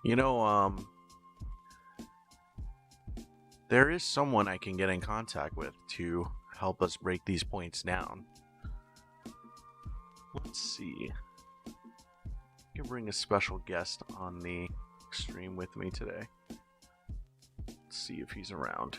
You know, there is someone I can get in contact with to help us break these points down. Let's see. I can bring a special guest on the stream with me today. Let's see if he's around.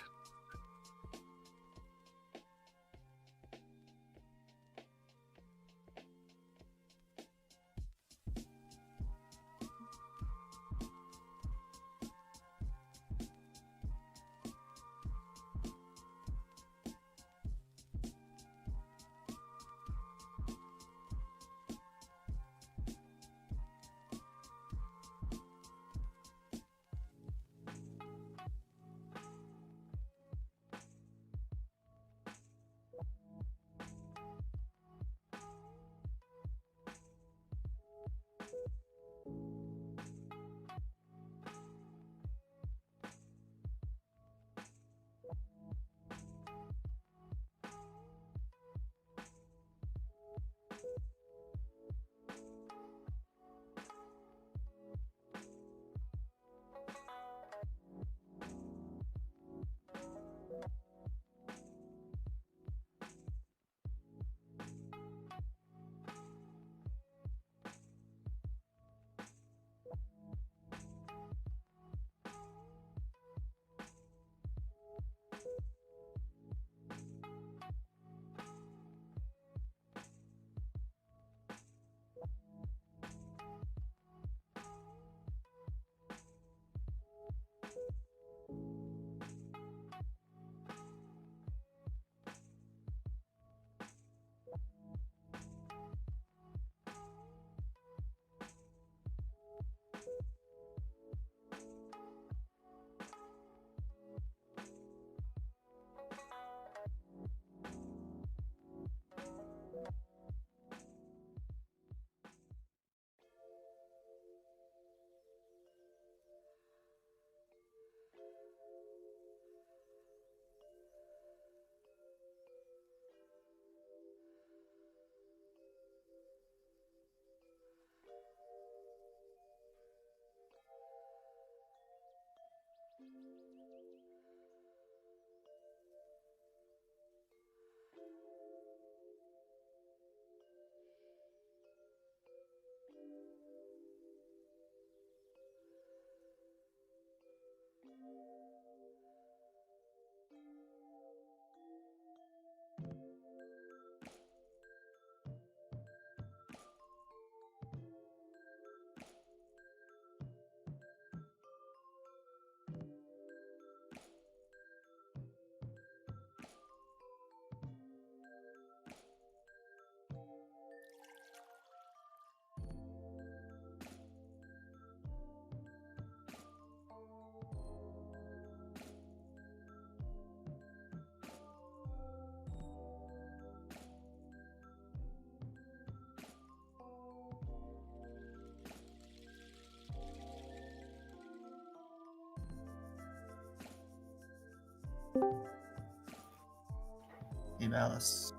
Hey, Malice.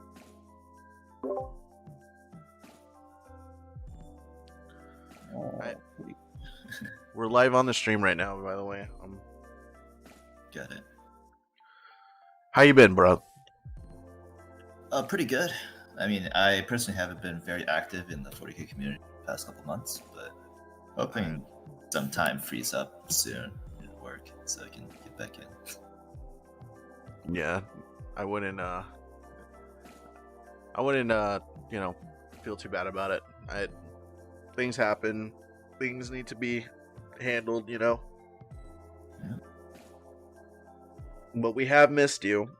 Right. We're live on the stream right now, by the way. Got it. How you been, bro? Pretty good. I mean, I personally haven't been very active in the 40k community the past couple months, but hoping some time frees up soon at work so I can get back in. Yeah, I wouldn't feel too bad about it. Things happen. Things need to be handled, Yeah. But we have missed you.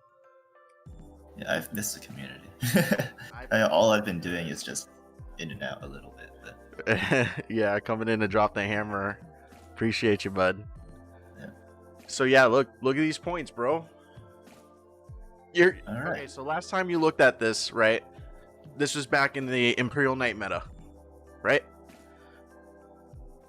Yeah, I've missed the community. All I've been doing is just in and out a little bit. But... yeah, coming in to drop the hammer. Appreciate you, bud. Yeah. So yeah, look at these points, bro. All right. Okay, so last time you looked at this, right? This was back in the Imperial Knight meta, right?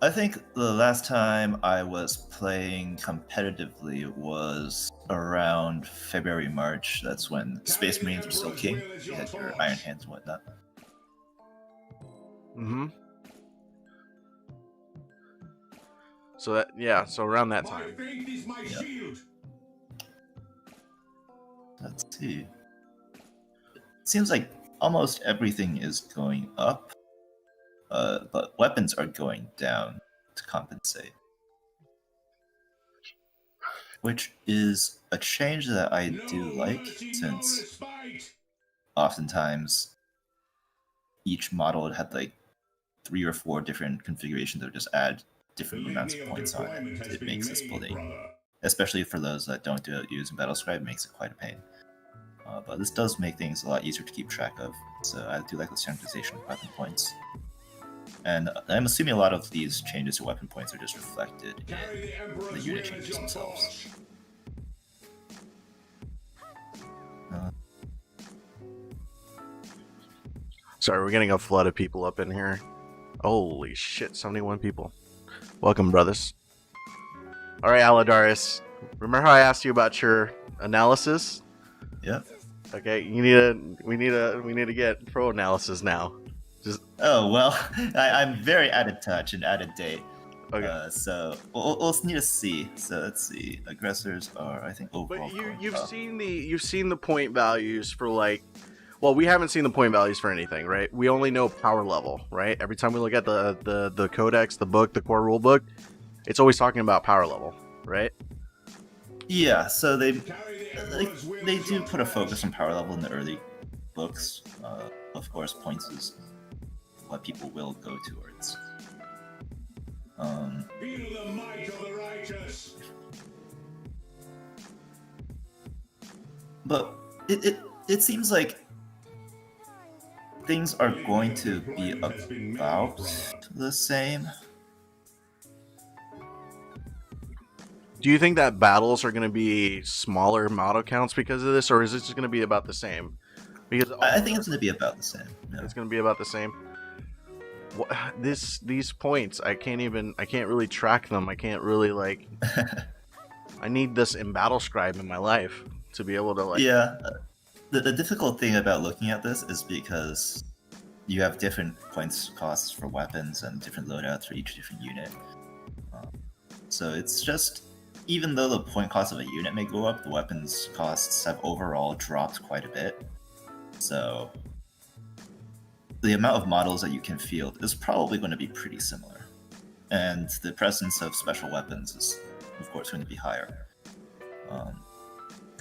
I think the last time I was playing competitively was around February, March. That's when Space Marines were still king. You had your Iron Hands and whatnot. Mm-hmm. So that so around that time. Yeah. Let's see. It seems like almost everything is going up, but weapons are going down to compensate. Which is a change that I do like, since oftentimes each model had like 3 or 4 different configurations that would just add different amounts of points on it. It makes this building, especially for those that don't use Battlescribe, makes it quite a pain. But this does make things a lot easier to keep track of, so I do like the standardization of weapon points. And I'm assuming a lot of these changes to weapon points are just reflected in the unit changes themselves. Sorry, we're getting a flood of people up in here. Holy shit, 71 people. Welcome, brothers. Alright, Aladaris. Remember how I asked you about your analysis? Yep. Okay, we need to get pro analysis now. Oh well, I'm very out of touch and out of date. Okay. So we'll need to see. So let's see. Aggressors are, I think, overall. But you've seen the point values for like. Well, we haven't seen the point values for anything, right? We only know power level, right? Every time we look at the codex, the book, the core rule book, it's always talking about power level, right? Yeah. So they do put a focus on power level in the early books. Of course, points is what people will go towards. Feel the might of the righteous. But it seems like things are going to be about the same. Do you think that battles are going to be smaller model counts because of this, or is it just going to be about the same? Because I think it's going to be about the same. Yeah. It's going to be about the same. These points, I can't really track them. I can't really like. I need this in Battlescribe in my life to be able to like. Yeah, the difficult thing about looking at this is because you have different points costs for weapons and different loadouts for each different unit. So it's just, even though the point cost of a unit may go up, the weapons costs have overall dropped quite a bit. So the amount of models that you can field is probably going to be pretty similar. And the presence of special weapons is, of course, going to be higher.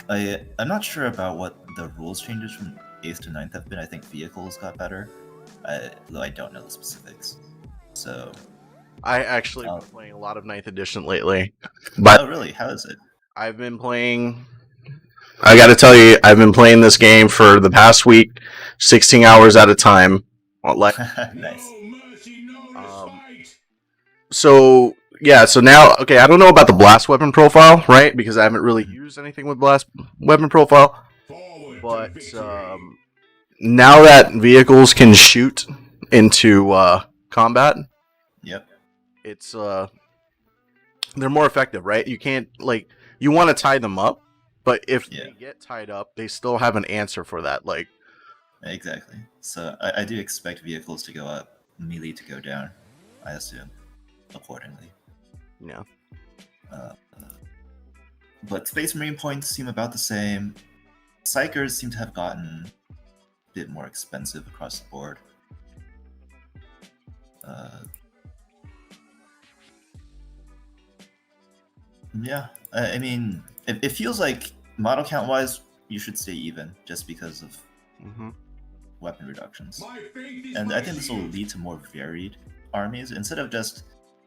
I'm not sure about what the rules changes from 8th to 9th have been. I think vehicles got better, though I don't know the specifics. So I actually been playing a lot of 9th edition lately. But oh, really? How is it? I've been playing. I got to tell you, I've been playing this game for the past week, 16 hours at a time. Like, nice. So yeah, so now, okay, I don't know about the blast weapon profile, right? Because I haven't really used anything with blast weapon profile. But now that vehicles can shoot into combat, yep, it's they're more effective, right? You can't like you want to tie them up, but if they get tied up, they still have an answer for that. Like exactly. So I do expect vehicles to go up, melee to go down. I assume accordingly. Yeah. But Space Marine points seem about the same. Psychers seem to have gotten a bit more expensive across the board. Yeah, I mean, it feels like model count wise, you should stay even just because of weapon reductions. And I think this will lead to more varied armies. Instead of just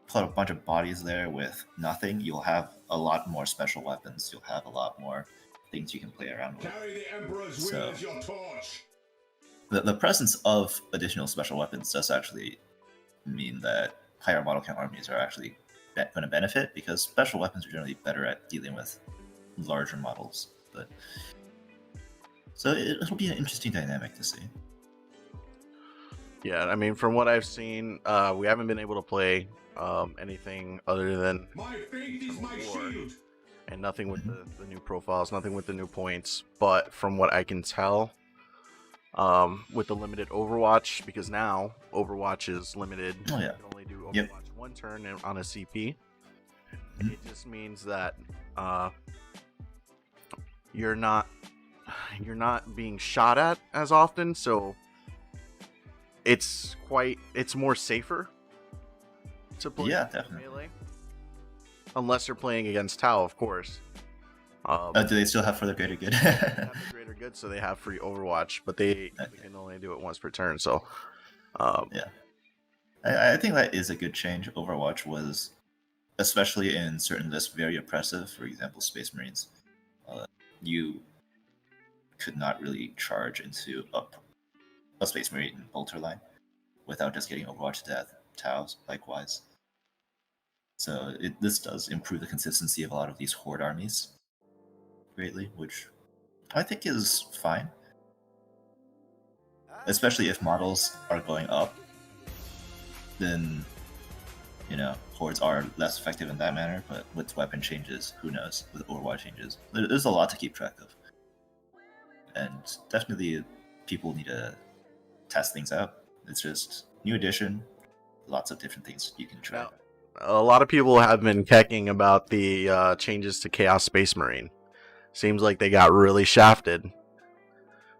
put a bunch of bodies there with nothing, you'll have a lot more special weapons. You'll have a lot more things you can play around with. So the presence of additional special weapons does actually mean that higher model count armies are actually going to benefit, because special weapons are generally better at dealing with larger models. But so it'll be an interesting dynamic to see. Yeah, I mean, from what I've seen, we haven't been able to play anything other than war, and nothing with the new profiles, nothing with the new points. But from what I can tell, with the limited Overwatch, because now Overwatch is limited, you can only do Overwatch one turn on a CP. It just means that you're not being shot at as often, so it's more safer to play Yeah, definitely. melee, unless you're playing against Tau, of course. Do they still have for the greater good? They have the greater good, so they have free Overwatch, but they can only do it once per turn. So, Yeah, I think that is a good change. Overwatch was, especially in certain lists, very oppressive. For example, Space Marines. You could not really charge into a Space Marine bolter line without just getting Overwatch to death. Taos, likewise. So this does improve the consistency of a lot of these horde armies greatly, which I think is fine. Especially if models are going up, then, you know, hordes are less effective in that manner, but with weapon changes, who knows, with Overwatch changes. There's a lot to keep track of. And definitely people need to test things out. It's just new edition, lots of different things you can try. now, a lot of people have been kecking about the changes to Chaos Space Marine. Seems like they got really shafted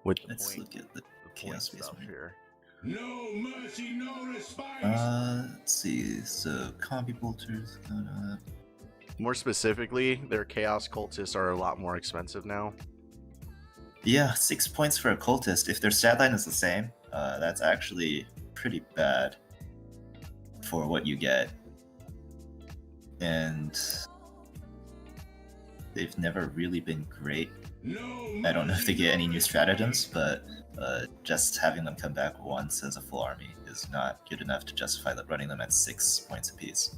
with the Let's point, look at the point Chaos Space stuff Marine. here. No mercy, no respite. Let's see. So combi bolters. More specifically, their Chaos Cultists are a lot more expensive now. Yeah, 6 points for a cultist. If their stat line is the same, that's actually pretty bad for what you get. And they've never really been great. I don't know if they get any new stratagems, but just having them come back once as a full army is not good enough to justify running them at 6 points apiece.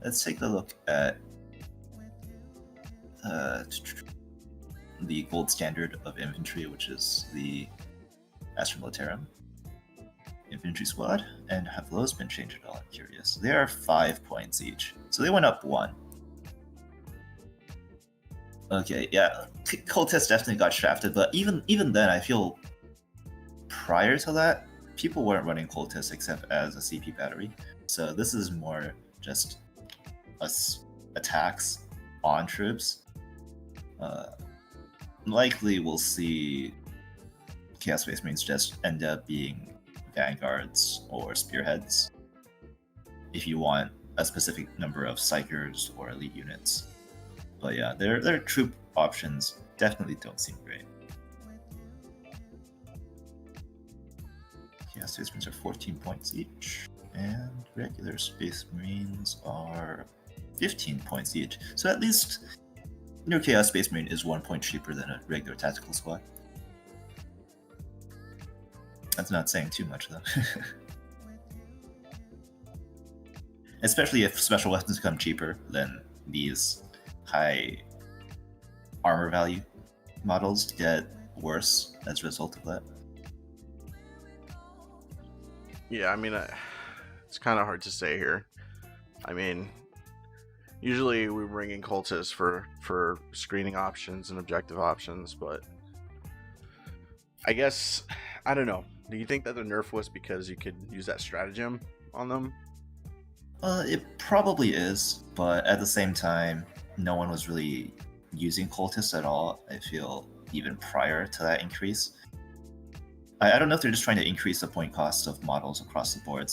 Let's take a look at the gold standard of infantry, which is the Astra Militarum infantry squad, and have those been changed at all? I'm curious. They are 5 points each, so they went up 1. Okay, yeah, cultists definitely got shafted, but even then, I feel prior to that, people weren't running cultists except as a CP battery. So this is more just attacks on troops. Likely we'll see Chaos Space Marines just end up being vanguards or spearheads if you want a specific number of psychers or elite units. But yeah, their troop options definitely don't seem great. Chaos Space Marines are 14 points each, and regular Space Marines are 15 points each. So at least your Chaos Space Marine is 1 point cheaper than a regular tactical squad. That's not saying too much, though. Especially if special weapons become cheaper, then these high armor value models get worse as a result of that. Yeah, I mean, it's kind of hard to say here. I mean, usually we bring in cultists for screening options and objective options, but I guess, I don't know. Do you think that the nerf was because you could use that stratagem on them? It probably is, but at the same time, no one was really using cultists at all, I feel, even prior to that increase. I don't know if they're just trying to increase the point cost of models across the board,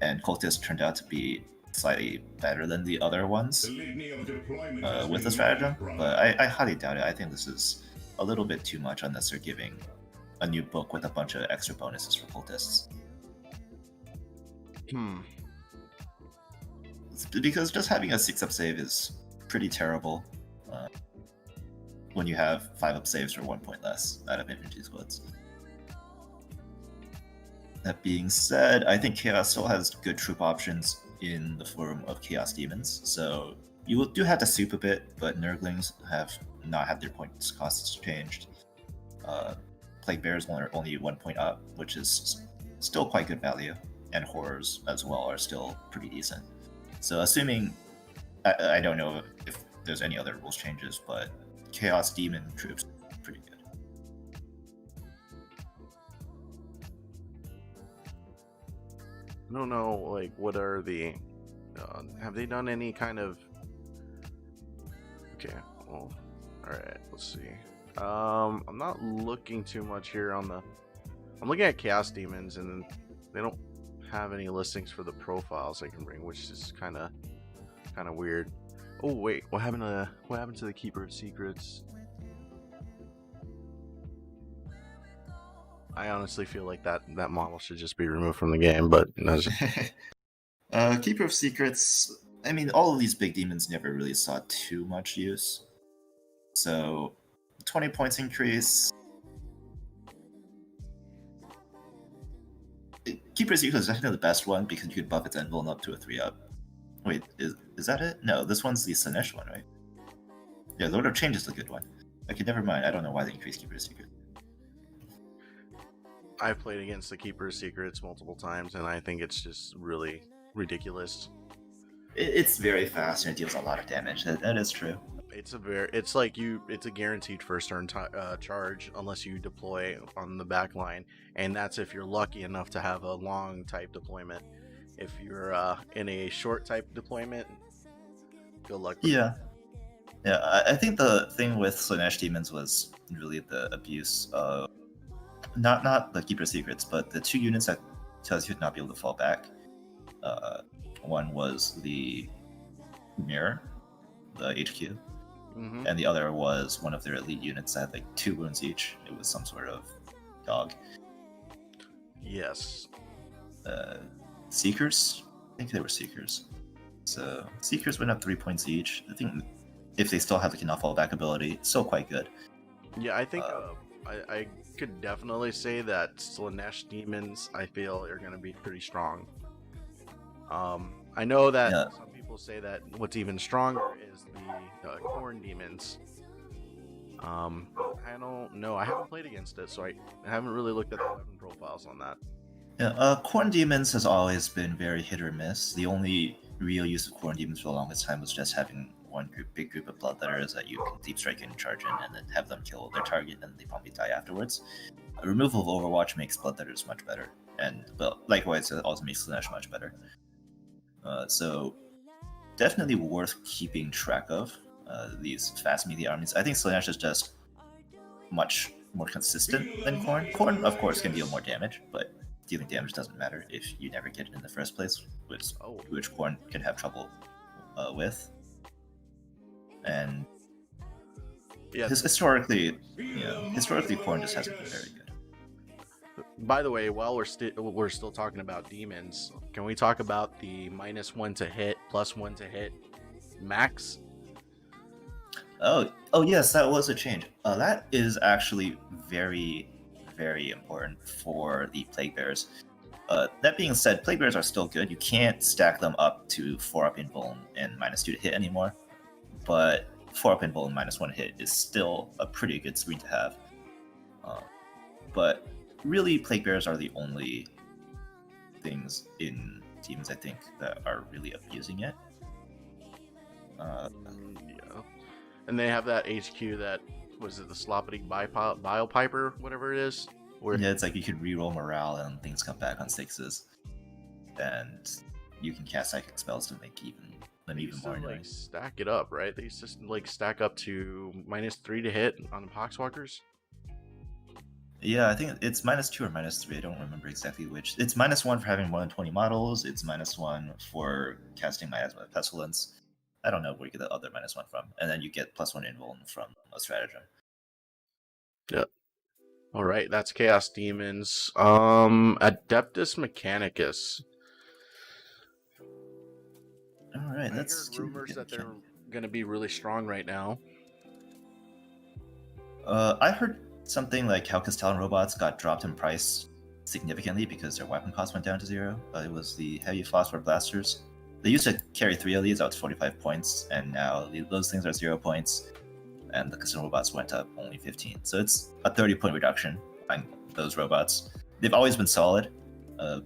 and cultists turned out to be slightly better than the other ones with the stratagem, but I highly doubt it. I think this is a little bit too much unless they're giving a new book with a bunch of extra bonuses for cultists. Because just having a 6-up save is pretty terrible when you have 5-up saves for 1 point less out of infantry squads. That being said, I think Chaos still has good troop options in the form of Chaos Demons, so you do have to soup a bit, but Nurglings have not had their points costs changed. Plague Bears are only 1 point up, which is still quite good value, and Horrors as well are still pretty decent. So assuming, I don't know if there's any other rules changes, but Chaos Demon troops are pretty good. I don't know, like, what are the Have they done any kind of? Okay, well, all right. Let's see. I'm not looking too much here on the. I'm looking at Chaos Demons, and they don't have any listings for the profiles I can bring, which is kind of weird. Oh wait, what happened to the Keeper of Secrets? I honestly feel like that model should just be removed from the game, but no, Keeper of Secrets. I mean, all of these big demons never really saw too much use. So, 20 points increase. Keeper of Secrets is definitely the best one because you could buff its Envuln up to a 3-up. Wait, is that it? No, this one's the Sinesh one, right? Yeah, Lord of Change is the good one. Okay, never mind. I don't know why they increased Keeper of Secrets. I've played against the Keeper of Secrets multiple times, and I think it's just really ridiculous. It's very fast and it deals a lot of damage. That is true. It's a guaranteed first turn charge unless you deploy on the back line, and that's if you're lucky enough to have a long type deployment. If you're in a short type deployment, good luck. Yeah. I think the thing with Slanesh Demons was really the abuse of not the Keeper Secrets, but the 2 units that tells you to not be able to fall back. One was the Mirror, the HQ, and the other was one of their elite units that had like 2 wounds each. It was some sort of dog. Yes. Seekers? I think they were Seekers. So Seekers went up 3 points each. I think if they still have the cannot fall back ability, still quite good. Yeah, I think I could definitely say that Slanesh Demons, I feel, are going to be pretty strong. I know that some people say that what's even stronger is the Corn Demons. I don't know. I haven't played against it, so I haven't really looked at the weapon profiles on that. Yeah, Corn Demons has always been very hit or miss. The only real use of Corn Demons for the longest time was just having one big group of Bloodletters that you can deep strike and charge in, and then have them kill their target, and they probably die afterwards. Removal of Overwatch makes Bloodletters much better, and likewise, it also makes Slanesh much better. So definitely worth keeping track of these fast melee armies. I think Slanesh is just much more consistent than Corn. Corn, of course, can deal more damage, but dealing damage doesn't matter if you never get it in the first place, which Corn can have trouble with. And historically, Corn just hasn't been very good. By the way, while we're still talking about demons, can we talk about the -1 to hit, +1 to hit max? Oh yes, that was a change. That is actually very, very important for the Plague Bears. That being said, Plague Bears are still good. You can't stack them up to 4-up Invuln and -2 to hit anymore, but 4-up Invuln and -1 hit is still a pretty good screen to have. But really, Plague Bears are the only things in teams, I think, that are really abusing it. Yeah. And they have that HQ that, was it the Sloppity Bile Piper, whatever it is? Yeah, it's like you can reroll morale and things come back on 6s. And you can cast psychic spells to make them even more annoying. Stack it up, right? They used to stack up to -3 to hit on the Poxwalkers. Yeah, I think it's -2 or -3. I don't remember exactly which. It's -1 for having more than 20 models. It's -1 for casting Miasma of Pestilence. I don't know where you get the other -1 from. And then you get +1 Invuln from a stratagem. Yep. Alright, that's Chaos Demons. Adeptus Mechanicus. Alright, that's... I heard rumors that they're going to be really strong right now. I heard something like how Castellan robots got dropped in price significantly because their weapon cost went down to 0. It was the heavy phosphor blasters. They used to carry 3 of these out to 45 points, and now those things are 0 points, and the Castellan robots went up only 15. So it's a 30-point reduction on those robots. They've always been solid,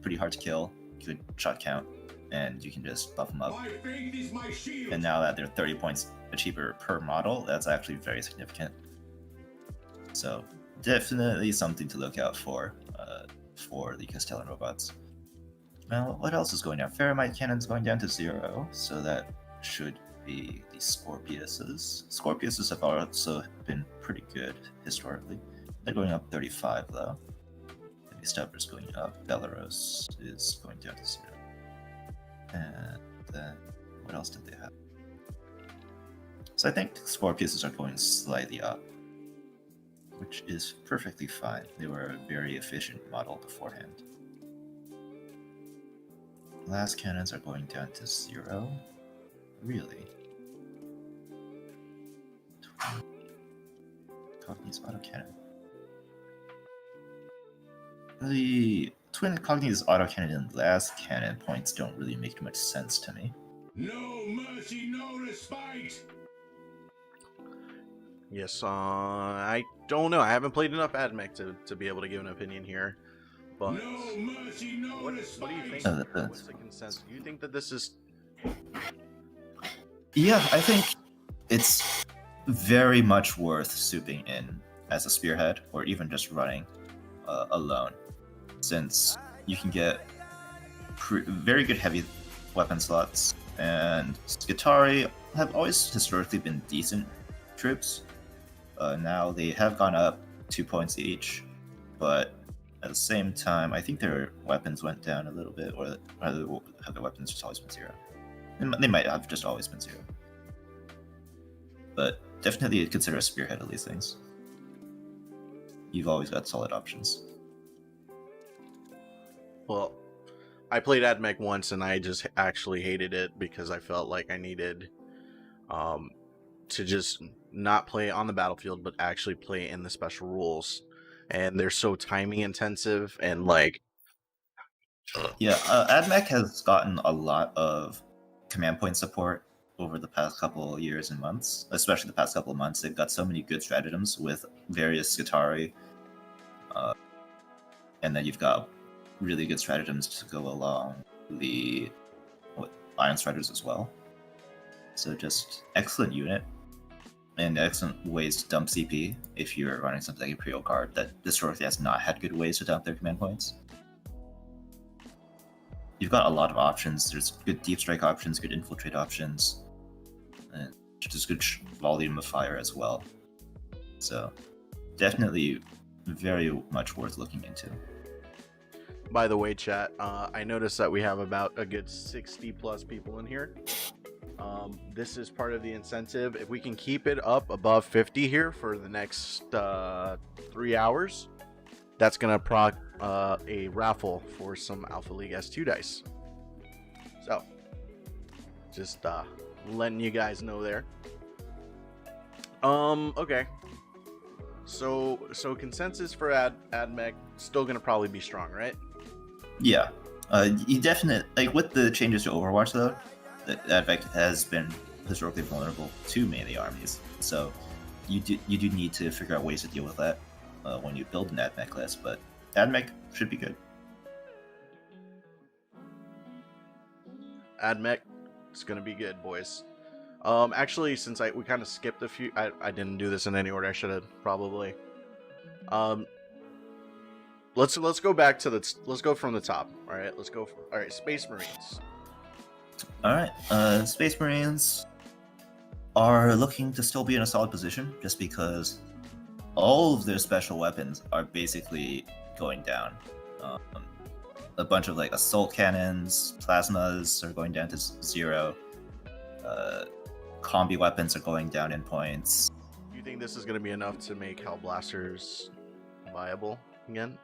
pretty hard to kill, good shot count, and you can just buff them up. And now that they're 30 points cheaper per model, that's actually very significant. So definitely something to look out for the Castellan robots. Well, what else is going down? Ferromite cannon's going down to 0, so that should be the Scorpiuses. Scorpiuses have also been pretty good historically. They're going up 35 though. The Stubber's going up. Belarus is going down to 0. And then, what else did they have? So I think Scorpiuses are going slightly up, which is perfectly fine. They were a very efficient model beforehand. Last cannons are going down to 0. Really? Cockney's autocannon. The twin Cockney's autocannon and last cannon points don't really make much sense to me. No mercy, no respite. Yes, I don't know. I haven't played enough AdMech to be able to give an opinion here. But No mercy, no what do respite. you think? What's the consensus? Do you think that this is... Yeah, I think it's very much worth souping in as a spearhead, or even just running alone, since you can get very good heavy weapon slots, and Skitarii have always historically been decent troops. Now they have gone up 2 points each, but at the same time, I think their weapons went down a little bit, or have their weapons just always been 0? They might have just always been 0. But definitely consider a spearhead of these things. You've always got solid options. Well, I played AdMech once and I just actually hated it because I felt like I needed to just not play on the battlefield, but actually play in the special rules. And they're so timing intensive and like... Yeah, AdMech has gotten a lot of command point support over the past couple years and months, especially the past couple of months. They've got so many good stratagems with various Skitarii, and then you've got really good stratagems to go along the Iron Striders as well. So just excellent unit, and excellent ways to dump CP if you're running something like Imperial Guard that historically has not had good ways to dump their command points. You've got a lot of options. There's good deep strike options, good infiltrate options, and just good volume of fire as well. So definitely very much worth looking into. By the way, chat, I noticed that we have about a good 60 plus people in here. This is part of the incentive. If we can keep it up above 50 here for the next 3 hours, that's going to proc a raffle for some Alpha League S2 dice. So, just letting you guys know there. Okay. So consensus for AdMech still going to probably be strong, right? Yeah. You definitely, like with the changes to Overwatch though, AdMech has been historically vulnerable to melee armies. So you do need to figure out ways to deal with that when you build an AdMech list, but AdMech should be good. AdMech, it's gonna be good, boys. Actually, since we kind of skipped a few, I didn't do this in any order. I should have probably. Let's go back to let's go from the top. All right, let's go. All right, Space Marines. All right, Space Marines are looking to still be in a solid position, just because all of their special weapons are basically going down. A bunch of like assault cannons, plasmas are going down to 0. Combi weapons are going down in points. Do you think this is going to be enough to make Hellblasters viable again?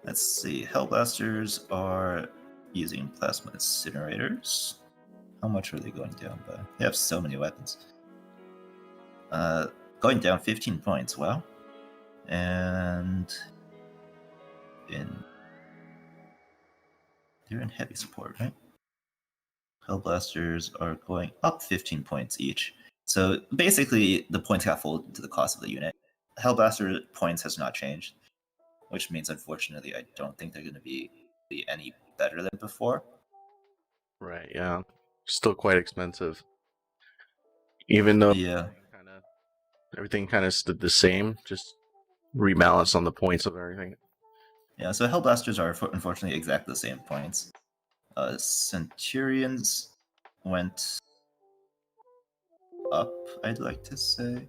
Let's see. Hellblasters are using plasma incinerators. How much are they going down by? They have so many weapons. Going down 15 points. Wow. And they're in heavy support, right? Hellblasters are going up 15 points each. So basically, the points got folded into the cost of the unit. Hellblaster points has not changed, which means, unfortunately, I don't think they're going to be any better than before. Right, yeah. Still quite expensive. Even though everything kind of stood the same, just rebalance on the points of everything. Yeah, so Hellblasters are unfortunately exactly the same points. Centurions went up, I'd like to say.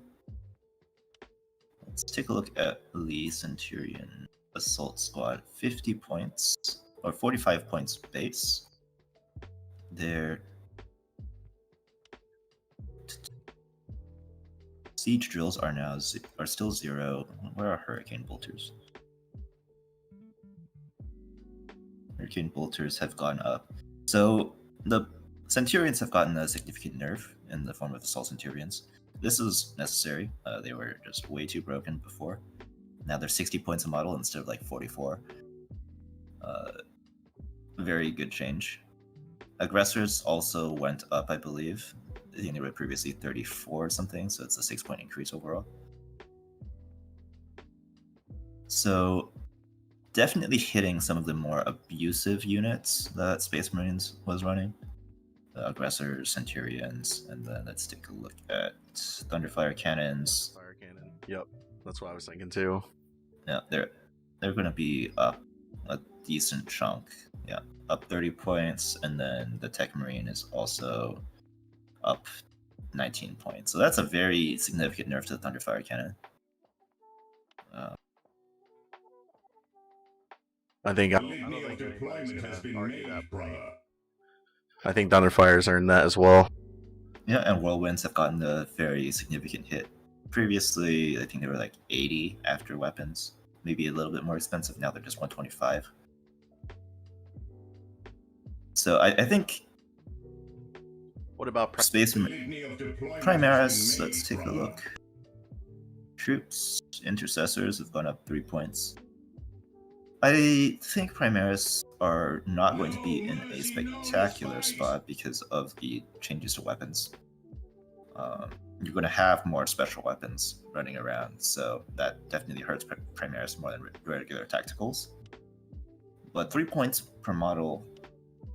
Let's take a look at Lee Centurion Assault Squad. 50 points, or 45 points base. Their siege drills are now are still 0. Where are Hurricane Bolters? Hurricane Bolters have gone up. So the Centurions have gotten a significant nerf in the form of Assault Centurions. This is necessary. They were just way too broken before. Now they're 60 points a model instead of like 44. Very good change. Aggressors also went up, I believe. I think they were previously 34 or something, so it's a 6-point increase overall. So definitely hitting some of the more abusive units that Space Marines was running. Aggressors, Centurions, and then let's take a look at Thunderfire Cannons. Fire cannon. Yep, that's what I was thinking too. Yeah, they're going to be up a decent chunk. Yeah, up 30 points, and then the Tech Marine is also up 19 points. So that's a very significant nerf to the Thunderfire Cannon. I think I don't Litany think of anybody's deployment has gonna been argue made, that point. brother. I think Thunderfires earned that as well. Yeah, and Whirlwinds have gotten a very significant hit. Previously, I think they were like 80 after weapons, maybe a little bit more expensive. Now they're just 125. So I think What about Space Litany of deployment Primaris, has been let's made, take a brother. look. Troops, Intercessors have gone up 3 points. I think Primaris are not going to be in a spectacular spot because of the changes to weapons. You're going to have more special weapons running around, so that definitely hurts Primaris more than regular tacticals. But 3 points per model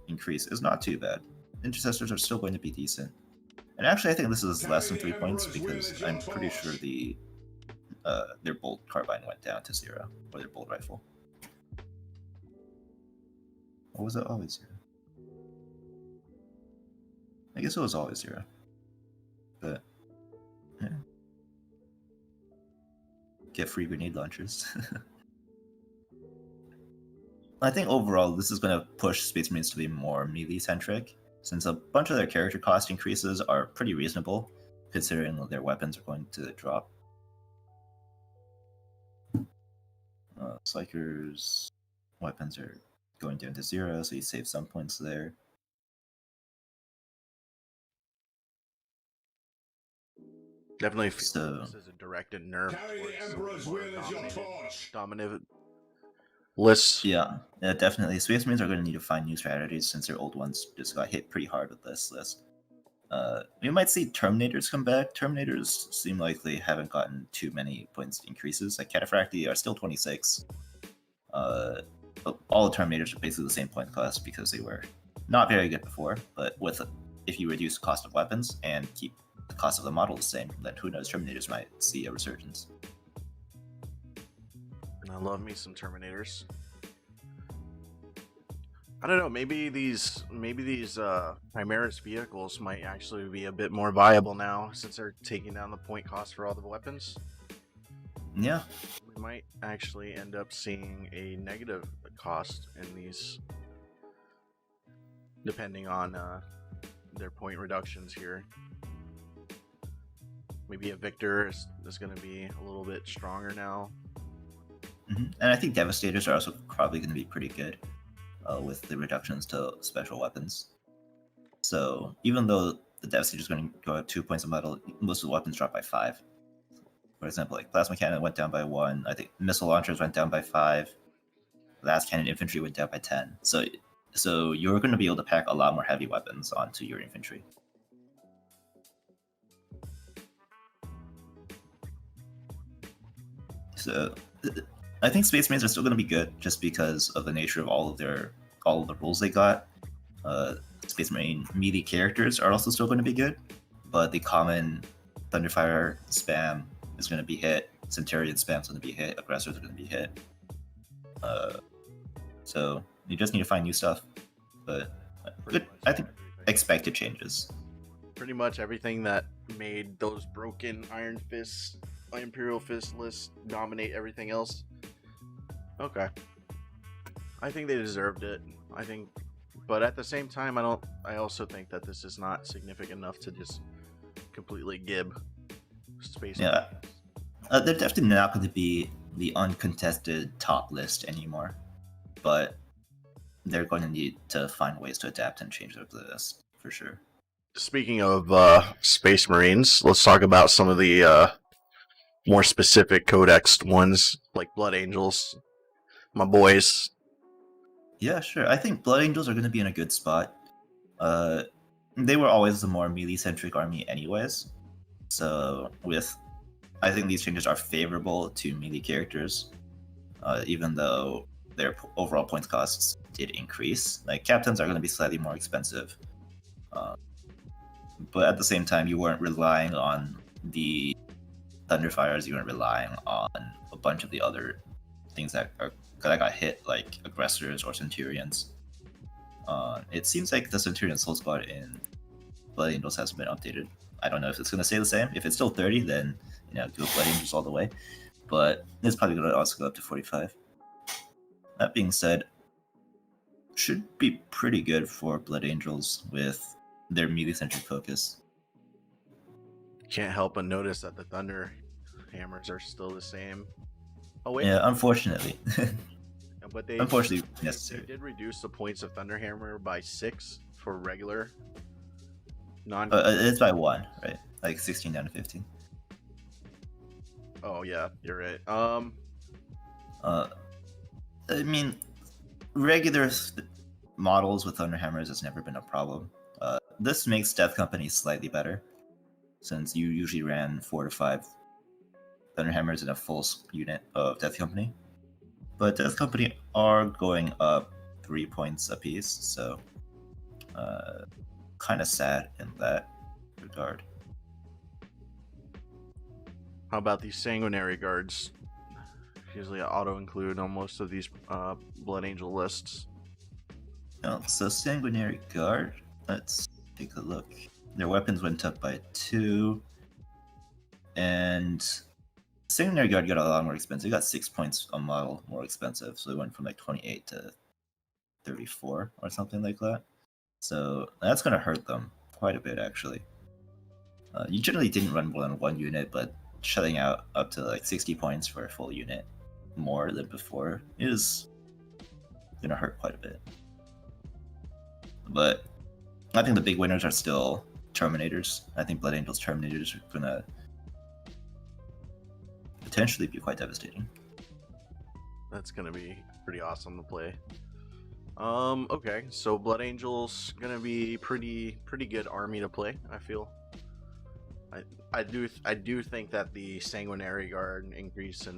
increase is not too bad. Intercessors are still going to be decent. And actually, I think this is less than 3 points because I'm pretty sure their bolt carbine went down to 0, or their bolt rifle. Or was it always 0? I guess it was always 0. But yeah. Get free grenade launchers. I think overall this is going to push Space Marines to be more melee-centric, since a bunch of their character cost increases are pretty reasonable, considering that their weapons are going to drop. Psykers' weapons are going down to 0, so you save some points there. Definitely feel So- like this is a directed nerf Carry the towards some of Emperor's the more will as your torch. dominant lists. Yeah, definitely. Space Marines are going to need to find new strategies since their old ones just got hit pretty hard with this list. We might see Terminators come back. Terminators seem like they haven't gotten too many points increases. Like Cataphracti are still 26. But all the Terminators are basically the same point class because they were not very good before. But if you reduce the cost of weapons and keep the cost of the model the same, then who knows, Terminators might see a resurgence. I love me some Terminators. I don't know. Maybe these Primaris vehicles might actually be a bit more viable now since they're taking down the point cost for all the weapons. Yeah, We might actually end up seeing a negative cost in these, depending on their point reductions here. Maybe a Victor is going to be a little bit stronger now. And I think Devastators are also probably going to be pretty good with the reductions to special weapons. So even though the Devastator is going to go up 2 points a model, most of the weapons drop by 5. For example, like Plasma Cannon went down by 1. I think Missile Launchers went down by 5. Last Cannon Infantry went down by 10. So you're going to be able to pack a lot more heavy weapons onto your infantry. So I think Space Marines are still going to be good just because of the nature of all of the rules they got. Space Marine melee characters are also still going to be good, but the common Thunderfire spam is going to be hit. Centurion spam is going to be hit. Aggressors are going to be hit. So you just need to find new stuff. But Good. I think expected changes. Pretty much everything that made those broken Iron Fist, Imperial Fist lists dominate everything else. Okay. I think they deserved it. I think, but at the same time, I also think that this is not significant enough to just completely gib Space Yeah. Marines. They're definitely not going to be the uncontested top list anymore, but they're going to need to find ways to adapt and change their list for sure. Speaking of Space Marines, let's talk about some of the more specific codex ones, like Blood Angels, my boys. Yeah, sure. I think Blood Angels are going to be in a good spot. They were always the more melee-centric army anyways, so I think these changes are favorable to melee characters, even though their overall points costs did increase. Like, captains are going to be slightly more expensive, but at the same time, you weren't relying on the Thunderfires, you weren't relying on a bunch of the other things that got hit, like aggressors or Centurions. It seems like the Centurion Soul Squad in Blood Angels has been updated. I don't know if it's going to stay the same. If it's still 30, then go Blood Angels all the way. But it's probably going to also go up to 45. That being said, should be pretty good for Blood Angels with their melee-centric focus. Can't help but notice that the Thunder Hammers are still the same. Oh wait, Yeah, unfortunately. but they Unfortunately they necessary. did reduce the points of Thunderhammer by 6 for regular non. It's by 1, right? Like 16 down to 15. Oh yeah, you're right. I mean, regular models with Thunderhammers has never been a problem. This makes Death Company slightly better, since you usually ran 4 to 5 Thunderhammers in a full unit of Death Company. But Death Company are going up 3 points apiece, so kind of sad in that regard. How about these Sanguinary Guards? Usually auto include on most of these Blood Angel lists. So Sanguinary Guard, let's take a look. Their weapons went up by 2, and Sanguinary Guard got a lot more expensive. It got 6 points a model more expensive, so it went from like 28 to 34 or something like that. So that's going to hurt them quite a bit, actually. You generally didn't run more than 1 unit, but shutting out up to like 60 points for a full unit more than before is going to hurt quite a bit. But I think the big winners are still Terminators. I think Blood Angels Terminators are going to potentially be quite devastating. That's gonna be pretty awesome to play. Okay, so Blood Angels gonna be pretty good army to play. I feel. I do think that the Sanguinary Guard increase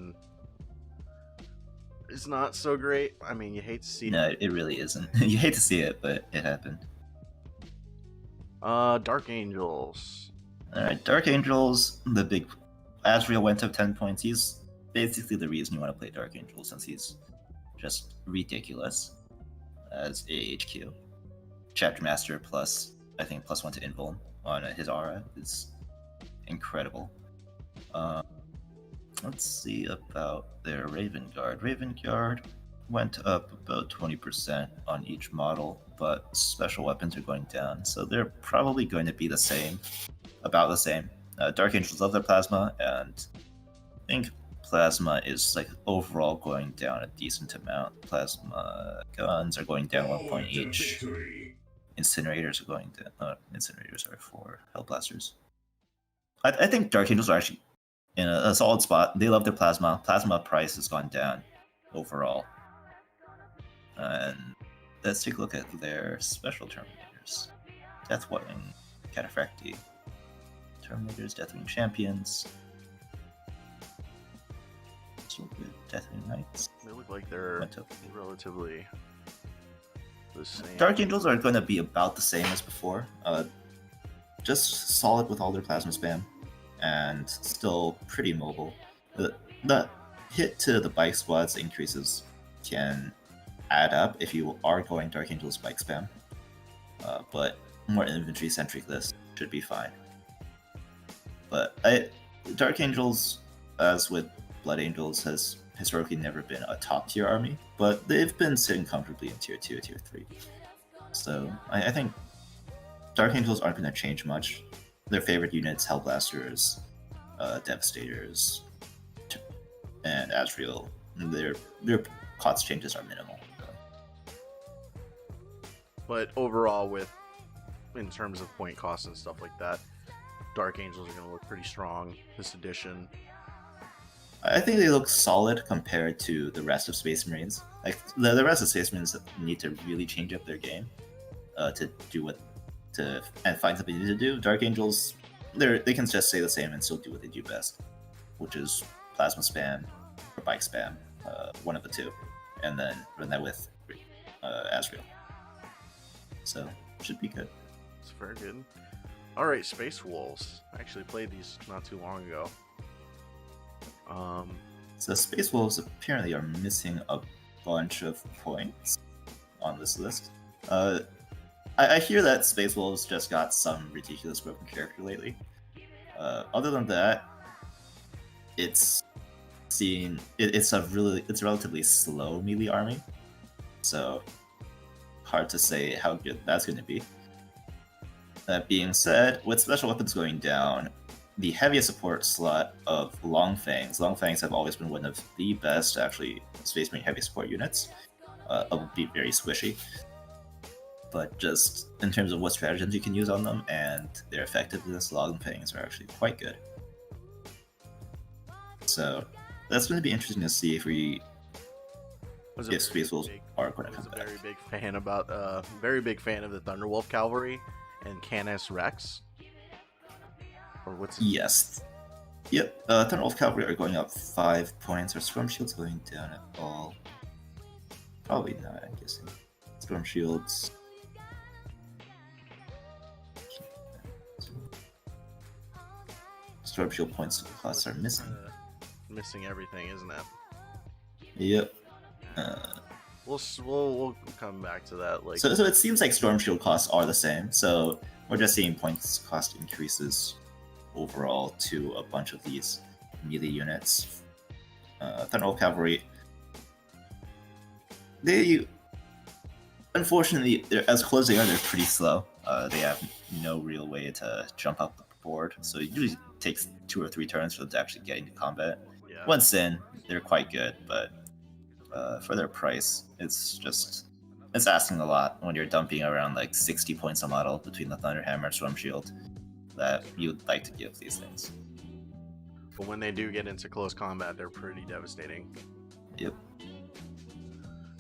is not so great. I mean, you hate to see. No, it really isn't. You hate to see it, but it happened. Dark Angels. Alright, Dark Angels, the big... Asriel went up 10 points. He's basically the reason you want to play Dark Angels, since he's just ridiculous as AHQ. Chapter Master plus, I think, +1 to Invuln on his aura is incredible. Let's see about their Raven Guard. Raven Guard went up about 20% on each model, but special weapons are going down, so they're probably going to be the same, about the same. Dark Angels love their plasma, and I think plasma is like overall going down a decent amount. Plasma guns are going down 1 point each. Incinerators are going down. Incinerators are for Hellblasters. I think Dark Angels are actually in a solid spot. They love their plasma. Plasma price has gone down overall. And let's take a look at their special Terminators. Deathwing, Cataphracti, Terminators, Deathwing Champions. So good. Deathwing Knights. They look like they're relatively the same. Dark Angels are going to be about the same as before. Just solid with all their plasma spam, and still pretty mobile. The hit to the bike squads increases can add up if you are going Dark Angel spike spam. but more infantry-centric list should be fine. But Dark Angels, as with Blood Angels, has historically never been a top-tier army, but they've been sitting comfortably in Tier 2, Tier 3. So I think Dark Angels aren't going to change much. Their favorite units, Hellblasters, Devastators, and Azrael, their cost changes are minimal. But overall, in terms of point costs and stuff like that, Dark Angels are going to look pretty strong this edition. I think they look solid compared to the rest of Space Marines. Like the rest of Space Marines need to really change up their game and find something to do. Dark Angels, they can just stay the same and still do what they do best, which is plasma spam or bike spam, one of the two, and then run that with Azrael. So should be good. It's very good. All right, Space Wolves. I actually played these not too long ago. So Space Wolves apparently are missing a bunch of points on this list. I hear that Space Wolves just got some ridiculous broken character lately. Other than that, it's a relatively slow melee army, so hard to say how good that's going to be. That being said, with special weapons going down, the heaviest support slot of Longfangs. Longfangs have always been one of the best, actually, Space Marine heavy support units. It'll be very squishy. But just in terms of what stratagems you can use on them and their effectiveness, Longfangs are actually quite good. So that's going to be interesting to see if Space Wolves are going to come back. Very big fan of the Thunderwolf Cavalry and Canis Rex. Or what's Yes. Yep. Thunderwolf Cavalry are going up 5 points. Are Storm Shields going down at all? Probably not, I'm guessing. Storm Shields. Storm Shield points costs are missing. Missing everything, isn't it? Yep. We'll come back to that. So it seems like Storm Shield costs are the same. So we're just seeing points cost increases overall to a bunch of these melee units. Thunderwolf Cavalry, unfortunately, as close as they are, they're pretty slow. They have no real way to jump up the board, so it usually takes 2 or 3 turns for them to actually get into combat. Yeah. Once in, they're quite good, but for their price, it's asking a lot when you're dumping around like 60 points a model between the Thunderhammer and Storm Shield that you'd like to give these things. But when they do get into close combat, they're pretty devastating. Yep.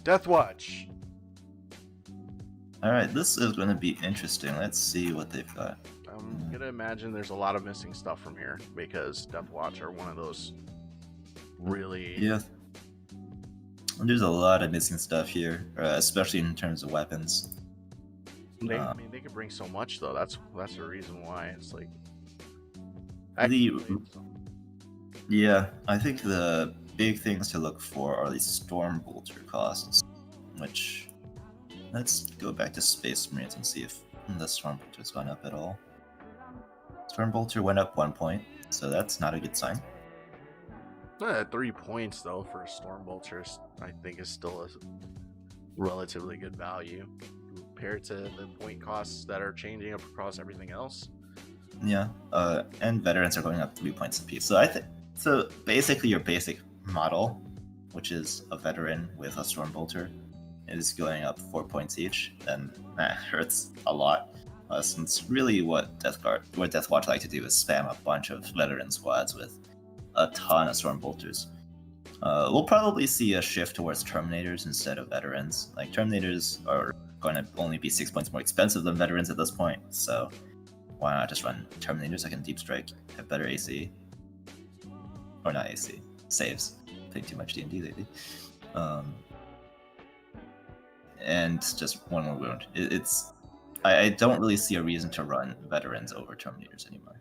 Deathwatch. Alright, this is going to be interesting. Let's see what they've got. I'm gonna imagine there's a lot of missing stuff from here because Deathwatch are one of those really... Yeah. There's a lot of missing stuff here, especially in terms of weapons. I mean, they could bring so much though. That's the reason why it's like. Yeah, I think the big things to look for are these Stormbolter costs, which let's go back to Space Marines and see if the Stormbolter's gone up at all. Stormbolter went up 1 point, so that's not a good sign. 3 points though for Stormbolters, I think is still a relatively good value compared to the point costs that are changing up across everything else. Yeah, and veterans are going up 3 points apiece. So basically your basic model, which is a veteran with a Stormbolter, is going up 4 points each, and that hurts a lot. Since really what Deathwatch like to do is spam a bunch of veteran squads with a ton of Stormbolters. We'll probably see a shift towards Terminators instead of veterans. Like, Terminators are going to only be 6 points more expensive than veterans at this point, so why not just run Terminators that can deep strike, have better AC? Or not AC, saves. Playing too much D&D lately. And just one more wound. I don't really see a reason to run veterans over Terminators anymore.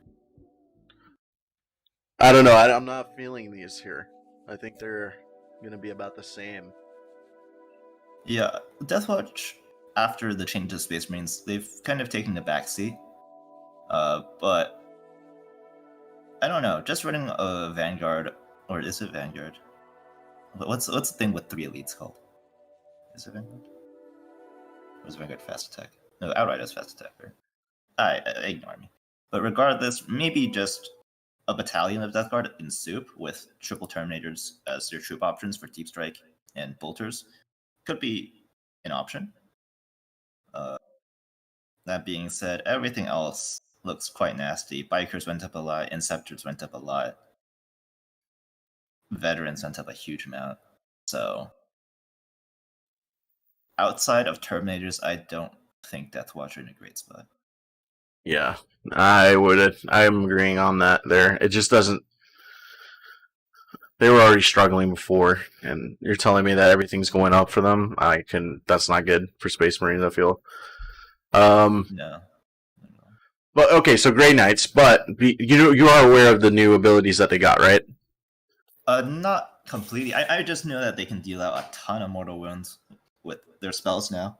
I don't know. I'm not feeling these here. I think they're going to be about the same. Yeah, Deathwatch after the change to Space Marines, they've kind of taken the backseat. But I don't know. Just running a Vanguard, or is it Vanguard? What's the thing with 3 elites called? Is it Vanguard? Or is Vanguard fast attack? No, Outright has fast attack. Right? Ignore me. But regardless, maybe just a battalion of Death Guard in soup with triple Terminators as their troop options for Deep Strike and Bolters could be an option. That being said, everything else looks quite nasty. Bikers went up a lot, Inceptors went up a lot, Veterans went up a huge amount. So, outside of Terminators, I don't think Death Watch are in a great spot. Yeah, I'm agreeing on that there. It just doesn't. They were already struggling before, and you're telling me that everything's going up for them. That's not good for Space Marines, I feel. No. But okay, so Grey Knights, but you are aware of the new abilities that they got, right? Not completely. I just know that they can deal out a ton of mortal wounds with their spells now.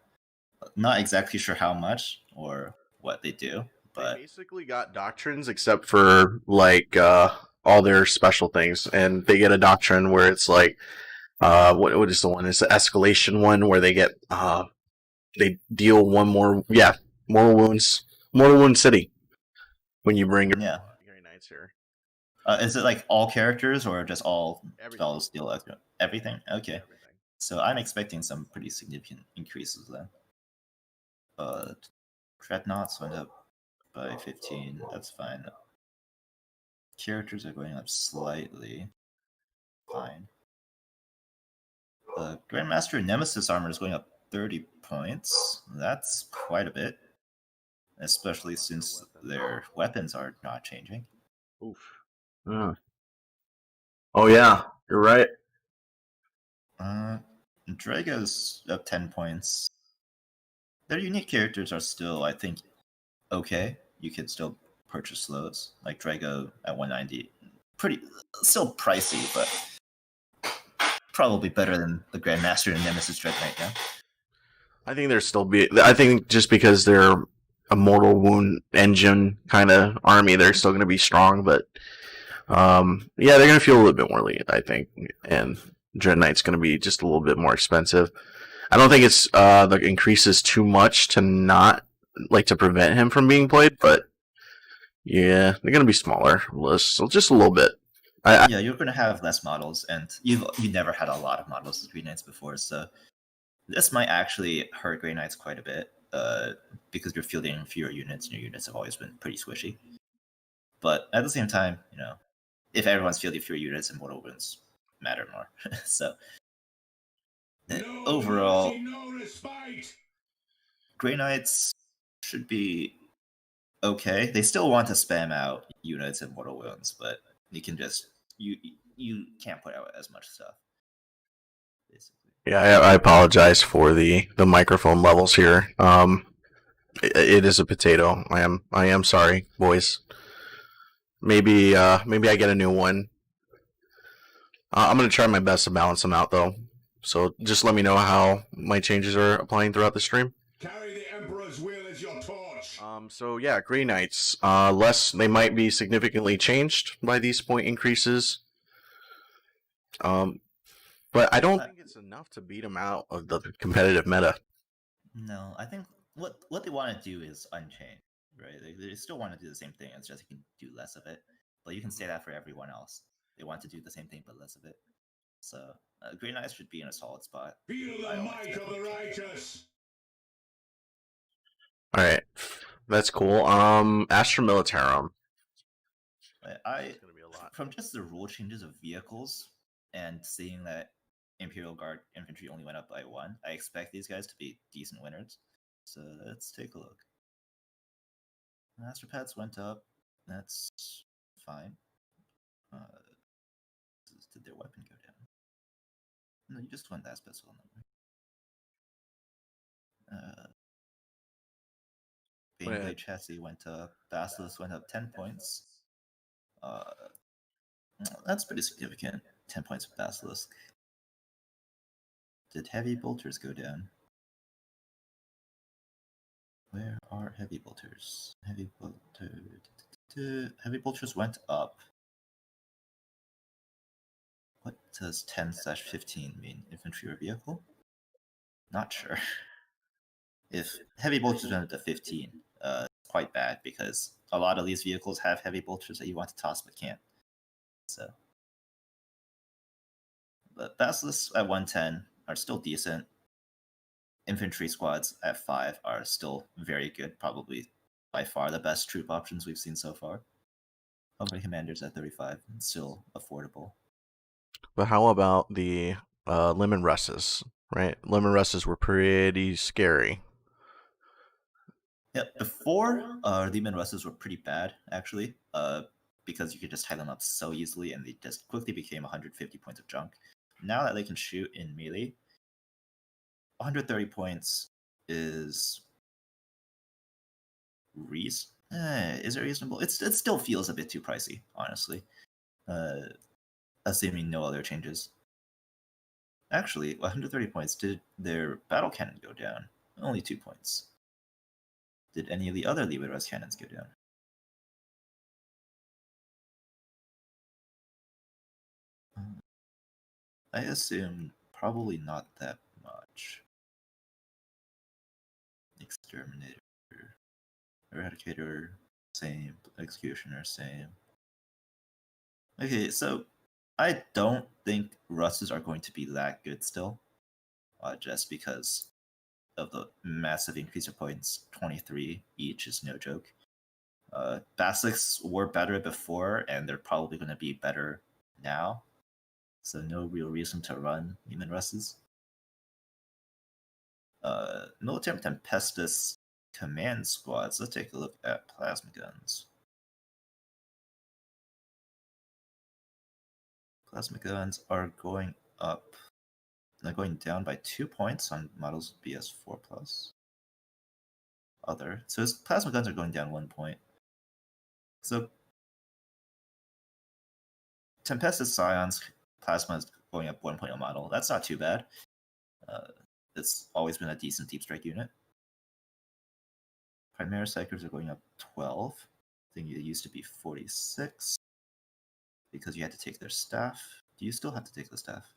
Not exactly sure how much or what they do, but They basically got doctrines except for like all their special things, and they get a doctrine where it's like what is the one? It's the escalation one where they get they deal one more mortal wound city when you bring your Grey Knights here. Is it like all characters or just all Everything. spells deal everything? Okay. Everything. So I'm expecting some pretty significant increases then. Dreadnoughts went up by 15. That's fine. Characters are going up slightly. Fine. Grandmaster Nemesis armor is going up 30 points. That's quite a bit. Especially since their weapons are not changing. Oof. Oh yeah, you're right. Drago's up 10 points. Their unique characters are still, I think, okay. You could still purchase those. Like Drago at 190. Still pricey, but probably better than the Grandmaster and Nemesis Dread Knight now. I think just because they're a mortal wound engine kind of army, they're still going to be strong, but they're going to feel a little bit more lenient, I think, and Dread Knight's going to be just a little bit more expensive. I don't think it's the increases too much to not like to prevent him from being played, but yeah, they're going to be smaller, so just a little bit. You're going to have less models, and you never had a lot of models as Green Knights before, so this might actually hurt Grey Knights quite a bit, because you're fielding fewer units, and your units have always been pretty squishy. But at the same time, if everyone's fielding fewer units, and mortal wounds matter more. So overall, Grey Knights should be okay. They still want to spam out units and mortal wounds, but you can just you can't put out as much stuff. Basically. Yeah, I apologize for the microphone levels here. It is a potato. I am sorry, boys. Maybe I get a new one. I'm gonna try my best to balance them out though. So just let me know how my changes are applying throughout the stream. Carry the Emperor's will as your torch. So yeah, Grey Knights. They might be significantly changed by these point increases. But I don't think it's enough to beat them out of the competitive meta. No, I think what they want to do is unchained, right? They still want to do the same thing. It's just you can do less of it. But you can say that for everyone else. They want to do the same thing but less of it. So Grey Knights should be in a solid spot. Feel the might of the righteous. All right, that's cool. Astra Militarum. From just the rule changes of vehicles and seeing that Imperial Guard infantry only went up by 1, I expect these guys to be decent winners. So let's take a look. Astropads went up. That's fine. Did their weapon go down? No, you just went that special number. Baneblade chassis went up. Basilisk went up 10 points. That's pretty significant. 10 points for Basilisk. Did heavy bolters go down? Where are heavy bolters? Heavy bolters went up. What does 10/15 mean? Infantry or vehicle? Not sure. If heavy bolters went up to 15, it's quite bad because a lot of these vehicles have heavy bolters that you want to toss but can't. So, but basilisks at 110 are still decent. Infantry squads at 5 are still very good, probably by far the best troop options we've seen so far. Company commanders at 35, still affordable. But how about the lemon russes? Right, lemon russes were pretty scary. Yeah, before Lehman Russes were pretty bad actually, because you could just tie them up so easily, and they just quickly became 150 points of junk. Now that they can shoot in melee, 130 points is is it reasonable? It still feels a bit too pricey, honestly. Assuming no other changes. Actually, 130 points. Did their battle cannon go down? Only 2 points. Did any of the other Lehman Russ cannons go down? I assume probably not that much. Exterminator, Eradicator, same. Executioner, same. Okay, so I don't think Russes are going to be that good still, just because of the massive increase of points. 23 each is no joke. Basilisks were better before, and they're probably going to be better now. So no real reason to run Human Russes. Military Tempestus command squads. Let's take a look at plasma guns. Plasma guns are going up. They're going down by 2 points on models BS4 plus. Other. So his plasma guns are going down 1 point. So Tempestus Scions plasma is going up 1 point a model. That's not too bad. It's always been a decent deep strike unit. Primera Psychers are going up 12. I think it used to be 46 because you had to take their staff. Do you still have to take the staff?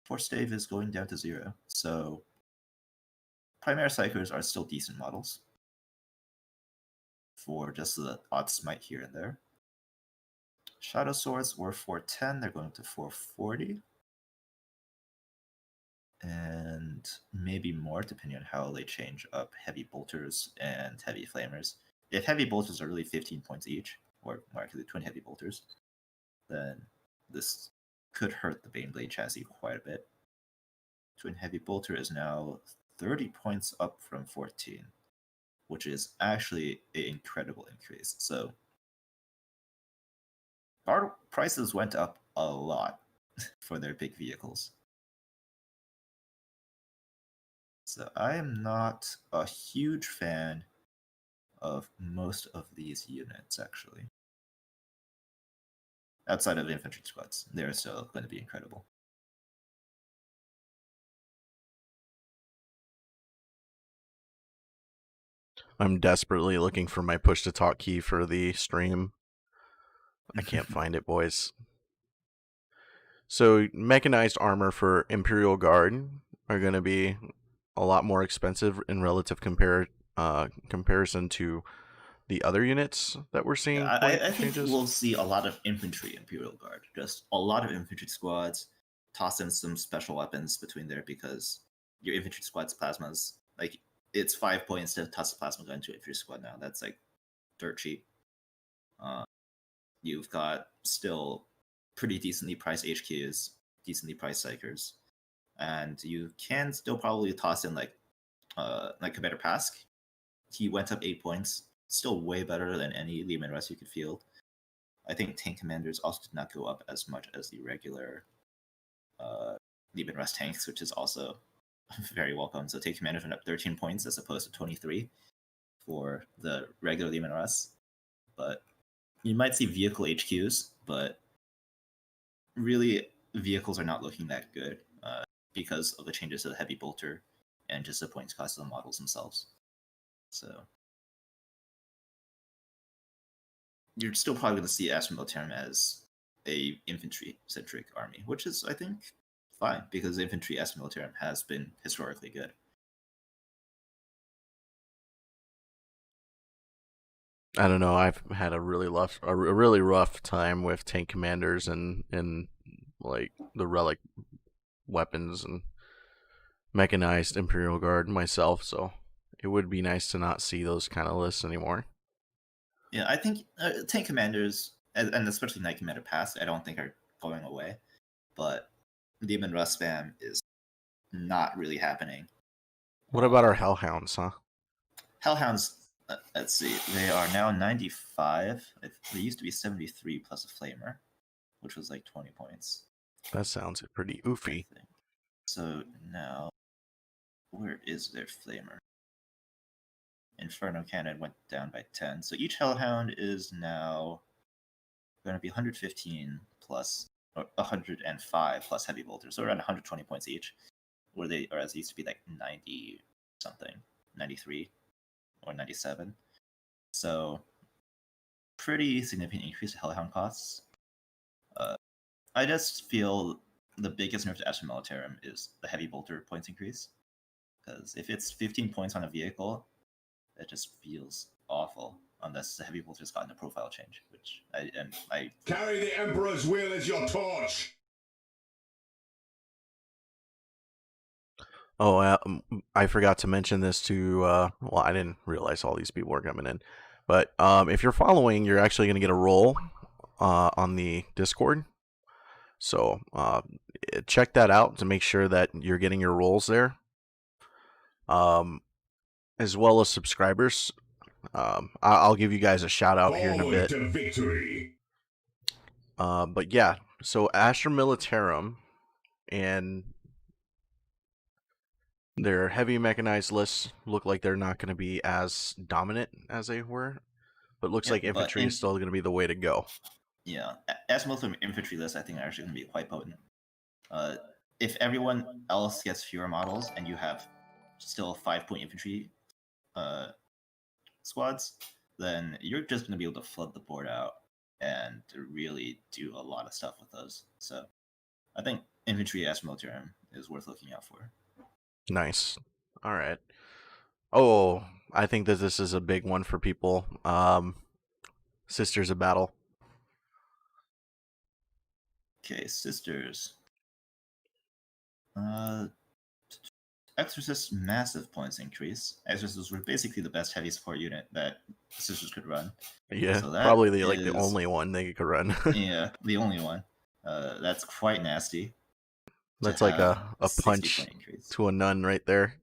Force Stave is going down to 0. So Primera Psychers are still decent models for just the odd smite here and there. Shadow Swords were 410. They're going to 440. And maybe more depending on how they change up heavy bolters and heavy flamers. If heavy bolters are really 15 points each, or markedly twin heavy bolters, then this could hurt the Baneblade chassis quite a bit. Twin heavy bolter is now 30 points up from 14, which is actually an incredible increase. So our prices went up a lot for their big vehicles. So I am not a huge fan of most of these units, actually. Outside of infantry squads, they're still going to be incredible. I'm desperately looking for my push to talk key for the stream. I can't find it, boys. So mechanized armor for Imperial Guard are going to be a lot more expensive in relative comparison to the other units that we're seeing. Yeah, I think we'll see a lot of infantry Imperial Guard. Just a lot of infantry squads. Toss in some special weapons between there because your infantry squad's plasmas, like, it's 5 points to toss a plasma gun to an infantry squad now. That's like dirt cheap. You've got still pretty decently priced HQs, decently priced psychers, and you can still probably toss in like Commander Pask. He went up 8 points, still way better than any Lehman Russ you could field. I think tank commanders also did not go up as much as the regular Lehman Russ tanks, which is also very welcome. So tank commanders went up 13 points as opposed to 23 for the regular Lehman Russ. But you might see vehicle HQs, but really vehicles are not looking that good because of the changes to the heavy bolter and just the points cost of the models themselves. So you're still probably going to see Astra Militarum as a infantry-centric army, which is, I think, fine, because infantry Astra Militarum has been historically good. I don't know. I've had a really rough time with tank commanders and like the relic weapons and mechanized Imperial Guard myself. So it would be nice to not see those kind of lists anymore. Yeah, I think tank commanders, and especially Knight Commander Pass, I don't think are going away. But Demon Rust spam is not really happening. What about our Hellhounds, huh? Hellhounds, let's see, they are now 95. They used to be 73 plus a Flamer, which was like 20 points. That sounds pretty oofy. So now, where is their Flamer? Inferno Cannon went down by 10. So each Hellhound is now going to be 115 plus, or 105 plus Heavy Bolter. So around 120 points each. Whereas it used to be like 90 something, 93 or 97. So pretty significant increase in Hellhound costs. I just feel the biggest nerf to Astra Militarum is the Heavy Bolter points increase. Because if it's 15 points on a vehicle, that just feels awful unless the Heavy Bolter's gotten a profile change, which I Carry the Emperor's will as your torch. Oh, I forgot to mention this to. Well, I didn't realize all these people were coming in, but if you're following, you're actually going to get a role on the Discord. So check that out to make sure that you're getting your roles there, as well as subscribers. I'll give you guys a shout out here in a bit. To victory. But yeah, so Astra Militarum and their heavy mechanized lists look like they're not going to be as dominant as they were, but looks like infantry is still going to be the way to go. Yeah, as most of the infantry lists, I think are actually going to be quite potent. If everyone else gets fewer models and you have still 5-point infantry squads, then you're just going to be able to flood the board out and really do a lot of stuff with those. So I think infantry as Militarum is worth looking out for. Nice. All right. Oh, I think that this is a big one for people. Sisters of Battle. Okay, Sisters. Exorcist massive points increase. Exorcists were basically the best heavy support unit that Sisters could run. Yeah, so probably the only one they could run. Yeah, the only one. That's quite nasty. That's like a punch to a nun right there.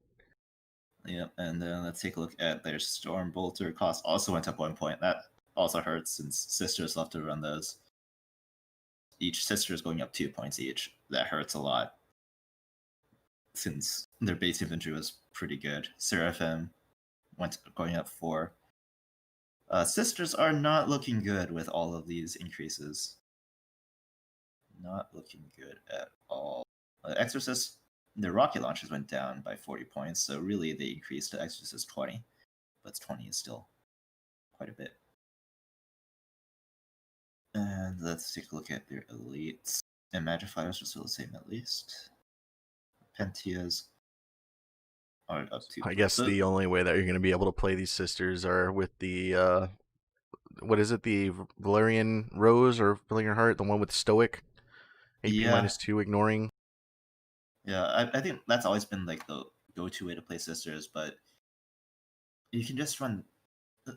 Yep, and then let's take a look at their Storm Bolter cost. Also went up 1 point. That also hurts since Sisters love to run those. Each Sister is going up 2 points each. That hurts a lot, since their base infantry was pretty good. Seraphim going up 4. Sisters are not looking good with all of these increases. Not looking good at all. Exorcist, their rocket launches went down by 40 points, so really they increased to Exorcist 20, but 20 is still quite a bit. And let's take a look at their elites. And Magifiers are still the same at least. Pentias are up to... I guess the only way that you're going to be able to play these Sisters are with the... what is it? The Valerian Rose or Valerian Heart? The one with Stoic? AP -2 ignoring. Yeah, I think that's always been like the go-to way to play Sisters, but you can just run...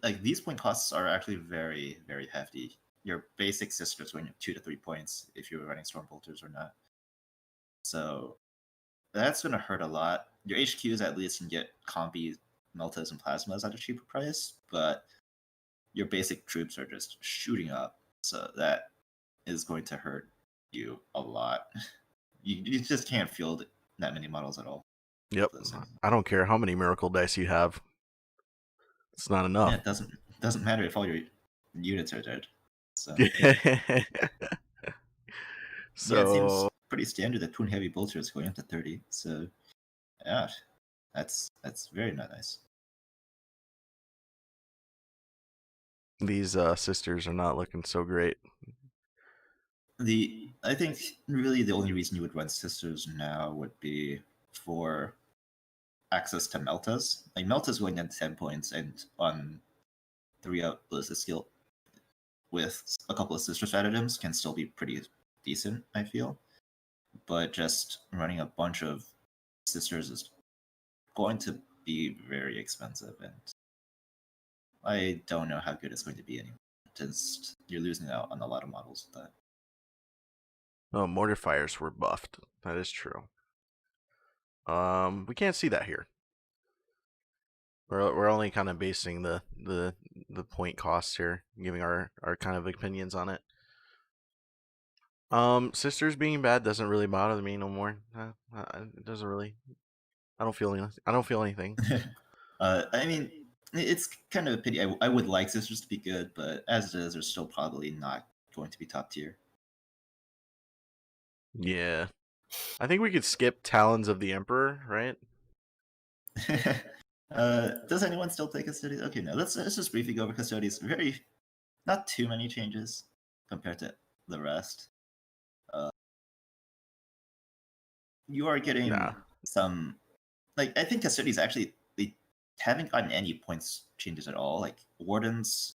Like, these point costs are actually very, very hefty. Your basic Sisters going up 2 to 3 points if you're running Storm Bolters or not. So that's going to hurt a lot. Your HQs at least can get Combi, Meltas, and Plasmas at a cheaper price, but your basic troops are just shooting up, so that is going to hurt you a lot. You just can't field that many models at all. Yep. I don't care how many miracle dice you have. It's not enough. Yeah, it doesn't matter if all your units are dead. So, so yeah, it seems pretty standard that Twin Heavy Bolter is going up to 30. So, yeah, That's very nice. These sisters are not looking so great. I think really the only reason you would run sisters now would be for access to Meltas. Like Meltas going down to 10 points and on 3-up ballistic skill with a couple of sister stratagems can still be pretty decent, I feel. But just running a bunch of sisters is going to be very expensive, and I don't know how good it's going to be anymore. Just you're losing out on a lot of models with that. Oh, mortifiers were buffed. That is true. We can't see that here. We're only kind of basing the point costs here, giving our kind of opinions on it. Sisters being bad doesn't really bother me no more. It doesn't really. I don't feel anything. I don't feel anything. I mean, it's kind of a pity. I would like sisters to be good, but as it is, they're still probably not going to be top tier. Yeah, I think we could skip Talons of the Emperor, right? Does anyone still play Custodies? Okay, no. Let's just briefly go over Custodies. Not too many changes compared to the rest. You are getting some, like, I think Custodies actually they haven't gotten any points changes at all. Like Wardens,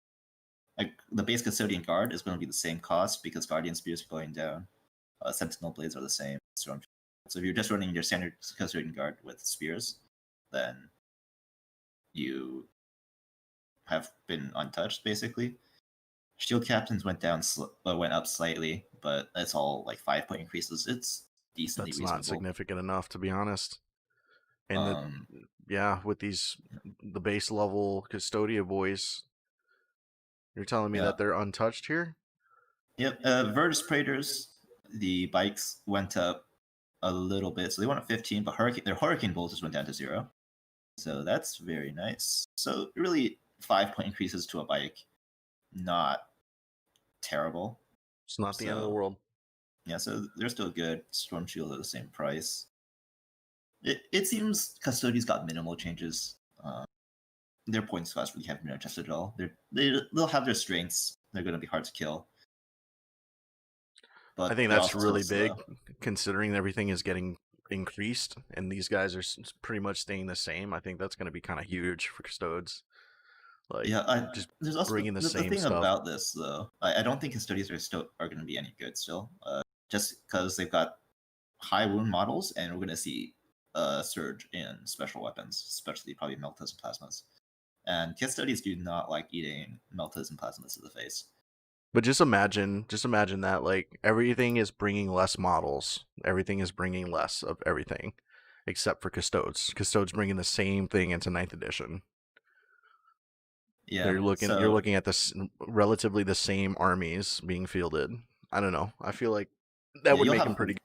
like the base Custodian Guard is going to be the same cost because Guardian Spears are going down. Sentinel Blades are the same. So if you're just running your standard Custodian Guard with Spears, then you have been untouched basically. Shield Captains went up slightly, but it's all like 5-point increases. It's decently That's reasonable. not significant enough, to be honest. And with the base level Custodia boys, you're telling me that they're untouched here? Yep. Virtus Praetors, the bikes went up a little bit, so they went up 15, but their Hurricane Bolters went down to 0. So that's very nice. So really 5-point increases to a bike, not terrible. It's not the end of the world. Yeah, so they're still good. Storm Shield at the same price. It seems Custodies got minimal changes. Their points cost really haven't been adjusted at all. They'll have their strengths. They're going to be hard to kill. But I think that's really big, considering everything is getting increased, and these guys are pretty much staying the same. I think that's going to be kind of huge for Custodes. Like, just there's also bringing the same thing stuff. about this though. I don't think Custodians are going to be any good still. Just because they've got high wound models, and we're going to see a surge in special weapons, especially probably Meltas and Plasmas. And Custodians do not like eating Meltas and Plasmas to the face. But just imagine that, like, everything is bringing less models. Everything is bringing less of everything, except for Custodes. Custodes bringing the same thing into 9th edition. Yeah, you're looking at this relatively the same armies being fielded. I don't know. I feel like that would make them pretty good.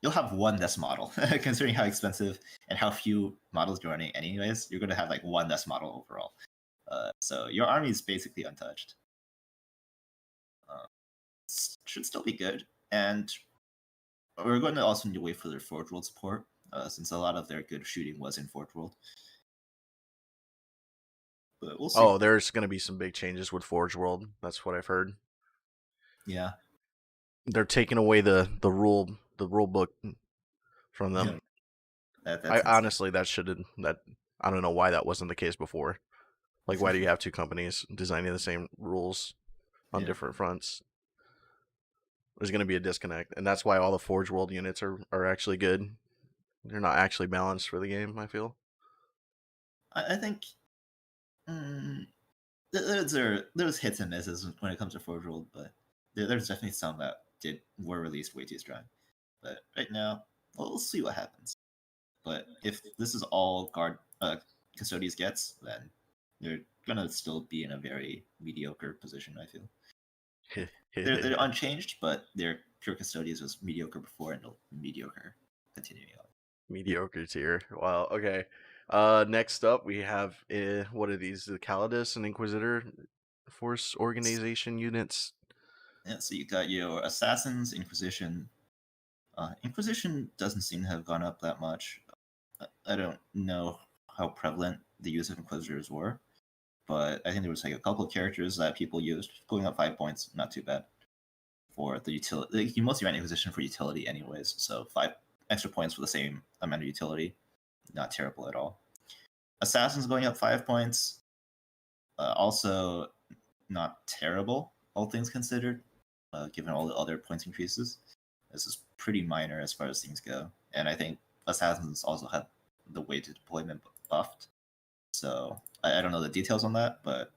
You'll have one less model, considering how expensive and how few models you're running anyways. You're going to have like one less model overall. So your army is basically untouched. Should still be good. And we're going to also need to wait for their Forge World support, since a lot of their good shooting was in Forge World. But we'll see. Oh, there's going to be some big changes with Forge World. That's what I've heard. Yeah. They're taking away the rule book from them. Yeah. Honestly, I don't know why that wasn't the case before. Like, why do you have two companies designing the same rules on different fronts? There's going to be a disconnect, and that's why all the Forge World units are actually good. They're not actually balanced for the game, I feel. I think there's hits and misses when it comes to Forge World, but there's definitely some that were released way too strong. But right now, we'll see what happens. But if this is all Custodies gets, then they're gonna still be in a very mediocre position, I feel. They're unchanged, but their pure Custodians was mediocre before, and they'll be mediocre continuing on. Mediocre tier. Wow. Okay. Next up we have what are these? The Calidus and Inquisitor Force Organization units. Yeah. So you got your Assassins, Inquisition. Inquisition doesn't seem to have gone up that much. I don't know how prevalent the use of Inquisitors were, but I think there was like a couple of characters that people used going up 5 points. Not too bad for the utility. Like, you mostly run Inquisition for utility, anyways. So 5 extra points for the same amount of utility, not terrible at all. Assassins going up 5 points, also not terrible, all things considered, given all the other points increases. This is pretty minor as far as things go, and I think Assassins also had the weighted deployment buffed. So I don't know the details on that, but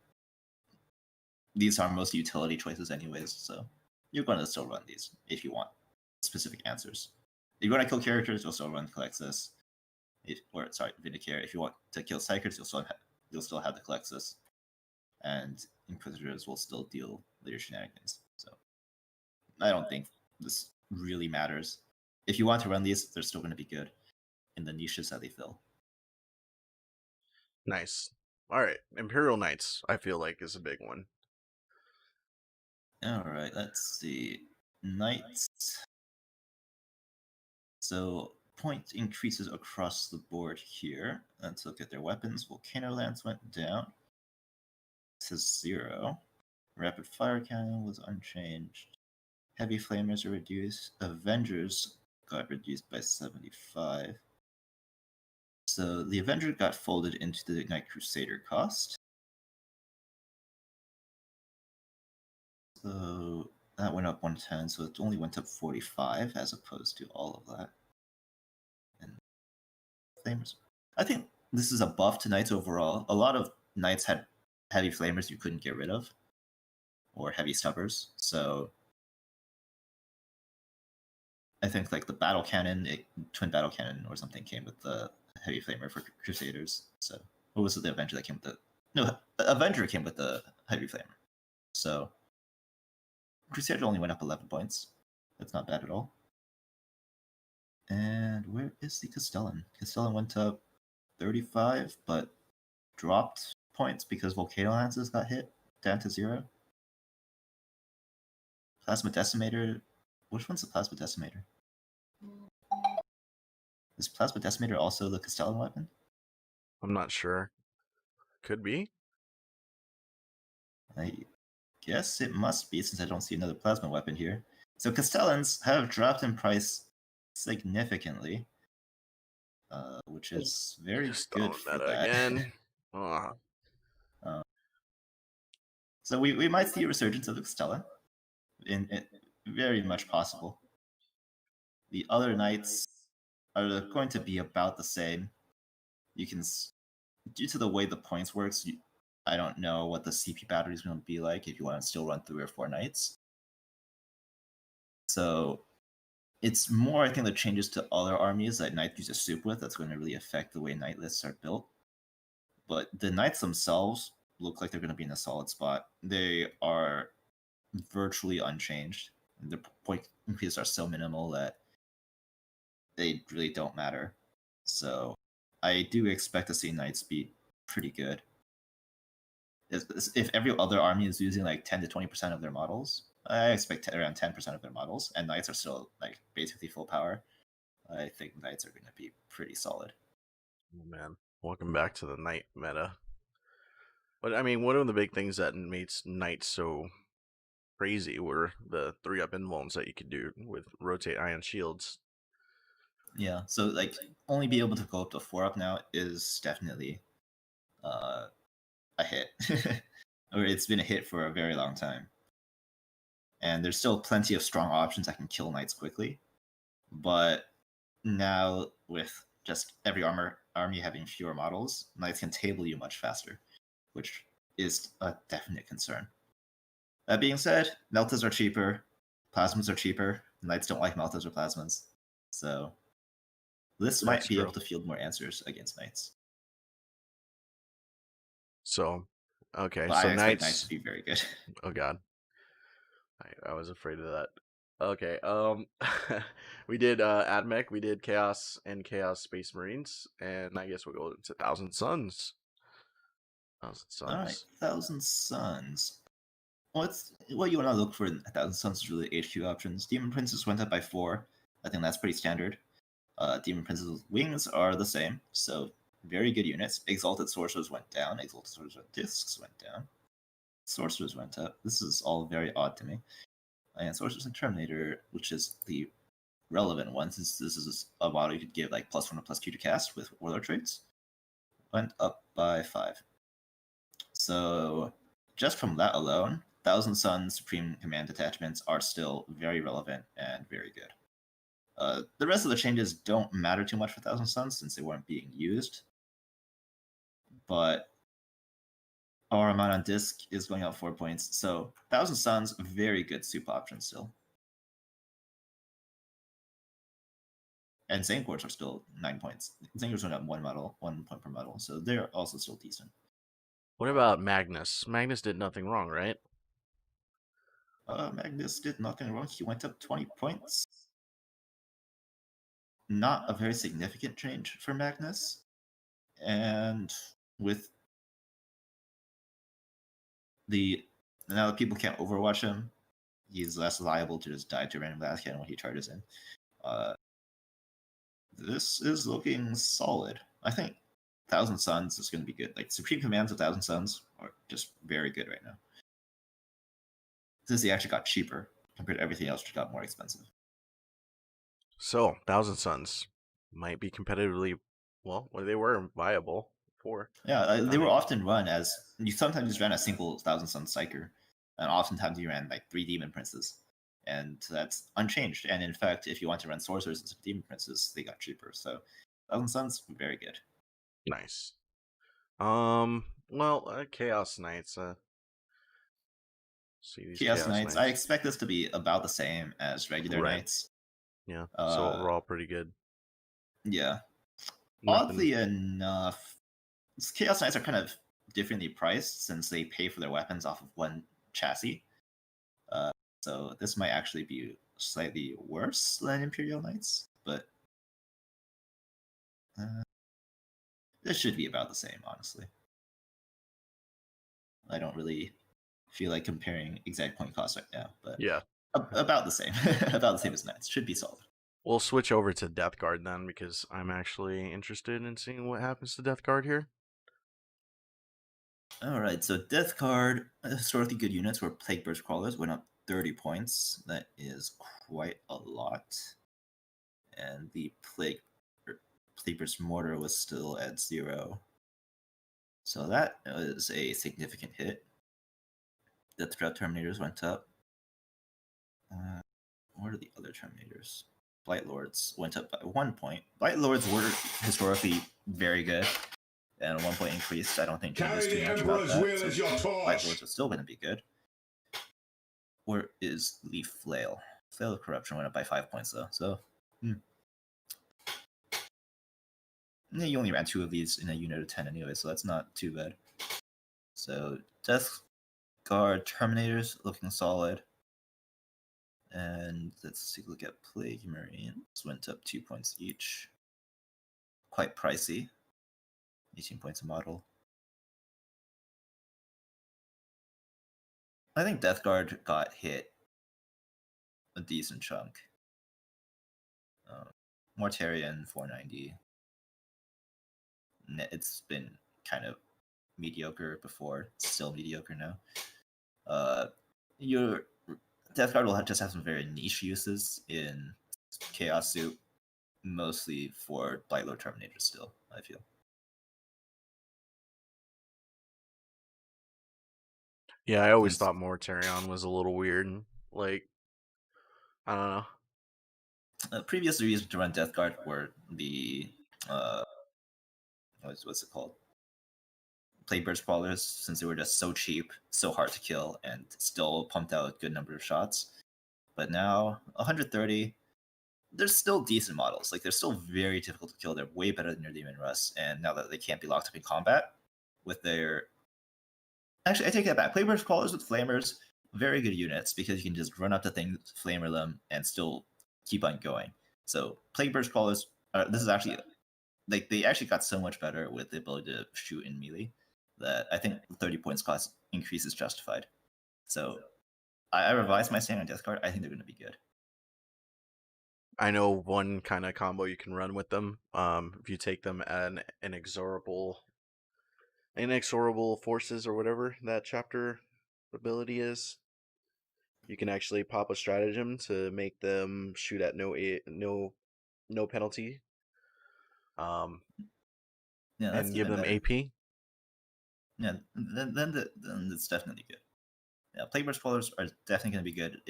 these are mostly utility choices anyways, so you're going to still run these if you want specific answers. If you want to kill characters, you'll still run Colexis. Vindicare. If you want to kill Psychers, you'll still have the Colexis. And Inquisitors will still deal with your shenanigans. So I don't think this really matters. If you want to run these, they're still going to be good in the niches that they fill. Nice. All right, Imperial Knights, I feel like, is a big one. All right, let's see. Knights. So point increases across the board here. Let's look at their weapons. Volcano Lance went down to 0. Rapid Fire Cannon was unchanged. Heavy Flamers are reduced. Avengers got reduced by 75. So the Avenger got folded into the Knight Crusader cost. So that went up 110, so it only went up 45 as opposed to all of that. And Flamers. I think this is a buff to Knights overall. A lot of Knights had heavy Flamers you couldn't get rid of, or heavy Stubbers. So I think like the Battle Cannon, Twin Battle Cannon or something came with the Heavy Flamer for Crusaders. So what was it, the Avenger that came with the... No, Avenger came with the Heavy Flamer. So Crusader only went up 11 points. That's not bad at all. And where is the Castellan? Castellan went up 35, but dropped points because Volcano Lances got hit down to 0. Plasma Decimator. Which one's the Plasma Decimator? Is Plasma Decimator also the Castellan weapon? I'm not sure. Could be. I guess it must be, since I don't see another plasma weapon here. So Castellans have dropped in price significantly, which is very good for that. Again. So we might see a resurgence of the Castellan. Very much possible. The other Knights are going to be about the same. You can, due to the way the points works, I don't know what the CP battery is going to be like if you want to still run 3 or 4 Knights. So it's more, I think, the changes to other armies that Knights use a soup with that's going to really affect the way Knight lists are built. But the Knights themselves look like they're going to be in a solid spot. They are virtually unchanged. The point increases are so minimal that they really don't matter. So I do expect to see Knights be pretty good. If every other army is using like 10 to 20% of their models, I expect around 10% of their models, and Knights are still like basically full power. I think Knights are going to be pretty solid. Oh man, welcome back to the Knight meta. But I mean, one of the big things that made Knights so crazy were the 3-up invulns that you could do with rotate ion shields. Yeah, so like only be able to go up to 4-up now is definitely a hit. Or it's been a hit for a very long time. And there's still plenty of strong options that can kill Knights quickly. But now with just every army having fewer models, Knights can table you much faster, which is a definite concern. That being said, Meltas are cheaper, Plasmas are cheaper. Knights don't like Meltas or Plasmas. So this might be able to field more answers against Knights. So, okay, but so I expect Knights to be very good. Oh god, I was afraid of that. Okay, we did AdMech, we did Chaos and Chaos Space Marines, and I guess we'll go to Thousand Suns. Alright, Thousand Suns. What you want to look for in Thousand Suns is really HQ options. Demon Princess went up by 4. I think that's pretty standard. Demon Prince's wings are the same, so very good units. Exalted Sorcerers went down. Exalted Sorcerers Discs went down. Sorcerers went up. This is all very odd to me. And Sorcerers and Terminator, which is the relevant one, since this is a model you could give like +1 or +2 to cast with Warlord traits, went up by 5. So just from that alone, Thousand Suns Supreme Command detachments are still very relevant and very good. The rest of the changes don't matter too much for Thousand Suns since they weren't being used, but our amount on disc is going up 4 points. So Thousand Suns, very good soup option still. And Zangors are still 9 points. Zangors went up 1 point per medal, so they're also still decent. What about Magnus? Magnus did nothing wrong, right? Magnus did nothing wrong. He went up 20 points. Not a very significant change for Magnus. And with now that people can't overwatch him, he's less liable to just die to random blast cannon when he charges in. This is looking solid. I think Thousand Suns is going to be good. Like Supreme Commands of Thousand Suns are just very good right now. Since they actually got cheaper compared to everything else, which got more expensive. So, Thousand Suns might be competitively, well, they were viable for. Yeah, they were often run as, you sometimes just ran a single Thousand Suns Psyker, and oftentimes you ran like 3 Demon Princes. And that's unchanged. And in fact, if you want to run Sorcerers and Demon Princes, they got cheaper. So, Thousand Suns, very good. Nice. Chaos Knights. See these Chaos Knights, I expect this to be about the same as regular Knights. Yeah, so overall pretty good. Yeah. Oddly enough, Chaos Knights are kind of differently priced since they pay for their weapons off of one chassis. So this might actually be slightly worse than Imperial Knights, but this should be about the same, honestly. I don't really feel like comparing exact point cost right now, but yeah, about the same. About the same as Knights. Should be solid. We'll switch over to Death Guard then, because I'm actually interested in seeing what happens to Death Guard here. Alright, so Death Guard, historically good units were Plague Burst Crawlers, went up 30 points. That is quite a lot. And the Plague Burst Mortar was still at 0. So that was a significant hit. The Threat Terminators went up. What are the other Terminators? Blight Lords went up by 1 point. Blight Lords were historically very good. And a 1 point increase, I don't think changes too much about that. So Blight Lords are still going to be good. Where is the Flail? Flail of Corruption went up by 5 points though. So, you only ran 2 of these in a unit of 10 anyway, so that's not too bad. So Death Guard Terminators looking solid. And let's take a look at Plague Marines. Went up 2 points each. Quite pricey. 18 points a model. I think Death Guard got hit a decent chunk. Mortarion 490. It's been kind of mediocre before. It's still mediocre now. Your Death Guard will just have some very niche uses in Chaos Soup, mostly for Blightlord Terminator still, I feel. Yeah, I always thought Mortarion was a little weird. Like, I don't know. Previous reasons to run Death Guard were the what's it called? Plague Burst Crawlers, since they were just so cheap, so hard to kill, and still pumped out a good number of shots. But now, 130, they're still decent models. Like, they're still very difficult to kill. They're way better than your Demon Russ, and now that they can't be locked up in combat with their... Actually, I take that back. Plague Burst Crawlers with Flamers, very good units, because you can just run up to things, Flamer them, and still keep on going. So, Plague Burst Crawlers, this is actually... Like, they actually got so much better with the ability to shoot in melee that I think 30 points cost increase is justified. So I revised my stand on Death Guard. I think they're going to be good. I know one kind of combo you can run with them. If you take them an inexorable forces or whatever that chapter ability is, you can actually pop a stratagem to make them shoot at no penalty. Yeah, that's And give even them better. AP. Yeah, then it's definitely good. Yeah, Plague Burst Crawlers are definitely going to be good,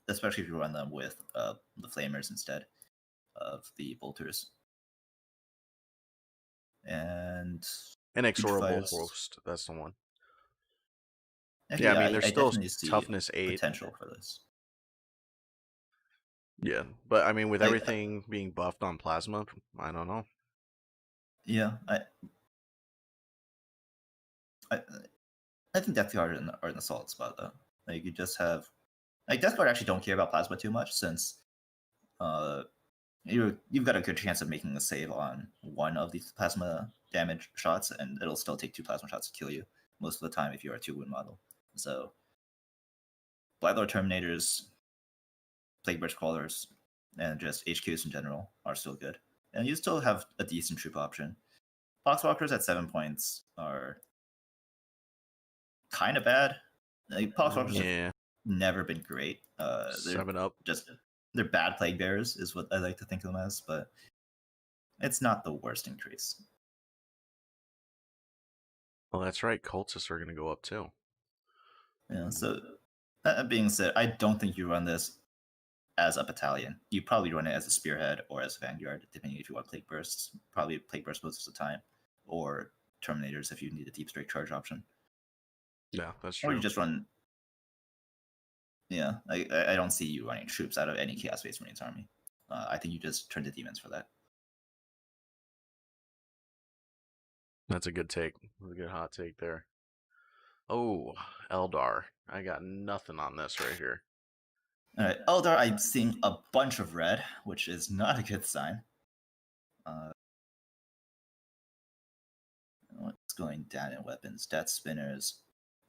especially if you run them with the Flamers instead of the Bolters. And Inexorable Putrefires. host. That's the one. Actually, Yeah, I yeah, mean, I there's still definitely see toughness 8. potential for this. Yeah, but I mean, with Like, everything being buffed on plasma, I don't know. yeah, I, I think Death Guard are in a solid spot though. Like you just have like Death Guard actually don't care about plasma too much since you've got a good chance of making a save on one of these plasma damage shots, and it'll still take 2 plasma shots to kill you most of the time if you're a 2-wound model. So Blightlord Terminators, Plague Burst Crawlers, and just HQs in general are still good. And you still have a decent troop option. Poxwalkers at 7 points are kind of bad. Like, Poxwalkers have Yeah, never been great. They're 7-up. just they're bad plague bearers is what I like to think of them as, but it's not the worst increase. Well, that's right. Cultists are going to go up too. Yeah, so that being said, I don't think you run this as a battalion. You probably run it as a spearhead or as a vanguard, depending if you want plague bursts. Probably plague burst most of the time, or terminators if you need a deep strike charge option. Yeah, that's Or true. you just run. Yeah, I don't see you running troops out of any Chaos Space Marines army. I think you just turn to demons for that. That's a good take. A good hot take there. Oh, Eldar. I got nothing on this right here. All right, Eldar, I'm seeing a bunch of red, which is not a good sign. What's going down in weapons? Death Spinners.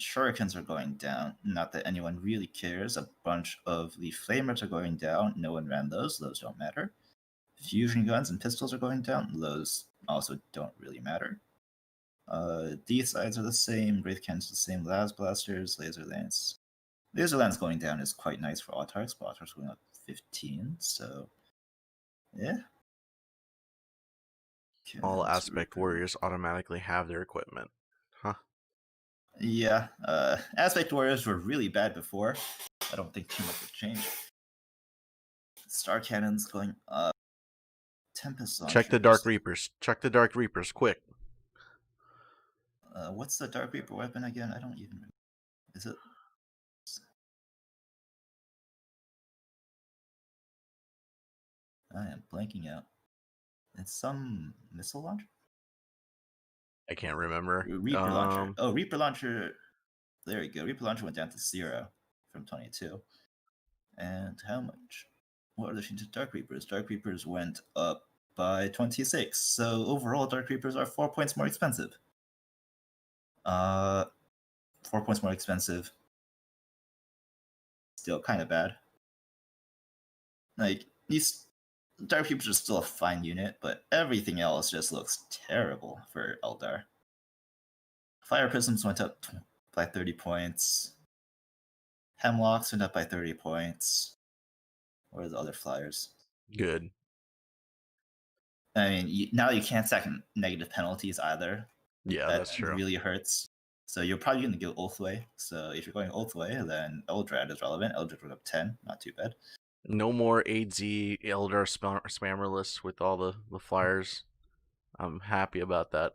Shurikens are going down. Not that anyone really cares. A bunch of the Flamers are going down. No one ran those. Those don't matter. Fusion guns and pistols are going down. Those also don't really matter. These sides are the same. Wraith Cannons the same. Las Blasters, Laser Lance. Laser Lance going down is quite nice for Autarchs, but Autarchs going up 15, so yeah. All Cannons, aspect warriors automatically have their equipment. Huh. Yeah, Aspect Warriors were really bad before. I don't think too much would change. Star Cannons going up. Tempest Launchers. Check the Dark Reapers. Check the Dark Reapers, quick. What's the Dark Reaper weapon again? I don't even remember. Is it? I am blanking out. It's some missile launcher? I can't remember. Reaper Launcher. Oh, Reaper Launcher. There we go. Reaper Launcher went down to 0 from 22. And how much? What are the changes to Dark Reapers? Dark Reapers went up by 26. So overall, Dark Reapers are 4 points more expensive. 4 points more expensive. Still kind of bad. Like, these Dark Reapers are still a fine unit, but everything else just looks terrible for Eldar. Fire Prisms went up by 30 points. Hemlocks went up by 30 points. What are the other flyers? Good. I mean, now you can't stack negative penalties either. Yeah, that that's true. really hurts. So you're probably going to go Oathway. So if you're going Oathway, then Eldrad is relevant. Eldrad went up 10, not too bad. No more AZ Eldar spammer lists with all the flyers. I'm happy about that.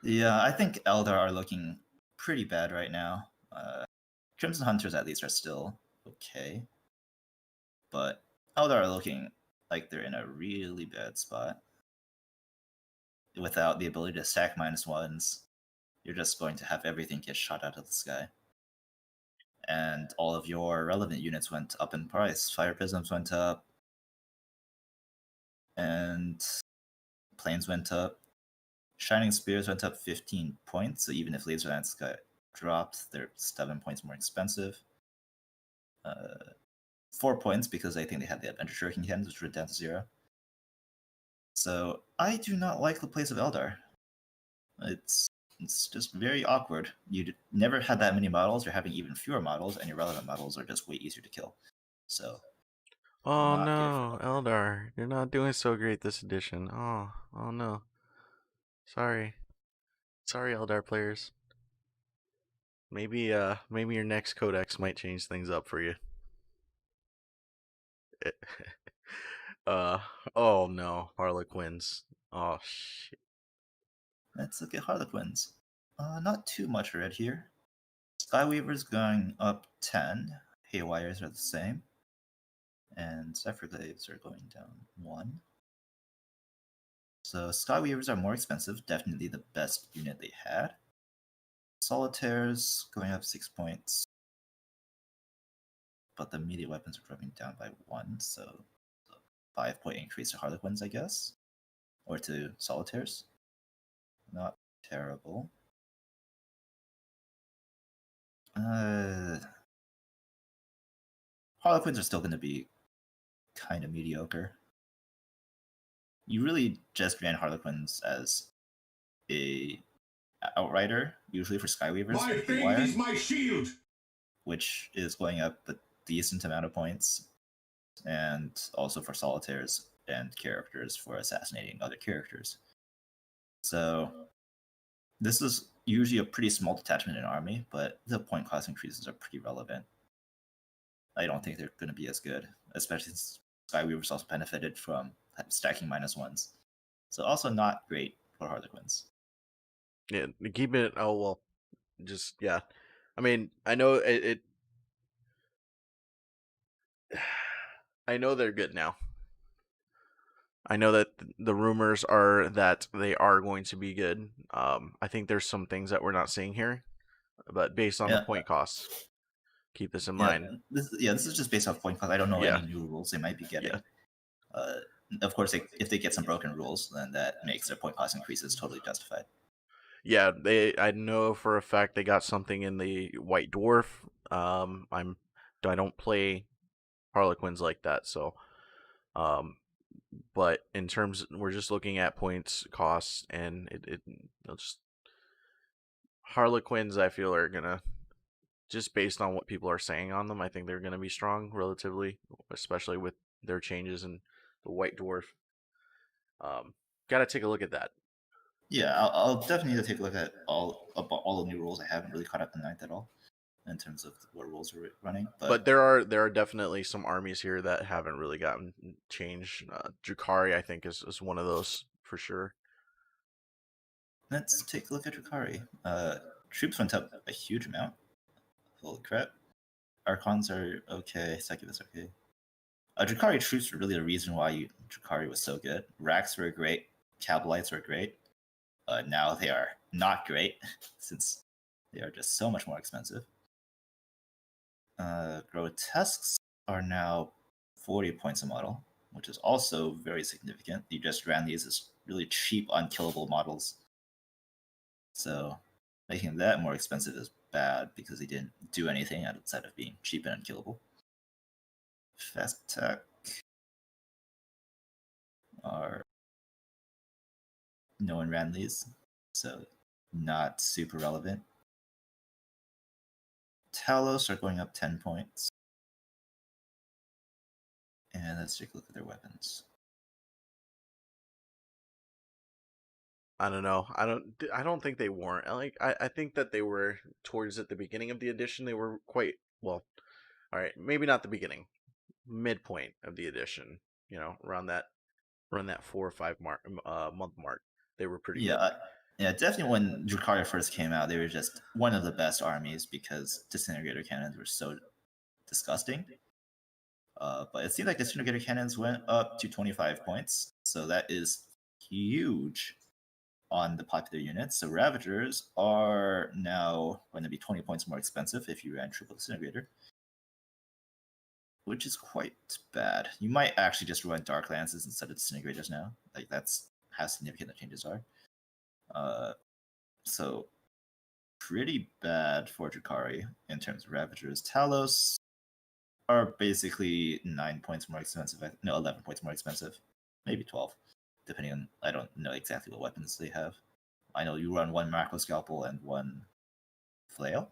Yeah, I think Eldar are looking pretty bad right now. Crimson Hunters at least are still okay. But Eldar are looking like they're in a really bad spot. Without the ability to stack -1s, you're just going to have everything get shot out of the sky. And all of your relevant units went up in price. Fire Prisms went up, and Planes went up. Shining Spears went up 15 points, so even if Laser Lance got dropped, they're 7 points more expensive. 4 points because I think they had the Adventure Shuriken cannons, which were down to 0. So I do not like the place of Eldar. It's just very awkward. You never had that many models, you're having even fewer models, and your relevant models are just way easier to kill. So Oh not good no, for Eldar. Eldar, you're not doing so great this edition. Oh no. Sorry. Sorry, Eldar players. Maybe your next codex might change things up for you. uh, oh no, Harlequins. Oh shit. Let's look at Harlequins. Not too much red here. Skyweaver's going up 10. Haywires are the same. And Zephyrglaives are going down 1. So Skyweavers are more expensive, definitely the best unit they had. Solitaires going up 6 points. But the immediate weapons are dropping down by 1, so 5-point increase to Harlequins, I guess. Or to Solitaires. Not terrible. Harlequins are still going to be kind of mediocre. You really just ran Harlequins as a outrider, usually for Skyweavers My and faith Haywire, is my shield. which is going up a decent amount of points, and also for solitaires and characters for assassinating other characters. So this is usually a pretty small detachment in army, but the point cost increases are pretty relevant. I don't think they're going to be as good, especially since Skyweavers also benefited from stacking -1s. So also not great for Harlequins. Yeah, keep it. Oh well, just yeah. I mean, I know it. I know they're good now. I know that the rumors are that they are going to be good. I think there's some things that we're not seeing here, but based on the Yeah, point costs, keep this in yeah, mind. this is just based off point cost. I don't know Yeah, any new rules they might be yeah, getting. Of course, if they get some broken rules, then that makes their point cost increases totally justified. yeah. I know for a fact they got something in the White Dwarf. I don't play Harlequins like that, so but in terms, we're just looking at points costs, and it'll just Harlequins I feel are gonna, just based on what people are saying on them, I think they're gonna be strong relatively, especially with their changes in the White Dwarf. Gotta take a look at that. Yeah, I'll definitely take a look at all the new rules. I haven't really caught up to 9th at all in terms of what rules are running, But but there are definitely some armies here that haven't really gotten changed. Drakari I think is one of those for sure. let's take a look at Drakari. Troops went up a huge amount. Holy crap. Archons are okay, Succubus okay. Drakari troops were really the reason why Drakari was so good. Racks were great, Cabalites were great. Now they are not great, since they are just so much more expensive. Grotesques are now 40 points a model, which is also very significant. You just ran these as really cheap, unkillable models. So making that more expensive is bad because they didn't do anything outside of being cheap and unkillable. Fast attack are no one ran these, so not super relevant. Talos are going up 10 points. And let's take a look at their weapons. I don't know. I don't think they weren't. I think that they were towards at the beginning of the edition. They were quite well. All right, maybe not the beginning, midpoint of the edition. You know, around that 4 or 5 month mark, they were pretty good. Yeah, definitely when Drukhari first came out, they were just one of the best armies because disintegrator cannons were so disgusting. But it seems like disintegrator cannons went up to 25 points, so that is huge on the popular units. So Ravagers are now going to be 20 points more expensive if you ran triple disintegrator, which is quite bad. You might actually just run Dark Lances instead of disintegrators now. Like that's how significant the changes are. So pretty bad for Drukhari in terms of Ravagers. Talos are basically 9 points more expensive. No, 11 points more expensive, maybe 12, depending on. I don't know exactly what weapons they have. I know you run one macro scalpel and one flail.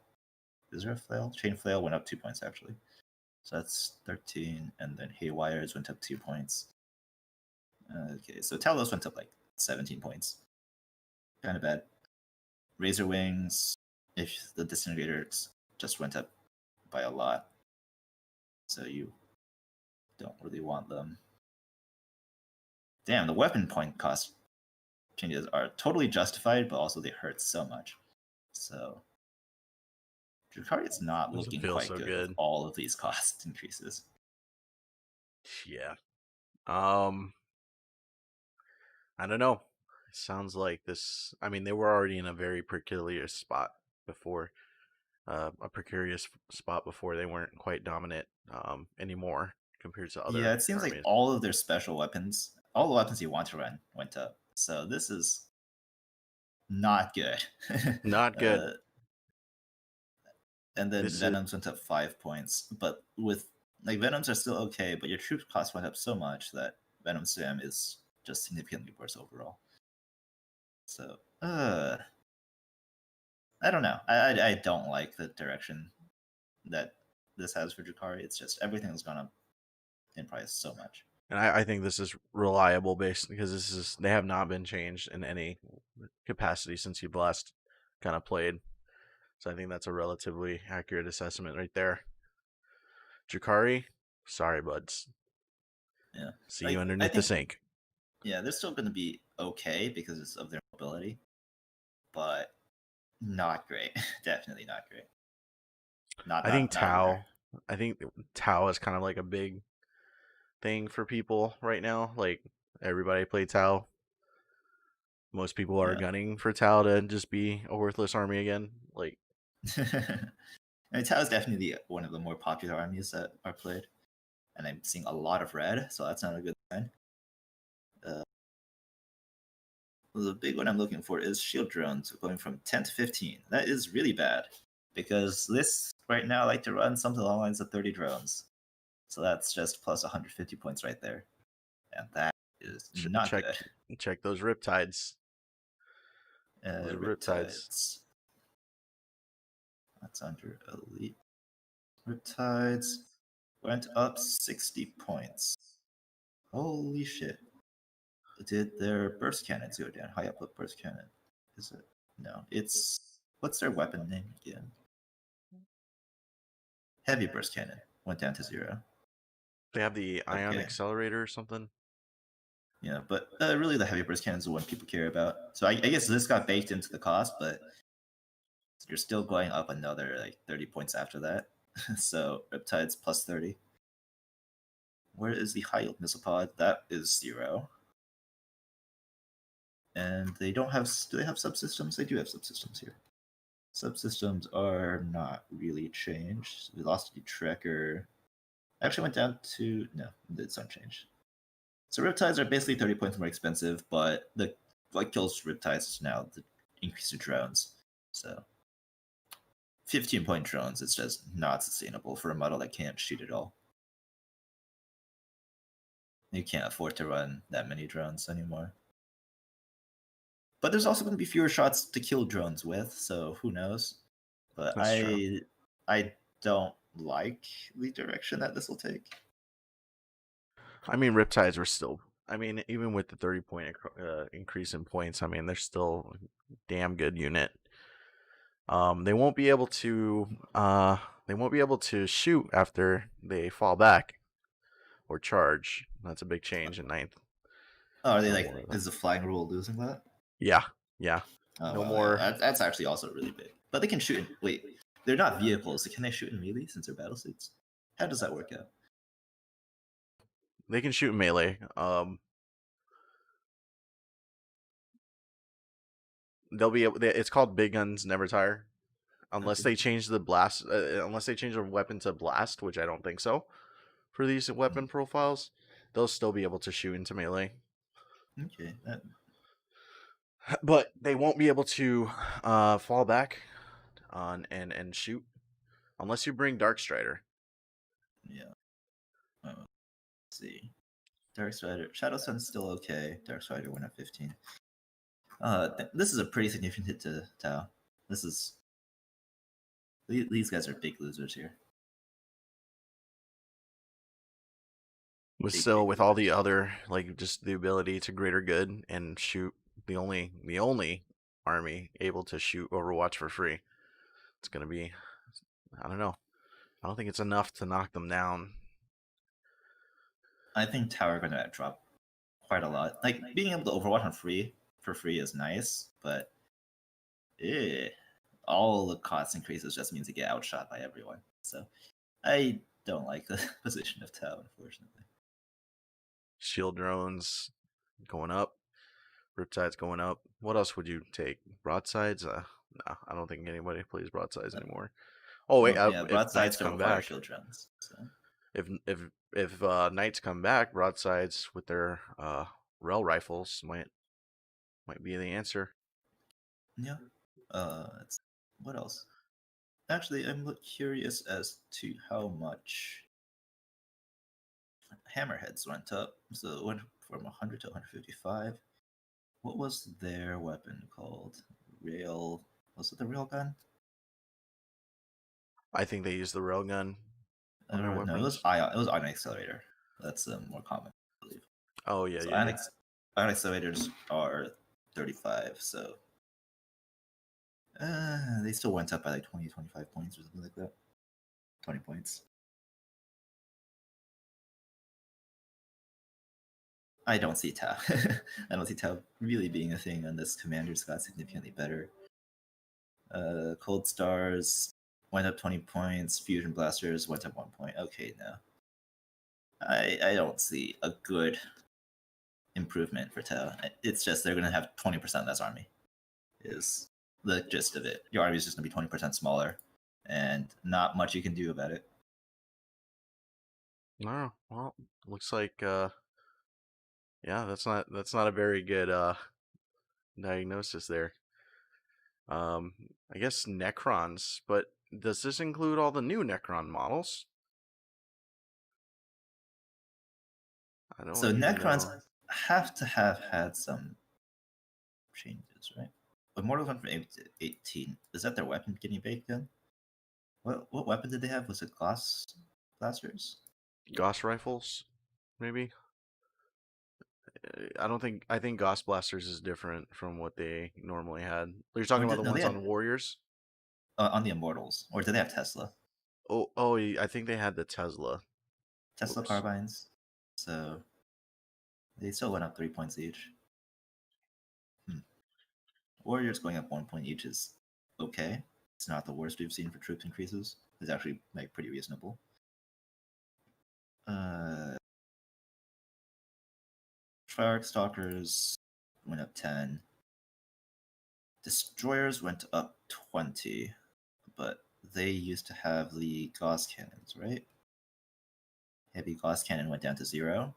Is there a flail? Chain flail went up 2 points actually, so that's 13, and then haywires went up 2 points. Okay, so Talos went up like 17 points. Kind of bad. Razor wings, if the disintegrators just went up by a lot, so you don't really want them. Damn, the weapon point cost changes are totally justified, but also they hurt so much. So Drukhari is not Doesn't looking feel quite so good good. with all of these cost increases. Yeah. I don't know. It sounds like this. I mean, they were already in a very precarious spot before. A precarious spot before they weren't quite dominant anymore compared to Yeah, other it seems like armies. all of their special weapons, all the weapons you want to run, went up. So this is not good. Not good. And then This is Venoms went up 5 points, but with like Venoms are still okay, but your troop cost went up so much that Venom Spam is just significantly worse overall. So, I don't know. I don't like the direction that this has for Drukhari. It's just everything's gone up in price so much. and I think this is reliable based because they have not been changed in any capacity since you've last kind of played. So I think that's a relatively accurate assessment right there. Jakari, sorry buds. Yeah. See Like, you I underneath the think, sink. yeah, they're still going to be okay because of their mobility, but not great. Definitely not great. Not I think not not rare. Tau is kind of like a big thing for people right now. Like everybody play Tau. Most people are Yeah. gunning for Tau to just be a worthless army again. Like And Tau is definitely one of the more popular armies that are played, and I'm seeing a lot of red, so that's not a good sign. The big one I'm looking for is shield drones going from 10 to 15. That is really bad because lists right now like to run something along the lines of 30 drones. So that's just plus 150 points right there. And that is not check good. check those riptides. Those riptides. Riptides. That's under elite. Riptides went up 60 points. Holy shit. Did their burst cannons go down? High output burst cannon. Is it? No. It's. What's their weapon name again? Heavy burst cannon went down to 0. They have the ion Okay. accelerator or something. Yeah, but really the heavy burst cannon is the one people care about. So I guess this got baked into the cost, but you're still going up another like 30 points after that. So Riptides plus 30. Where is the high yield missile pod? That is 0. And they don't have. Do they have subsystems? They do have subsystems here. Subsystems are not really changed. Velocity tracker actually went down to no, it's unchanged. So Riptides are basically 30 points more expensive, but the what kills Riptides is now the increase of drones. So 15-point drones is just not sustainable for a model that can't shoot at all. You can't afford to run that many drones anymore. But there's also going to be fewer shots to kill drones with, so who knows? But That's true. I don't like the direction that this will take. I mean, riptides were still. I mean, even with the 30-point increase in points, I mean, they're still a damn good unit. They won't be able to. They won't be able to shoot after they fall back or charge. That's a big change in ninth. Oh, are they No like, more of is them. the flying rule losing that? Yeah, yeah. Oh, No well, yeah. more. That's actually also really big. But they can shoot in. Wait, they're not vehicles. So can they shoot in melee since they're battle suits? How does that work out? They can shoot melee. They'll be. It's called big guns never tire, unless Okay. they change the blast. Unless they change the weapon to blast, which I don't think so. For these weapon profiles, they'll still be able to shoot into melee. Okay. But they won't be able to fall back on and shoot unless you bring Dark Strider. Yeah. Let's see. Dark Strider, Shadow Sun's still okay. Dark Strider went up 15. This is a pretty significant hit to Tau. These guys are big losers here. With Big, still big with all losers. the other like just the ability to greater good and shoot the only army able to shoot Overwatch for free. It's gonna be, I don't know. I don't think it's enough to knock them down. I think Tau are gonna drop quite a lot. Like being able to Overwatch for free is nice, but all the cost increases just means you get outshot by everyone. So I don't like the position of Tau, unfortunately. Shield drones going up, Riptide's going up. What else would you take? Broadsides? No, I don't think anybody plays broadsides anymore. Oh wait, Well, yeah, if broadsides Knights don't come require back, shield drones. So if Knights come back, broadsides with their rail rifles might be the answer. yeah. What else? Actually, I'm curious as to how much hammerheads went up. So it went from 100 to 155. What was their weapon called? Rail. Was it the railgun? I think they use the railgun on their No, it was weapons. ion. It was ion accelerator. That's more common, I believe. Oh yeah, So yeah. ion accelerators are 35. So they still went up by like 20, 25 points or something like that. 20 points. I don't see Tau. I don't see Tau really being a thing unless Commanders got significantly better. Cold Stars went up 20 points. Fusion Blasters went up 1 point. Okay, no. I don't see a good improvement for Tau. It's just they're going to have 20% less army, is the gist of it. Your army is just going to be 20% smaller, and not much you can do about it. No, well, looks like yeah, that's not a very good diagnosis there. I guess Necrons, but does this include all the new Necron models? I don't So even Necrons know. have to have had some changes, right? But Mortal Kombat 18, is that their weapon getting baked in? What weapon did they have? Was it glass blasters? Gauss rifles, maybe. I think Gauss blasters is different from what they normally had. You're talking about the No, they ones had on Warriors. on the Immortals, or did they have Tesla? Oh, I think they had the Tesla. Tesla Oops. carbines. So they still went up 3 points each. Warriors going up 1 point each is okay. It's not the worst we've seen for troop increases. It's actually like pretty reasonable. Treyarch Stalkers went up 10. Destroyers went up 20, but they used to have the Gauss cannons, right? Heavy Gauss cannon went down to 0.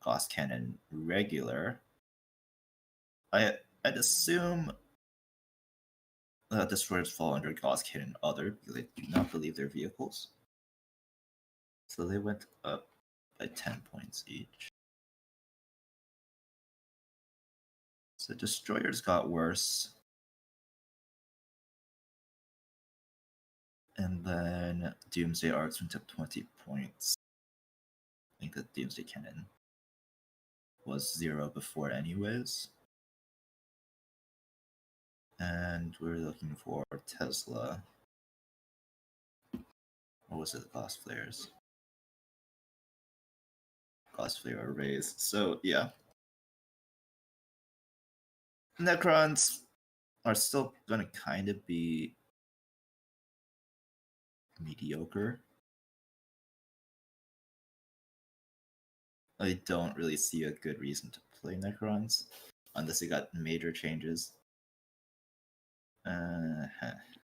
Gauss cannon regular. I'd assume that destroyers fall under Gauss cannon other because I do not believe they're vehicles. So they went up by 10 points each. So destroyers got worse. And then Doomsday Arcs went up 20 points. I think the Doomsday Cannon was 0 before anyways. And we're looking for Tesla. What was it? Glass Flares. Glass Flare Arrays. So yeah. Necrons are still gonna kind of be mediocre. I don't really see a good reason to play Necrons unless they got major changes.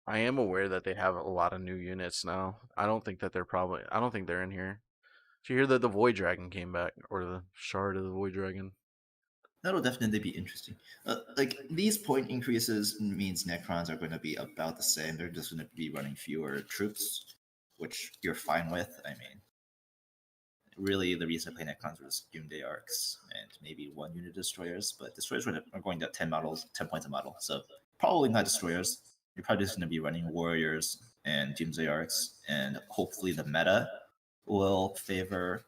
I am aware that they have a lot of new units now. I don't think they're in here. Did you hear that the Void Dragon came back, or the Shard of the Void Dragon? That'll definitely be interesting. Like these point increases means Necrons are going to be about the same. They're just going to be running fewer troops, which you're fine with. I mean, really the reason to play Necrons was Doomsday Arcs and maybe 1 unit destroyers, but destroyers are going to 10 models, 10 points a model. So probably not destroyers. You're probably just going to be running warriors and Doomsday Arcs, and hopefully the meta will favor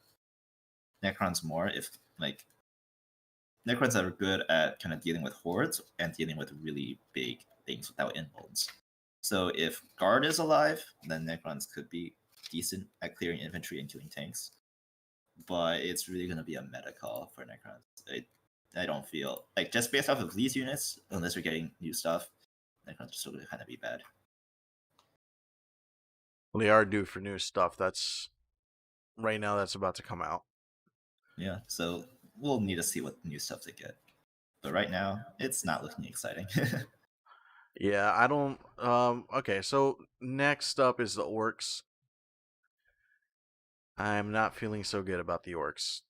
Necrons more if like Necrons are good at kind of dealing with hordes and dealing with really big things without invulns. So if Guard is alive, then Necrons could be decent at clearing infantry and killing tanks. But it's really going to be a meta call for Necrons. I don't feel like just based off of these units, unless you're getting new stuff, Necrons are still going to kind of be bad. Well, they are due for new stuff. That's right now. That's about to come out. Yeah, so we'll need to see what new stuff they get. But right now, it's not looking exciting. Yeah, I don't. Okay, so next up is the orcs. I'm not feeling so good about the orcs.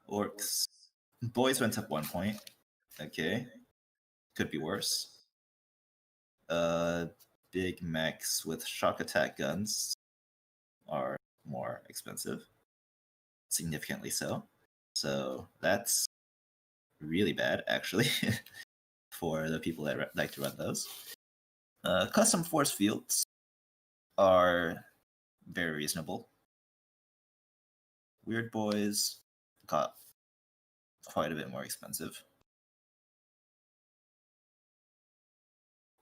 Orcs. Boys went up 1 point. Okay. Could be worse. Big mechs with shock attack guns are more expensive. Significantly so. So that's really bad, actually, for the people that like to run those. Custom force fields are very reasonable. Weird boys got quite a bit more expensive.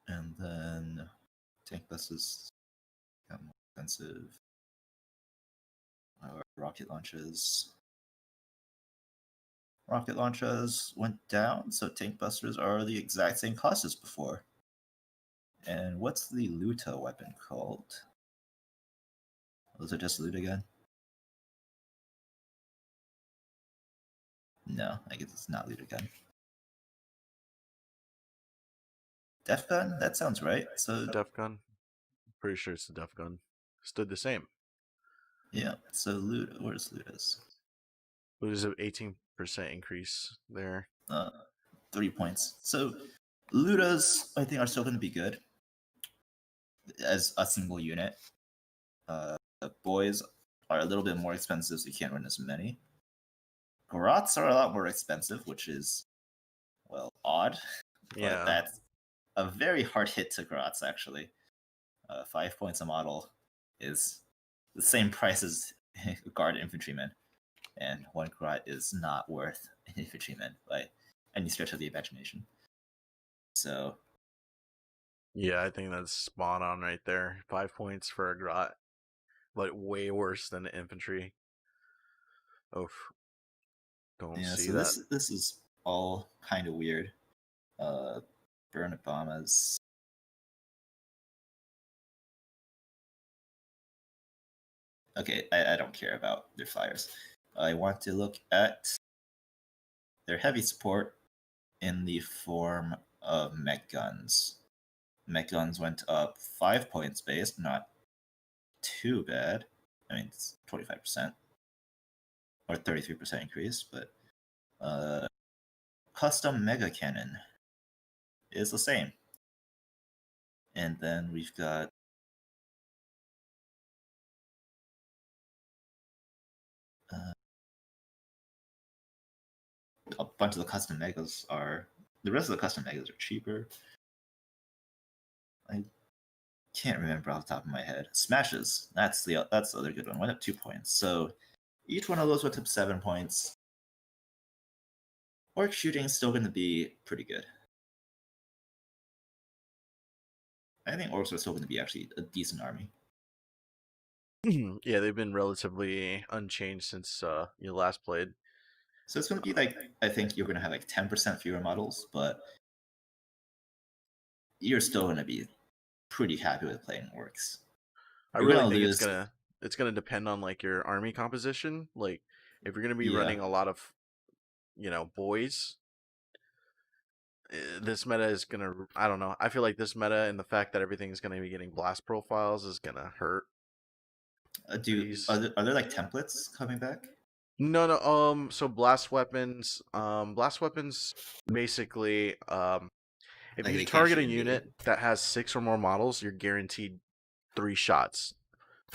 And then tank buses got more expensive. Rocket launches. Rocket launches went down, so tank busters are the exact same cost as before. And what's the Luta weapon called? Was it just loot again? No, I guess it's not loot again. Def gun? That sounds right. So Def gun. Pretty sure it's the def gun. Stood the same. yeah. So loot. Where's Luta's? Lose an 18% increase there. 3 points. So Luta's, I think, are still going to be good as a single unit. The boys are a little bit more expensive, so you can't run as many. Garrots are a lot more expensive, which is, well, odd. Yeah. But that's a very hard hit to Garrots, actually. 5 points a model is the same price as Guard Infantryman. And 1 Garrot is not worth an Infantryman by any stretch of the imagination. So Yeah, I think that's spot on right there. 5 points for a grot, but way worse than the infantry. Oof. Don't see so that. this is all kind of weird. Burn Obama's. Okay, I don't care about their fires. I want to look at their heavy support in the form of mech guns. Mech guns went up 5 points base, not too bad. I mean, it's 25% or 33% increase, but custom mega cannon is the same. And then we've got a bunch of the custom megas are. The rest of the custom megas are cheaper. I can't remember off the top of my head. Smashes. That's the other good one. Went up 2 points. So each one of those went up 7 points. Orc shooting is still going to be pretty good. I think orcs are still going to be actually a decent army. Yeah, they've been relatively unchanged since you last played. So it's going to be like, I think you're going to have like 10% fewer models, but you're still going to be pretty happy with playing orcs. I really think it's gonna depend on like your army composition. Like if you're gonna be running a lot of, boys, this meta is gonna. I don't know. I feel like this meta and the fact that everything is gonna be getting blast profiles is gonna hurt. Are there like templates coming back? No. So blast weapons. Basically, if Like you they can't target a shoot unit that has 6 or more models, you're guaranteed 3 shots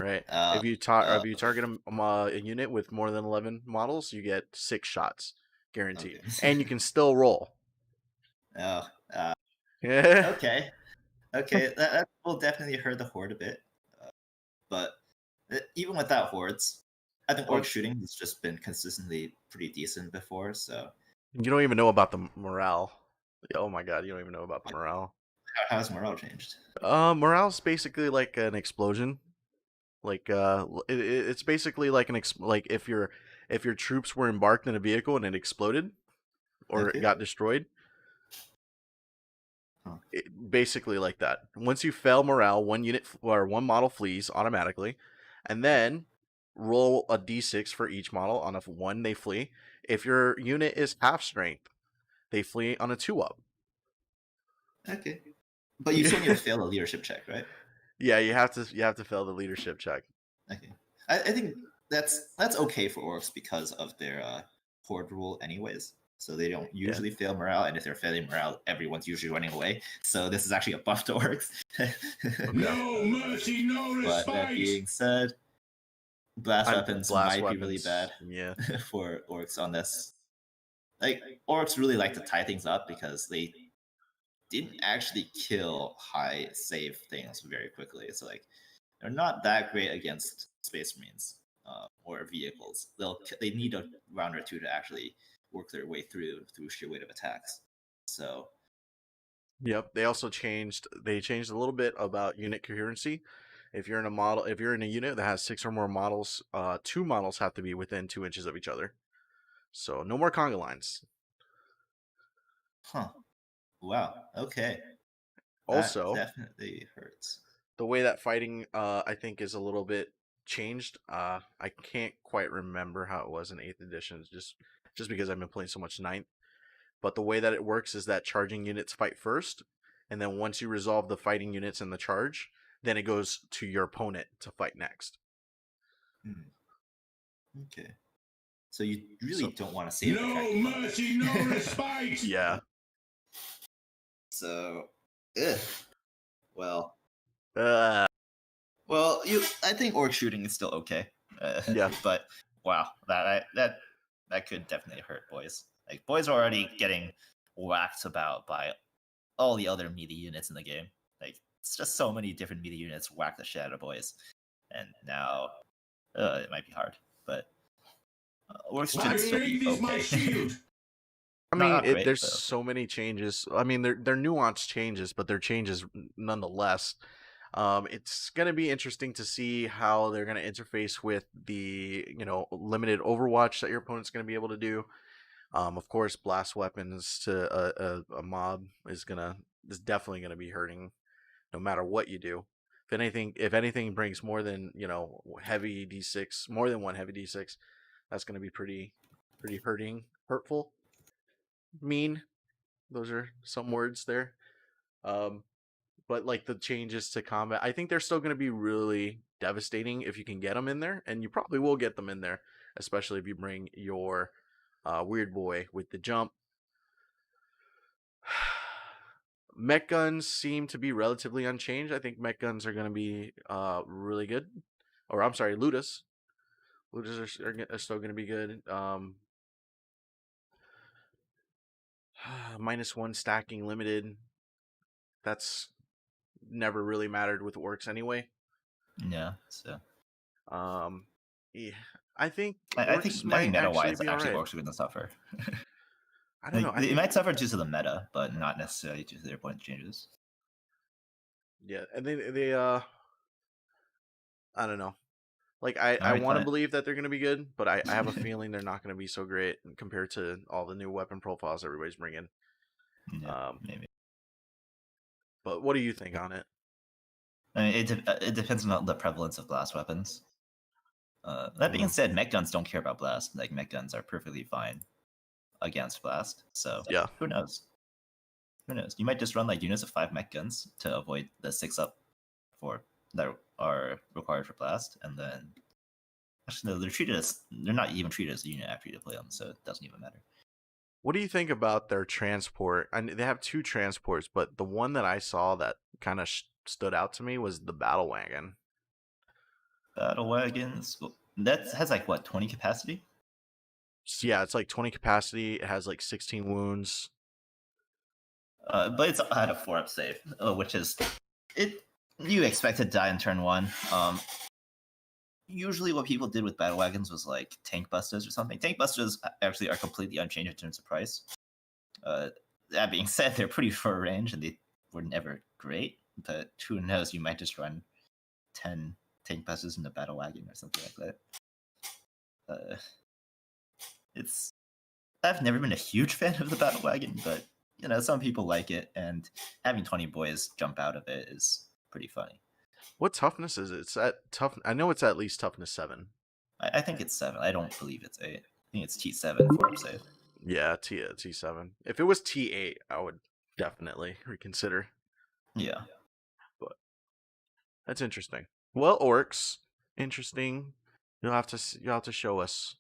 right? Uh, If you target a unit with more than 11 models, you get 6 shots guaranteed, okay. and you can still roll. Oh, Yeah. okay. Okay, that will definitely hurt the horde a bit. But even without hordes, I think Well, orc shooting has just been consistently pretty decent before. So you don't even know about the morale. Oh my god, you don't even know about the morale. how's morale changed? Morale's basically like an explosion. Like it's basically like like if your troops were embarked in a vehicle and it exploded or it Okay. got destroyed, Huh. basically like that. Once you fail morale, one unit or one model flees automatically, and then roll a d6 for each model. On a 1 they flee. If your unit is half strength, they flee on a 2-up. Okay. But you still need to fail a leadership check, right? Yeah, you have to fail the leadership check. Okay. I think that's okay for orcs because of their horde rule, anyways. So they don't Yeah. usually fail morale, and if they're failing morale, everyone's usually running away. So this is actually a buff to orcs. No mercy, no But that respite. being said, blast weapons Blast might be really weapons. bad Yeah. for orcs on this. Like orcs really like to tie things up because they didn't actually kill high save things very quickly. So like they're not that great against space marines or vehicles. They need a round or two to actually work their way through sheer weight of attacks. So Yep. They changed a little bit about unit coherency. If you're in a unit that has 6 or more models, 2 models have to be within 2 inches of each other. So no more conga lines. huh. Wow. Okay. That Also, definitely hurts. the way that fighting I think is a little bit changed. I can't quite remember how it was in 8th edition, just because I've been playing so much ninth. But the way that it works is that charging units fight first, and then once you resolve the fighting units in the charge, then it goes to your opponent to fight next. Hmm. Okay. So you really So don't want to save the No character from that. mercy, no respite. yeah, So, ugh. Well, uh, I think orc shooting is still okay. yeah, But wow, that could definitely hurt boys. Like boys are already getting whacked about by all the other melee units in the game. Like it's just so many different melee units whack the shit out of boys, and now it might be hard. But orcs My should still be faith is my okay. shield. I Not, mean, not great, there's but okay. so many changes. I mean, they're nuanced changes, but they're changes nonetheless. It's gonna be interesting to see how they're gonna interface with the limited Overwatch that your opponent's gonna be able to do. Of course, blast weapons to a mob is definitely gonna be hurting, no matter what you do. If anything brings more than heavy d6, more than one heavy d6, that's gonna be pretty hurtful, mean. Those are some words there. Um, but like the changes to combat, I think they're still going to be really devastating if you can get them in there, and you probably will get them in there, especially if you bring your weird boy with the jump. Mech guns seem to be relatively unchanged. I think mech guns are going to be really good. Or I'm sorry, Ludus. Ludus are still going to be good. -1 stacking limited. That's never really mattered with orcs anyway. Yeah. So Um, yeah, I think I orcs think might meta actually wise, be all actually right. orcs are going to suffer. I don't know. Like, I they think might suffer due to the meta, but not necessarily due to their point changes. yeah, and they I don't know. Like All I right, want to fine. believe that they're gonna be good, but I have a feeling they're not gonna be so great compared to all the new weapon profiles everybody's bringing. Yeah, Um, maybe. but what do you think on it? I mean, it depends on the prevalence of blast weapons. That being Mhm. said, mech guns don't care about blast. Like mech guns are perfectly fine against blast. So Yeah. who knows? Who knows? You might just run like units of 5 mech guns to avoid the 6-up for that are required for blast, and then actually no, they're not even treated as a unit after you deploy them, so it doesn't even matter. What do you think about their transport? And they have 2 transports, but the one that I saw that kind of stood out to me was the battle wagon. battle wagons. That has like what, 20 capacity? Yeah, it's like 20 capacity. It has like 16 wounds. But it's at a 4-up save, which is it. You expect to die in turn 1. Usually, what people did with battle wagons was like tank busters or something. Tank busters actually are completely unchanged in terms of price. That being said, they're pretty short range and they were never great. But who knows? You might just run 10 tank busters in a battle wagon or something like that. I've never been a huge fan of the battle wagon, but some people like it, and having 20 boys jump out of it is pretty funny. What toughness is it? It's at tough. I know it's at least toughness 7. I think it's 7. I don't believe it's 8. I think it's T7 4-up save. Yeah, T7. If it was T8, I would definitely reconsider. Yeah. But that's interesting. Well, orcs, interesting. You'll have to show us.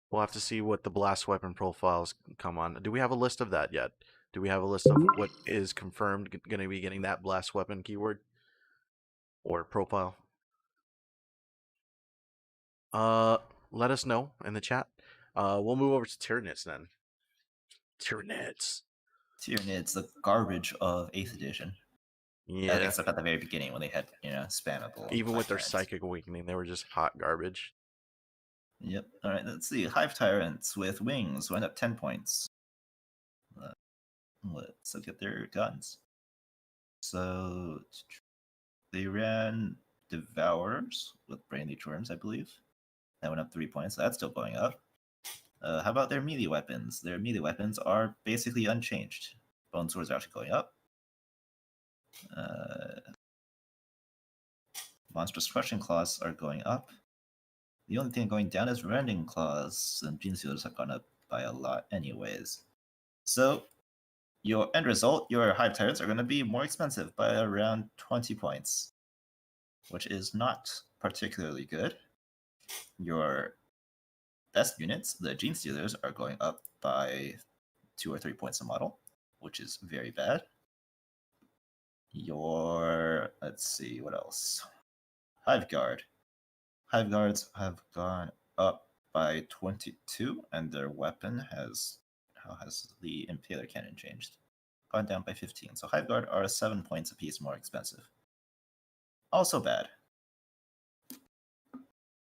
We'll have to see what the blast weapon profiles come on. Do we have a list of that yet? Do we have a list of what is confirmed going to be getting that blast weapon keyword or profile? Let us know in the chat. We'll move over to Tyranids then. Tyranids, the garbage of 8th edition. Yeah. Except at the very beginning when they had, spammable. Even with their psychic awakening, they were just hot garbage. Yep. All right, let's see. Hive Tyrants with wings went up 10 points. Let's look at their guns. So they ran Devourers with Brainly Worms, I believe. That went up 3 points. That's still going up. How about their melee weapons? Their melee weapons are basically unchanged. Bone Swords are actually going up. Monstrous Crushing Claws are going up. The only thing going down is Rending Claws, and Gene Sealers have gone up by a lot anyways. So, your end result, your Hive Tyrants are going to be more expensive by around 20 points, which is not particularly good. Your best units, the Gene Stealers, are going up by 2 or 3 points a model, which is very bad. Let's see, what else? Hive Guard. Hive Guards have gone up by 22, and their weapon has the Impaler Cannon changed? Gone down by 15. So Hive Guard are 7 points apiece more expensive. Also bad.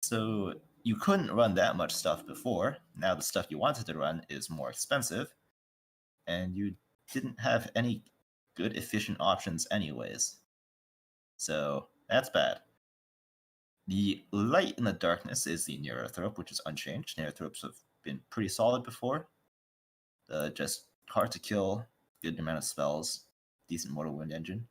So you couldn't run that much stuff before. Now the stuff you wanted to run is more expensive, and you didn't have any good efficient options anyways. So that's bad. The light in the darkness is the Neurothrope, which is unchanged. Neurothropes have been pretty solid before. Just hard to kill, good amount of spells, decent mortal wound engine.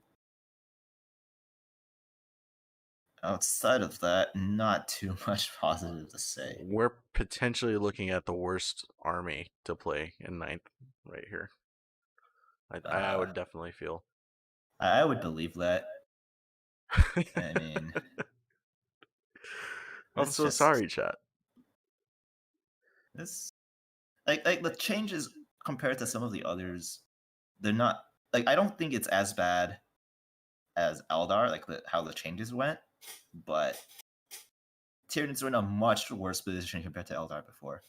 Outside of that, not too much positive to say. We're potentially looking at the worst army to play in 9th right here. I would definitely feel. I would believe that. I mean, I'm so sorry, chat. This, like the changes compared to some of the others, they're not I don't think it's as bad as Eldar, how the changes went, but Tyranids were in a much worse position compared to Eldar before.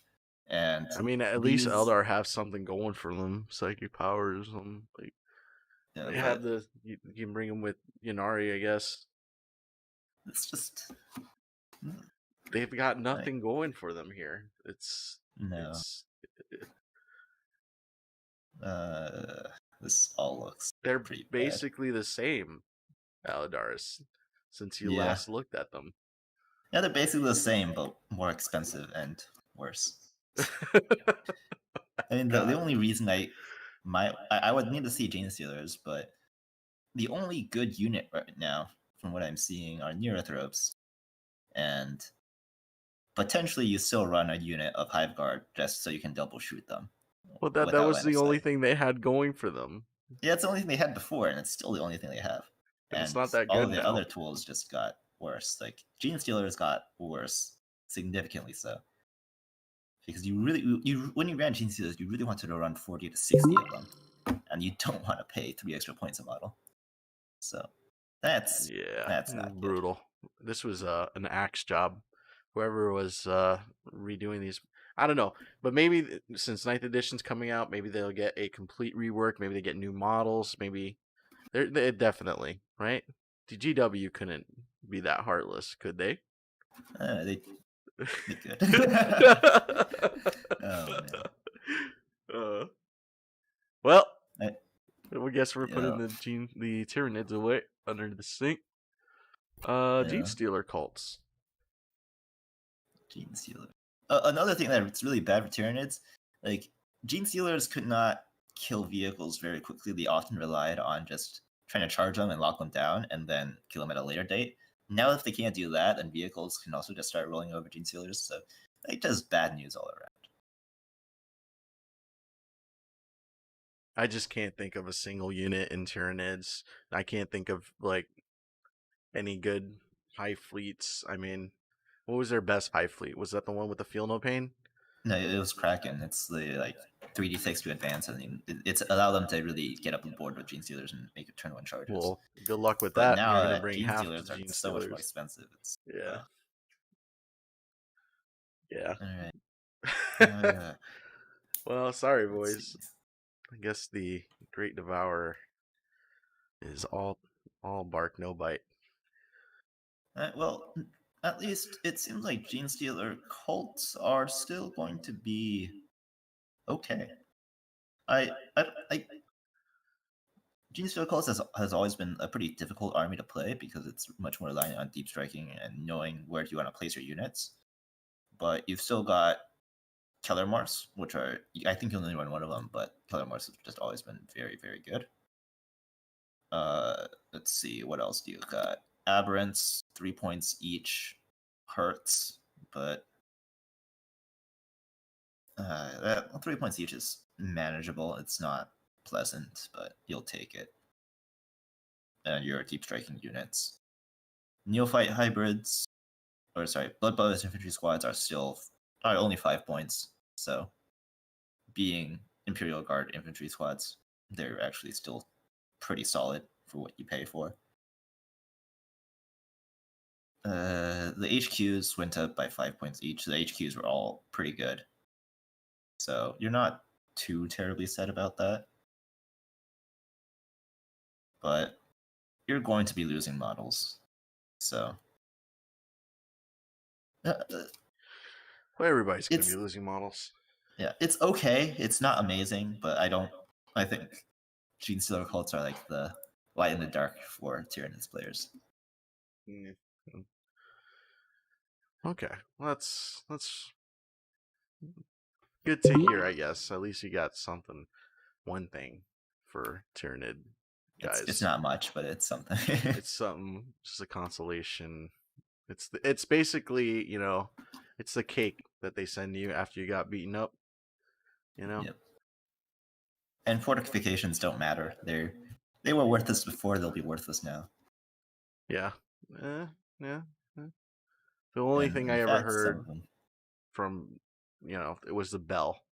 And I mean, at least Eldar have something going for them, psychic powers. They have you can bring them with Ynnari, I guess. It's just they've got nothing going for them here. This all looks. They're basically the same Aladaris since you last looked at them. Yeah, they're basically the same, but more expensive and worse. I mean, the only reason I would need to see Gene Stealers, but the only good unit right now, from what I'm seeing, are Neurothropes, and potentially you still run a unit of Hive Guard just so you can double shoot them. Well, that was the only thing they had going for them. Yeah, it's the only thing they had before, and it's still the only thing they have. And it's not that good. All of the other tools just got worse. Like Gene Stealers got worse, significantly so. Because when you ran Gene Stealers, you really wanted to run 40 to 60 of them, and you don't want to pay 3 extra points a model. So that's not brutal. this was an axe job. Whoever was redoing these, I don't know, but maybe since Ninth Edition's coming out, maybe they'll get a complete rework. Maybe they get new models. Maybe they definitely right. The GW couldn't be that heartless, could they? They could. Oh man. Well, I, I guess we're putting yeah, the Tyranids away under the sink. Gene yeah. Stealer cults. Gene Stealer. Another thing that's really bad for Tyranids, like Gene Stealers could not kill vehicles very quickly. They often relied on just trying to charge them and lock them down, and then kill them at a later date. Now, if they can't do that, then vehicles can also just start rolling over Gene Stealers. So, like, just bad news all around. I just can't think of a single unit in Tyranids. I can't think of like any good high fleets. I mean, what was their best high fleet? Was that the one with the Feel No Pain? No, it was Kraken. It's the like 3d6 to advance, and it's allowed them to really get up on board with Gene Stealers and make it turn one charges. Well, good luck with But that. now You're gonna bring Gene half the Stealers are Gene so much more Stealers. expensive. It's Yeah. Yeah. all right. Well, sorry, Let's boys. see. I guess the Great Devourer is all bark, no bite. Well, at least it seems like Gene Stealer cults are still going to be okay. I Gene Stealer cults has always been a pretty difficult army to play because it's much more reliant on deep striking and knowing where you want to place your units. But you've still got Keller Morphs, which are, I think you only run one of them, but Keller Morphs have just always been very, very good. Let's see, what else do you got? Aberrants, 3 points each, hurts, but that 3 points each is manageable. It's not pleasant, but you'll take it. And your deep striking units. Neophyte hybrids, or sorry, Blood Brothers infantry squads are only 5 points. So, being Imperial Guard infantry squads, they're actually still pretty solid for what you pay for. The HQs went up by 5 points each. The HQs were all pretty good. So you're not too terribly sad about that. But you're going to be losing models. So. Well, everybody's gonna It's, be losing models. yeah, it's okay. It's not amazing, but I think Gene Stealer cults are like the light in the dark for Tyranids players. Mm. Okay, well, that's good to hear. I guess at least you got something, one thing for Tyranid guys. It's not much, but it's something. It's something, just a consolation. It's basically, it's the cake that they send you after you got beaten up. Yep. And fortifications don't matter. They were worthless before. They'll be worthless now. Yeah. Yeah. The only thing I ever heard from, it was the bell.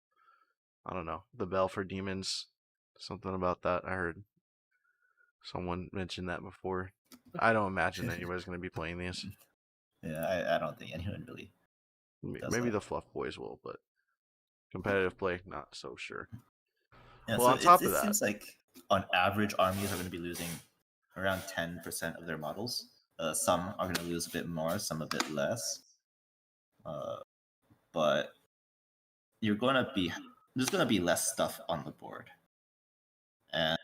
I don't know, the bell for demons. Something about that. I heard someone mention that before. I don't imagine anybody's going to be playing these. Yeah, I don't think anyone really. Maybe the Fluff Boys will, but competitive play, not so sure. Yeah, well, so on top of it that, seems like on average, armies are going to be losing around 10% of their models. Some are going to lose a bit more, some a bit less. But there's going to be less stuff on the board. And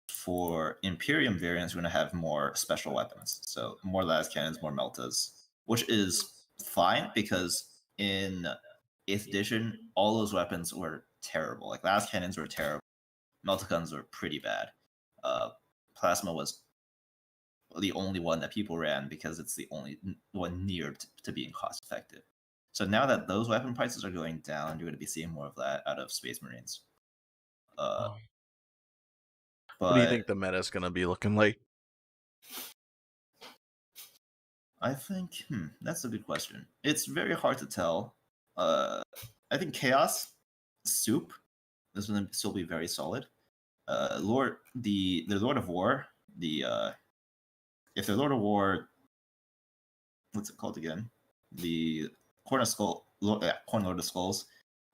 for Imperium variants, we're going to have more special weapons. So more las cannons, more meltas, which is fine because in 8th edition, all those weapons were terrible. Like las cannons were terrible. Meltaguns were pretty bad. Plasma was the only one that people ran because it's the only one near to being cost effective. So now that those weapon prices are going down, you're going to be seeing more of that out of Space Marines. But what do you think the meta is going to be looking like? I think that's a good question. It's very hard to tell. I think Chaos Soup is going to still be very solid. The Lord of War, if the Lord of War what's it called again? The Corner Lord of Skulls.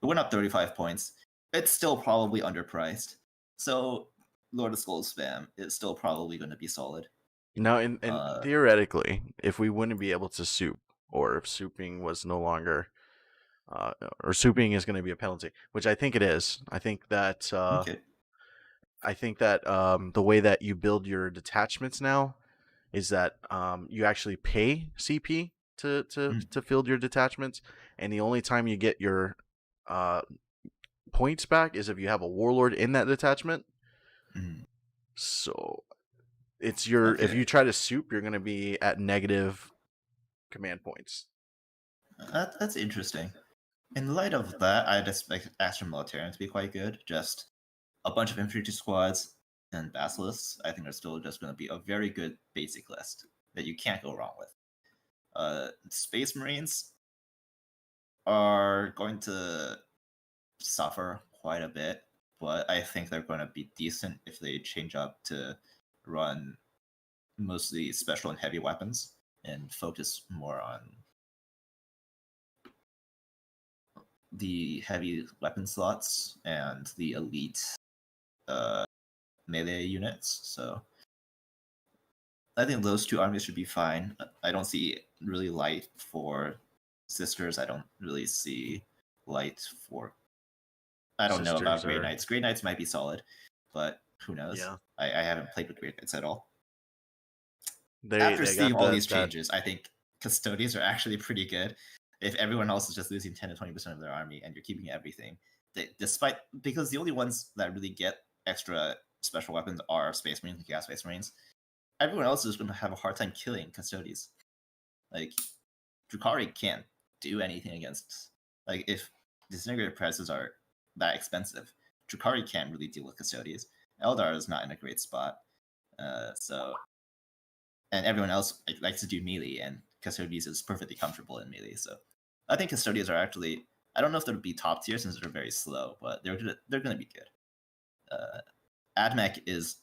It went up 35 points. It's still probably underpriced. So Lord of Skulls spam is still probably going to be solid. Now, and theoretically, if we wouldn't be able to soup, or if souping was no longer, or souping is going to be a penalty, which I think it is. I think that Okay. the way that you build your detachments now is that you actually pay CP to field your detachments, and the only time you get your points back is if you have a warlord in that detachment. So it's if you try to soup, you're going to be at negative command points. That's interesting. In light of that, I'd expect Astral Militarian to be quite good. Just a bunch of infantry squads and basilisks. I think they're still just going to be a very good basic list that you can't go wrong with. Space Marines are going to suffer quite a bit, but I think they're going to be decent if they change up to run mostly special and heavy weapons and focus more on the heavy weapon slots and the elite melee units. So I think those two armies should be fine. I don't see really light for sisters. I don't really see light for. I don't know about Grey Knights. Grey Knights might be solid, but who knows? Yeah. I haven't played with Grey Knights at all. After seeing all these changes, I think Custodians are actually pretty good. If everyone else is just losing 10 to 20% of their army and you're keeping everything, because the only ones that really get extra special weapons are Space Marines and Gas Space Marines. Everyone else is going to have a hard time killing Custodians. Like, Drukhari can't do anything against. Like, if disintegrator prices are that expensive, Drukhari can't really deal with Custodians. Eldar is not in a great spot. And everyone else likes to do melee, and Custodians is perfectly comfortable in melee. So I think Custodians are actually, I don't know if they'll be top tier since they're very slow, but they're going to be good. AdMech is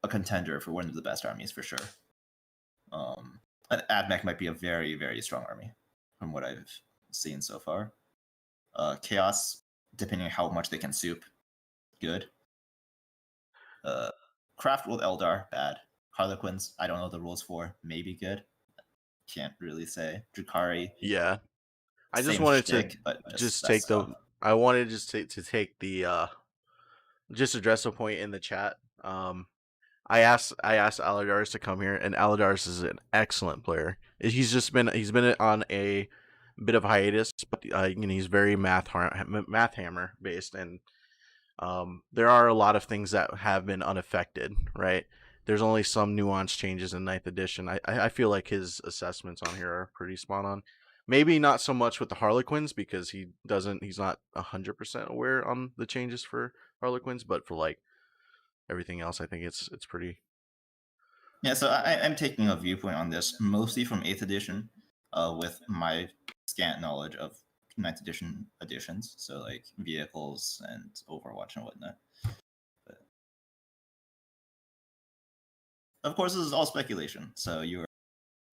a contender for one of the best armies for sure. AdMech might be a very, very strong army from what I've seen so far. Chaos, depending on how much they can soup, good. Craft World Eldar, bad. Harlequins, I don't know the rules for, maybe good. Can't really say. Drukhari. Yeah. I just wanted to take the. I wanted just to take the. Just address a point in the chat. I asked Aladars to come here, and Aladars is an excellent player. He's been on a bit of hiatus, but he's very math hammer based, and there are a lot of things that have been unaffected, right? There's only some nuanced changes in 9th edition. I feel like his assessments on here are pretty spot on. Maybe not so much with the Harlequins because he's not 100% aware on the changes for Harlequins, but for like everything else, I think it's pretty. Yeah, so I'm taking a viewpoint on this mostly from 8th edition, with my scant knowledge of 9th edition editions, so like vehicles and Overwatch and whatnot. But of course, this is all speculation, so you're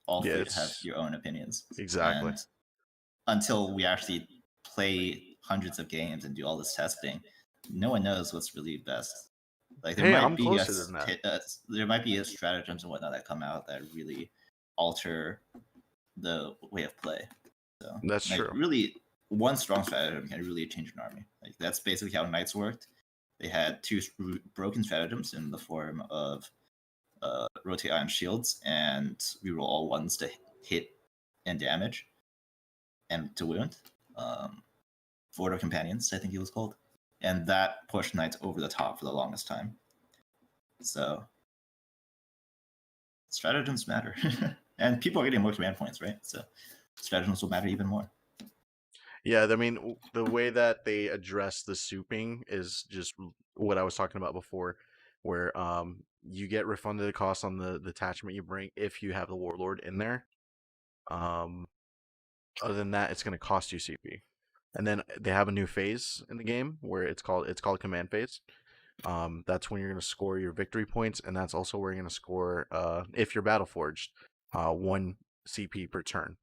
all free to have your own opinions. Exactly. And until we actually play hundreds of games and do all this testing, no one knows what's really best. Like there might be stratagems and whatnot that come out that really alter the way of play. So that's true. Really, one strong stratagem can really change an army. Like that's basically how Knights worked. They had 2 broken stratagems in the form of rotate ion shields and reroll all 1s to hit and damage and to wound. Vordo Companions, I think it was called. And that pushed Knights over the top for the longest time. So stratagems matter. And people are getting more command points, right? So stratagems will matter even more. Yeah, I mean, the way that they address the souping is just what I was talking about before, where you get refunded the cost on the detachment you bring if you have the Warlord in there. Other than that, it's going to cost you CP. And then they have a new phase in the game where it's called command phase. That's when you're going to score your victory points, and that's also where you're going to score if you're battleforged, 1 CP per turn.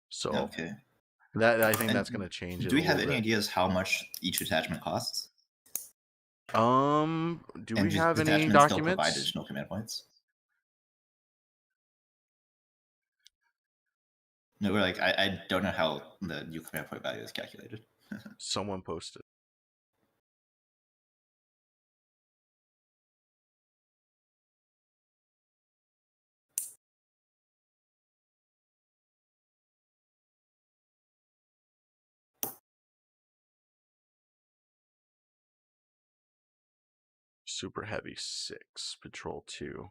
So Okay. that I think And that's going to change it do a we have little any bit. ideas how much each detachment costs? Do And we do have any detachments still provide documents? additional command points? No, we're like, I don't know how the new command point value is calculated. Someone posted. Super heavy 6, patrol 2.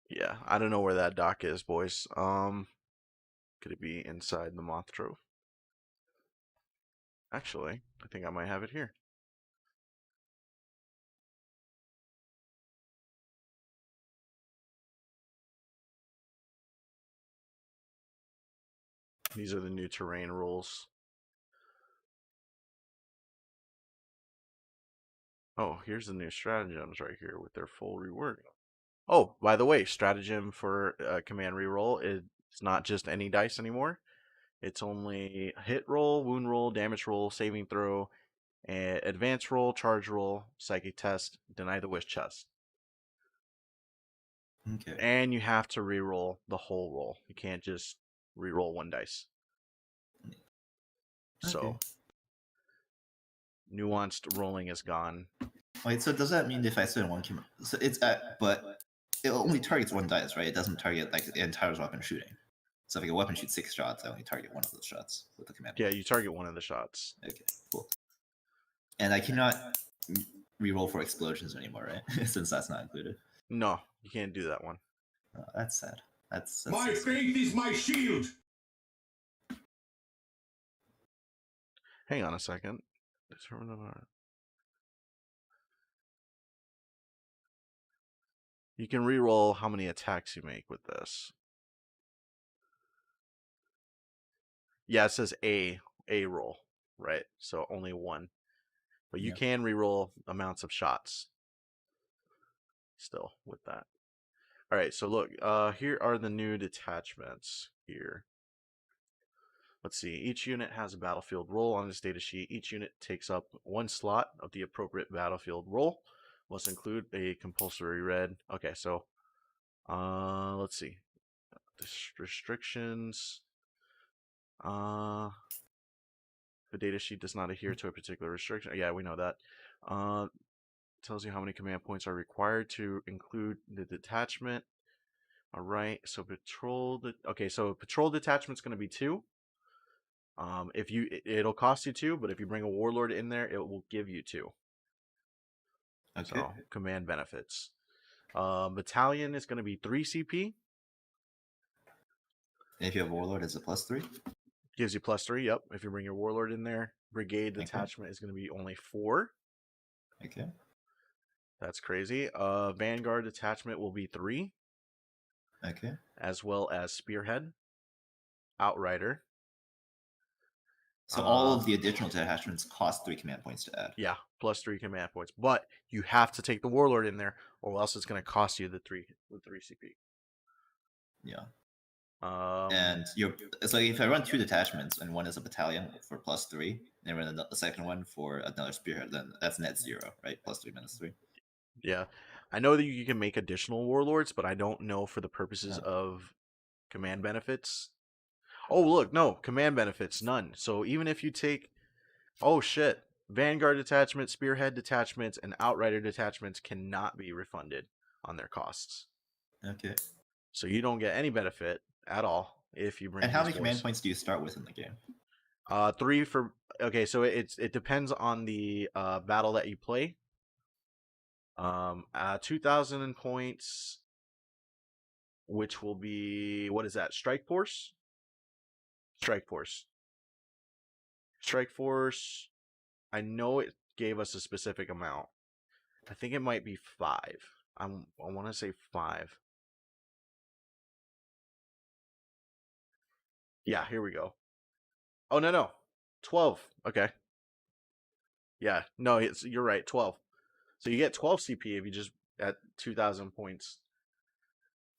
Yeah, I don't know where that dock is, boys. Could it be inside the Moth Trove? Actually, I think I might have it here. These are the new terrain rules. Oh, here's the new stratagems right here with their full rewording. Oh, by the way, stratagem for command reroll is not just any dice anymore. It's only hit roll, wound roll, damage roll, saving throw, advance roll, charge roll, psychic test, deny the wish chest. Okay. And you have to reroll the whole roll. You can't just reroll one dice. So, Okay. nuanced rolling is gone. Wait, so does that mean if I spend one command, so it's but it only targets one dice, right? It doesn't target like the entire weapon shooting. So if like, a weapon shoots 6 shots, I only target one of those shots with the command. Yeah, you target one of the shots. Okay, cool. And I cannot reroll for explosions anymore, right? Since that's not included. No, you can't do that one. Oh, that's sad. That's My faith is my shield. Hang on a second. Determine You can reroll how many attacks you make with this. Yeah, it says a roll, right? So only one. But you can reroll amounts of shots still with that. All right, so look, here are the new detachments here. Let's see. Each unit has a battlefield role on this data sheet. Each unit takes up one slot of the appropriate battlefield role. Must include a compulsory red. Okay, so let's see. Restrictions. The data sheet does not adhere to a particular restriction. Yeah, we know that. Tells you how many command points are required to include the detachment. All right, so okay, so patrol detachment's going to be 2. If you, it'll cost you 2, but if you bring a warlord in there, it will give you 2. Okay. So command benefits. Battalion is going to be 3 CP. And if you have warlord, it's a +3. Gives you +3. Yep. If you bring your warlord in there, brigade detachment is going to be only 4. Okay. That's crazy. Vanguard detachment will be 3. Okay. As well as spearhead, outrider. So all of the additional detachments cost 3 command points to add. Yeah, +3 command points. But you have to take the warlord in there, or else it's going to cost you the 3 CP. Yeah. And it's like if I run 2 detachments and one is a battalion for +3, and run the second one for another spearhead, then that's net 0, right? +3 -3. Yeah, I know that you can make additional warlords, but I don't know for the purposes of command benefits. Oh, look, no, command benefits, none. So even if you take, oh shit, Vanguard detachment, Spearhead detachments, and Outrider detachments cannot be refunded on their costs. Okay. So you don't get any benefit at all if you bring. And how many command points do you start with in the game? 3 for. Okay, so it depends on the battle that you play. 2,000 points, which will be, what is that? Strike Force. I know it gave us a specific amount. I think it might be 5. I want to say 5. Yeah, here we go. Oh, no. 12. Okay. Yeah, no, you're right. 12. So you get 12 CP if you just at 2,000 points.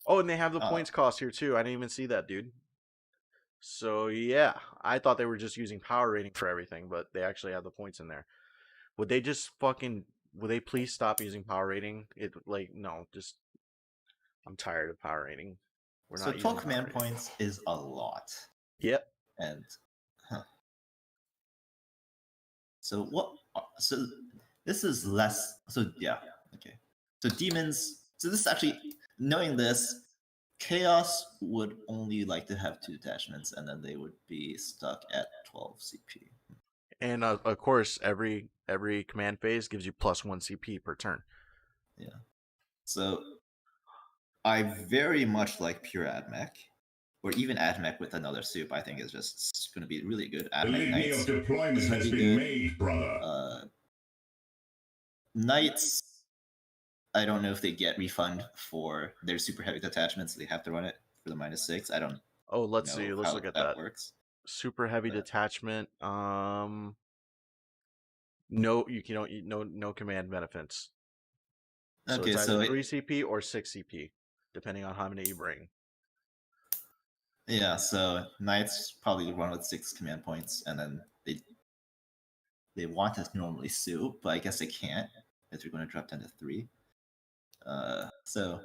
Oh, and they have the points cost here too. I didn't even see that, dude. So yeah, I thought they were just using power rating for everything, but they actually have the points in there. Would they just fucking? Would they please stop using power rating? It like no, just I'm tired of power rating. We're So not using 12 power command rating. points is a lot. Yep. And so what? So this is less. So yeah, okay. So demons. So this is actually, knowing this, chaos would only like to have 2 detachments, and then they would be stuck at 12 CP. And of course, every command phase gives you +1 CP per turn. Yeah. So I very much like pure AdMech, or even AdMech with another soup. I think is just going to be really good. The AdMech litany Knights of deployment has been good. made, brother. Knights, I don't know if they get refund for their super heavy detachments. They have to run it for the -6. I don't Oh, let's know see. Let's how look at that that. works. Super heavy But detachment. No, you don't. No command benefits. So okay, it's either so 3 CP or 6 CP, depending on how many you bring. yeah, so Knights probably run with 6 command points, and then they want to normally soup, but I guess they can't if they're going to drop down to 3. So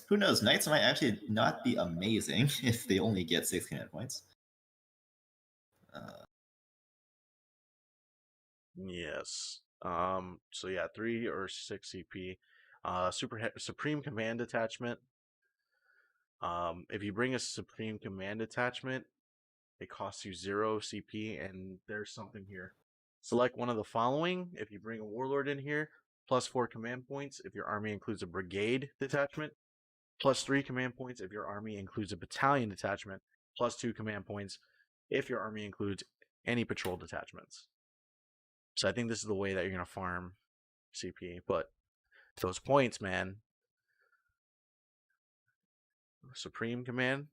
who knows? Knights might actually not be amazing if they only get 6 command points. Yes. So yeah, 3 or 6 CP. Supreme Command Attachment. If you bring a Supreme Command Attachment, it costs you 0 CP, and there's something here. Select one of the following. If you bring a Warlord in here, +4 command points if your army includes a brigade detachment, +3 command points if your army includes a battalion detachment, +2 command points if your army includes any patrol detachments. So I think this is the way that you're going to farm CP. But those points, man, Supreme Command,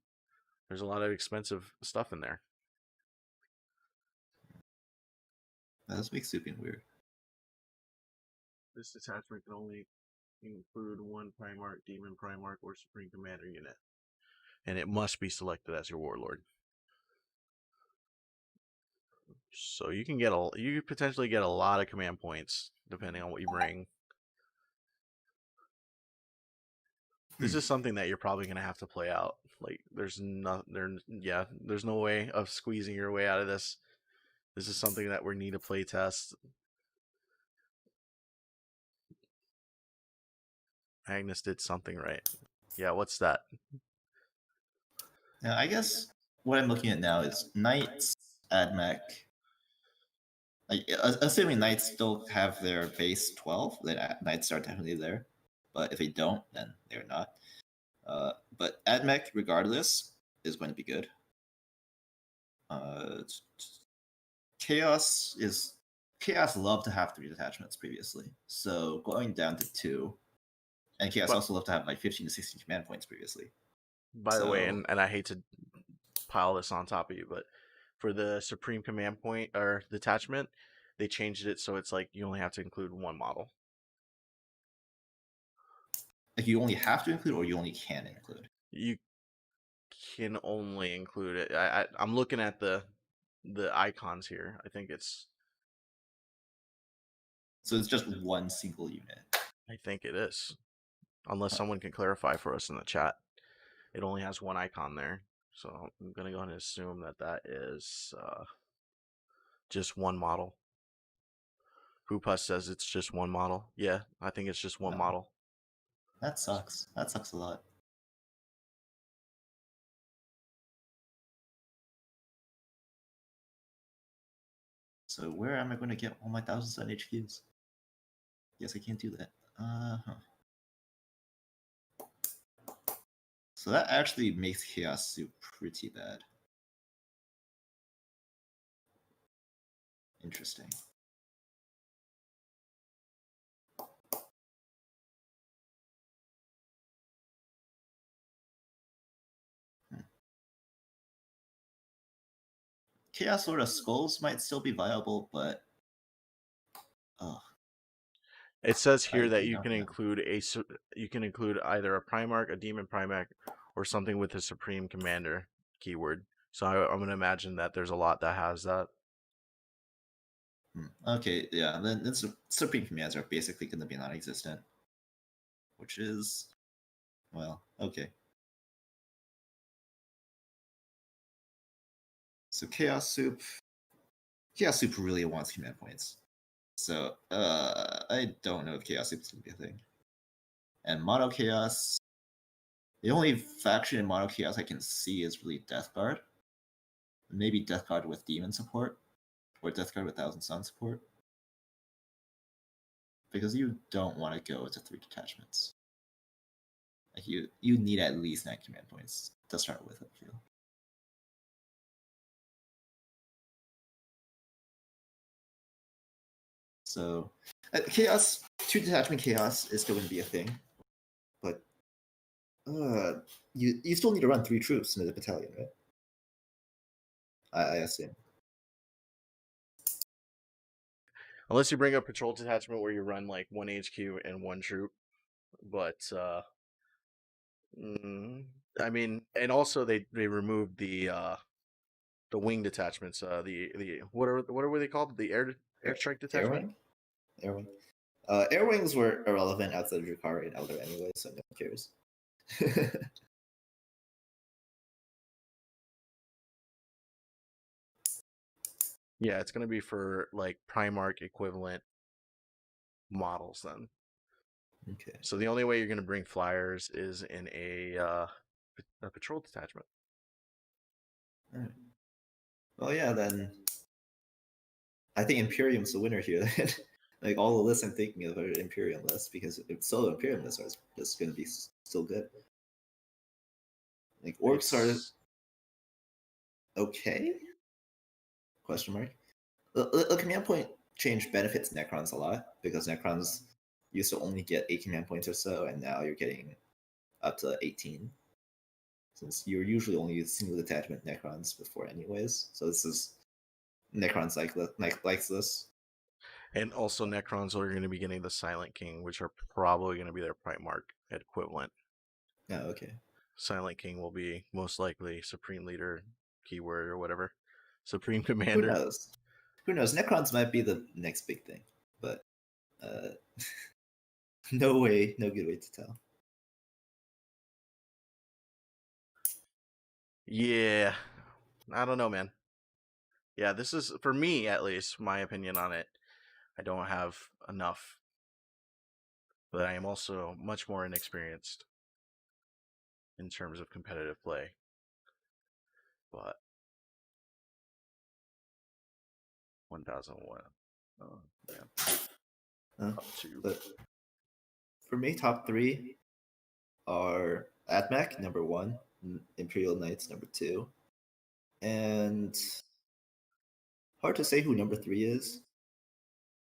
there's a lot of expensive stuff in there. That does make souping weird. This detachment can only include one Primarch, Demon Primarch, or Supreme Commander unit. And it must be selected as your Warlord. So you can potentially get a lot of command points depending on what you bring. This is something that you're probably gonna have to play out. Like there's no way of squeezing your way out of this. This is something that we need to play test. Agnes did something right. Yeah, what's that? Now, I guess what I'm looking at now is Knights, AdMech. Assuming Knights still have their base 12, then Knights are definitely there. But if they don't, then they're not. But AdMech, regardless, is going to be good. Chaos loved to have 3 detachments previously, so going down to 2, and Chaos also loved to have like 15 to 16 command points previously. By the way, and I hate to pile this on top of you, but for the Supreme Command Point or detachment, they changed it so it's like you only have to include one model. Like you only have to include, or you only can include. You can only include it. I'm looking at the icons here. I think it's. So it's just one single unit. I think it is, unless someone can clarify for us in the chat. It only has one icon there, so I'm gonna go ahead and assume that is just one model. Hoopus says it's just one model. Yeah, I think it's just one model. That sucks. That sucks a lot. So where am I going to get all my 1,000 HQs? Yes, I can't do that. So that actually makes Chaos Soup pretty bad. Interesting. Chaos Lord of Skulls might still be viable, but It says I here that do you not can know. include either a Primarch, a Demon Primarch, or something with the Supreme Commander keyword. So I'm gonna imagine that there's a lot that has that. Okay, yeah, then Supreme Commands are basically going to be non-existent, which is, well, okay. So Chaos Soup really wants command points. So I don't know if Chaos Soup is going to be a thing. And Mono Chaos, the only faction in Mono Chaos I can see is really Death Guard. Maybe Death Guard with Demon support, or Death Guard with Thousand Sun support. Because you don't want to go to 3 detachments. Like you need at least 9 command points to start with, I feel. So Chaos, 2 detachment Chaos is going to be a thing. But you still need to run 3 troops in the battalion, right? I assume. Unless you bring a patrol detachment where you run like 1 HQ and 1 troop. But I mean, and also they removed the wing detachments. The what are they called? The airstrike detachment. Air wing. Air wings were irrelevant outside of Drakari and Elder anyway, so no one cares. Yeah, it's gonna be for like Primarch equivalent models then. Okay. So the only way you're gonna bring flyers is in a patrol detachment. All right. Well, yeah, then I think Imperium's the winner here. Like all the lists I'm thinking of are Imperium lists because solo Imperium lists are just going to be still good. Like orcs are okay? Question mark. The command point change benefits Necrons a lot because Necrons used to only get 8 command points or so, and now you're getting up to 18. Since you're usually only using single detachment Necrons before, anyways. So this is Necrons likes this. And also Necrons are going to be getting the Silent King, which are probably going to be their Primarch equivalent. Oh, okay. Silent King will be most likely Supreme Leader, keyword or whatever. Supreme Who Commander. knows? Who knows? Necrons might be the next big thing, but no good way to tell. Yeah. I don't know, man. Yeah, this is, for me at least, my opinion on it. I don't have enough. But I am also much more inexperienced in terms of competitive play. But 1001. Oh, yeah. Top 2. But for me, top 3 are Admech number 1, Imperial Knights number 2, and hard to say who number 3 is.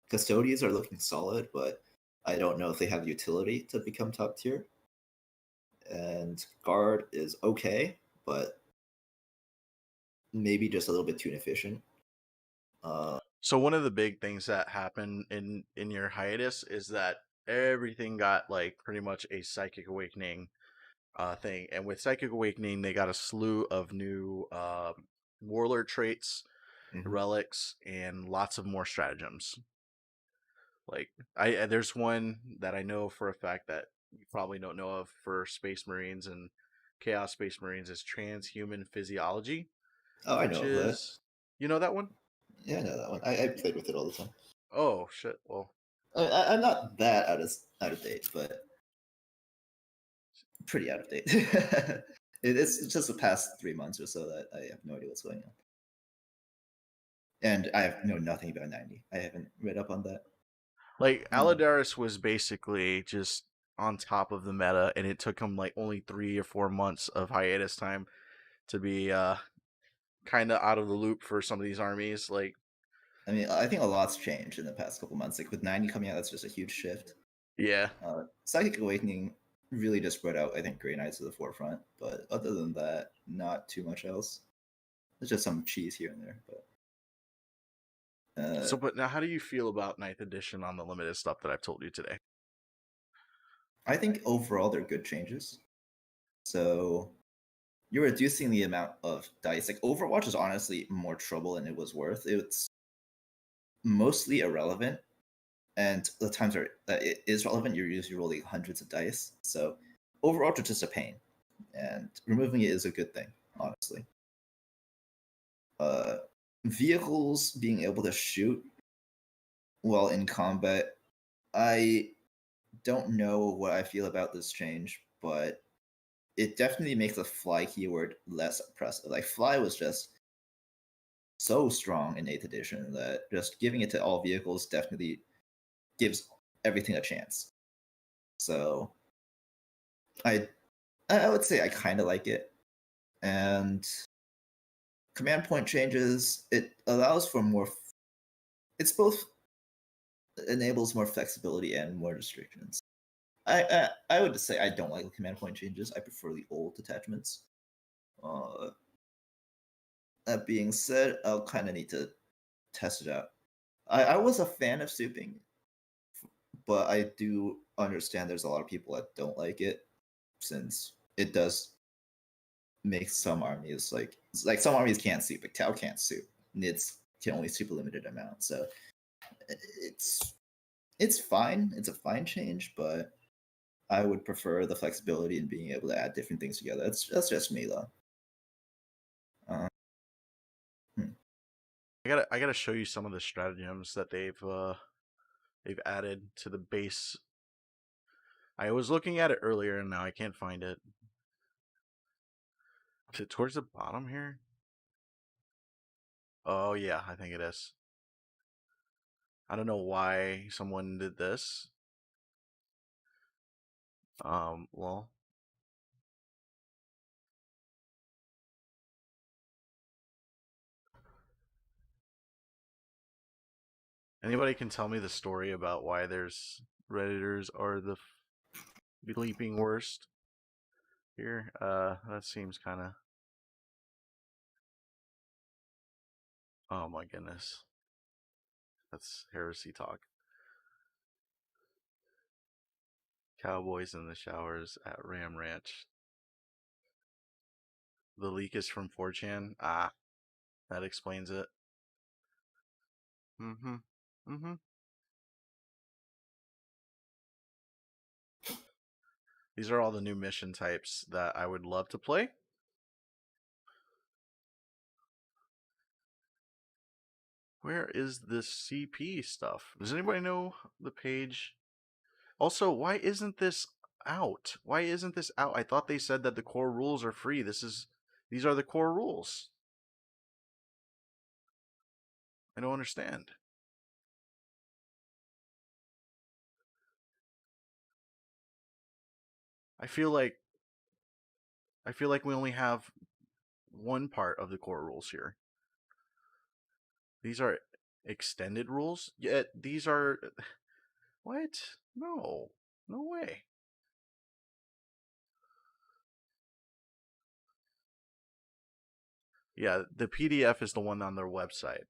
Custodians are looking solid, but I don't know if they have utility to become top tier. And Guard is okay, but maybe just a little bit too inefficient. So one of the big things that happened in your hiatus is that everything got like pretty much a Psychic Awakening thing, and with Psychic Awakening they got a slew of new warlord traits, relics, and lots of more stratagems. Like there's one that I know for a fact that you probably don't know of for Space Marines and Chaos Space Marines is transhuman physiology, Oh, I which know that. is, you know that one? Yeah, I know that one. I played with it all the time. Oh shit! Well, I'm not that out of date, but pretty out of date. It's just the past 3 months or so that I have no idea what's going on, and I know nothing about 90. I haven't read up on that. like Aladaris was basically just on top of the meta, and it took him like only 3 or 4 months of hiatus time to be kind of out of the loop for some of these armies. Like, I mean, I think a lot's changed in the past couple months. Like with 90 coming out, that's just a huge shift. yeah, Psychic Awakening really just brought out, I think, Grey Knights to the forefront. But other than that, not too much else. There's just some cheese here and there. But Uh, But now, how do you feel about Ninth Edition on the limited stuff that I've told you today? I think overall they're good changes. So you're reducing the amount of dice. Like Overwatch is honestly more trouble than it was worth. It's mostly irrelevant, and the times are that it is relevant, you're usually rolling hundreds of dice. So Overwatch is just a pain, and removing it is a good thing, honestly. Uh, Vehicles being able to shoot while in combat, I don't know what I feel about this change, but it definitely makes the fly keyword less oppressive. Like fly was just so strong in 8th edition that just giving it to all vehicles definitely gives everything a chance. So I would say I kind of like it. And command point changes, it allows for more it's both enables more flexibility and more restrictions. I would say I don't like the command point changes. I prefer the old attachments. Uh, that being said, I'll kind of need to test it out. I was a fan of souping, but I do understand there's a lot of people that don't like it, since it does make some armies like some armies can't soup. Like Tau can't soup. Nids can only soup a limited amount. So it's it's fine. It's a fine change, but I would prefer the flexibility in being able to add different things together. That's just me though. Uh, hmm. I gotta show you some of the stratagems that they've added to the base. I was looking at it earlier and now I can't find it. Is it towards the bottom here? Oh yeah, I think it is. I don't know why someone did this. Well, anybody can tell me the story about why there's Redditors are the bleeping worst here? That seems kind of. Oh my goodness, that's heresy talk. Cowboys in the showers at Ram Ranch. The leak is from 4chan. Ah, that explains it. Mm-hmm. Mm-hmm. These are all the new mission types that I would love to play. Where is this CP stuff? Does anybody know the page? Also, why isn't this out? Why isn't this out? I thought they said that the core rules are free. These are the core rules. I don't understand. I feel like we only have one part of the core rules here. These are extended rules. Yet these are what? No. No way. Yeah, the PDF is the one on their website,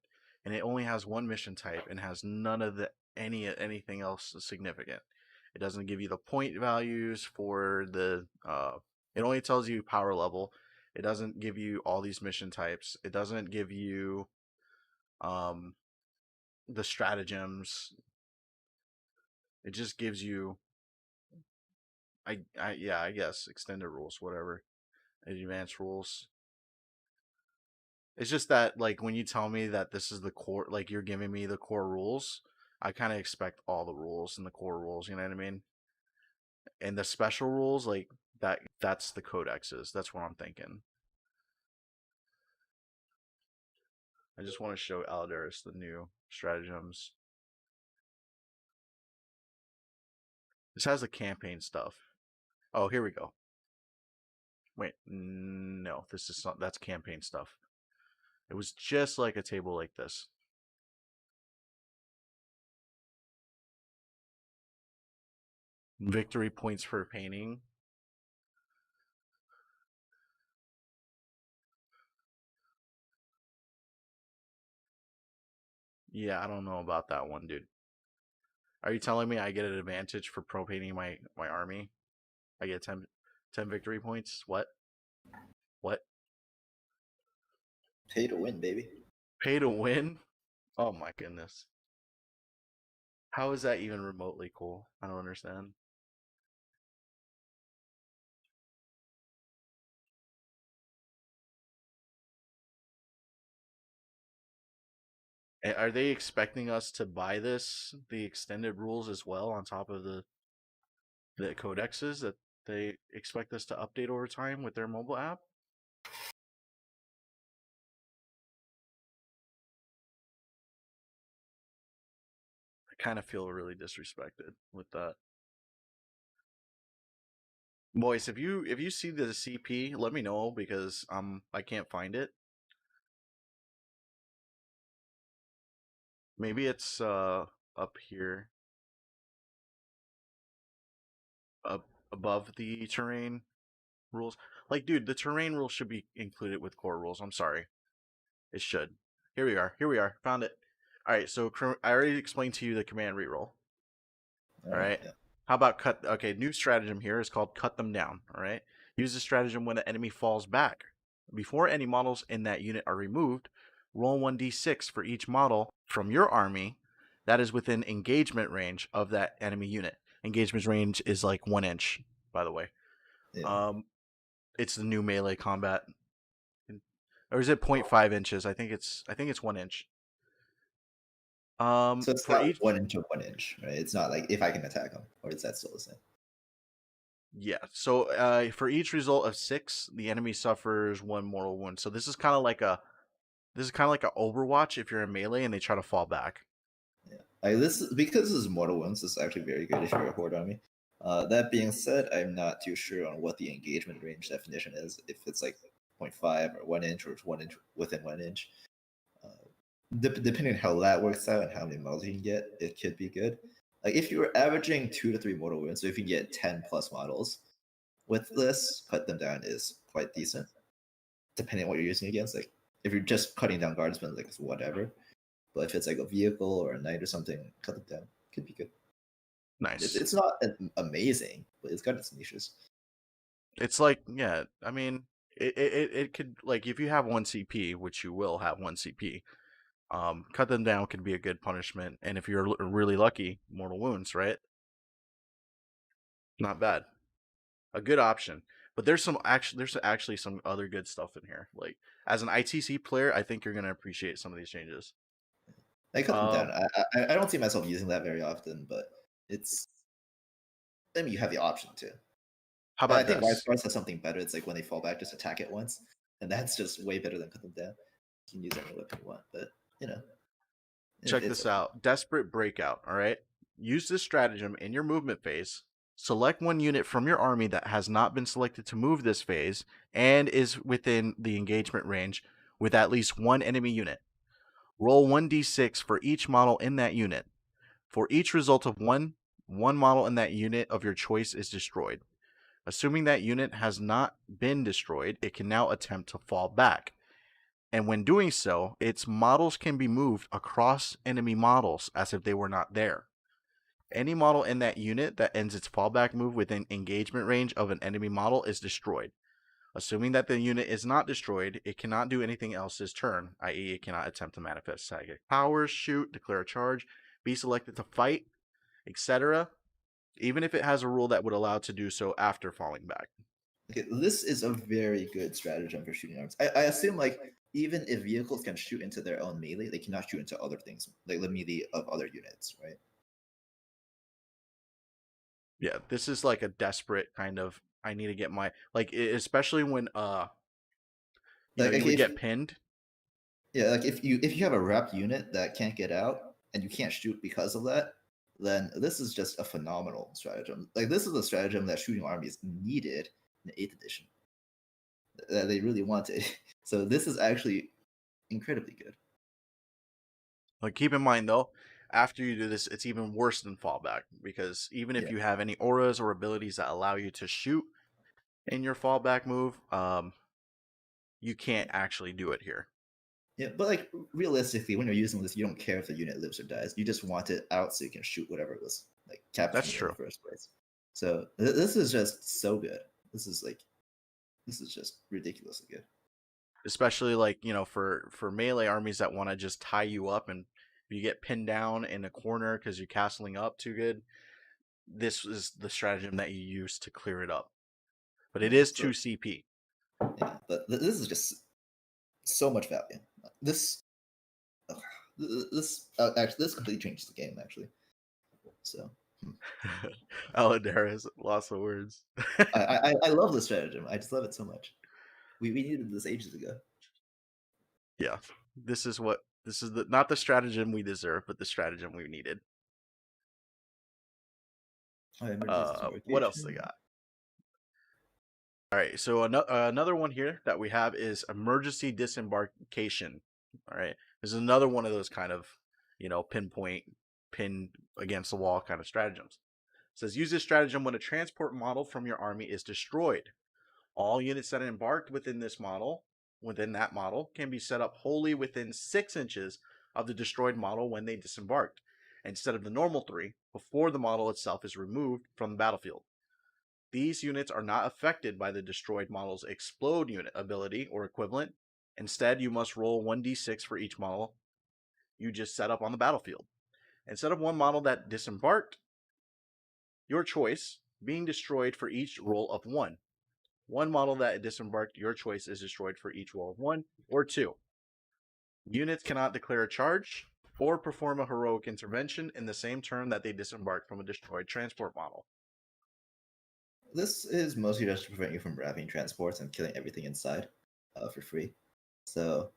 and it only has one mission type and has none of the anything else significant. It doesn't give you the point values for the. It only tells you power level. It doesn't give you all these mission types. It doesn't give you um, the stratagems. It just gives you. I guess extended rules, whatever, advanced rules. It's just that, like, when you tell me that this is the core, like, you're giving me the core rules, I kind of expect all the rules and the core rules, you know what I mean? And the special rules, like, that's the codexes. That's what I'm thinking. I just want to show Aldaris the new stratagems. This has the campaign stuff. Oh, here we go. Wait, no, this is not, that's campaign stuff. It was just like a table like this. Victory points for painting. Yeah, I don't know about that one, dude. Are you telling me I get an advantage for pro painting my army? I get 10 victory points? What? What? Pay to win, baby. Pay to win? Oh my goodness. How is that even remotely cool? I don't understand. Are they expecting us to buy the extended rules as well, on top of the codexes that they expect us to update over time with their mobile app? I kind of feel really disrespected with that. Boys, if you see the CP, let me know because I can't find it. Maybe it's up here, up above the terrain rules. Like, dude, the terrain rules should be included with core rules. I'm sorry, it should. Here we are. Here we are. Found it. All right. So I already explained to you the command reroll. All All right. right. Yeah. How about cut? Okay, new stratagem here is called cut them down. All right. Use this stratagem when an enemy falls back. Before any models in that unit are removed, roll 1d6 for each model from your army that is within engagement range of that enemy unit. Engagement range is like 1 inch, by the way. Yeah. Um, it's the new melee combat, or is it 0.5 inches? I think it's 1 inch. So it's For not each 1 inch of 1 inch, right? It's not like if I can attack them, or is that still the same? Yeah. So for each result of 6, the enemy suffers 1 mortal wound. So this is kind of like a Overwatch if you're in melee and they try to fall back. Yeah. Because this is mortal wounds. This is actually very good if you're a horde army. That being said, I'm not too sure on what the engagement range definition is. If it's like 0.5 or 1 inch, or it's 1 inch within 1 inch. Uh, Depending on how that works out and how many models you can get, it could be good. Like if you were averaging 2 to 3 mortal wounds, so if you get 10 plus models with this, cut them down is quite decent. Depending on what you're using against, like if you're just cutting down guardsmen, like it's whatever. But if it's like a vehicle or a knight or something, cut them down. Could be good. Nice. It's not amazing, but it's got its niches. It's like, yeah, I mean, it could, like, if you have 1 CP, which you will have 1 CP, cut them down could be a good punishment. And if you're really lucky, mortal wounds, right? Not bad. A good option. But there's actually some other good stuff in here. Like, as an ITC player, I think you're gonna appreciate some of these changes. I cut them down. Um, I don't see myself using that very often, but it's. I mean, you have the option to. how I about think Wise this? Cards has something better. It's like when they fall back, just attack it once, and that's just way better than cut them down. You can use any weapon you want, but you know, Check it's this okay. out. Desperate Breakout, all right? Use this stratagem in your movement phase. Select one unit from your army that has not been selected to move this phase and is within the engagement range with at least one enemy unit. Roll 1d6 for each model in that unit. For each result of one model in that unit of your choice is destroyed. Assuming that unit has not been destroyed, it can now attempt to fall back. And when doing so, its models can be moved across enemy models as if they were not there. Any model in that unit that ends its fallback move within engagement range of an enemy model is destroyed. Assuming that the unit is not destroyed, it cannot do anything else this turn, i.e., it cannot attempt to manifest psychic powers, shoot, declare a charge, be selected to fight, etc., even if it has a rule that would allow it to do so after falling back. Okay, this is a very good stratagem for shooting arms. I assume like even if vehicles can shoot into their own melee, they cannot shoot into other things, like the melee of other units, right? Yeah, this is like a desperate kind of, I need to get my, like, especially when Like you okay, would if get pinned. yeah, like if you have a wrapped unit that can't get out and you can't shoot because of that, then this is just a phenomenal stratagem. Like this is a stratagem that shooting armies needed in the 8th edition that they really wanted. So this is actually incredibly good. Like, keep in mind though, after you do this, it's even worse than fallback because even if Yeah. you have any auras or abilities that allow you to shoot in your fallback move, you can't actually do it here. Yeah, but like realistically, when you're using this, you don't care if the unit lives or dies. You just want it out so you can shoot whatever was like capturing That's it in the true. first place. So this is just so good. This is just ridiculously good. Especially like, for melee armies that want to just tie you up, and you get pinned down in a corner because you're castling up too good, this is the stratagem that you use to clear it up. But it is 2 CP. Yeah, but this is just so much value. This actually this completely changes the game actually. So Aladaris, lots of words. I love this stratagem. I just love it so much. We needed this ages ago. Yeah, this is not the stratagem we deserve, but the stratagem we needed. What else they got? All right, so another one here that we have is emergency disembarkation. All right, this is another one of those kind of, pin against the wall kind of stratagems. It says use this stratagem when a transport model from your army is destroyed. All units that embarked within that model, can be set up wholly within 6 inches of the destroyed model when they disembarked, instead of the normal 3 before the model itself is removed from the battlefield. These units are not affected by the destroyed model's explode unit ability or equivalent. Instead, you must roll 1d6 for each model you just set up on the battlefield. Instead of one model that disembarked, your choice, being destroyed for each roll of 1. One model that disembarked, your choice, is destroyed for each roll of 1 or 2. Units cannot declare a charge or perform a heroic intervention in the same turn that they disembark from a destroyed transport model. This is mostly just to prevent you from wrapping transports and killing everything inside for free. So,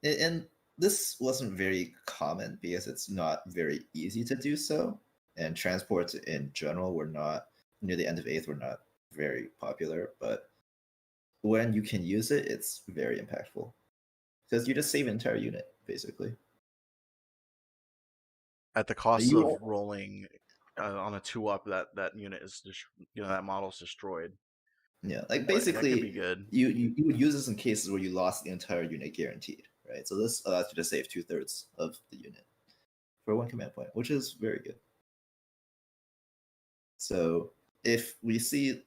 and this wasn't very common because it's not very easy to do so. And transports in general were not, near the end of 8th, were not very popular. But when you can use it, it's very impactful. Because you just save an entire unit, basically. At the cost of rolling on a 2-up, that unit is that model is destroyed. Yeah, like But basically, that could be good. You would use this in cases where you lost the entire unit guaranteed, right? So this allows you to save 2/3 of the unit for 1 command point, which is very good. So if we see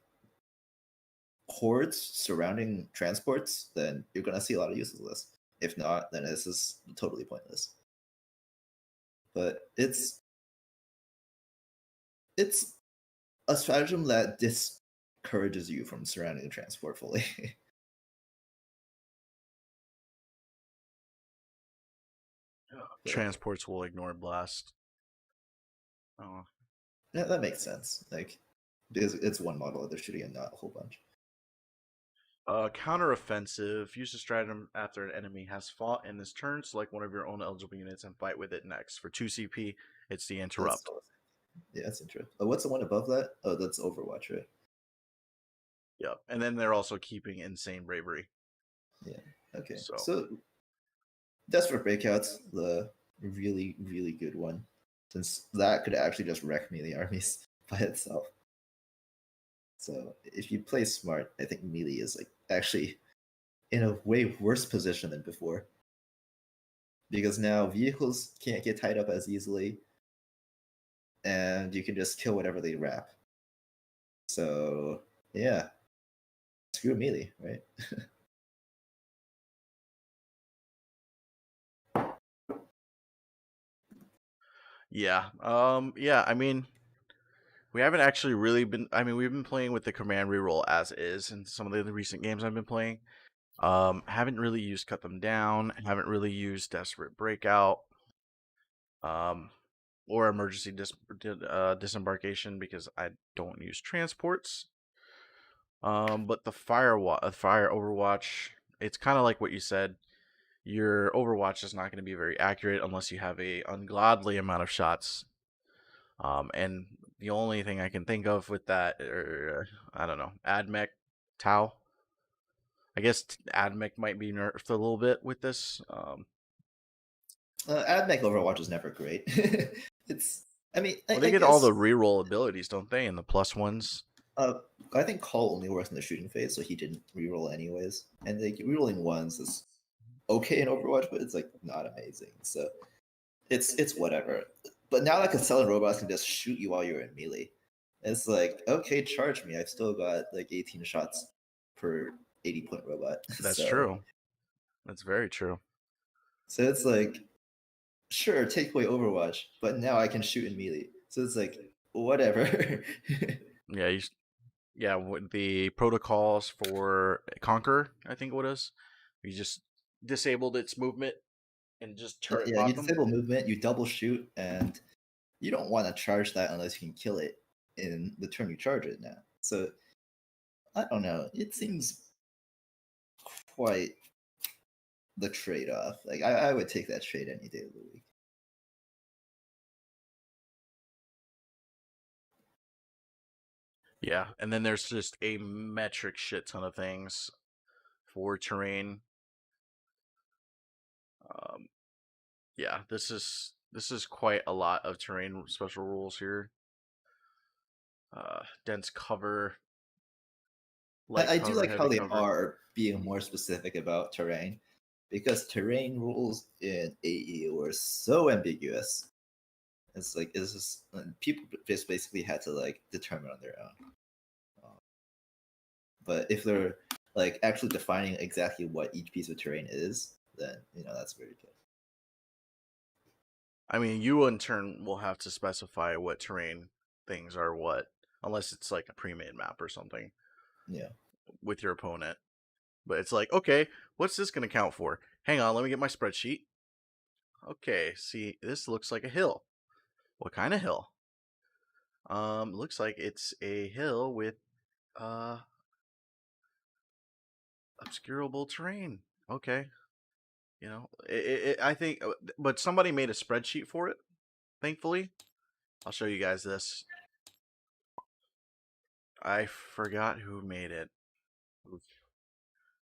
hordes surrounding transports, then you're gonna see a lot of uses of this. If not, then this is totally pointless. But it's a stratagem that discourages you from surrounding the transport fully. Transports will ignore blast. Oh. Yeah, that makes sense. Like, because it's one model that they're shooting and not a whole bunch. Counteroffensive. Use the stratagem after an enemy has fought in this turn. Select one of your own eligible units and fight with it next. For 2 CP, it's the interrupt. That's interesting. What's the one above that? Oh, that's Overwatch, right? Yep. And then they're also keeping insane bravery. Yeah. Okay. So Desperate Breakouts, the really, really good one, since that could actually just wreck melee armies by itself. So if you play smart, I think melee is like actually in a way worse position than before. Because now vehicles can't get tied up as easily, and you can just kill whatever they wrap. So yeah. Screw melee, right? Yeah. Yeah, I mean, we haven't actually really been. I mean, we've been playing with the command reroll as is in some of the recent games I've been playing. Haven't really used Cut Them Down. Haven't really used Desperate Breakout. Or Emergency Disembarkation, because I don't use transports. But the fire Overwatch, it's kind of like what you said. Your Overwatch is not going to be very accurate unless you have a ungodly amount of shots. And the only thing I can think of with that, I don't know, Admech, Tau. I guess Admech might be nerfed a little bit with this. Admech Overwatch is never great. They get all the reroll abilities, don't they? And the plus ones. I think Call only works in the shooting phase, so he didn't reroll anyways. And like rerolling ones is okay in Overwatch, but it's like not amazing. So it's whatever. But now like selling robots can just shoot you while you're in melee. It's like, okay, charge me. I've still got like 18 shots per 80-point robot. That's so true. That's very true. so it's like, sure, take away Overwatch, but now I can shoot in melee. So it's like, whatever. Yeah, with the protocols for Conquer, I think what it is. You just disabled its movement and just turret Yeah, you bot them. disable movement, you double shoot, and you don't want to charge that unless you can kill it in the turn you charge it now. So I don't know. It seems quite the trade-off. Like I would take that trade any day of the week. Yeah, and then there's just a metric shit ton of things for terrain. Yeah, this is quite a lot of terrain special rules here. Dense cover, light I do cover, like how heavy they cover. are being more specific about terrain, because terrain rules in AE were so ambiguous. It's like it's just people just basically had to like determine on their own. But if they're like actually defining exactly what each piece of terrain is, then that's very good. I mean, you in turn will have to specify what terrain things are what, unless it's like a pre-made map or something. Yeah. With your opponent. But it's like, okay, what's this going to count for? Hang on, let me get my spreadsheet. Okay, see, this looks like a hill. What kind of hill? Looks like it's a hill with obscurable terrain. Okay, I think, but somebody made a spreadsheet for it. Thankfully, I'll show you guys this. I forgot who made it. Oof.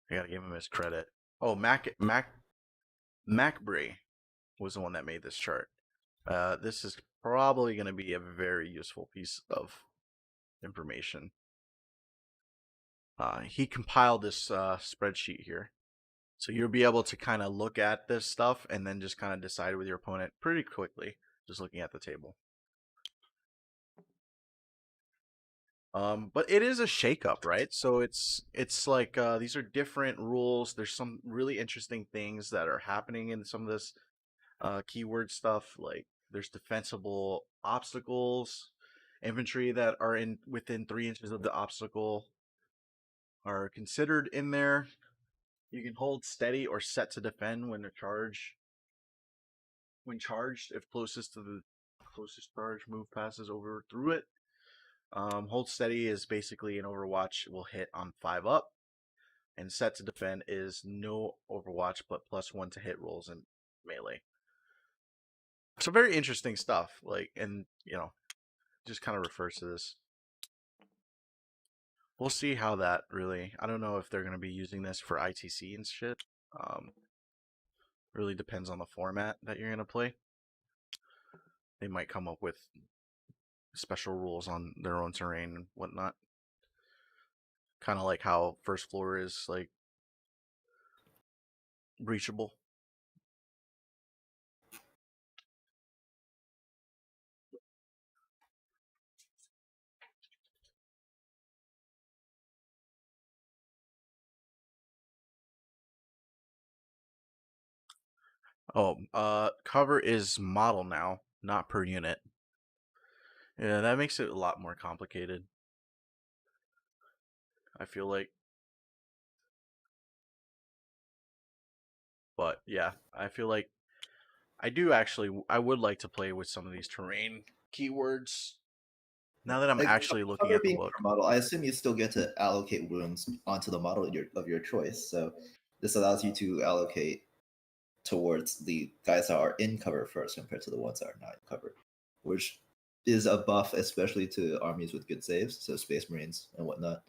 I gotta give him his credit. Oh, Macbray was the one that made this chart. This is probably going to be a very useful piece of information. He compiled this spreadsheet here. So you'll be able to kind of look at this stuff and then just kind of decide with your opponent pretty quickly, just looking at the table. But it is a shakeup, right? So it's like these are different rules. There's some really interesting things that are happening in some of this keyword stuff. Like there's defensible obstacles, infantry that are in within 3 inches of the obstacle are considered in there. You can hold steady or set to defend when charged, if closest to the closest charge move passes over through it. Hold steady is basically an Overwatch will hit on 5 up, and set to defend is no Overwatch but +1 to hit rolls in melee. So very interesting stuff. Like, and just kind of refers to this. We'll see how that really. I don't know if they're going to be using this for ITC and shit. Really depends on the format that you're going to play. They might come up with special rules on their own terrain and whatnot. Kind of like how first floor is like breachable. Oh, cover is model now, not per unit. Yeah, that makes it a lot more complicated. I feel like. But yeah, I feel like I would like to play with some of these terrain keywords. Now that I'm Like actually looking cover at the being book. per model, I assume you still get to allocate wounds onto the model of your choice. So this allows you to allocate towards the guys that are in cover first compared to the ones that are not in cover, which is a buff, especially to armies with good saves, so Space Marines and whatnot.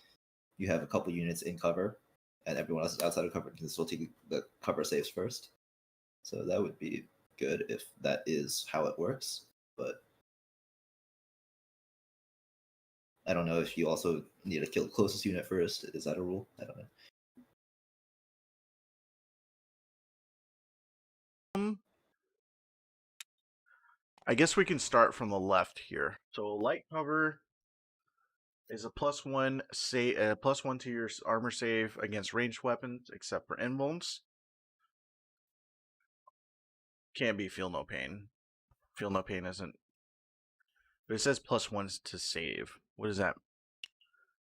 You have a couple units in cover, and everyone else is outside of cover can still take the cover saves first. So that would be good if that is how it works. But I don't know if you also need to kill the closest unit first. Is that a rule? I don't know. I guess we can start from the left here. So light cover is a +1 to your armor save against ranged weapons, except for invulns. Can't be feel no pain. Feel no pain isn't. But it says +1 to save. What is that?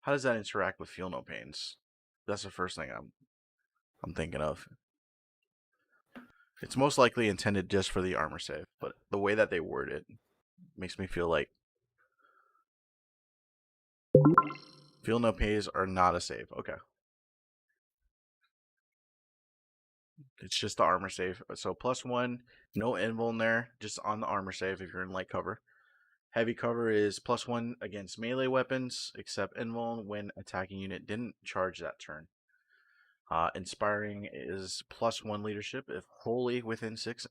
How does that interact with feel no pains? That's the first thing I'm thinking of. It's most likely intended just for the armor save, but the way that they word it makes me feel like feel no pains are not a save. Okay. It's just the armor save. So +1, no invuln there, just on the armor save if you're in light cover. Heavy cover is +1 against melee weapons, except invuln when attacking unit didn't charge that turn. Inspiring is +1 leadership if wholly within 6.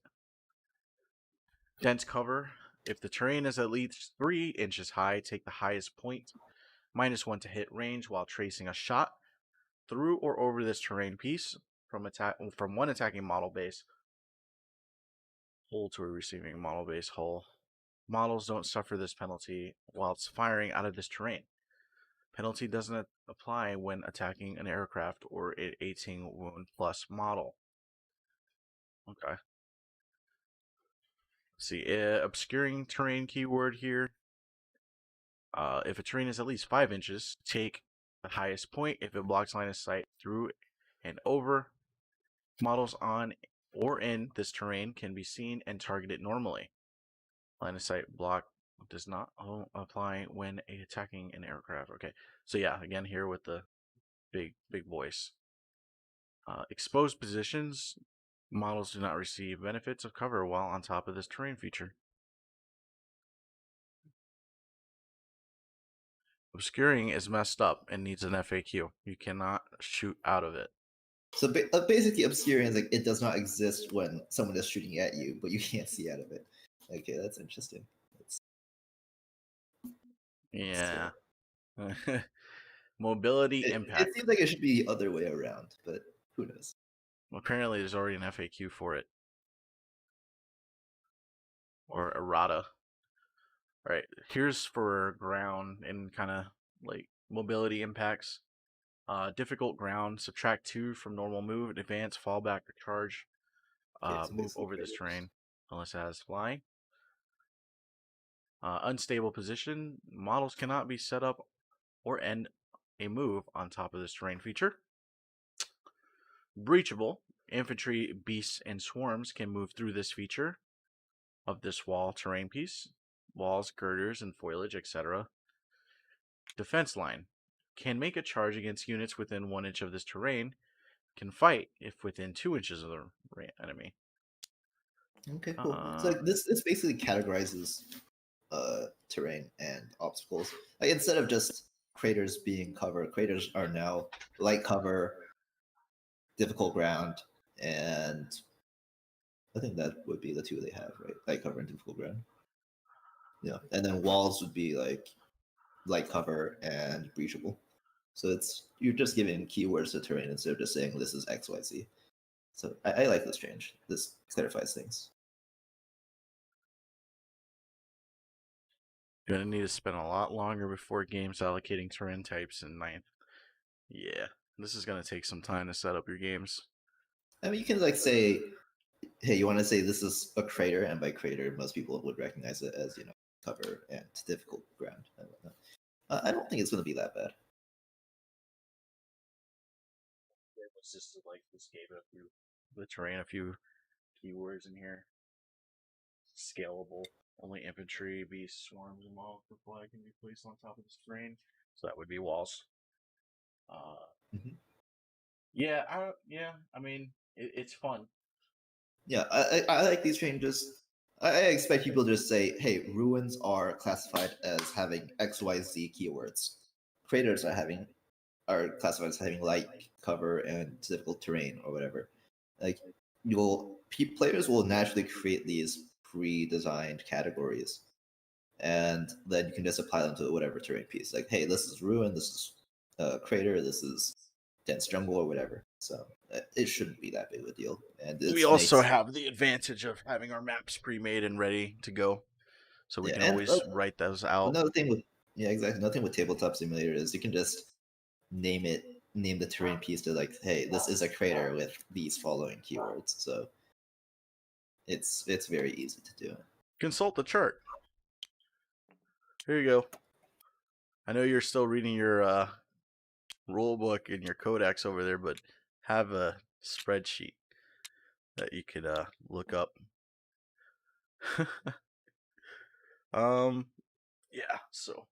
Dense cover, if the terrain is at least 3 inches high, take the highest point, -1 to hit range while tracing a shot through or over this terrain piece from one attacking model base hull to a receiving model base hull. Models don't suffer this penalty whilst firing out of this terrain. Penalty doesn't apply when attacking an aircraft or an 18 wound plus model. Okay. Let's see, obscuring terrain keyword here. If a terrain is at least 5 inches, take the highest point if it blocks line of sight through and over. Models on or in this terrain can be seen and targeted normally. Line of sight block does not apply when attacking an aircraft. Okay, so yeah, again here with the big voice. Exposed positions, models do not receive benefits of cover while on top of this terrain feature. Obscuring is messed up and needs an FAQ. You cannot shoot out of it. So basically, obscuring is like it does not exist when someone is shooting at you, but you can't see out of it. Okay, that's interesting. Yeah. Mobility impact. It seems like it should be the other way around, but who knows? Well, apparently, there's already an FAQ for it. Or errata. All right, here's for ground and kind of like mobility impacts. Difficult ground, subtract 2 from normal move, advance, fallback, or charge. Okay, so Move over this terrain unless it has fly. Unstable position, models cannot be set up or end a move on top of this terrain feature. Breachable, infantry, beasts, and swarms can move through this feature of this wall terrain piece, walls, girders, and foliage, etc. Defense line, can make a charge against units within 1 inch of this terrain, can fight if within 2 inches of the enemy. Okay, cool. So like this basically categorizes terrain and obstacles. Like instead of just craters being cover, craters are now light cover, difficult ground, and I think that would be the two they have, right? Light cover and difficult ground. Yeah, and then walls would be like light cover and breachable. So you're just giving keywords to terrain instead of just saying this is X, Y, Z. So I like this change. This clarifies things. You're gonna need to spend a lot longer before games allocating terrain types in 9th. Yeah, this is gonna take some time to set up your games. I mean, you can like say, hey, you want to say this is a crater, and by crater, most people would recognize it as cover and difficult ground and whatnot. I don't think it's going to be that bad. It's just like this gave the terrain a few keywords in here. Scalable. Only infantry, beasts, swarms, and models for flag can be placed on top of this terrain. So that would be walls. Mm-hmm. Yeah, I mean, it's fun. Yeah, I like these changes. I expect people to just say, hey, ruins are classified as having XYZ keywords. Craters are classified as having light cover and difficult terrain or whatever. Like players will naturally create these pre-designed categories, and then you can just apply them to whatever terrain piece. Like, hey, this is ruin, this is crater, this is dense jungle or whatever. So it shouldn't be that big of a deal. And we also have the advantage of having our maps pre-made and ready to go. So we Yeah, can and always write those out. another thing with exactly. Another thing with Tabletop Simulator is you can just name the terrain piece to like, hey, this is a crater with these following keywords. So it's very easy to do. Consult the chart. Here you go. I know you're still reading your rule book and your codex over there, but have a spreadsheet that you could look up. Yeah, so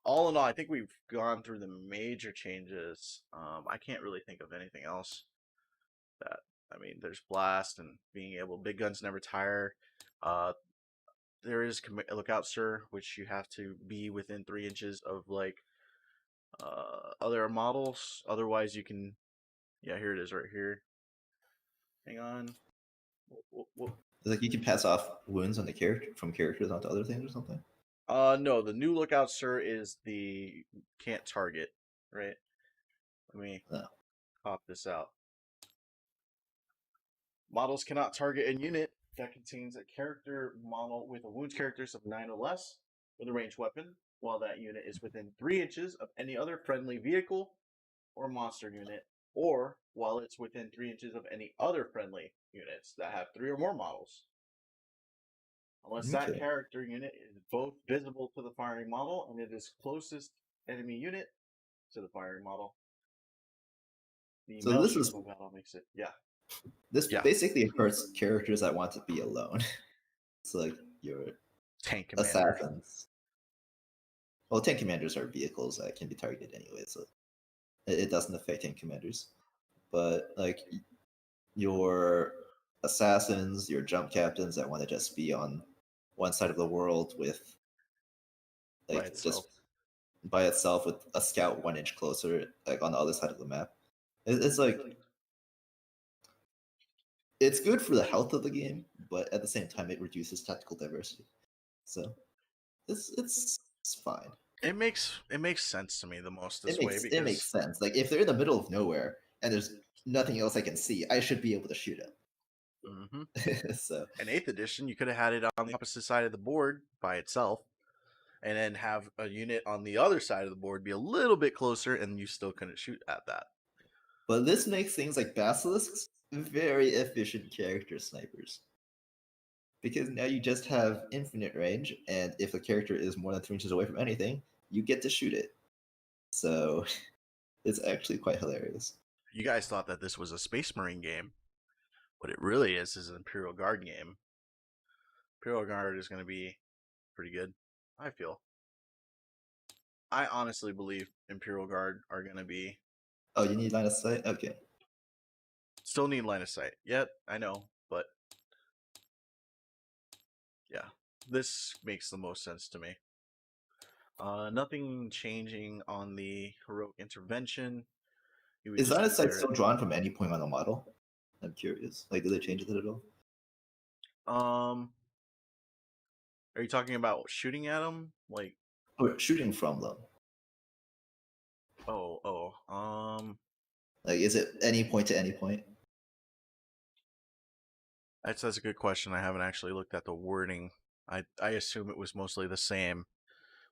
all in all, I think we've gone through the major changes. I can't really think of anything else that, I mean, there's blast and being able, big guns never tire. There is lookout, sir, which you have to be within 3 inches of like other models. Otherwise, you can. Yeah, here it is, right here. Hang on. It's like you can pass off wounds on the character from characters onto other things or something. No, the new lookout, sir, is the can't target. Right. Let me pop this out. Models cannot target a unit that contains a character model with a wounds characteristics of 9 or less with a ranged weapon, while that unit is within 3 inches of any other friendly vehicle or monster unit, or while it's within 3 inches of any other friendly units that have 3 or more models. Unless that character unit is both visible to the firing model and it is closest enemy unit to the firing model. The So this is battle makes it, yeah. This basically hurts characters that want to be alone. It's like your tank commander. Assassins. Well, tank commanders are vehicles that can be targeted anyway, so it doesn't affect tank commanders. But like your assassins, your jump captains that want to just be on one side of the world with like just by itself with a scout 1 inch closer, like on the other side of the map. It's like it's good for the health of the game, but at the same time, it reduces tactical diversity. So it's fine. It makes sense to me the most this way because it makes sense. Like if they're in the middle of nowhere and there's nothing else I can see, I should be able to shoot them. Mm-hmm. So in 8th edition, you could have had it on the opposite side of the board by itself, and then have a unit on the other side of the board be a little bit closer, and you still couldn't shoot at that. But this makes things like basilisks very efficient character snipers. Because now you just have infinite range, and if a character is more than 3 inches away from anything, you get to shoot it. So it's actually quite hilarious. You guys thought that this was a Space Marine game. What it really is an Imperial Guard game. Imperial Guard is going to be pretty good, I feel. I honestly believe Imperial Guard are going to be... Oh, you need line of sight? Okay. Still need line of sight. Yet, I know, but... yeah, this makes the most sense to me. Nothing changing on the heroic intervention. Is line of sight still drawn from any point on the model? I'm curious. Like, did they change it at all? Are you talking about shooting at them? Like, or shooting from them? Like, is it any point to any point? That's a good question. I haven't actually looked at the wording. I assume it was mostly the same.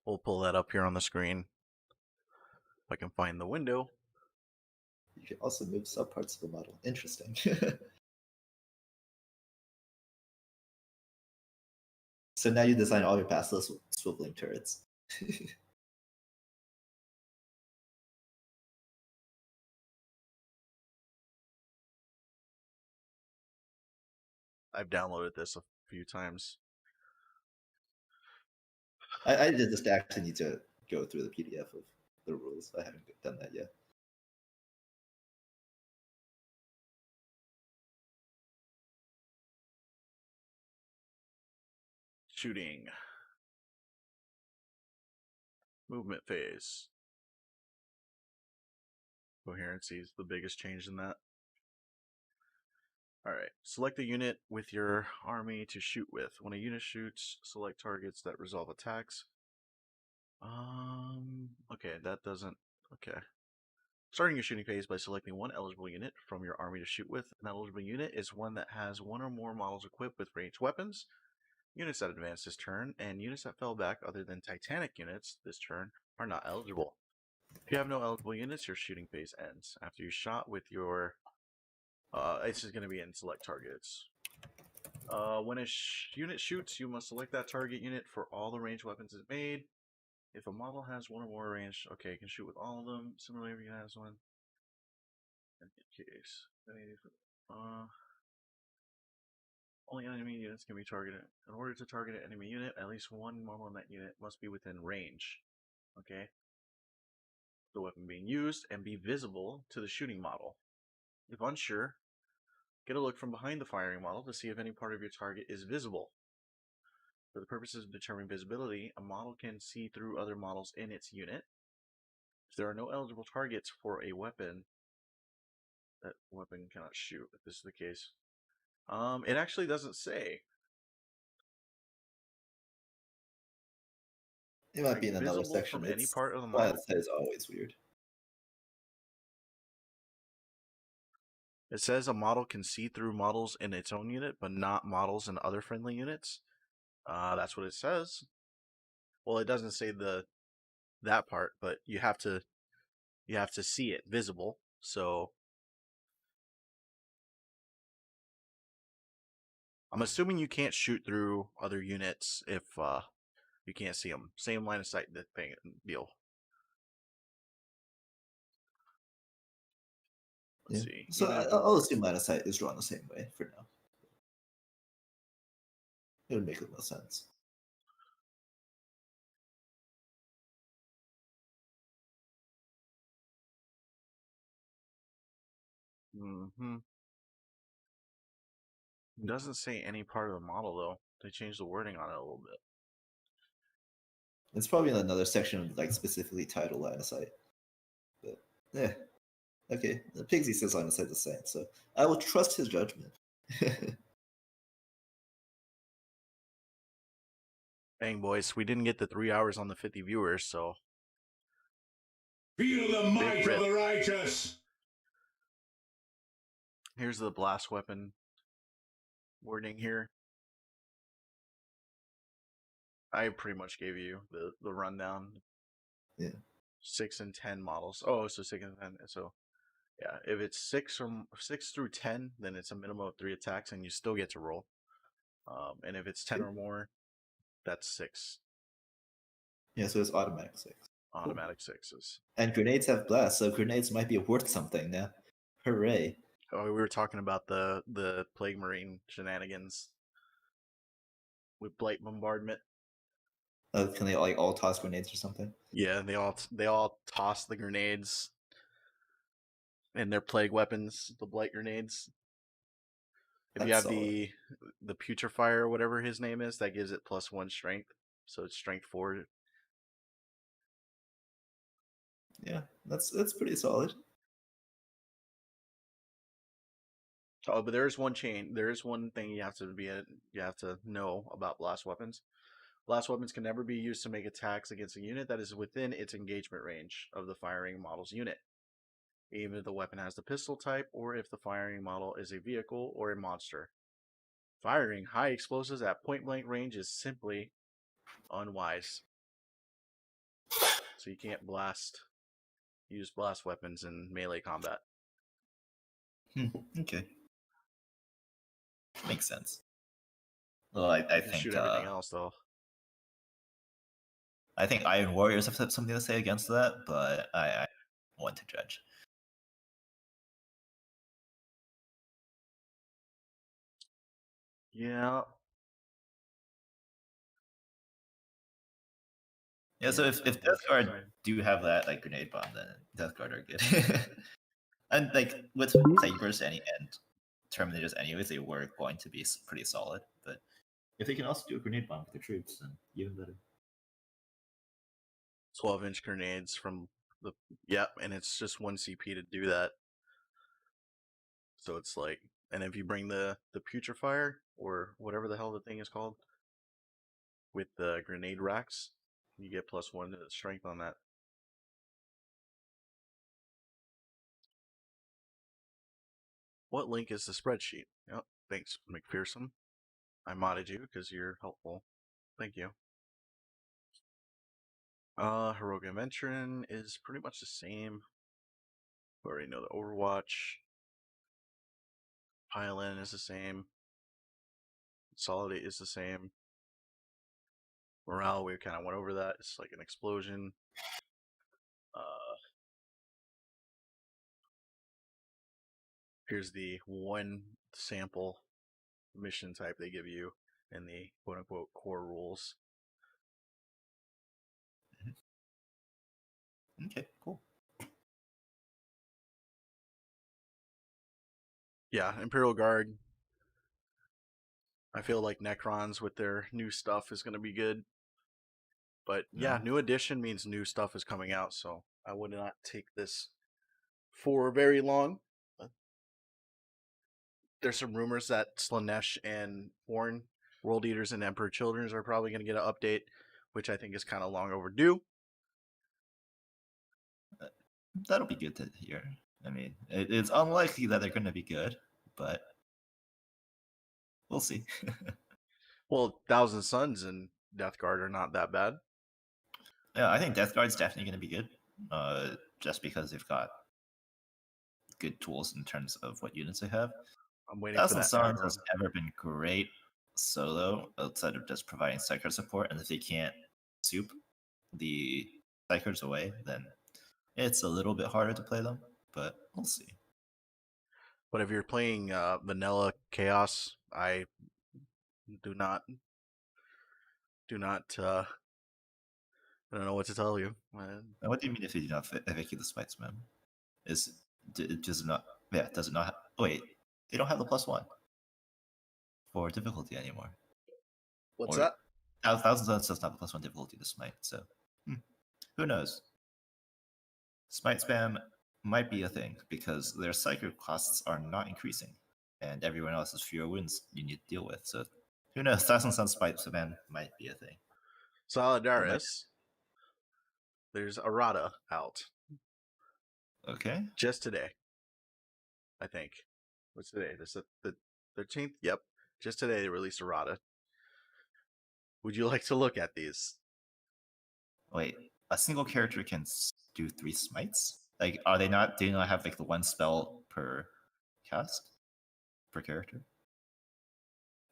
We'll pull that up here on the screen. If I can find the window. You can also move subparts of the model. Interesting. So now you design all your basilisk swiveling turrets. I've downloaded this a few times. I just actually need to go through the PDF of the rules. I haven't done that yet. Shooting. Movement phase. Coherency is the biggest change in that. Alright, select the unit with your army to shoot with. When a unit shoots, select targets that resolve attacks. Okay, that doesn't... okay. Starting your shooting phase by selecting one eligible unit from your army to shoot with. An eligible unit is one that has one or more models equipped with ranged weapons. Units that advanced this turn, and units that fell back other than Titanic units this turn are not eligible. If you have no eligible units, your shooting phase ends. After you shot with your... this is going to be in select targets. When a unit shoots, you must select that target unit for all the ranged weapons it made. If a model has one or more ranged... Okay, you can shoot with all of them. Similarly, if you has one... In case... only enemy units can be targeted. In order to target an enemy unit, at least one model in that unit must be within range. Okay? The weapon being used and be visible to the shooting model. If unsure, get a look from behind the firing model to see if any part of your target is visible. For the purposes of determining visibility, a model can see through other models in its unit. If there are no eligible targets for a weapon, that weapon cannot shoot, if this is the case. It actually doesn't say. It might be in another Visible section. from any It's part of the why model. that is always weird. It says a model can see through models in its own unit, but not models in other friendly units. That's what it says. Well, it doesn't say that part, but you have to see it visible. So I'm assuming you can't shoot through other units if you can't see them. Same line of sight thing deal. Let's see. So I'll assume line of sight is drawn the same way for now. It would make the most sense. It doesn't say any part of the model though. They changed the wording on it a little bit. It's probably in another section like specifically titled line of sight. But yeah. Okay. The Pigsy says line of sight the same, so I will trust his judgment. Dang boys, we didn't get the 3 hours on the 50 viewers, so Feel the might of the righteous. Here's the blast weapon wording here. I pretty much gave you the rundown. Yeah. 6 and 10 models. Oh, so 6 and 10. So yeah, if it's 6 through 10, then it's a minimum of 3 attacks, and you still get to roll. And if it's 10 or more, that's 6. Yeah, so it's automatic 6. Automatic 6s. And grenades have blast, so grenades might be worth something now. Hooray! Oh, we were talking about the Plague Marine shenanigans with blight bombardment. Can they like all toss grenades or something? Yeah, they all toss the grenades and their plague weapons, the blight grenades. If you have the putrefier or whatever his name is, that gives it +1 strength, so it's strength 4. Yeah, that's pretty solid. Oh, but there is one thing you have to know about blast weapons. Blast weapons can never be used to make attacks against a unit that is within its engagement range of the firing model's unit, even if the weapon has the pistol type or if the firing model is a vehicle or a monster. Firing high explosives at point-blank range is simply unwise. So you can't use blast weapons in melee combat. Okay. Makes sense. Well, I think shoot everything else though. I think Iron Warriors have something to say against that, but I want to judge. Yeah. Yeah, so if Death Guard do have that like grenade bomb, then Death Guard are good. And like with Sabers and Terminators anyways, they were going to be pretty solid. But if they can also do a grenade bomb with their troops, then even better. 12-inch grenades from the and it's just 1 CP to do that. So it's like, and if you bring the putrefier or whatever the hell the thing is called with the grenade racks, you get +1 to the strength on that. What link is the spreadsheet? Yep, thanks, McPherson. I modded you because you're helpful. Thank you. Heroic Adventuring is pretty much the same. We already know the Overwatch. Pile-in is the same. Consolidate is the same. Morale, we kind of went over that. It's like an explosion. Here's the one sample mission type they give you in the quote-unquote core rules. Okay, cool. Yeah, Imperial Guard. I feel like Necrons with their new stuff is going to be good. But yeah, new edition means new stuff is coming out, so I would not take this for very long. There's some rumors that Slanesh and Horn, World Eaters and Emperor Children are probably going to get an update, which I think is kind of long overdue. That'll be good to hear. I mean, it's unlikely that they're going to be good, but we'll see. Well, Thousand Suns and Death Guard are not that bad. Yeah, I think Death Guard's definitely going to be good, just because they've got good tools in terms of what units they have. I'm waiting Thousand for that. Suns has never been great solo outside of just providing psyker support, and if they can't soup the psykers away, then it's a little bit harder to play them, but we'll see. But if you're playing vanilla chaos, I do not I don't know what to tell you. What do you mean if you do not evacuate the spites, man? It does not? Yeah, does it not? Wait, they don't have the +1 for difficulty anymore. What's Or, that? Thousand Suns does not have the +1 difficulty to smite, so who knows? Smite spam might be a thing because their psychic costs are not increasing, and everyone else has fewer wounds you need to deal with. So who knows? Thousand Suns Smite spam might be a thing. Solidaris. There's errata out. Okay. Just today, I think. What's today? This is the 13th? Yep. Just today they released errata. Would you like to look at these? Wait, a single character can do 3 smites? Like, are they not? Do they not have like the 1 spell per cast per character?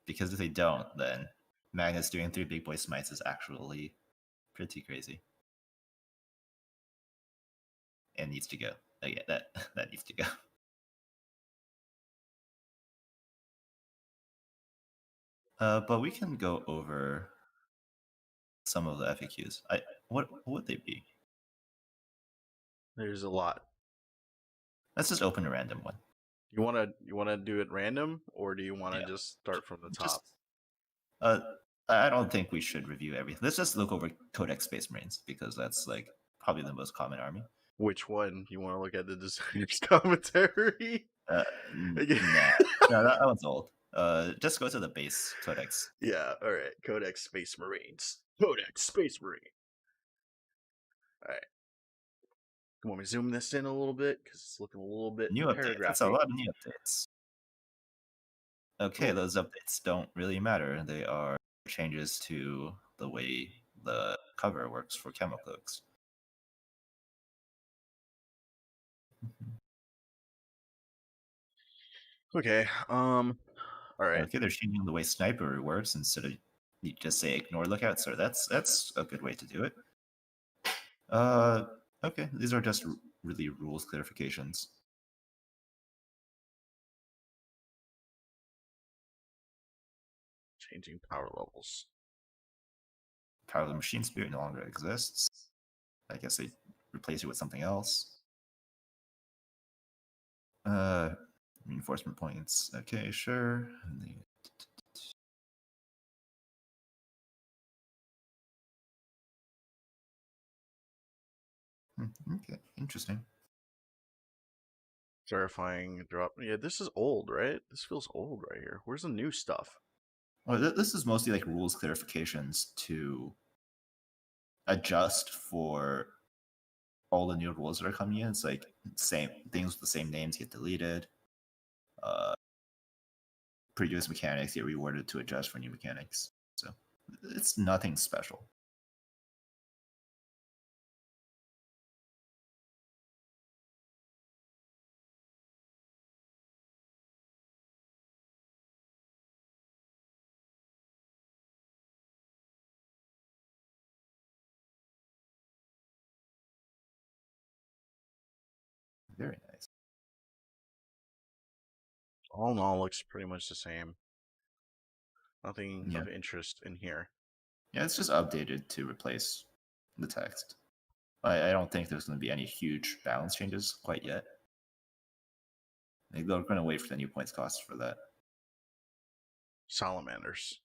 Because if they don't, then Magnus doing 3 big boy smites is actually pretty crazy. And needs to go. Yeah, that needs to go. But we can go over some of the FAQs. What would they be? There's a lot. Let's just open a random one. You wanna do it random, or do you wanna just start from the top? I don't think we should review everything. Let's just look over Codex Space Marines because that's like probably the most common army. Which one? You want to look at the designer's commentary? Nah, no, that one's old. Just go to the base Codex. Yeah, all right. Codex Space Marines. Codex Space Marine. All right. You want me to zoom this in a little bit because it's looking a little bit new updates. That's a lot of new updates. Okay, those updates don't really matter. They are changes to the way the cover works for Camo Cloaks. Okay. All right. Okay, they're changing the way sniper works instead of you just say ignore lookouts. So that's a good way to do it. Okay, these are just really rules clarifications. Changing power levels. Power of the Machine Spirit no longer exists. I guess they replace it with something else. Reinforcement points. Okay, sure. Okay, interesting. Terrifying drop. Yeah, this is old, right? This feels old right here. Where's the new stuff? Well, this is mostly like rules clarifications to adjust for all the new rules that are coming in. It's like same things with the same names get deleted. previous mechanics get rewarded to adjust for new mechanics. So it's nothing special. Very nice. All in all, looks pretty much the same. Nothing Yeah. of interest in here. Yeah, it's just updated to replace the text. I don't think there's going to be any huge balance changes quite yet. They're going to wait for the new points cost for that. Salamanders.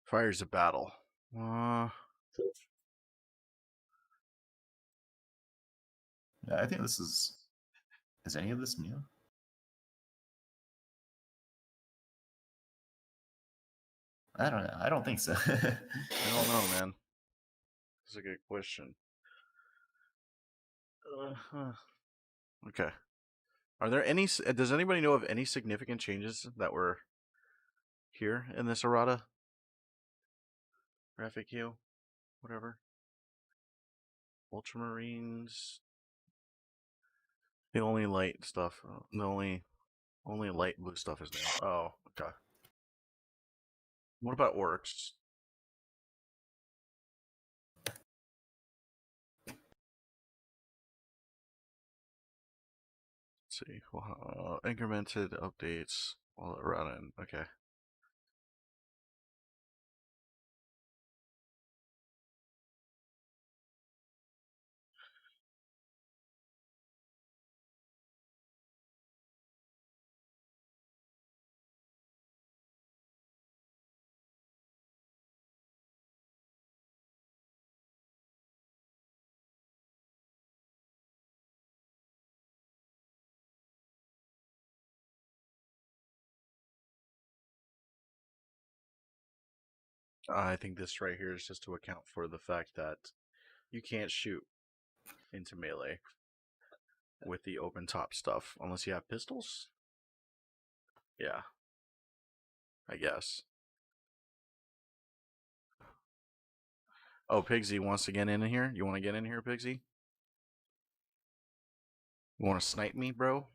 Fires of battle. Yeah, I think this is any of this new? I don't know. I don't think so. I don't know, man. That's a good question. Okay. Are there any? Does anybody know of any significant changes that were here in this errata? Graphic hue, whatever. Ultramarines. The only light stuff. The only light blue stuff is new. Oh, okay. What about orcs? Let's see. Incremented updates while running. Okay. I think this right here is just to account for the fact that you can't shoot into melee with the open top stuff unless you have pistols. Yeah, I guess. Oh, Pigsy wants to get in here. You want to get in here, Pigsy? You want to snipe me, bro?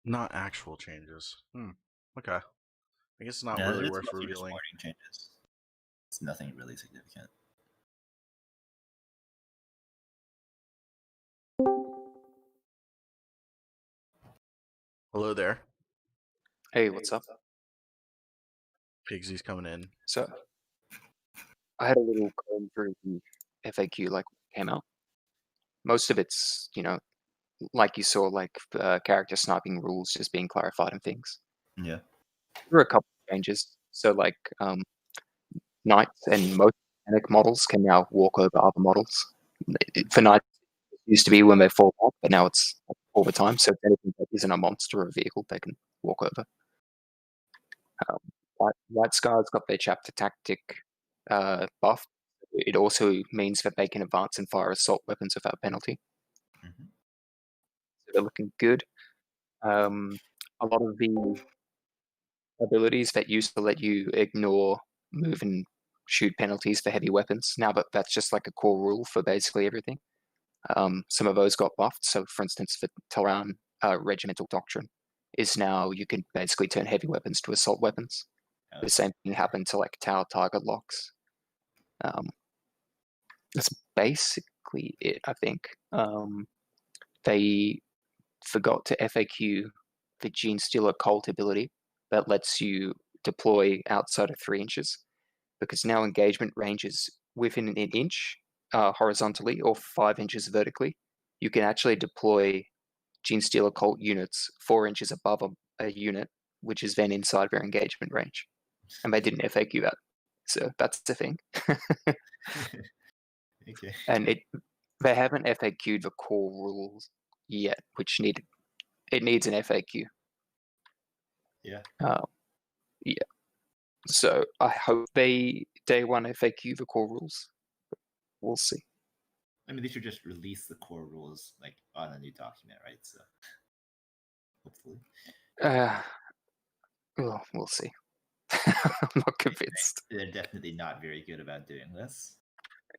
Not actual changes. Okay. I guess it's not really it's worth mostly just revealing. wording changes. It's nothing really significant. Hello there. Hey, what's up? Pigsy's coming in. So, I had a little comb through the FAQ like when it came out. Most of it's, like you saw, like character sniping rules just being clarified and things. Yeah. There were a couple of changes. So, like, knights and most mechanic models can now walk over other models. For knights, it used to be when they fall back, but now it's all the time. So, if anything that isn't a monster or a vehicle, they can walk over. White Scar's got their chapter tactic buff. It also means that they can advance and fire assault weapons without penalty. Mm-hmm. So they're looking good. A lot of the abilities that used to let you ignore move and shoot penalties for heavy weapons, now that's just like a core rule for basically everything. Some of those got buffed. So, for instance, the Talran regimental doctrine is now you can basically turn heavy weapons to assault weapons. The same thing happened to like tower target locks. That's basically it, I think. They forgot to FAQ the Gene Stealer Cult ability that lets you deploy outside of 3 inches, because now engagement ranges within an inch horizontally or 5 inches vertically. You can actually deploy Gene Stealer Cult units 4 inches above a unit, which is then inside their engagement range. And they didn't FAQ that. So that's the thing. Okay. And They haven't FAQ'd the core rules yet, which needs an FAQ. Yeah. Yeah. So I hope they day one FAQ the core rules. We'll see. I mean, they should just release the core rules like on a new document, right? So hopefully. Well, we'll see. I'm not convinced. They're definitely not very good about doing this.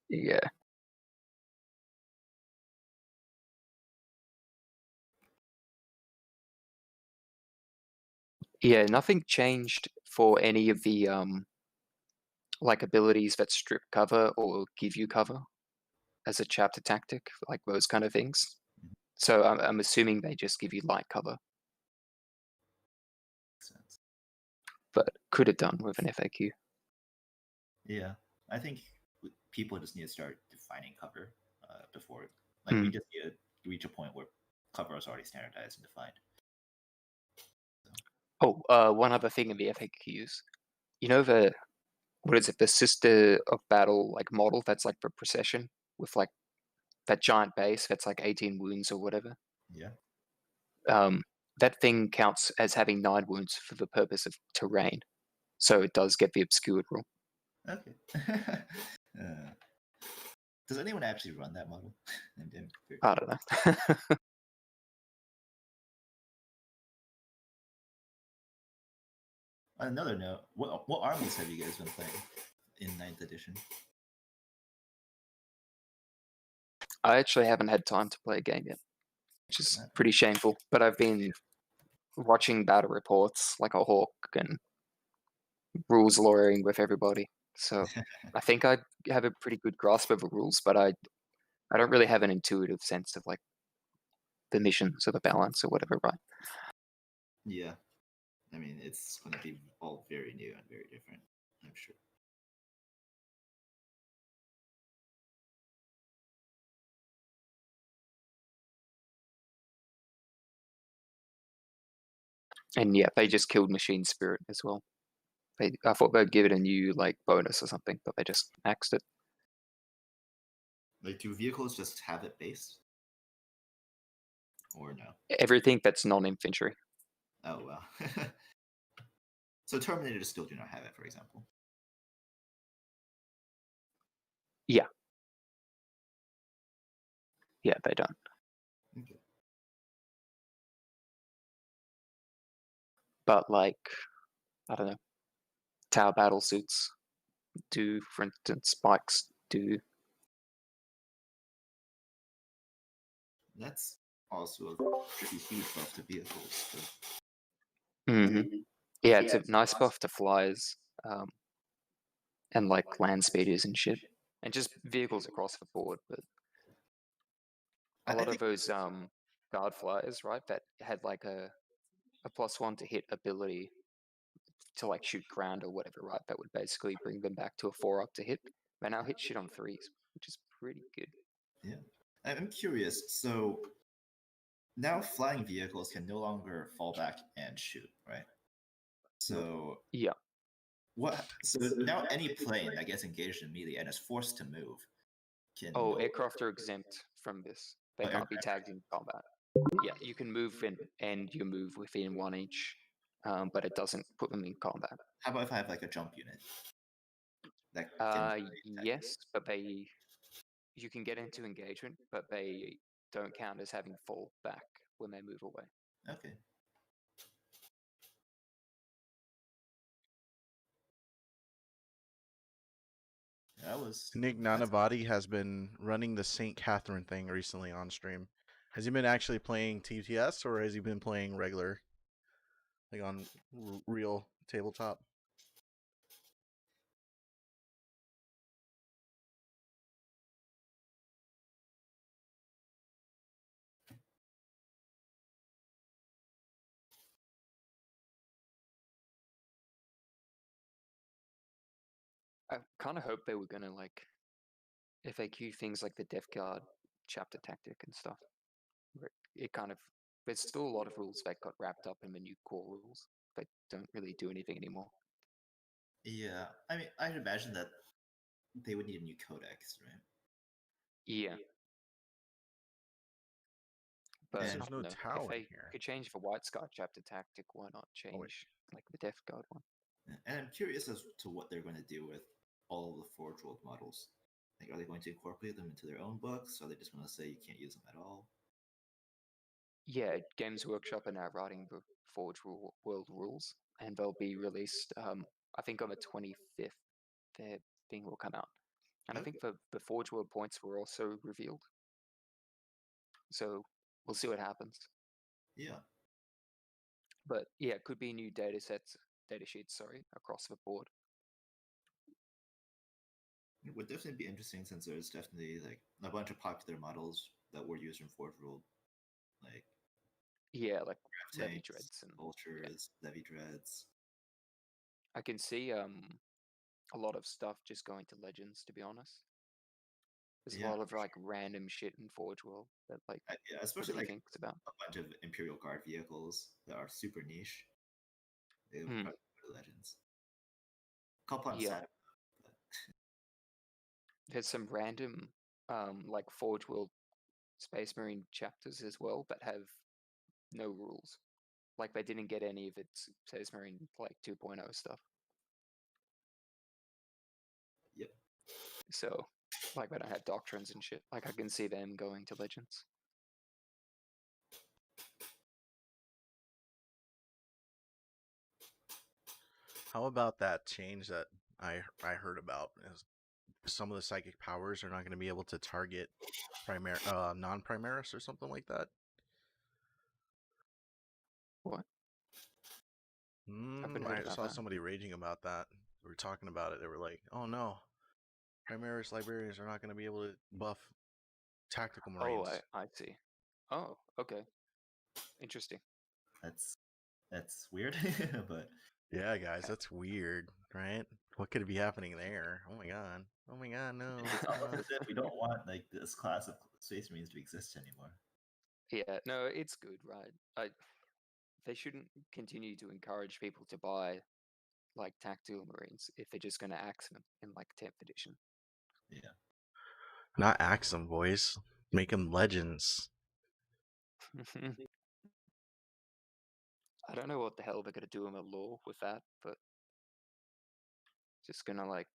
Yeah. Yeah, nothing changed for any of the like abilities that strip cover or give you cover as a chapter tactic, like those kind of things. Mhm. So I'm assuming they just give you light cover, Makes sense. but could have done with an FAQ. Yeah, I think people just need to start defining cover before, like, we just need to reach a point where cover is already standardized and defined. Oh, one other thing in the FAQs. You know what is it? The Sister of Battle like model that's like for procession with like that giant base that's like 18 wounds or whatever. Yeah. That thing counts as having 9 wounds for the purpose of terrain, so it does get the obscured rule. Okay. Does anyone actually run that model? I don't know. On another note, what armies have you guys been playing in 9th edition? I actually haven't had time to play a game yet, which is pretty shameful. But I've been watching battle reports like a hawk and rules lawyering with everybody. So I think I have a pretty good grasp of the rules, but I don't really have an intuitive sense of like the missions or the balance or whatever, right? Yeah. I mean, it's going to be all very new and very different, I'm sure. And yeah, they just killed Machine Spirit as well. I thought they'd give it a new like bonus or something, but they just axed it. Like, do vehicles just have it based? Or no? Everything that's non-infantry. Oh, wow. So Terminators still do not have it, for example. Yeah. Yeah, they don't. Okay. But like, I don't know, tower battle suits do, for instance, spikes do. That's also a pretty huge buff to vehicles. Yeah, it's a nice buff to flyers, and like land speeders and shit, and just vehicles across the board. But a lot of those guard flyers, right, that had like a +1 to hit ability to like shoot ground or whatever, right? That would basically bring them back to a 4 up to hit. They now hit shit on 3s, which is pretty good. Yeah. I'm curious. So now flying vehicles can no longer fall back and shoot, right? So Yeah. what? So now any plane that gets engaged in melee and is forced to move can. Oh, aircraft are exempt from this. They can't be tagged in combat. Yeah, you can move and end your move within 1 inch, but it doesn't put them in combat. How about if I have like a jump unit? That Yes, but you can get into engagement, but they don't count as having fall back when they move away. Okay. That was Nick Nanavati has been running the St. Catherine thing recently on stream. Has he been actually playing TTS or has he been playing regular, like on real tabletop? I kind of hope they were gonna like FAQ things like the Death Guard chapter tactic and stuff. It kind of there's still a lot of rules that got wrapped up in the new core rules that don't really do anything anymore. Yeah, I mean, I'd imagine that they would need a new codex, right? Yeah, But And there's I no don't know. If Tau in they here. could change the White Scar chapter tactic, why not wait. change like the Death Guard one? And I'm curious as to what they're going to do with all of the Forge World models. Like, are they going to incorporate them into their own books? Or are they just going to say you can't use them at all? Yeah, Games Workshop are now writing the Forge World rules, and they'll be released. I think on the 25th, their thing will come out, and I Okay. think the Forge World points were also revealed. So we'll see what happens. Yeah. But yeah, it could be new data sheets, across the board. It would definitely be interesting since there's definitely like a bunch of popular models that were used in Forge World, like Yeah, like Graph Levy Tanks, Dreads and Vultures, Levy Dreads. I can see a lot of stuff just going to Legends, to be honest. There's a Yeah, lot of like random shit in Forge World that like yeah, especially nobody like thinks about. a bunch of Imperial Guard vehicles that are super niche. They would Hmm. probably go to Legends. Couple I'm Yeah. sad about, but There's some random like Forge World Space Marine chapters as well that have no rules. Like they didn't get any of its Space Marine like 2.0 stuff. yep. So like they don't have doctrines and shit. Like I can see them going to Legends. How about that change that I heard about? Is some of the psychic powers are not going to be able to target non-Primaris or something like that? What? I've been heard I about saw that. somebody raging about that. We were talking about it. They were like, "Oh no, Primaris librarians are not going to be able to buff tactical Oh, marines." I see. Oh, okay. Interesting. That's weird, but Yeah, guys, that's weird, right? What could be happening there? Oh my god! Oh my god, no! it's almost as if we don't want like this class of Space Marines to exist anymore. Yeah, no, it's good, right? They shouldn't continue to encourage people to buy like tactical marines if they're just going to axe them in like 10th edition. Yeah. Not axe them, boys. Make them legends. I don't know what the hell they're going to do in the law with that, but just going to like,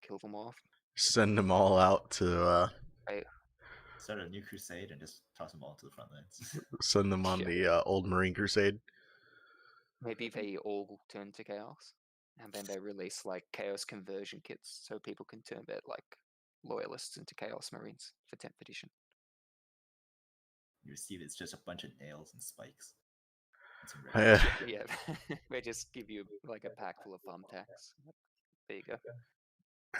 kill them off. Send them all out to Start a new crusade and just toss them all to the front lines. send them on Yeah. the old Marine Crusade. Maybe they all turn to chaos, and then they release like chaos conversion kits so people can turn their like loyalists into chaos marines for 10th edition. You receive it's just a bunch of nails and spikes. And some Yeah, they just give you like a pack full of thumbtacks. There you go.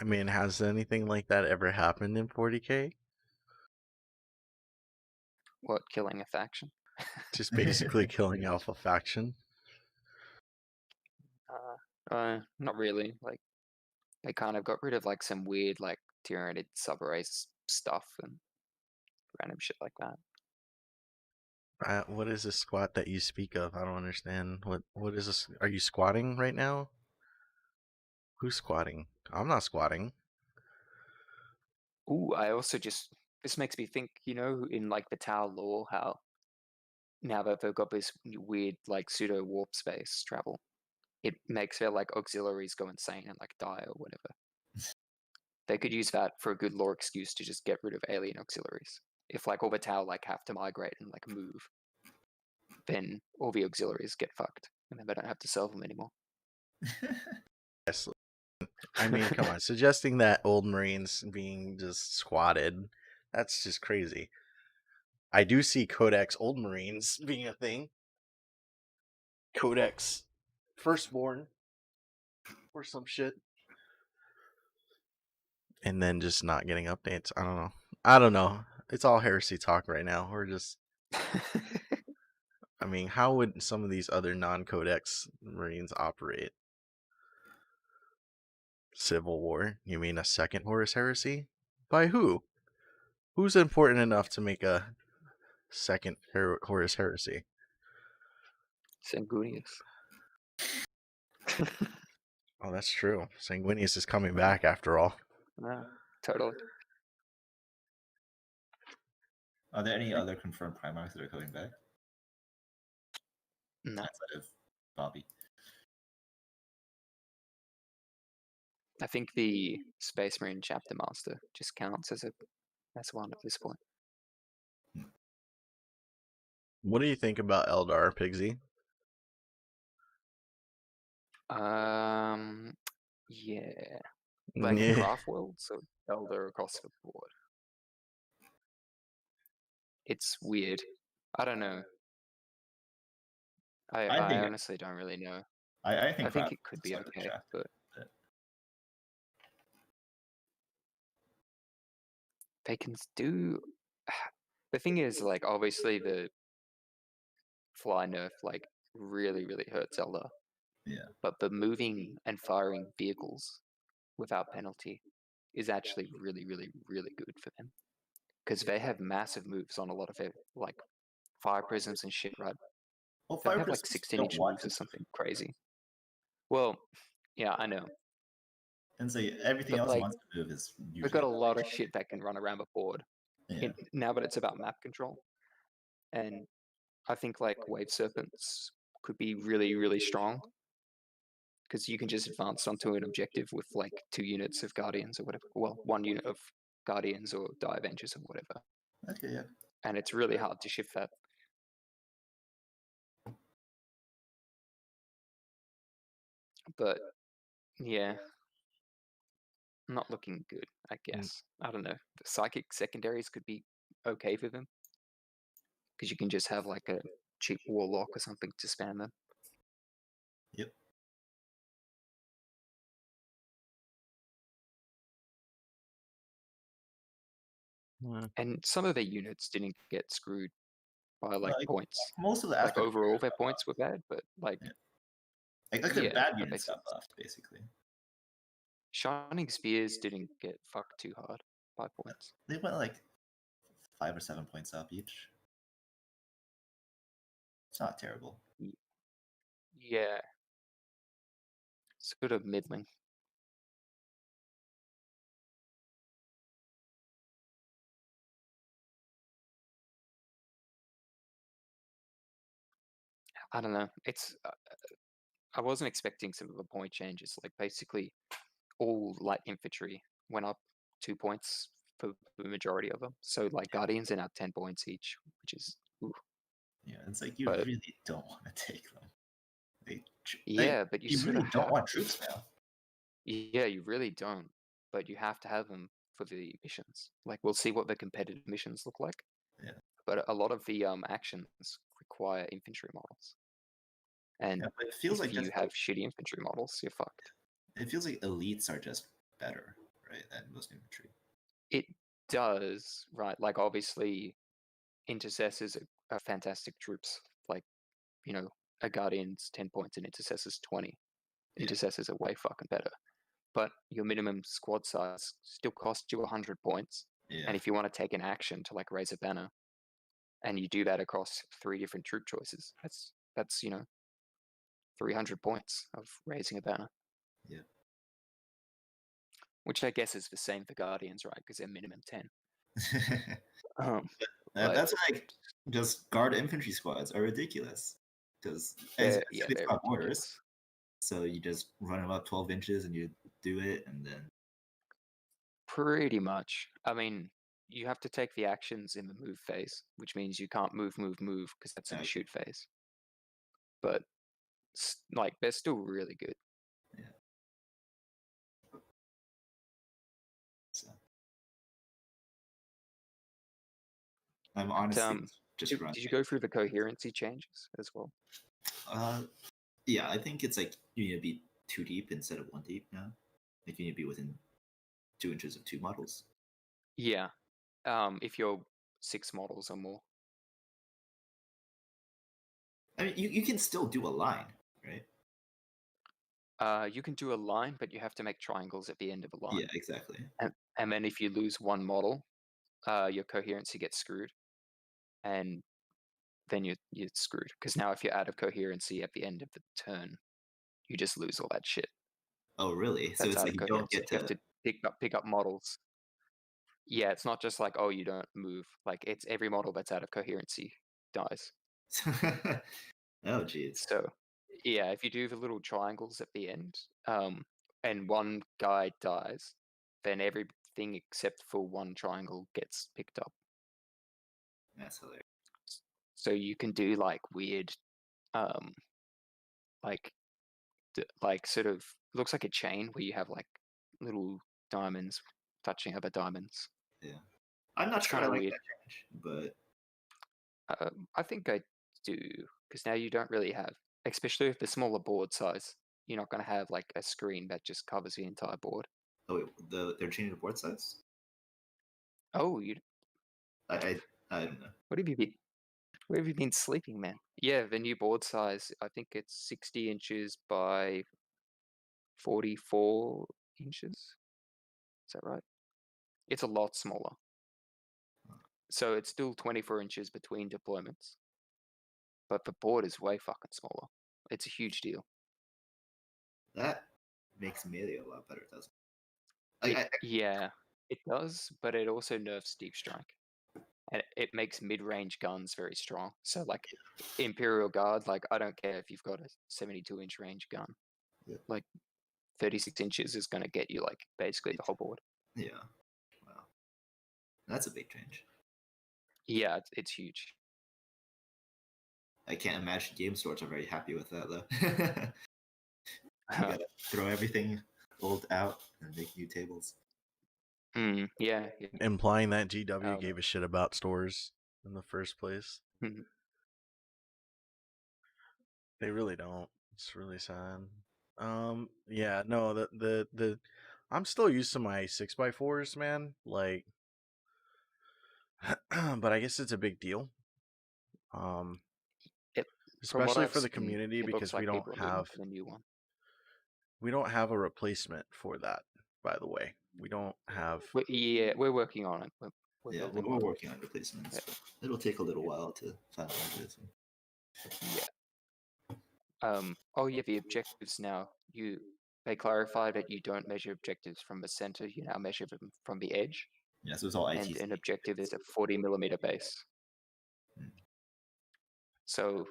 I mean, has anything like that ever happened in 40k? What, killing a faction? Just basically killing Alpha faction. Not really. Like they kind of got rid of like some weird like Tyranid subrace stuff and random shit like that. What is this squat that you speak of? I don't understand. What is this? Are you squatting right now? Who's squatting? I'm not squatting. Ooh, I also this makes me think, in like the Tau lore, how now that they've got this weird like pseudo warp space travel, it makes their like auxiliaries go insane and like die or whatever. They could use that for a good lore excuse to just get rid of alien auxiliaries. If like all the Tau like have to migrate and like move, then all the auxiliaries get fucked, and then they don't have to solve them anymore. Yes. I mean, come on. Suggesting that old Marines being just squatted, that's just crazy. I do see Codex Old Marines being a thing. Codex Firstborn or some shit. And then just not getting updates. I don't know. It's all heresy talk right now. We're just... I mean, how would some of these other non-Codex Marines operate? Civil War? You mean a second Horus Heresy? By who? Who's important enough to make a second Horus Heresy? Sanguinius. Oh, that's true. Sanguinius is coming back after all. Yeah, totally. Are there any other confirmed Primarchs that are coming back? No. Outside of Bobby. I think the Space Marine Chapter Master just counts as one at this point. What do you think about Eldar, Pigsy? Yeah. Like Yeah. Craft World, so Elder across the board. It's weird. I don't know. I honestly don't really know. I think it could be okay, but they can do. The thing is, like, obviously the fly nerf like really hurts Eldar. Yeah. But the moving and firing vehicles without penalty is actually really good for them, because they have massive moves on a lot of it, like fire prisms and shit, right? Well, They fire have like prisms 16-inch don't want moves or to. something crazy. Well, yeah, I know. And so everything But else like, wants to move is usually. we've got a lot of shit that can run around the board. Yeah. Now that it's about map control, and I think like wave serpents could be really strong, because you can just advance onto an objective with like 2 units of guardians or whatever. Well, 1 unit of guardians or die avengers or whatever. Okay, yeah. And it's really hard to shift that. But yeah, not looking good, I guess. I don't know. The psychic secondaries could be okay for them, because you can just have like a cheap warlock or something to spam them. Yep. And some of their units didn't get screwed by like points. Most of the Like overall, their points were bad, but like like their bad units got buffed, basically. Shining Spears didn't get fucked too hard by points. They went like 5 or 7 points up each. It's not terrible. Yeah. Sort of middling. I don't know. It's I wasn't expecting some of the point changes. Like basically, all light infantry went up 2 points for the majority of them. So like Guardians are now 10 points each, which is ooh. Yeah, it's like you really don't want to take them. But you really don't want troops now. Yeah, you really don't. But you have to have them for the missions. Like we'll see what the competitive missions look like. Yeah. But a lot of the actions require infantry models. And it feels if you have shitty infantry models, you're fucked. It feels like elites are just better, right, than most infantry. It does, right? Like obviously, intercessors are fantastic troops. Like, you know, a Guardian's 10 points and intercessors 20. Intercessors are way fucking better. But your minimum squad size still costs you 100 points. Yeah. And if you want to take an action to like raise a banner, and you do that across 3 different troop choices, that's 300 points of raising a banner. Yeah. Which I guess is the same for Guardians, right? Because they're minimum 10. That's like just guard infantry squads are ridiculous. Because it's got borders. So you just run them up 12 inches and you do it, and then pretty much. I mean, you have to take the actions in the move phase, which means you can't move because that's in the shoot phase. But like they're still really good. Yeah. So I'm honestly just did you go through the coherency changes as well? Yeah, I think it's like you need to be 2 deep instead of 1 deep now. Like you need to be within 2 inches of 2 models. Yeah. If you're 6 models or more. I mean, you can still do a line, right? You can do a line, but you have to make triangles at the end of a line. Yeah, exactly. And then if you lose 1 model, your coherency gets screwed, and then you're screwed. Because now if you're out of coherency at the end of the turn, you just lose all that shit. Oh, really? That's so it's like you don't get You have to pick up models. Yeah, it's not just like, oh, you don't move. Like, it's every model that's out of coherency dies. Oh, jeez. So, yeah, if you do the little triangles at the end, and one guy dies, then everything except for one triangle gets picked up. That's hilarious. So you can do like weird, like sort of looks like a chain where you have like little diamonds touching other diamonds. Yeah, I'm not It's sure I kinda like weird. that change, but I think I do, because now you don't really have, especially with the smaller board size, you're not going to have like a screen that just covers the entire board. oh wait, they're changing the board size. Oh, you I don't know. what have you been? Where have you been sleeping, man? Yeah, the new board size. I think it's 60 inches by 44 inches. Is that right? It's a lot smaller. So it's still 24 inches between deployments, but the board is way fucking smaller. It's a huge deal. That makes melee a lot better, doesn't it? Yeah, it does, but it also nerfs deep strike, and it makes mid-range guns very strong. So like Imperial Guard, like I don't care if you've got a 72-inch range gun, Yeah. like 36 inches is going to get you like basically the whole board. Yeah. Wow. That's a big change. Yeah, it's huge. I can't imagine game stores are very happy with that though. You gotta throw everything old out and make new tables. Yeah. Implying that GW gave a shit about stores in the first place. They really don't. It's really sad. Yeah, no, the I'm still used to my 6x4s, man. Like, but I guess it's a big deal. Especially for the community, because we don't have a new one. We don't have a replacement for that. By the way, we don't have. We're working on it. We're working on replacements. Yeah. It'll take a little while to finalize it. Yeah. Oh yeah, the objectives now. They clarify that you don't measure objectives from the center. You now measure them from the edge. Yeah, so it's all IT. And an objective is a 40mm base. So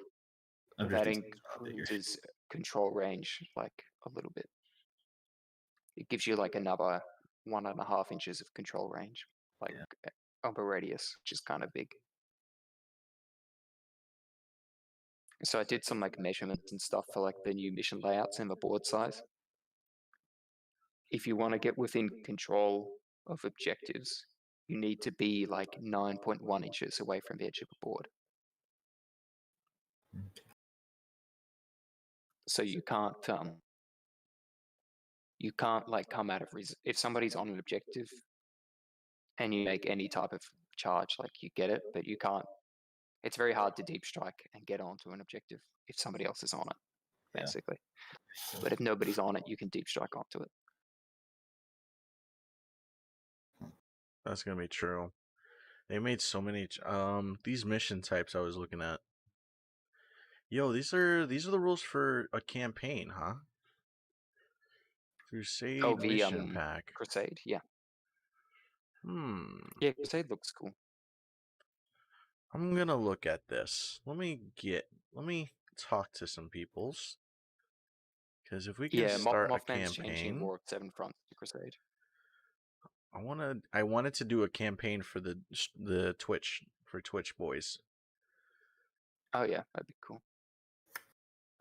that increases control range like a little bit. It gives you like another 1.5 inches of control range, like of a radius, which is kind of big. So I did some like measurements and stuff for like the new mission layouts and the board size. If you want to get within control of objectives, you need to be like 9.1 inches away from the edge of the board. So you can't like come out of if somebody's on an objective and you make any type of charge, like you get it, but you can't. It's very hard to deep strike and get onto an objective if somebody else is on it, basically. Yeah. But if nobody's on it, you can deep strike onto it. That's gonna be true. They made so many these mission types I was looking at. Yo, these are the rules for a campaign, huh? Crusade mission pack. Crusade, yeah. Yeah, Crusade looks cool. I'm gonna look at this. Let me talk to some peoples. Because if we can start a campaign, changing War of Seven Fronts to Crusade. I wanted to do a campaign for the Twitch boys. Oh yeah, that'd be cool.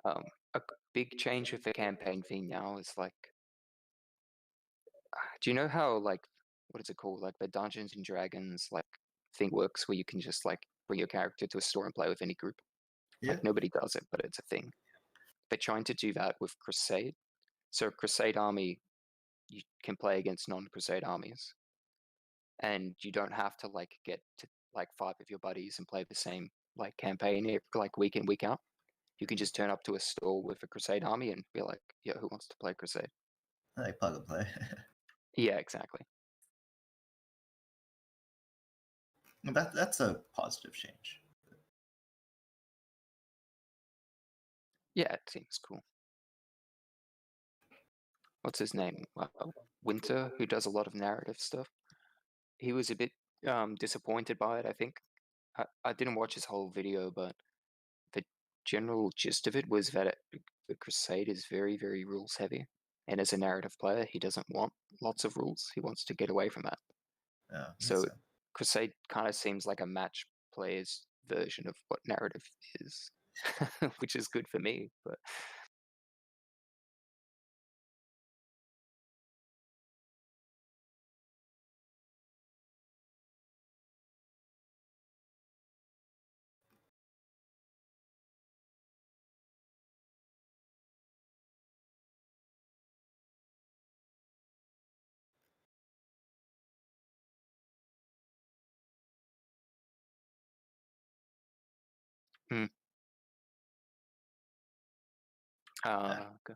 A big change with the campaign thing now is like, do you know how like what is it called? Like the Dungeons and Dragons like thing works, where you can just like bring your character to a store and play with any group. Yeah. Like nobody does it, but it's a thing. They're trying to do that with Crusade. So Crusade army, you can play against non-Crusade armies, and you don't have to like get to like 5 of your buddies and play the same like campaign like week in, week out. You can just turn up to a store with a Crusade army and be like, yeah, who wants to play Crusade? Like plug and play. Yeah, exactly. That's a positive change. Yeah, it seems cool. What's his name? Winter, who does a lot of narrative stuff. he was a bit disappointed by it, I think. I didn't watch his whole video, but the general gist of it was that the Crusade is very, very rules heavy. And as a narrative player, he doesn't want lots of rules. He wants to get away from that. Yeah, So Crusade kind of seems like a match player's version of what narrative is, which is good for me. But okay.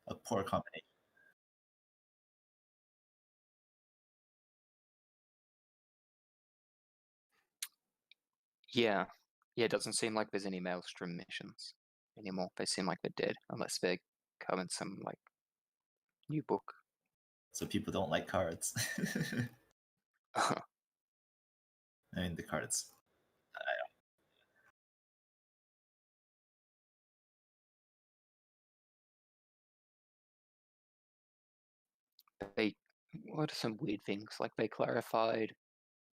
a poor combination. Yeah, it doesn't seem like there's any Maelstrom missions anymore. They seem like they're dead, unless they come in some like new book. So people don't like cards. I mean, the cards. What are some weird things? Like they clarified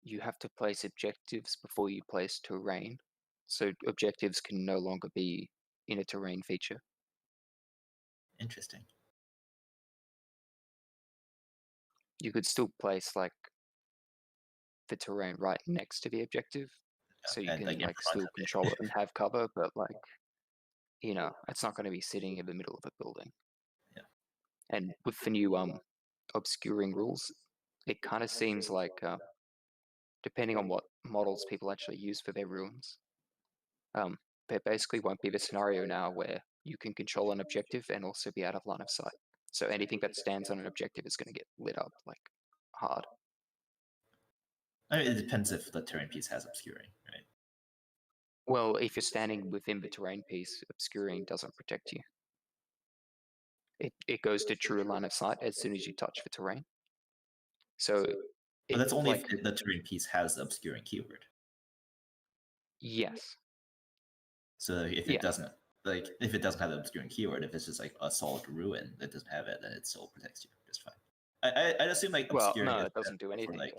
you have to place objectives before you place terrain. So objectives can no longer be in a terrain feature. Interesting. You could still place like the terrain right next to the objective. So you And, can like, in like front still of it. control it and have cover, but like, you know, it's not going to be sitting in the middle of a building. Yeah. And with the new obscuring rules, it kind of seems like depending on what models people actually use for their ruins, there basically won't be the scenario now where you can control an objective and also be out of line of sight. So anything that stands on an objective is going to get lit up like hard. I mean, it depends if the terrain piece has obscuring, right? Well, if you're standing within the terrain piece, obscuring doesn't protect you. It goes to true line of sight as soon as you touch the terrain. So But that's only like, if the terrain piece has the obscuring keyword. yes. So if it doesn't, like, if it doesn't have the obscuring keyword, if it's just like a solid ruin that doesn't have it, then it still protects you just fine. I'd assume like Well, obscuring. no, is it doesn't do anything. like,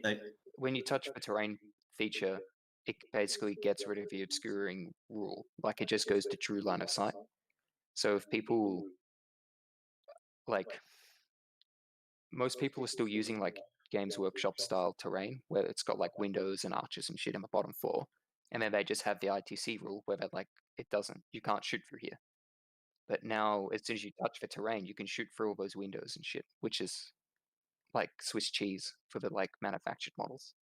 then. When you touch the terrain feature, it basically gets rid of the obscuring rule. Like it just goes to true line of sight. So if people like, most people are still using like Games Workshop style terrain where it's got like windows and arches and shit in the bottom floor, and then they just have the ITC rule where they're like, it doesn't, you can't shoot through here. But now, as soon as you touch the terrain, you can shoot through all those windows and shit, which is like Swiss cheese for the like manufactured models.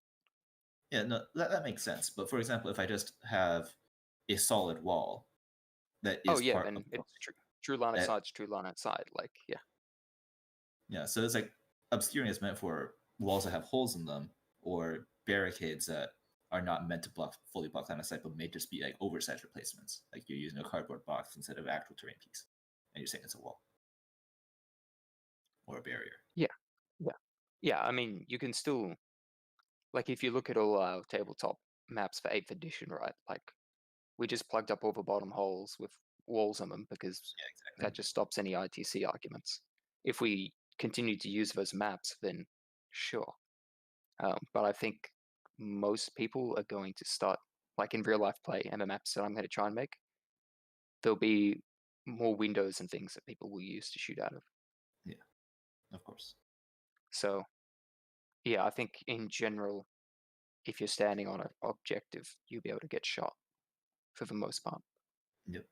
Yeah, no, that makes sense. But for example, if I just have a solid wall that is part then of it's true line of sight, true line of sight. Like, yeah, so it's like obscuring is meant for walls that have holes in them or barricades that are not meant to fully block line of sight, but may just be like oversized replacements. Like you're using a cardboard box instead of an actual terrain piece, and you're saying it's a wall or a barrier. Yeah. I mean, you can still, like, if you look at all our tabletop maps for 8th edition, right? Like, we just plugged up all the bottom holes with walls on them because that just stops any ITC arguments. If we continue to use those maps, then sure. But I think most people are going to start, like in real life play and the maps that I'm going to try and make, there'll be more windows and things that people will use to shoot out of. Yeah, of course. So, yeah, I think in general, if you're standing on an objective, you'll be able to get shot for the most part. Yep.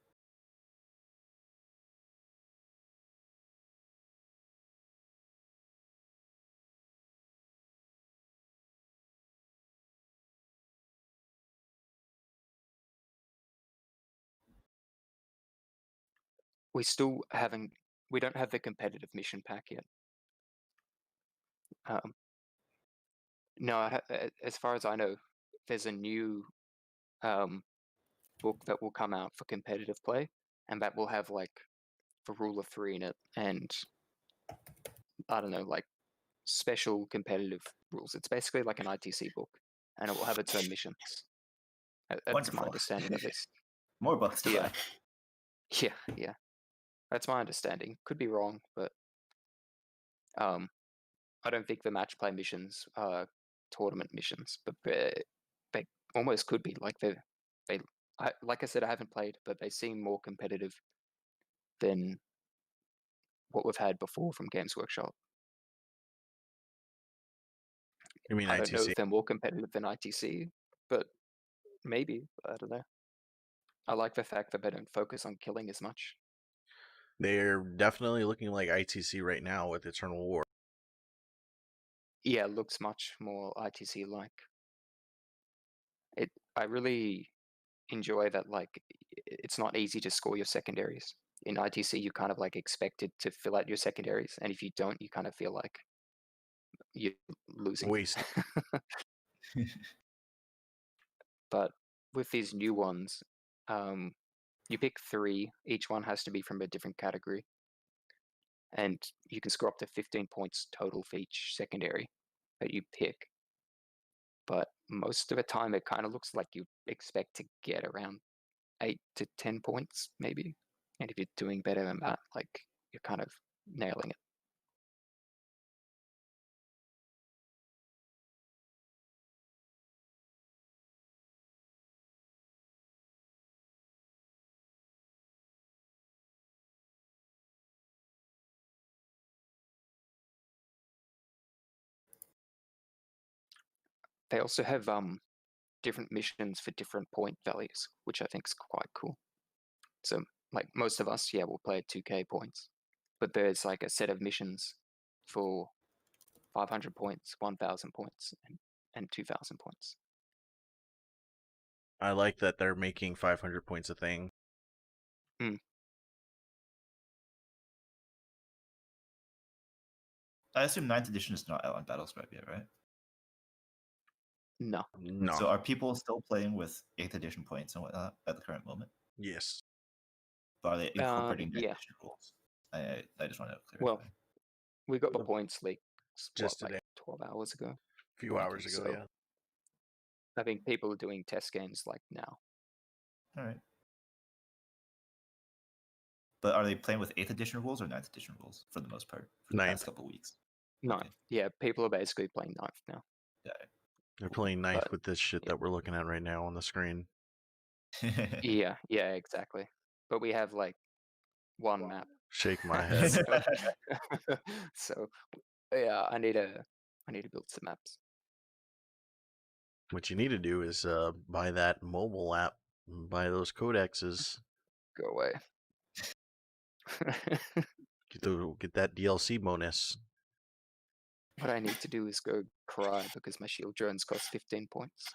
We don't have the competitive mission pack yet. No, as far as I know, there's a new book that will come out for competitive play, and that will have like the rule of 3 in it, and I don't know, like special competitive rules. It's basically like an ITC book, and it will have its own missions. That's my Wonderful. understanding at least. More books to Yeah. buy. Yeah. That's my understanding. Could be wrong, but I don't think the match play missions are tournament missions, but they almost could be. Like like I said, I haven't played, but they seem more competitive than what we've had before from Games Workshop. You mean I don't know ITC? if they're more competitive than ITC, but maybe. I don't know. I like the fact that they don't focus on killing as much. They're definitely looking like ITC right now with Eternal War. Yeah, it looks much more ITC-like. I really enjoy that, like, it's not easy to score your secondaries. In ITC, you kind of like expected to fill out your secondaries, and if you don't, you kind of feel like you're losing. Waste. But with these new ones, you pick 3. Each one has to be from a different category, and you can score up to 15 points total for each secondary that you pick. But most of the time, it kind of looks like you expect to get around 8 to 10 points, maybe. And if you're doing better than that, like, you're kind of nailing it. They also have different missions for different point values, which I think is quite cool. So, like, most of us, we'll play at 2k points, but there's like a set of missions for 500 points, 1,000 points, and 2,000 points. I like that they're making 500 points a thing. I assume 9th edition is not out on Battlescribe yet, right? No. So are people still playing with 8th edition points and whatnot at the current moment? Yes. But are they incorporating 9th yeah. edition rules? I just want to clarify. Well, we got the points leaked Just like today. 12 hours ago. A few hours ago, So yeah. I think people are doing test games like now. All right. But are they playing with 8th edition rules or 9th edition rules for the most part for the past couple of weeks? No. Okay. Yeah, people are basically playing 9th now. Yeah. They're playing 9th But- with this shit that we're looking at right now on the screen. Yeah, exactly. But we have like one map. Shake my head. So yeah, I need to build some maps. What you need to do is buy that mobile app, and buy those codexes, Go away. get that DLC bonus. What I need to do is go cry because my shield drones cost 15 points.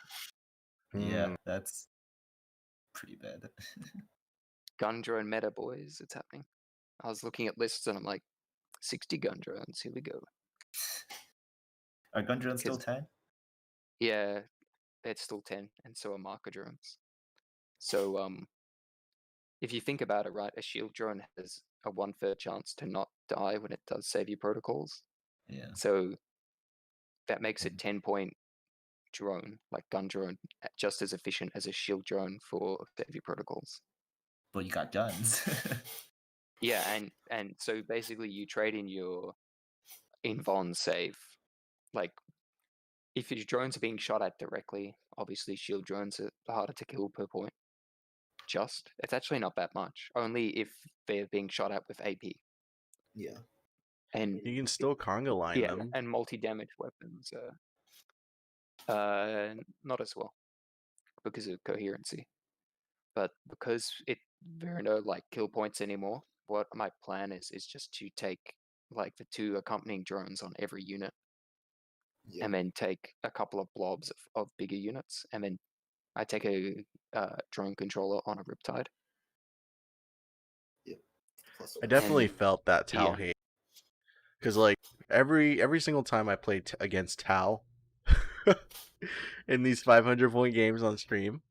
Yeah, that's pretty bad. Gun drone meta, boys, it's happening. I was looking at lists and I'm like, 60 gun drones, here we go. Are gun drones still 10? Yeah, it's still 10, and so are marker drones. So if you think about it, right, a shield drone has a 1/3 chance to not die when it does save you protocols. Yeah. So that makes a 10-point drone, like gun drone, just as efficient as a shield drone for save you protocols. But you got guns. Yeah, and so basically you trade in your invuln save. Like, if your drones are being shot at directly, obviously shield drones are harder to kill per point. It's actually not that much. Only if they're being shot at with AP. Yeah. And You can still conga line them. and multi-damage weapons not as well because of coherency. But because there are no like kill points anymore, what my plan is just to take like the 2 accompanying drones on every unit, Yeah. and then take a couple of blobs of bigger units, and then I take a drone controller on a Riptide. Plus I definitely And- felt that Tau yeah. hate. Because, like, every single time I played against Tau in these 500-point games on stream,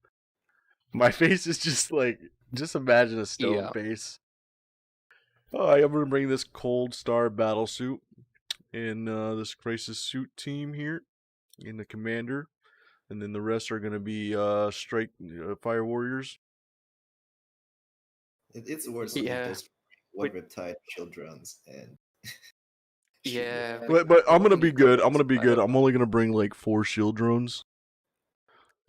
my face is just like, just imagine a stone Yeah. face. I'm gonna bring this Cold Star battle suit and this Crisis suit team here in the commander, and then the rest are gonna be strike fire warriors. It's worse to Yeah. just one Riptide, shield drones, and Yeah, But I'm gonna looking be at good. the I'm gonna be rules, good. I'm only gonna bring like 4 shield drones.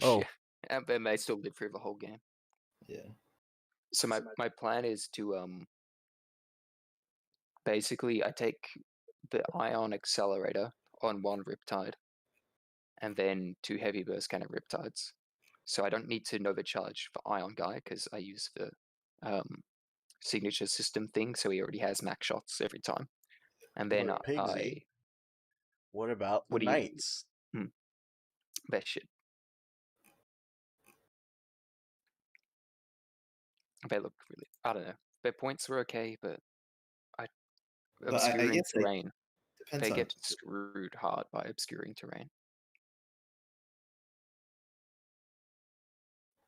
Oh, Yeah, and they may still live through the whole game. yeah. So my plan is to basically I take the ion accelerator on one Riptide, and then 2 heavy burst cannon Riptides. So I don't need to Nova Charge for Ion Guy because I use the signature system thing, so he already has max shots every time. And then But Pigsy, what about the what do you knights? best shit? They look really, I don't know. Their points were okay, but But I obscuring guess like, terrain. depends They on get screwed hard by obscuring terrain.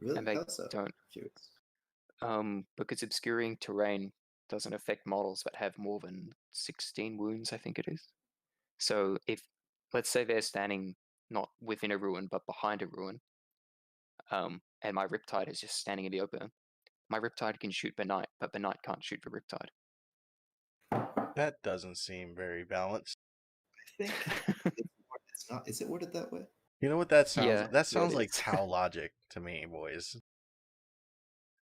really And they how so? don't Curious. because obscuring terrain doesn't affect models that have more than 16 wounds, I think it is. So if let's say they're standing not within a ruin but behind a ruin, and my Riptide is just standing in the open, my Riptide can shoot the Knight, but the Knight can't shoot the Riptide. That doesn't seem very balanced. I think it's not. Is it worded that way? You know what that sounds? Yeah, That sounds it like is. Tau logic to me, boys.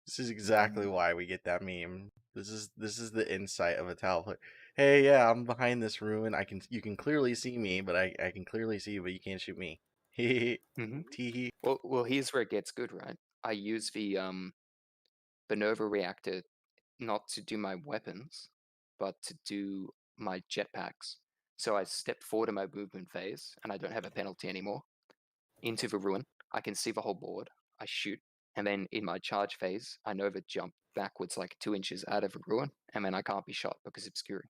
This is exactly why we get that meme. This is the insight of a Tau player. Hey, yeah, I'm behind this ruin. You can clearly see me, but I can clearly see you, but you can't shoot me. Hee Tee. Well, here's where it gets good, right? I use the Nova reactor not to do my weapons, but to do my jetpacks. So I step forward in my movement phase, and I don't have a penalty anymore. Into the ruin, I can see the whole board. I shoot, and then in my charge phase, I Nova jump backwards like 2 inches out of the ruin, and then I can't be shot because obscuring.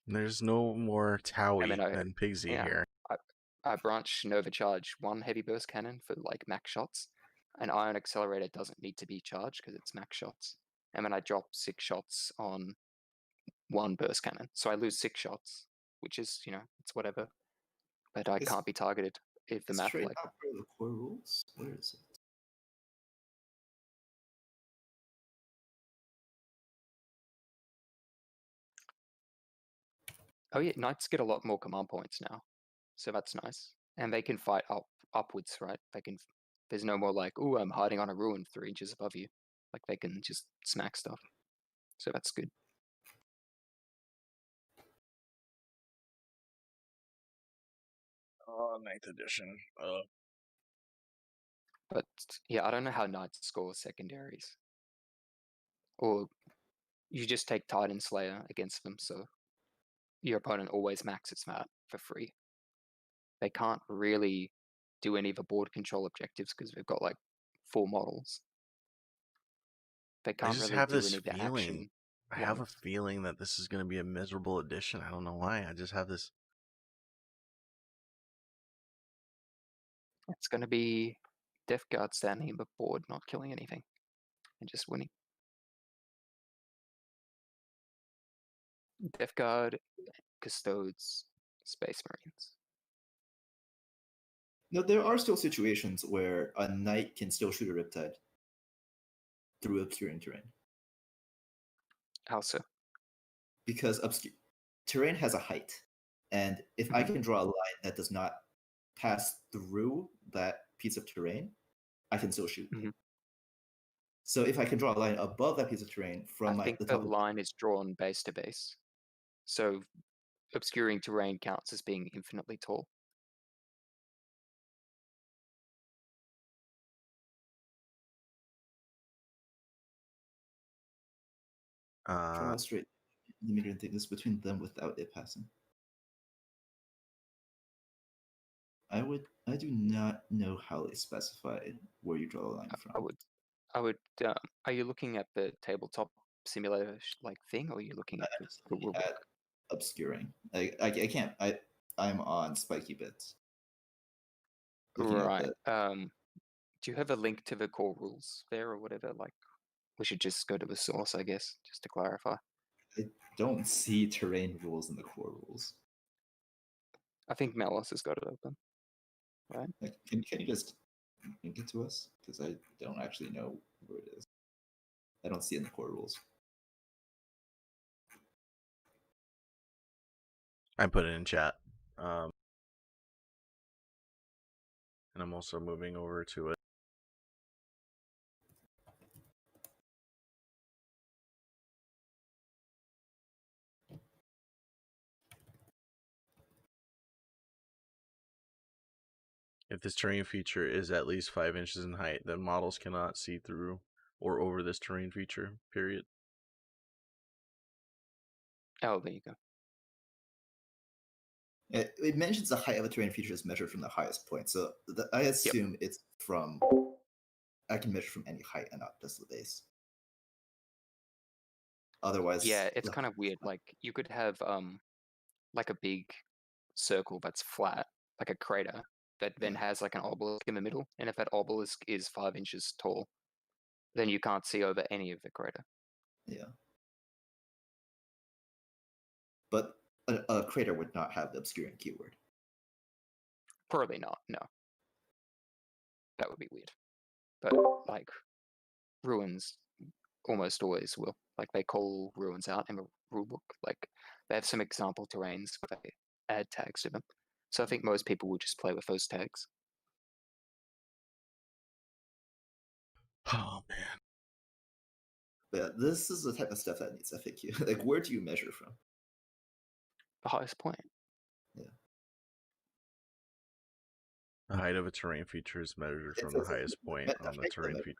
There's no more Towie than Pigsy here. I branch Nova Charge 1 heavy burst cannon for like max shots. An Ion Accelerator doesn't need to be charged because it's max shots. And then I drop 6 shots on 1 burst cannon. So I lose 6 shots, which is, it's whatever. But I can't be targeted if the Is math trade like. not part of the core rules? Where is it? Oh yeah, Knights get a lot more command points now. So that's nice. And they can fight upwards, right? There's no more like, oh, I'm hiding on a ruin 3 inches above you. Like they can just smack stuff. So that's good. Oh, 9th edition. But yeah, I don't know how Knights score secondaries. Or you just take Titan Slayer against them, so your opponent always maxes that for free. They can't really do any of the board control objectives because they've got like 4 models. They can't really have do this any of the feeling. action. I have a feeling that this is going to be a miserable edition. I don't know why. I just have this. It's going to be Death Guard standing in the board, not killing anything, and just winning. Death Guard, Custodes, Space Marines. No, there are still situations where a knight can still shoot a Riptide through obscuring terrain. How so? Because terrain has a height, and if I can draw a line that does not pass through that piece of terrain, I can still shoot. So if I can draw a line above that piece of terrain from I think the the top line is drawn base to base. So obscuring terrain counts as being infinitely tall. draw a straight immigrant thickness between them without it passing. I do not know how they specify where you draw the line from. I would. Are you looking at the tabletop simulator like thing, or are you looking at the rulebook? At obscuring. I can't. I'm on Spiky Bits. Right. Do you have a link to the core rules there or whatever? Like, we should just go to the source, I guess, just to clarify. I don't see terrain rules in the core rules. I think Melos has got it open, right? Like, can you just link it to us? Because I don't actually know where it is. I don't see it in the core rules. I put it in chat. And I'm also moving over to it. If this terrain feature is at least 5 inches in height, then models cannot see through or over this terrain feature, period. Oh, there you go. It mentions the height of a terrain feature is measured from the highest point. So I assume it's from. I can measure from any height and not just the base. Otherwise, yeah, it's kind of weird. Like you could have like a big circle that's flat, like a crater, that then has like an obelisk in the middle, and if that obelisk is 5 inches tall, then you can't see over any of the crater. Yeah. But a crater would not have the obscuring keyword. Probably not. No, that would be weird. But like ruins almost always will. Like they call ruins out in the rulebook. Like they have some example terrains where they add tags to them. So I think most people will just play with those tags. Oh man. Yeah, this is the type of stuff that needs FAQ. Like, where do you measure from? The highest point. Yeah. The height of a terrain feature is measured from the highest point on the terrain feature.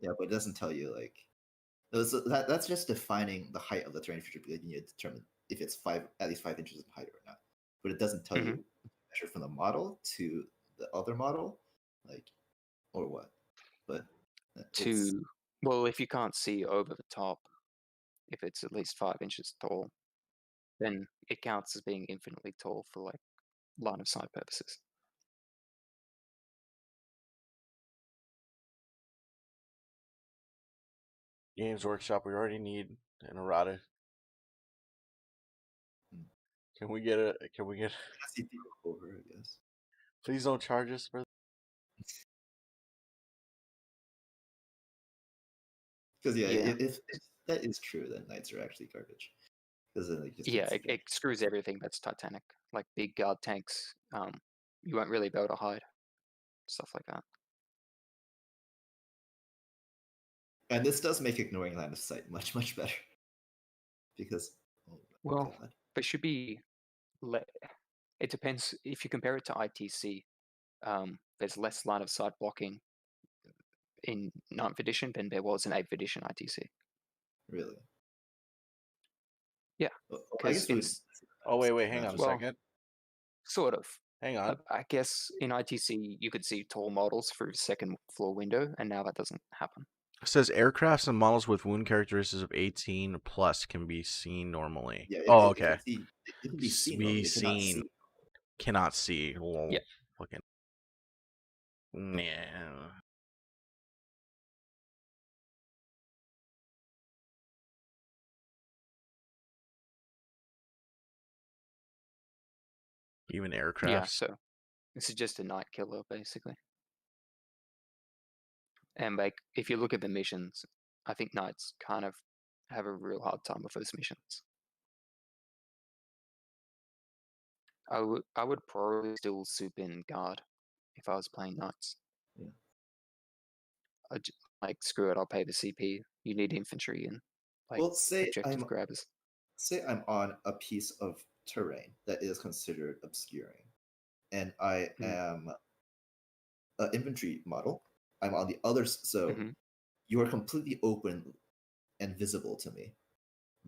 Yeah, but it doesn't tell you like that's just defining the height of the terrain feature because you need to determine if it's at least 5 inches in height or not. But it doesn't tell you measure from the model to the other model, like or what. But well, if you can't see over the top, if it's at least 5 inches tall, then it counts as being infinitely tall for like line of sight purposes. Games Workshop, we already need an errata. Can we get a? Can we get? I see people over, I guess. Please don't charge us for. Because if that is true, then knights are actually garbage. Because then it screws everything that's Titanic. Like big guard tanks, you won't really be able to hide. Stuff like that. And this does make ignoring line of sight much, much better. Because there should be. It depends. If you compare it to ITC, there's less line of sight blocking in 9th edition than there was in 8th edition ITC. Really? Yeah. Oh wait, hang on a second. Sort of. Hang on. I guess in ITC you could see tall models through second floor window, and now that doesn't happen. It says aircrafts and models with wound characteristics of 18 plus can be seen normally. Yeah, okay. It can be seen. Cannot see. Well, yeah. Fucking. Yeah. Even aircrafts. Yeah, so this is just a night killer basically. And like if you look at the missions, I think knights kind of have a real hard time with those missions. I would probably still soup in guard if I was playing knights. Yeah. I'd like screw it, I'll pay the CP. You need infantry and like objective grabbers. Say I'm on a piece of terrain that is considered obscuring, and I am an infantry model. I'm on the other, so you are completely open and visible to me,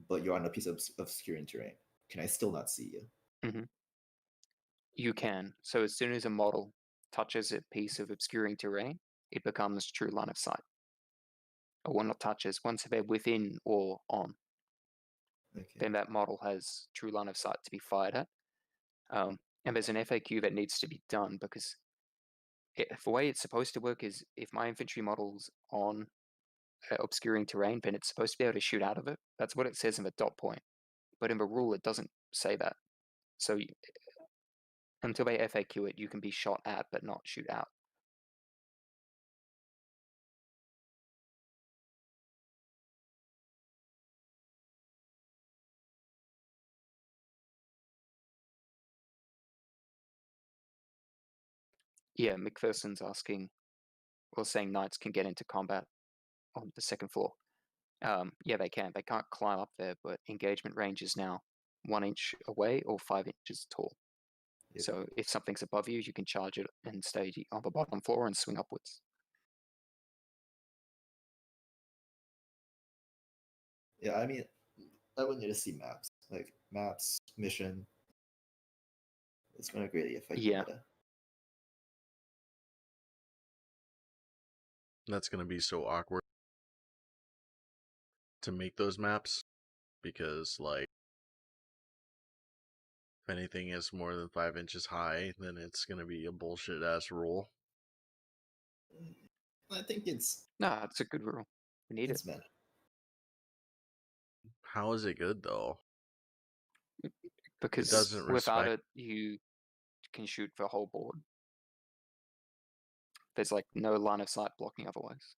but you're on a piece of obscuring terrain. Can I still not see you? You can. So as soon as a model touches a piece of obscuring terrain, it becomes true line of sight. Or well, not touches, once they're within or on, then that model has true line of sight to be fired at. And there's an FAQ that needs to be done because the way it's supposed to work is if my infantry model's on obscuring terrain, then it's supposed to be able to shoot out of it. That's what it says in the dot point. But in the rule, it doesn't say that. So until they FAQ it, you can be shot at but not shoot out. Yeah, McPherson's asking, or saying knights can get into combat on the second floor. Yeah, they can. They can't climb up there, but engagement range is now 1 inch away or 5 inches tall. Yep. So if something's above you, you can charge it and stay on the bottom floor and swing upwards. Yeah, I mean, I would need to see maps, like maps, mission. It's going to greatly affect the meta. That's going to be so awkward to make those maps, because like if anything is more than 5 inches high, then it's going to be a bullshit ass rule. I think it's a good rule. We need it. Meta. How is it good though? Because doesn't without respect- it, you can shoot the whole board. There's like no line of sight blocking otherwise.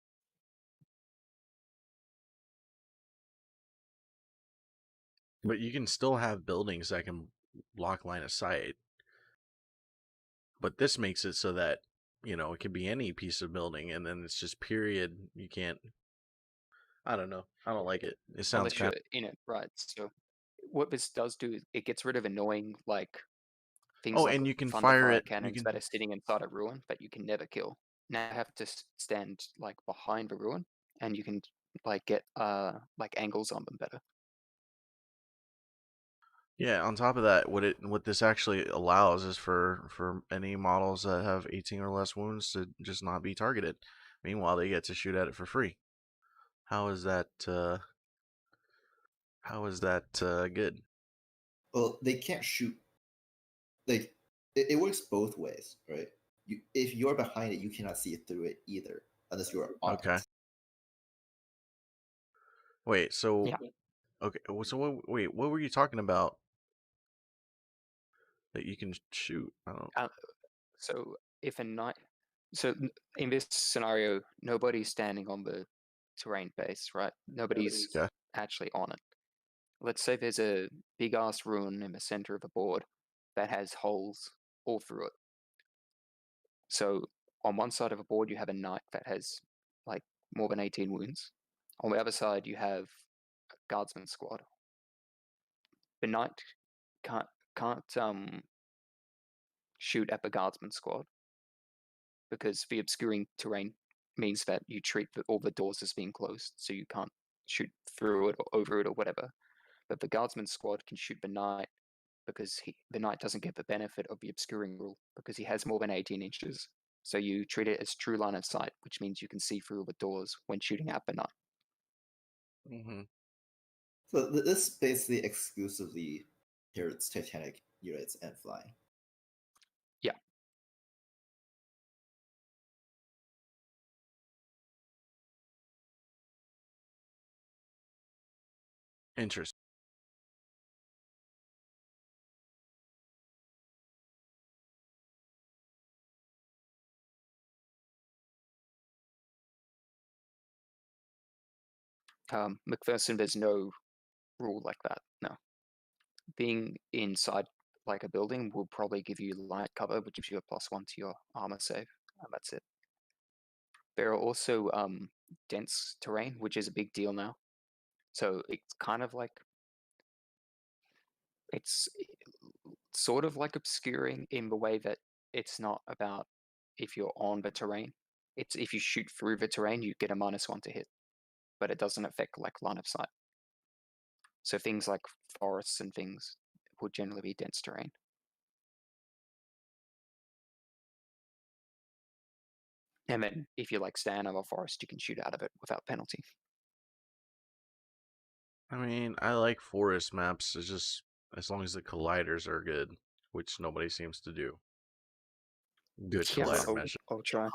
But you can still have buildings that can block line of sight. But this makes it so that, you know, it can be any piece of building, and then it's just period. You can't. I don't know. I don't like it. It sounds Unless you're in it, right? So what this does do is it gets rid of annoying like things like and you can thunder fire it. cannons that are sitting inside a ruin that you can never kill. Now you have to stand like behind the ruin, and you can like get like angles on them better. Yeah, on top of that, what this actually allows is for any models that have 18 or less wounds to just not be targeted. Meanwhile, they get to shoot at it for free. How is that good? Well, they can't shoot. Like it works both ways, right? If you're behind it, you cannot see through it either, unless you're on Okay. it. Wait, so Yeah. okay, so what were you talking about that you can shoot? I don't. So if a knight, so in this scenario, nobody's standing on the terrain base, right? Nobody's Okay. actually on it. Let's say there's a big ass ruin in the center of the board that has holes all through it. So on one side of a board, you have a knight that has like more than 18 wounds. On the other side, you have a guardsman squad. The knight can't shoot at the guardsman squad because the obscuring terrain means that you treat all the doors as being closed, so you can't shoot through it or over it or whatever. But the guardsman squad can shoot the knight because the knight doesn't get the benefit of the obscuring rule because he has more than 18 inches. So you treat it as true line of sight, which means you can see through the doors when shooting at the knight. Mm-hmm. So this basically exclusively hurts Titanic units and flying. Yeah. Interesting. McPherson, there's no rule like that. No. Being inside like a building will probably give you light cover, which gives you a +1 to your armor save, and that's it. There are also dense terrain, which is a big deal now. So it's kind of like it's sort of like obscuring in the way that it's not about if you're on the terrain. It's if you shoot through the terrain, you get a -1 to hit, but it doesn't affect like line of sight. So things like forests and things would generally be dense terrain. And then if you like stand on a forest, you can shoot out of it without penalty. I mean, I like forest maps. It's just as long as the colliders are good, which nobody seems to do. Good Yeah, collider mesh. I'll try.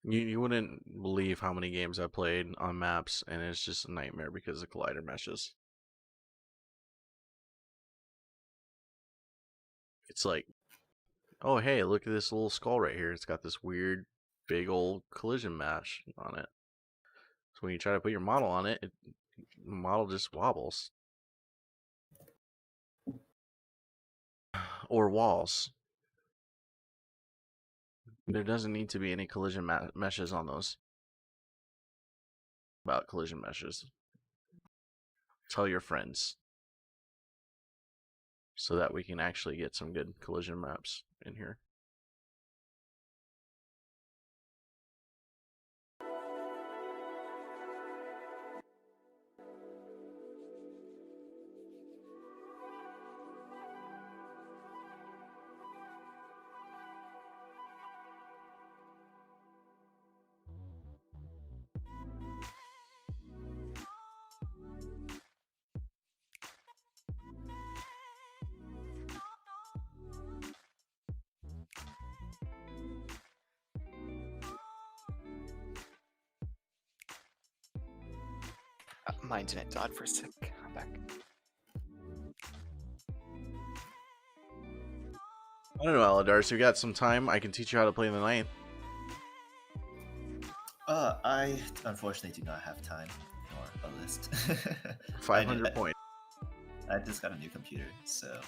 You wouldn't believe how many games I played on maps, and it's just a nightmare because of collider meshes. It's like, oh hey, look at this little skull right here. It's got this weird, big old collision mesh on it. So when you try to put your model on it, the model just wobbles. Or walls. There doesn't need to be any collision meshes on those. About collision meshes. Tell your friends. So that we can actually get some good collision maps in here. My internet died for a sec. I'm back. I don't know, Aladar, so you got some time? I can teach you how to play in the 9th. I unfortunately do not have time nor a list. 500 points. I just got a new computer, so.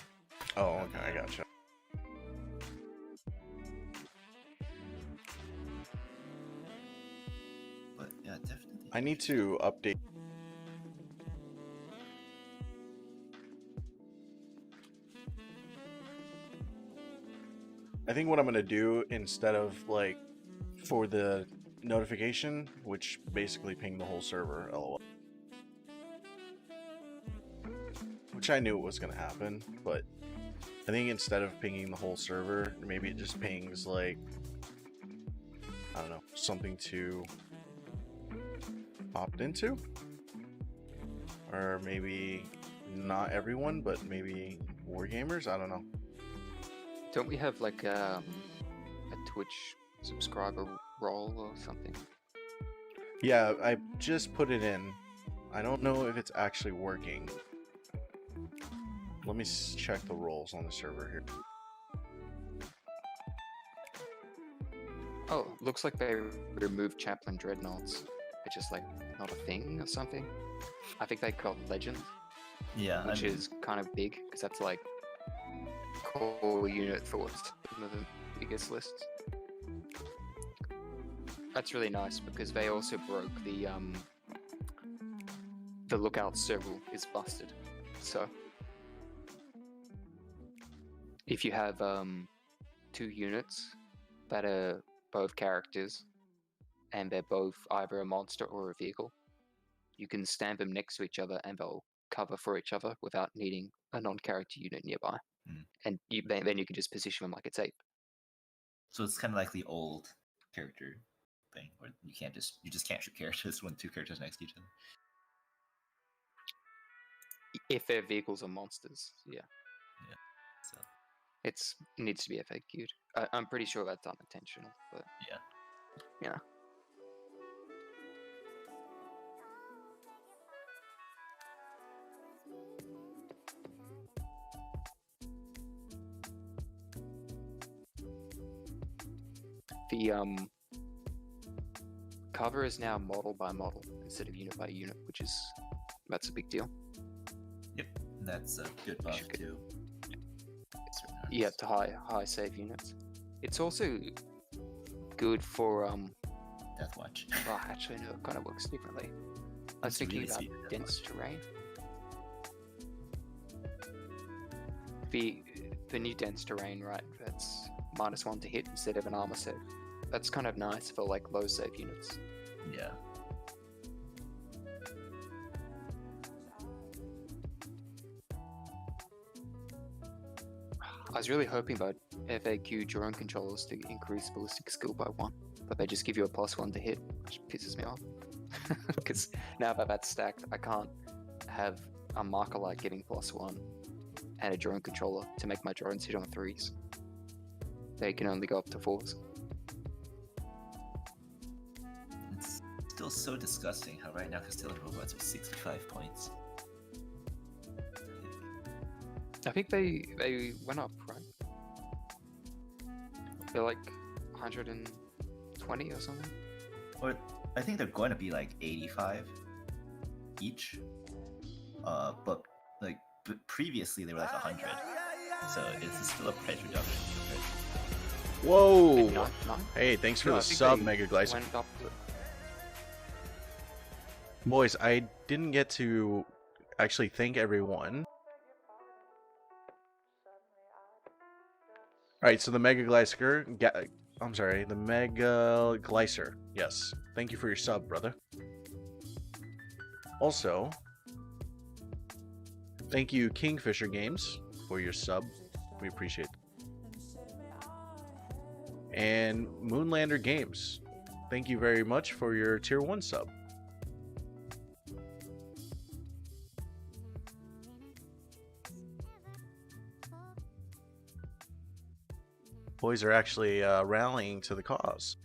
Oh, okay, I gotcha. But yeah, definitely. I need to update. I think what I'm gonna do instead of like for the notification, which basically pinged the whole server, lol. Which I knew it was gonna happen, but I think instead of pinging the whole server, maybe it just pings like, I don't know, something to opt into, or maybe not everyone, but maybe wargamers. I don't know. Don't we have like a Twitch subscriber role or something? Yeah, I just put it in. I don't know if it's actually working. Let me check the roles on the server here. Oh, looks like they removed Chaplain Dreadnoughts. They're just like not a thing or something. I think they call it Legend. Yeah, which is kind of big because that's like core unit thoughts, one of the biggest lists. That's really nice because they also broke the lookout circle is busted. So if you have 2 units that are both characters and they're both either a monster or a vehicle, you can stand them next to each other and they'll cover for each other without needing a non-character unit nearby. And then you can just position them like it's ape. So it's kind of like the old character thing, where you just can't shoot characters when 2 characters next to each other. If their vehicles are monsters, yeah. Yeah. So it needs to be FAQ'd. I'm pretty sure that's unintentional, but yeah. The cover is now model by model instead of unit by unit, that's a big deal. Yep, that's a good buff too. Yeah, to high save units. It's also good for Deathwatch. Well, actually, no, it kind of works differently. I was thinking about dense terrain. The new dense terrain, right? That's -1 to hit instead of an armor save. That's kind of nice for like low save units. Yeah. I was really hoping about FAQ drone controllers to increase ballistic skill by 1, but they just give you a +1 to hit, which pisses me off. Because now that that's stacked, I can't have a marker light getting +1 and a drone controller to make my drones hit on 3s. They can only go up to 4s. still so disgusting how right now Castilian robots are 65 points. I think they went up, right? They're like 120 or something. Or I think they're going to be like 85 each. But like previously they were like 100. So it's still a price reduction. Whoa! Not, Hey, thanks for no, the I think sub, they Mega Gleiser. went up to- Boys, I didn't get to actually thank everyone. Alright, so the Mega Gleiser, I'm sorry, the Mega Gleiser, yes. Thank you for your sub, brother. Also, thank you Kingfisher Games for your sub. We appreciate it. And Moonlander Games, thank you very much for your tier 1 sub. Boys are actually rallying to the cause.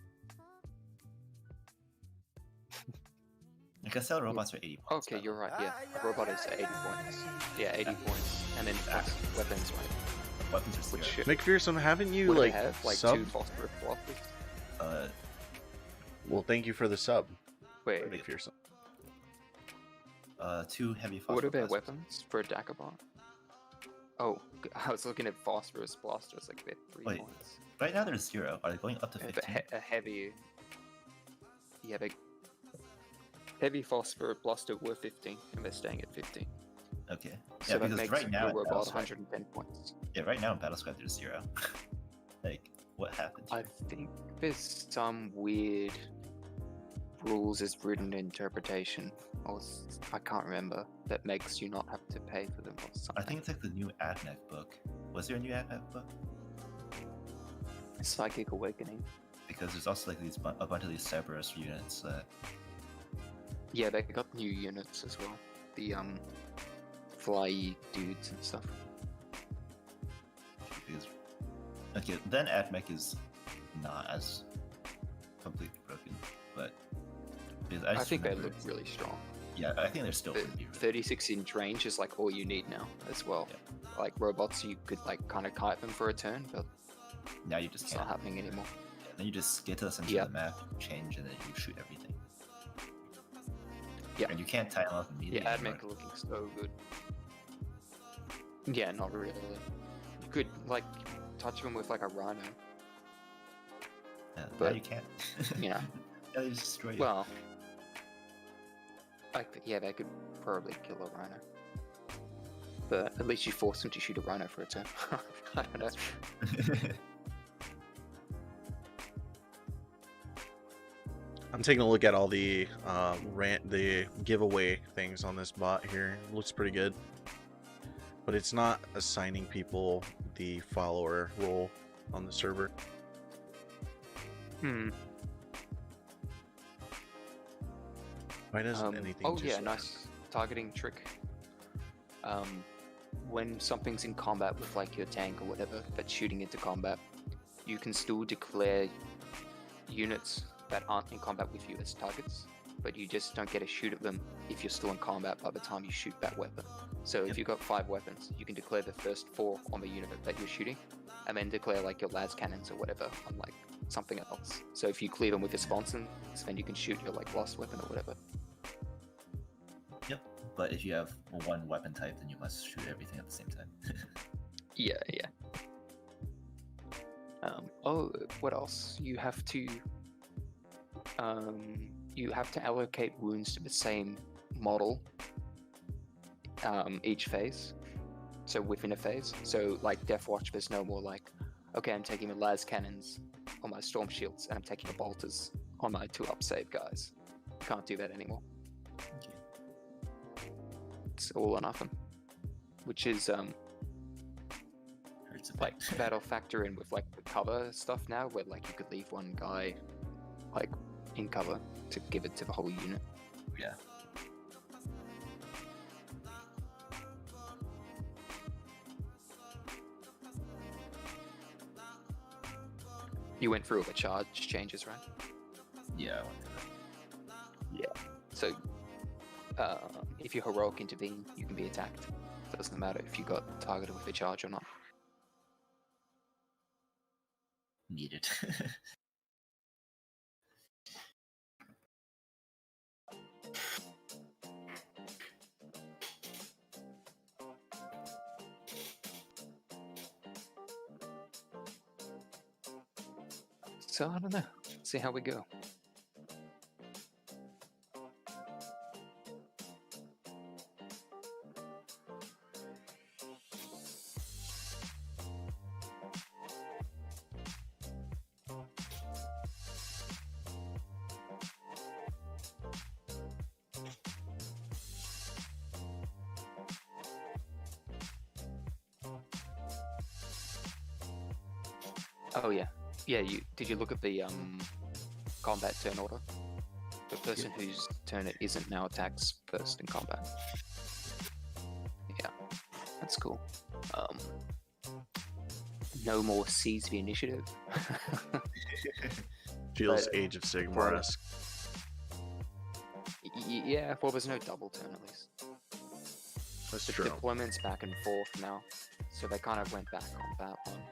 Like I said, robots are 80 points. Okay, you're right. Yeah, a robot is 80 points. Yeah, 80 points, and then plus weapons, right? Weapons are Which zero. McPherson, haven't you what do like they have? Like sub? 2 phosphorus blasters. Well, thank you for the sub, Wait, McPherson. 2 heavy phosphor what are their blasters. weapons for a Dagobot? Oh, I was looking at phosphorus blasters, like they're 3 Wait, points. Right now they're 0. Are they going up to Yeah, 15? but a heavy. Yeah, they. Heavy phosphor blaster were 15, and they're staying at 15. Okay. So Yeah, that because makes right now your in robot Battlescribe, 110 points. yeah, right now in Battlescribe there's 0. Like, what happened? I Here? think there's some weird rules as written interpretation, or I can't remember, that makes you not have to pay for them or something. I think it's like the new AdMech book. Was there a new AdMech book? Psychic Awakening. Because there's also like a bunch of these Cerberus units that. Yeah, they got new units as well. The fly dudes and stuff. Because, okay, then AdMech is not as completely broken, but because I just think they remember look really strong. Yeah, I think they're still The going to be. Really 36-inch range is like all you need now as well. Yeah. Like robots, you could like kind of kite them for a turn, but Now you just it's can't. not happening anymore. Then you just get to the center Yeah. of the map, change, and then you shoot everything. Yeah. And you can't tie them up immediately. Yeah, anymore. AdMech are looking so good. Yeah, not really. You could like touch them with like a rhino. Yeah, now but- you can't. Yeah. Now they just destroy you. Well, yeah, they could probably kill a rhino. But at least you force them to shoot a rhino for a turn. I don't know. I'm taking a look at all the the giveaway things on this bot here. It looks pretty good, but it's not assigning people the follower role on the server. Why doesn't anything? Oh just yeah, work? nice targeting trick. When something's in combat with like your tank or whatever that's shooting into combat, you can still declare units that aren't in combat with you as targets, but you just don't get to shoot at them if you're still in combat by the time you shoot that weapon. So if you've got 5 weapons, you can declare the first 4 on the unit that you're shooting, and then declare like your las cannons or whatever on like something else. So if you clear them with your sponsons, then you can shoot your like last weapon or whatever. Yep. But if you have one weapon type, then you must shoot everything at the same time. Yeah. Oh, what else? You have to allocate wounds to the same model each phase. So within a phase. So like Death Watch, there's no more like, okay, I'm taking my las cannons on my storm shields and I'm taking the bolters on my 2-up save guys. You can't do that anymore. Okay. It's all or nothing. Which is Hurts a like bit. that'll factor in with like the cover stuff now, where like you could leave one guy like in cover to give it to the whole unit. Yeah. You went through all the charge changes, right? Yeah. I went through that. So if you heroic intervene, you can be attacked. It doesn't matter if you got targeted with a charge or not. Needed. So I don't know. See how we go. Oh yeah, yeah. Did you look at the combat turn order? The person whose turn it isn't now attacks first in combat. Yeah, that's cool. No more seize the initiative. Feels But- Age of Sigmar-esque. Yeah, well, there's no double turn at least. That's The true. deployment's back and forth now, so they kind of went back on that one.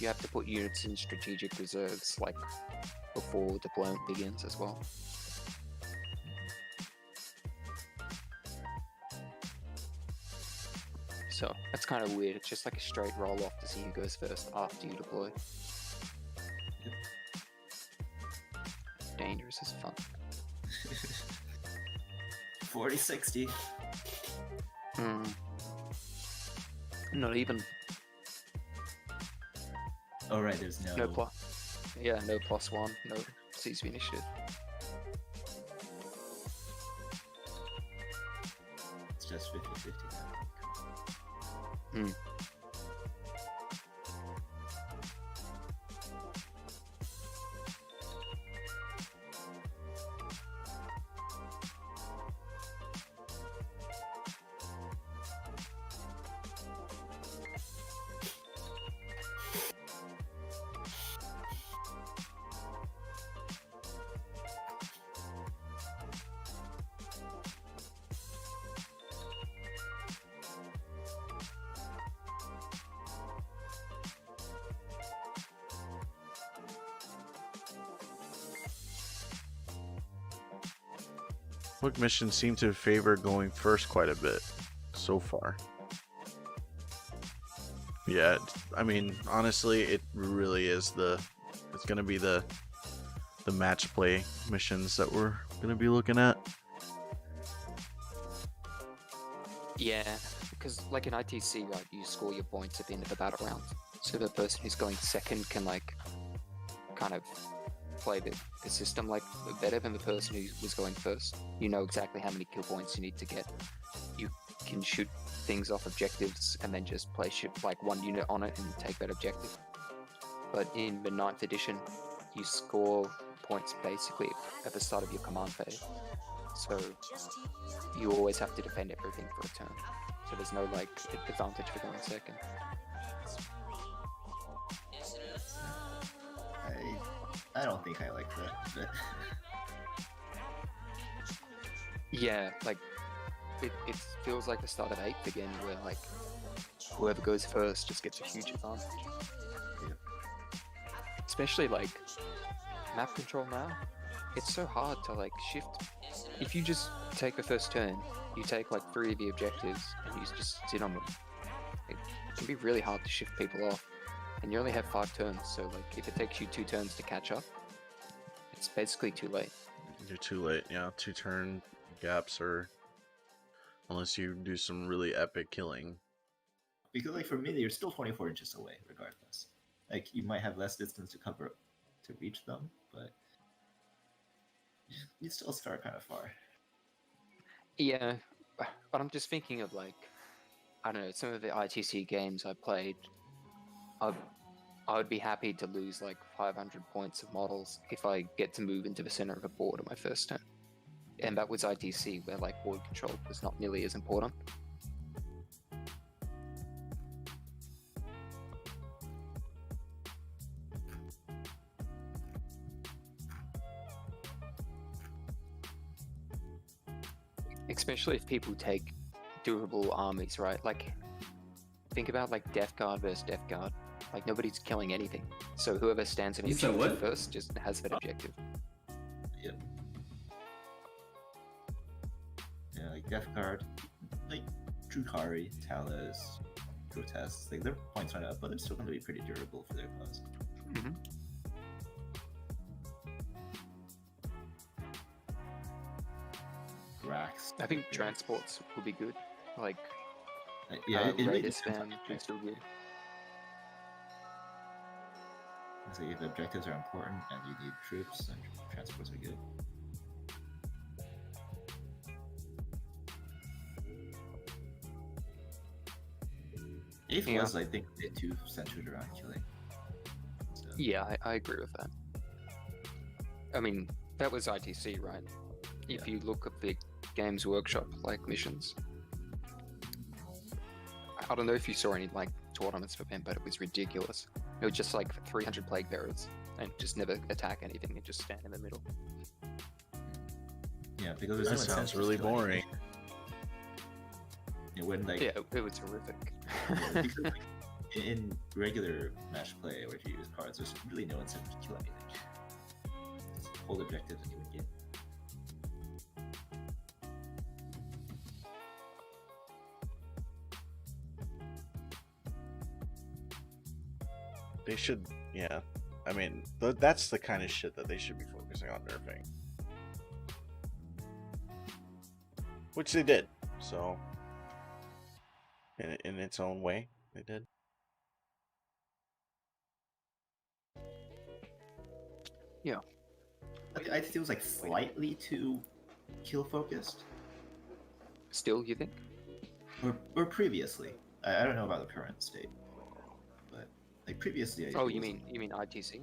You have to put units in strategic reserves, like, before deployment begins as well. So, that's kind of weird. It's just like a straight roll-off to see who goes first after you deploy. Dangerous as fuck. 40-60. Not even. Oh right, there's no. No plus. Yeah, no +1, no seize the initiative. It's just 50-50 now. Hmm. Quick missions seem to favor going first quite a bit so far. Yeah, I mean, honestly, it really is it's gonna be the match play missions that we're gonna be looking at. Yeah, because like in ITC, right, you score your points at the end of the battle round. So the person who's going second can like kind of play the system like better than the person who was going first. You know exactly how many kill points you need to get. You can shoot things off objectives and then just place like one unit on it and take that objective. But in the 9th edition, you score points basically at the start of your command phase. So you always have to defend everything for a turn. So there's no like advantage for going second. I don't think I like that, but Yeah, like it feels like the start of 8th again, where like whoever goes first just gets a huge advantage. Yep. Especially like map control now, it's so hard to like shift. If you just take the first turn, you take like 3 of the objectives and you just sit on them. It can be really hard to shift people off, and you only have 5 turns. So like if it takes you 2 turns to catch up, it's basically too late. You're too late. Yeah, 2 turn gaps, or unless you do some really epic killing. because like for me, you're still 24 inches away, regardless. Like you might have less distance to cover to reach them, but you still start kind of far. Yeah, but I'm just thinking of like, I don't know, some of the ITC games I played, I would be happy to lose like 500 points of models if I get to move into the center of a board on my first turn. And that was ITC, where like board control was not nearly as important. Especially if people take durable armies, right? Like, think about like Death Guard versus Death Guard. Like, nobody's killing anything. So whoever stands in You said initiative what? first just has that objective. Yep. Yeah, like Death Guard, like Drukari, Talos, Grotesque, like their points went up, but they're still going to be pretty durable for their cause. Mm-hmm. Grax. I think transports will be good. Like, Yeah, it really Raider depends on spam the is objective. still good. So if the objectives are important and you need troops, then transports are good. Eighth Yeah. was, I think, a bit too centered around killing. So, Yeah, I agree with that. I mean, that was ITC, right? If you look at the Games Workshop like missions, I don't know if you saw any like tournaments for them, but it was ridiculous. It was just like 300 plague bearers and just never attack anything and just stand in the middle. yeah, because there's That no sounds incentive to really kill anything. boring. Yeah, when like Yeah, it was horrific. yeah, because, like, in regular match play where you use cards, there's really no incentive to kill anything. Just hold objectives and you would get. They should, yeah. I mean, that's the kind of shit that they should be focusing on nerfing. Which they did, so. In its own way, they did. Yeah. I think it was like slightly too kill focused, Still, you think? or previously. I don't know about the current state, but like previously. Oh, you mean ITC?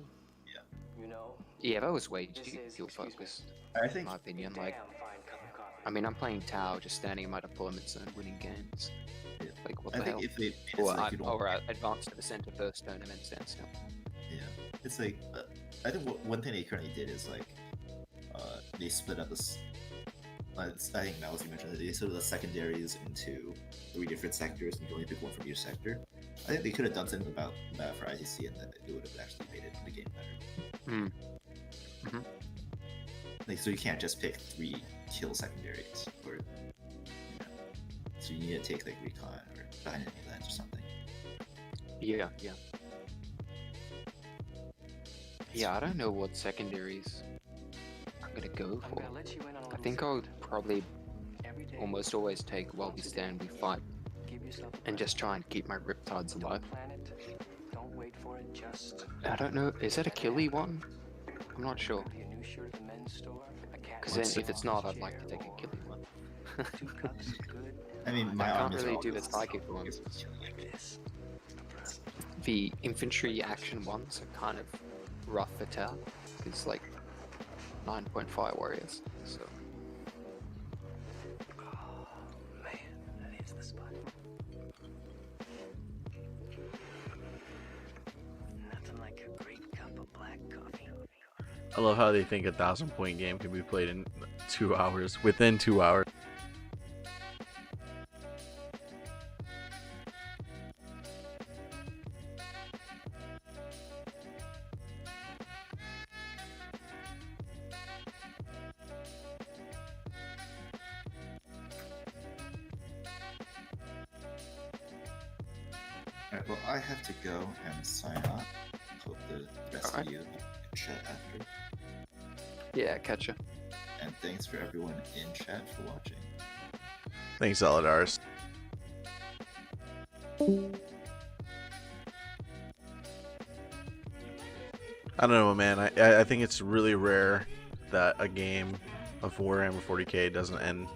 You know, Yeah, that was way This too is- kill excuse me. focused, I in think my opinion. damn Like, fine cup of coffee. I mean, I'm playing Tau, just standing in my deployment zone, winning games. Yeah. Like, what I the think hell? if they Or, like, you don't- or advance to the center first, turn and then stand still. yeah, it's like I think one thing they currently did is like they split up this. I think Mouse mentioned that they split the secondaries into 3 different sectors and you only pick one from each sector. I think they could have done something about that for ITC and that it would have actually made it the game better. Hmm. Mhm. Like, so you can't just pick 3 kill secondaries, or you know, so you need to take like recon or behind enemy lines or something. Yeah, yeah. Yeah, I don't know what secondaries I'm gonna go I'm for. gonna let you in on a I little think I would secret. probably Every day, almost always take while we stand, we fight, give yourself a and just present. try and keep my riptides Don't alive. plan it. Don't wait for it. Just I don't know, is that a killy one? I'm not sure. be a new shirt at the men's store. A cat Because then wants if it's an not, office I'd like to chair, take a or killy one. 2 cups of good. I mean, my I can't armies are really all do the just- psychic ones. Like this. The infantry action ones are kind of rough for Tau, because like 9.5 warriors, so. Oh man, that is the spot. Nothing like a great cup of black coffee. I love how they think a 1,000-point game can be played in 2 hours, within 2 hours. Alright, well, I have to go and sign off. Hope the rest Alright. of you chat after. Yeah, catch ya. And thanks for everyone in chat for watching. Thanks, Eladars. I don't know, man. I think it's really rare that a game of Warhammer 40k doesn't end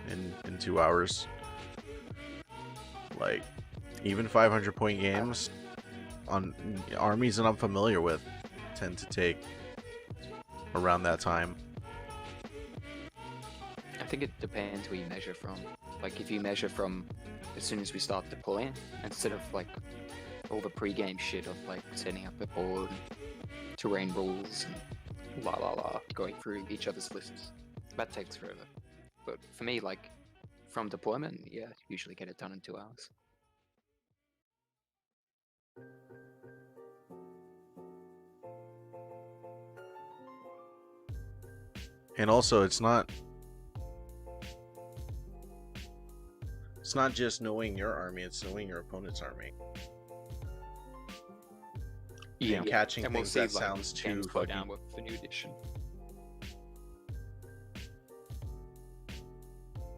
in 2 hours. Like, even 500-point games on armies that I'm familiar with tend to take around that time. I think it depends where you measure from. Like, if you measure from as soon as we start deploying, instead of like all the pre-game shit of like setting up a board, terrain rules, and la la la, going through each other's lists, that takes forever. But for me, like, from deployment, yeah, usually get it done in 2 hours. And also, it's not just knowing your army, it's knowing your opponent's army. Yeah, And catching and we'll things see, that like, sounds too games slow fucking... down with the new edition.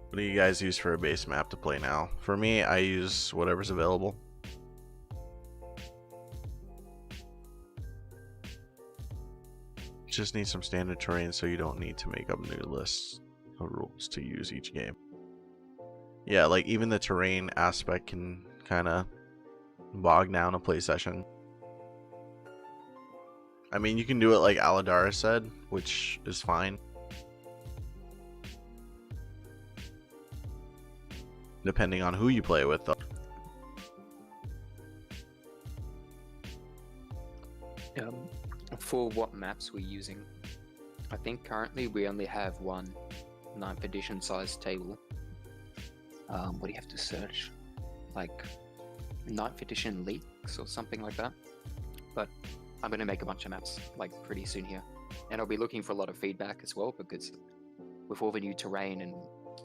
What do you guys use for a base map to play now? For me, I use whatever's available. Just need some standard terrain so you don't need to make up new lists of rules to use each game. Yeah, like even the terrain aspect can kind of bog down a play session. I mean, you can do it like Aladara said, which is fine. Depending on who you play with, though. For what maps we're using, I think currently we only have one 9th edition size table. What do you have to search? Like 9th edition leaks or something like that. But I'm going to make a bunch of maps like pretty soon here. And I'll be looking for a lot of feedback as well, because with all the new terrain and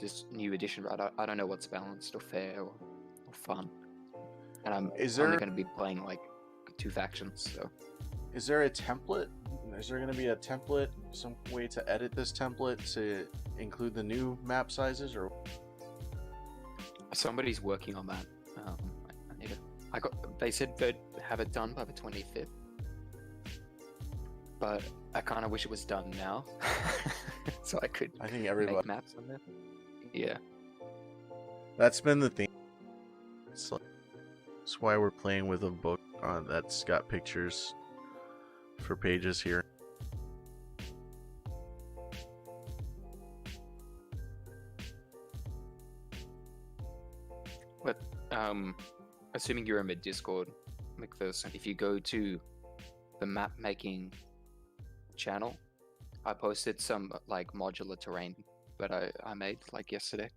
this new edition, I don't know what's balanced or fair or fun. And I'm only going to be playing like 2 factions, so... Is there a template? Is there going to be a template, some way to edit this template to include the new map sizes, or? Somebody's working on that. They said they'd have it done by the 25th, but I kind of wish it was done now, so I could. I think everybody make maps on there. Yeah, that's been the thing. It's like, that's why we're playing with a book that's got pictures for pages here. But assuming you're in the Discord, McPherson, if you go to the map making channel, I posted some like modular terrain that I made like yesterday.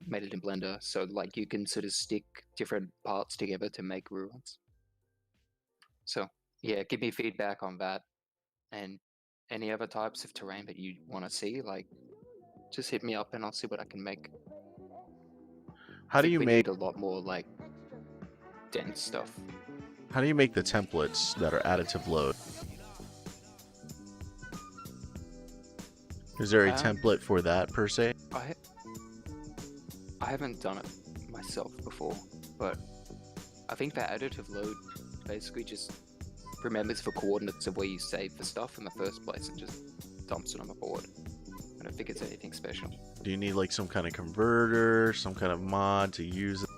Made it in Blender, so like you can sort of stick different parts together to make ruins. So yeah, give me feedback on that, and any other types of terrain that you want to see, like just hit me up and I'll see what I can make. How do you make a lot more like dense stuff? How do you make the templates that are additive load? Is there a template for that per se? I haven't done it myself before, but I think that additive load basically just remembers the coordinates of where you save the stuff in the first place and just dumps it on the board. I don't think it's anything special. Do you need like some kind of converter, some kind of mod to use it?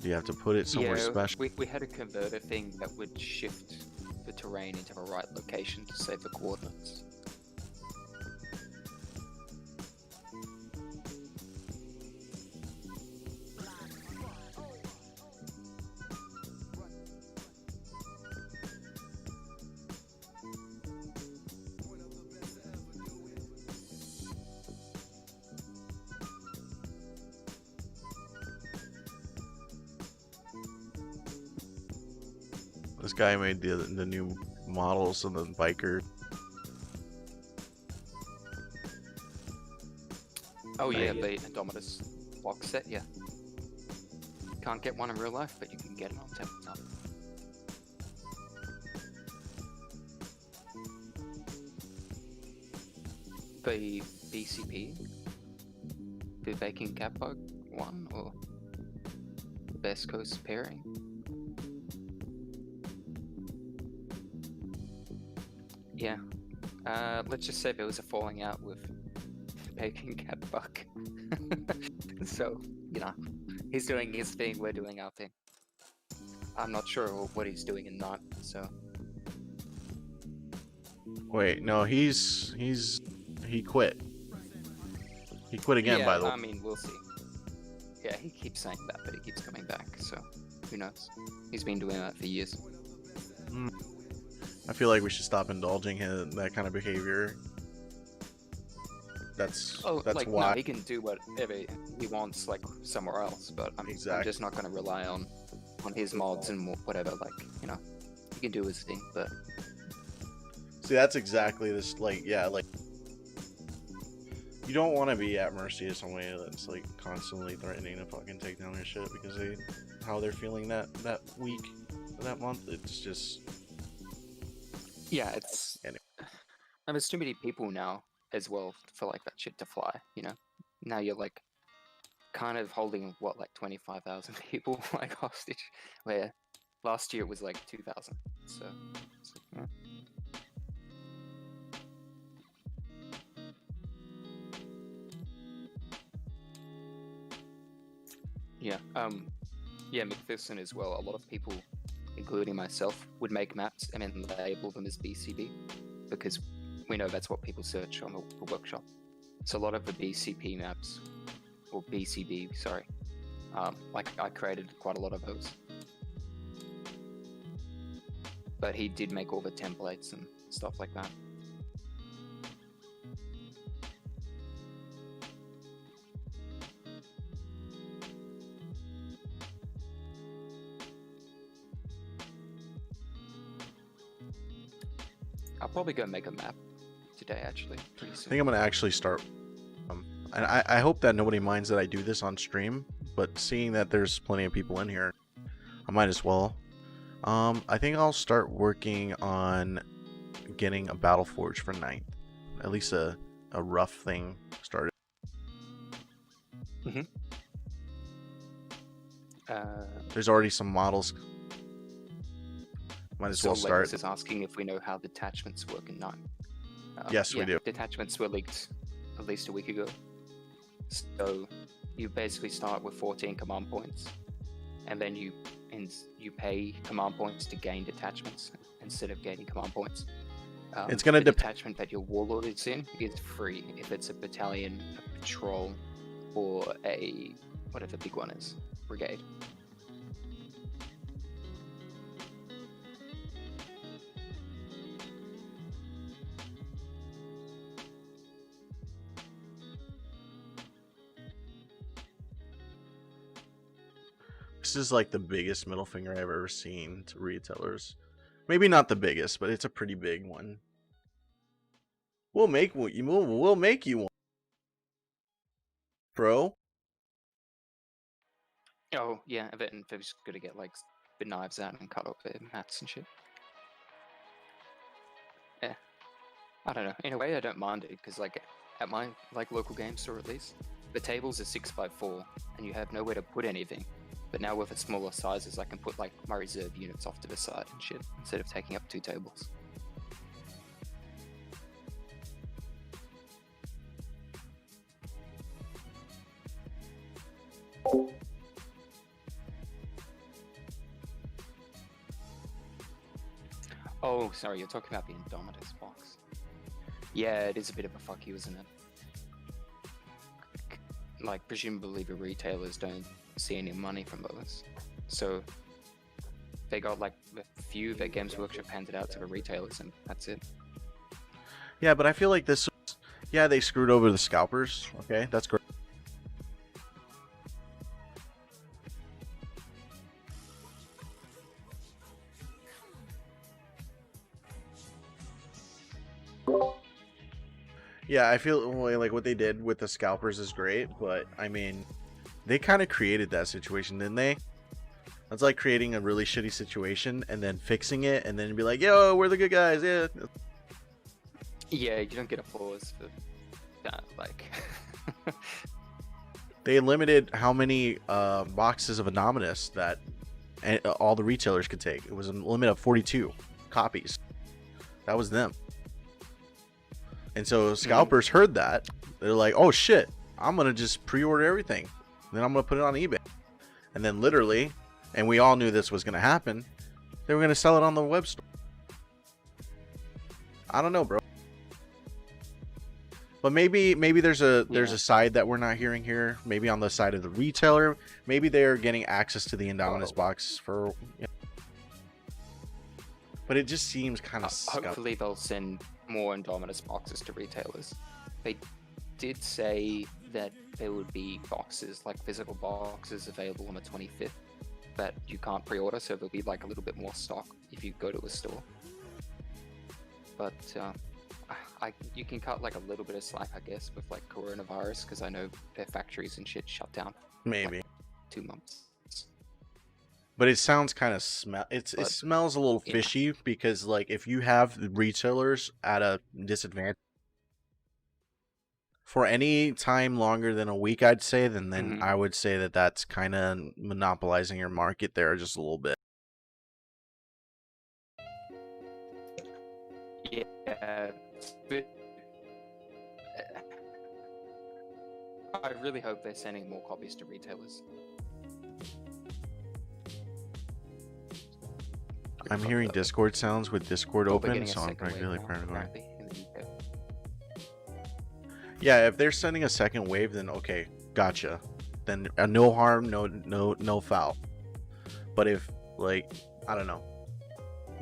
Do you have to put it somewhere special? We had a converter thing that would shift the terrain into the right location to save the coordinates. This guy made the new models of the biker. Oh yeah, the Indomitus box set, yeah. Can't get one in real life, but you can get it on tabletop. The BCP, the Baking Cat Bug one, or the Best Coast pairing. Yeah, let's just say there was a falling out with Baking Cat Bug. So, you know, he's doing his thing, we're doing our thing. I'm not sure what he's doing and not, so. Wait, no, he quit. He quit again, by the way. I mean, we'll see. Yeah, he keeps saying that, but he keeps coming back, so who knows? He's been doing that for years. I feel like we should stop indulging in that kind of behavior. That's like, why. no, he can do whatever he wants, like, somewhere else, but I'm just not going to rely on his mods and whatever, like, you know, he can do his thing, but... See, that's exactly this, like, yeah, like, you don't want to be at mercy of somebody that's, like, constantly threatening to fucking take down their shit because how they're feeling that week, that month. It's just... Yeah, it's... Anyway. And there's too many people now as well for, like, that shit to fly, you know? Now you're, like, kind of holding, what, like 25,000 people, like, hostage, where last year it was, like, 2,000, so... yeah. Yeah, McPherson as well. A lot of people, including myself, would make maps and then label them as BCB because we know that's what people search on the workshop. So a lot of the BCP maps, or BCB, sorry, like I created quite a lot of those. But he did make all the templates and stuff like that. I'll probably go make a map today, actually, pretty I soon. think I'm gonna actually start. And I hope that nobody minds that I do this on stream, but seeing that there's plenty of people in here, I might as well. I think I'll start working on getting a battleforge for 9th. At least a rough thing started. Mm-hmm. There's already some models. Might as well start. Lex is asking if we know how detachments work in 9. Yes, we do. Detachments were leaked at least a week ago. So you basically start with 14 command points, and then you pay command points to gain detachments instead of gaining command points. It's gonna the detachment that your warlord is in is free if it's a battalion, a patrol, or a whatever the big one is, brigade. This is like the biggest middle finger I've ever seen to retailers. Maybe not the biggest, but it's a pretty big one. We'll make you one, bro. Oh yeah, and then they're just gonna get like the knives out and cut off their mats and shit. Yeah, I don't know. In a way, I don't mind it because like at my like local game store at least, the tables are 6x4 and you have nowhere to put anything. But now with the smaller sizes, I can put like my reserve units off to the side and shit instead of taking up 2 tables. Oh, sorry, you're talking about the Indomitus box. Yeah, it is a bit of a fuck you, isn't it? Like, presumably the retailers don't see any money from those. So, they got like a few that Games Workshop handed out to the retailers and that's it. Yeah, but I feel like this was, yeah, they screwed over the scalpers. Okay, that's great. Yeah, I feel like what they did with the scalpers is great, but I mean, they kind of created that situation, didn't they? That's like creating a really shitty situation and then fixing it and then be like, yo, we're the good guys, yeah. Yeah, you don't get applause for that, like... They limited how many boxes of Indominus that all the retailers could take. It was a limit of 42 copies. That was them. And so scalpers heard that. They're like, oh shit, I'm going to just pre-order everything. Then I'm going to put it on eBay. And then literally, and we all knew this was going to happen, they were going to sell it on the web store. I don't know, bro. But maybe there's a side that we're not hearing here. Maybe on the side of the retailer. Maybe they're getting access to the Indominus box for... You know. But it just seems kind of hopefully they'll send more Indominus boxes to retailers. did say that there would be boxes, like physical boxes, available on the 25th that you can't pre-order, so there'll be like a little bit more stock if you go to a store. But you can cut like a little bit of slack, I guess, with like coronavirus, because I know their factories and shit shut down. Maybe. Like 2 months. But it sounds kind of it smells a little yeah. fishy, because like if you have retailers at a disadvantage for any time longer than a week, I'd say, then I would say that that's kind of monopolizing your market there just a little bit. Yeah, but I really hope they're sending more copies to retailers. I'm hearing Discord sounds with Discord Oh, they're open, getting a so I'm second wave really now, kind of going. apparently, in the UK. Yeah, if they're sending a second wave, then okay, gotcha. Then no harm, no foul. But if, like, I don't know,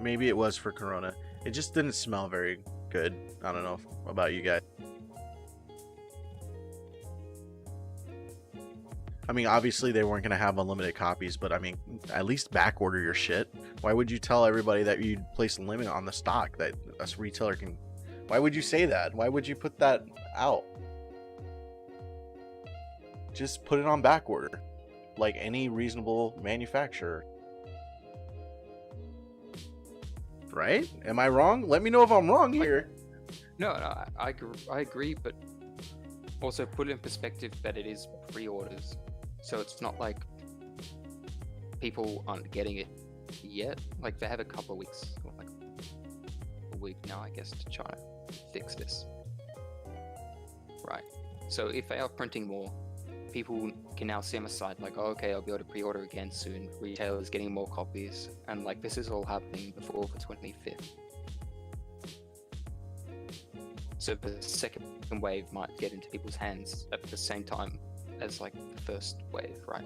maybe it was for Corona. It just didn't smell very good. I don't know about you guys. I mean, obviously they weren't gonna have unlimited copies, but I mean, at least back order your shit. Why would you tell everybody that you'd place a limit on the stock that a retailer can? Why would you say that? Why would you put that out? Just put it on back order, like any reasonable manufacturer. Right? Am I wrong? Let me know if I'm wrong here. No, I agree, but also put it in perspective that it is pre-orders, so it's not like people aren't getting it yet. Like they have a couple of weeks, or like a week now, I guess, to try to fix this. Right. So if they are printing more, people can now see on the side like, oh, okay, I'll be able to pre-order again soon. Retailers getting more copies, and like this is all happening before the 25th. So the second wave might get into people's hands at the same time as like the first wave, right?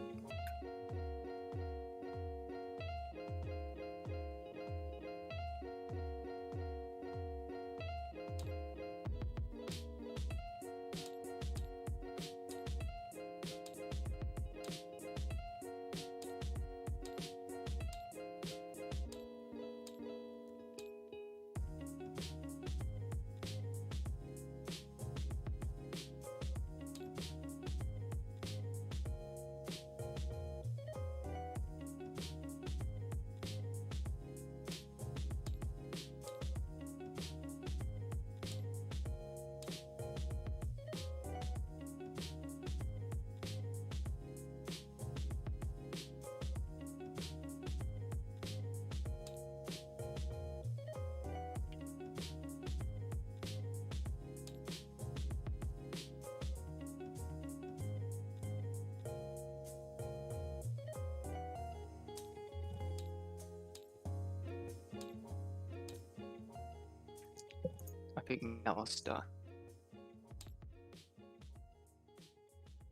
I think Alistair.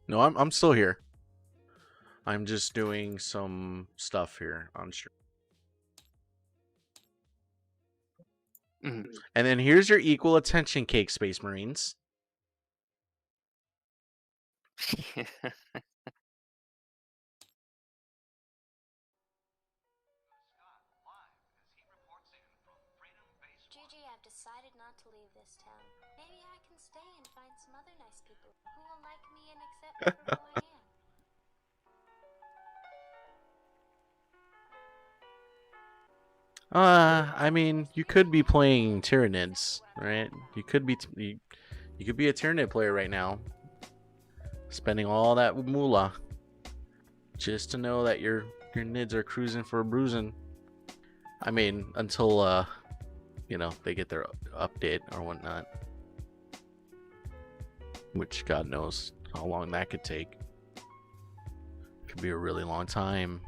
No, I'm still here. I'm just doing some stuff here on stream. And then here's your equal attention cake, Space Marines. Gigi, I've decided not to leave this town. Maybe I can stay and find some other nice people who will like me and accept me for who I am. I mean, you could be playing Tyranids, right? You could be you could be a Tyranid player right now, spending all that moolah just to know that your Nids are cruising for a bruising. I mean, until you know, they get their update or whatnot, which God knows how long that could take. Could be a really long time.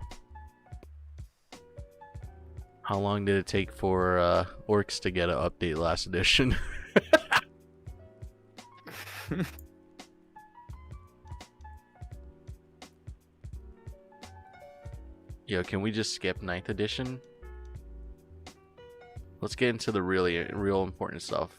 How long did it take for Orcs to get an update last edition? Yo, can we just skip 9th edition? Let's get into the real important stuff.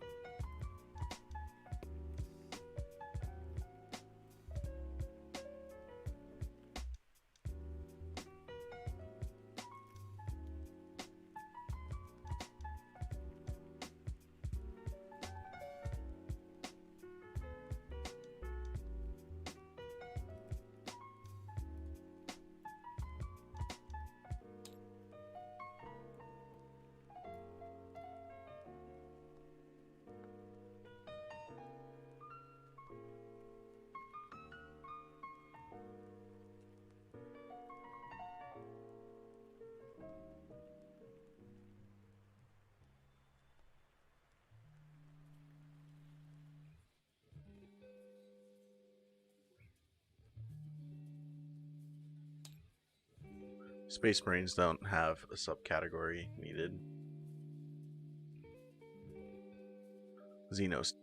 Space Marines don't have a subcategory needed. Xenos.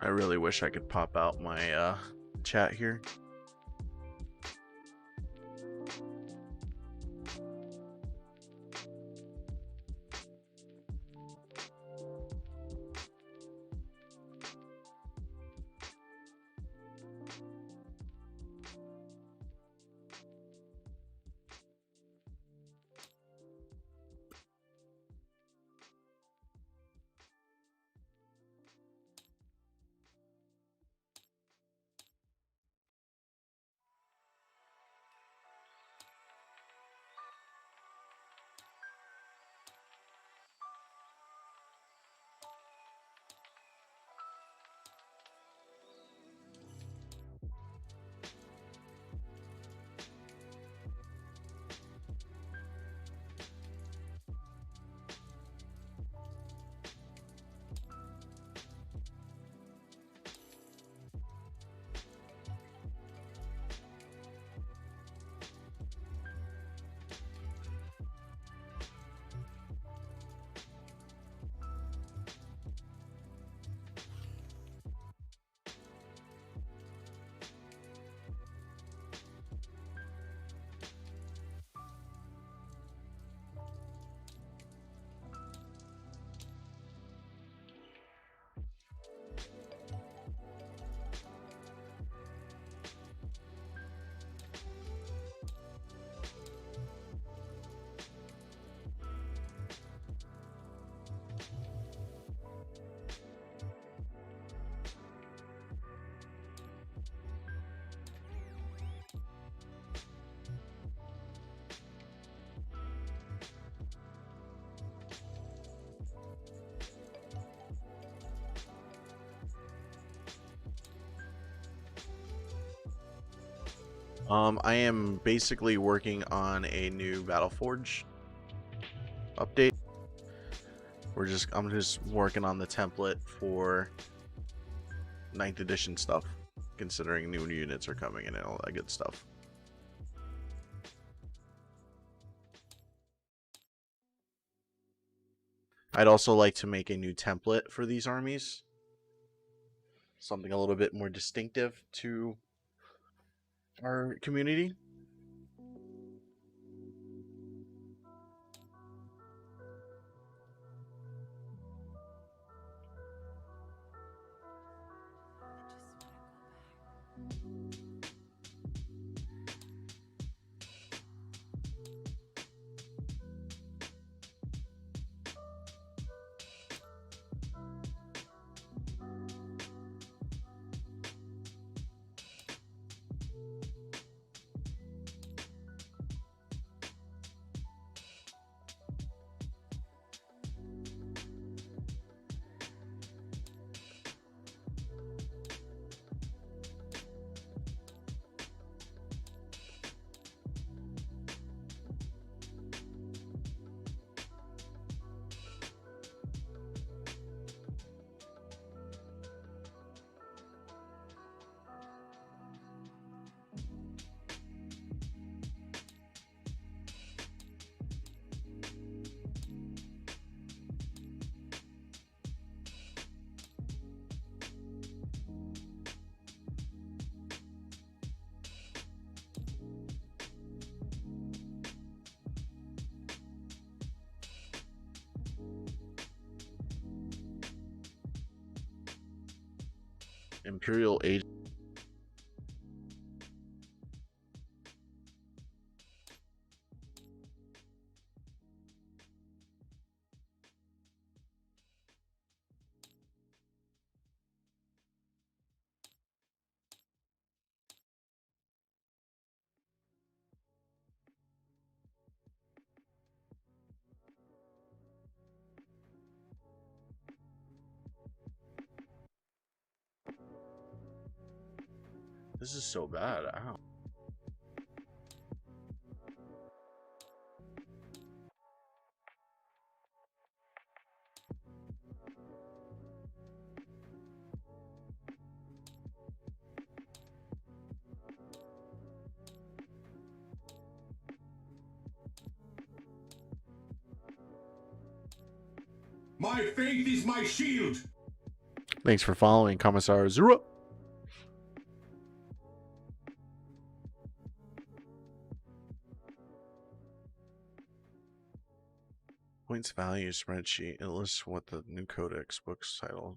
I really wish I could pop out my chat here. I am basically working on a new battleforge update. I'm just working on the template for 9th edition stuff, considering new units are coming in and all that good stuff. I'd also like to make a new template for these armies. Something a little bit more distinctive to our community. Imperial Age. This is so bad. Ow. My faith is my shield. Thanks for following, Commissar Zero. Points value spreadsheet. It lists what the new codex book's title.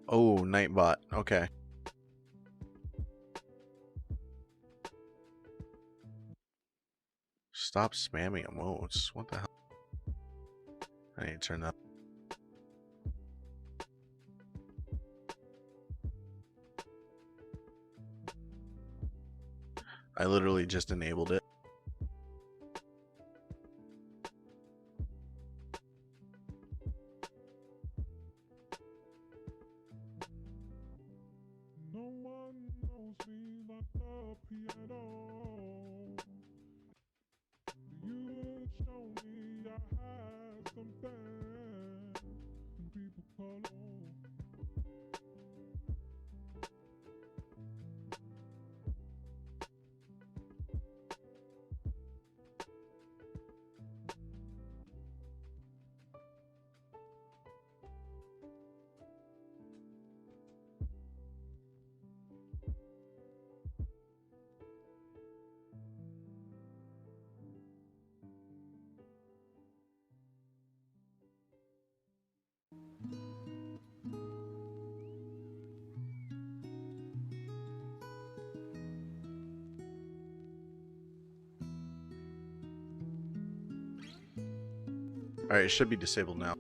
Oh, Nightbot. Okay. Stop spamming emotes. What the hell? I need to turn that. I literally just enabled it. No one knows me like the piano. You show me I had something people call home. Alright, it should be disabled now.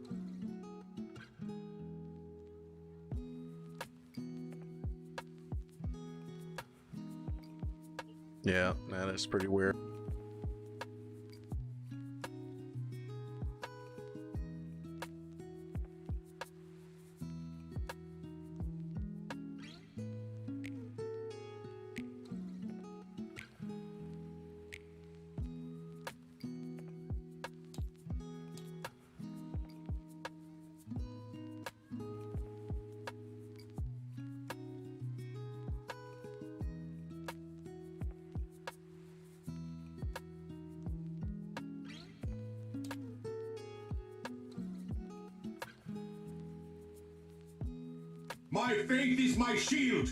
Yeah, that is pretty weird. My faith is my shield.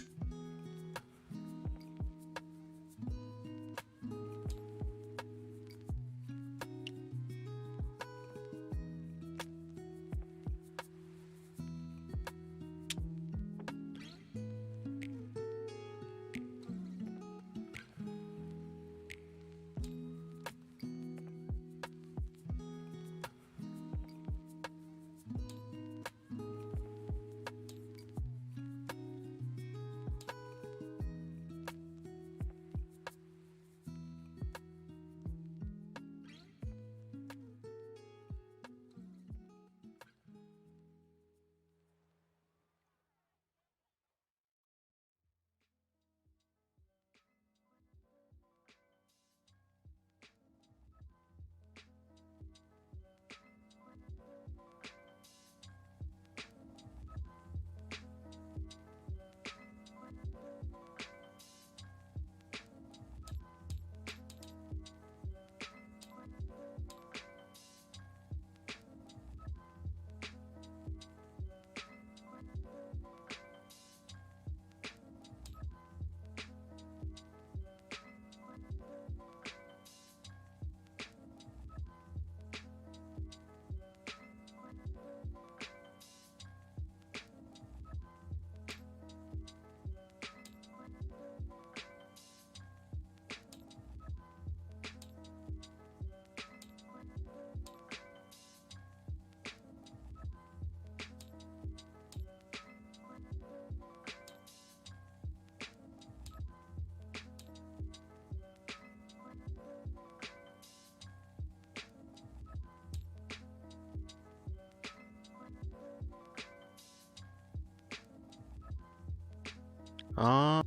Um,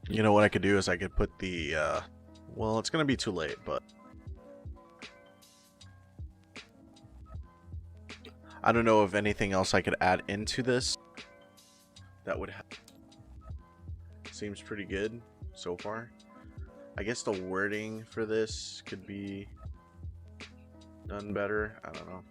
you know what I could do is I could put the, well, it's gonna be too late, but I don't know if anything else I could add into this that would seems pretty good so far. I guess the wording for this could be done better. I don't know.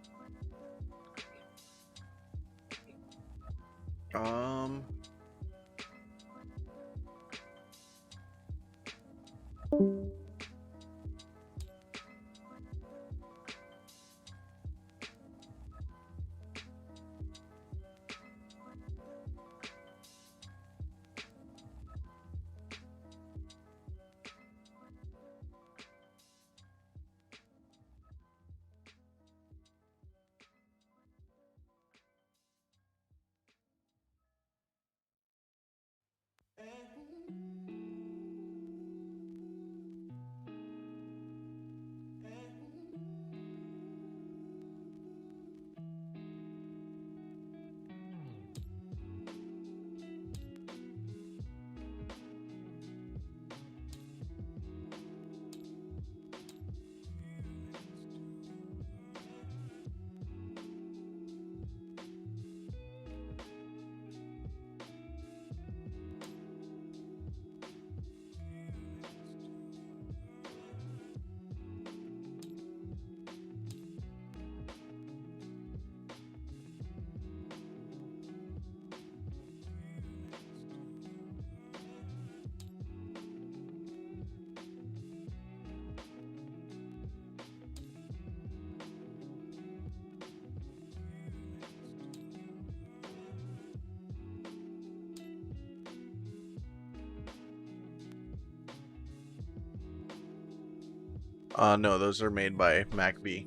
No, those are made by MacV.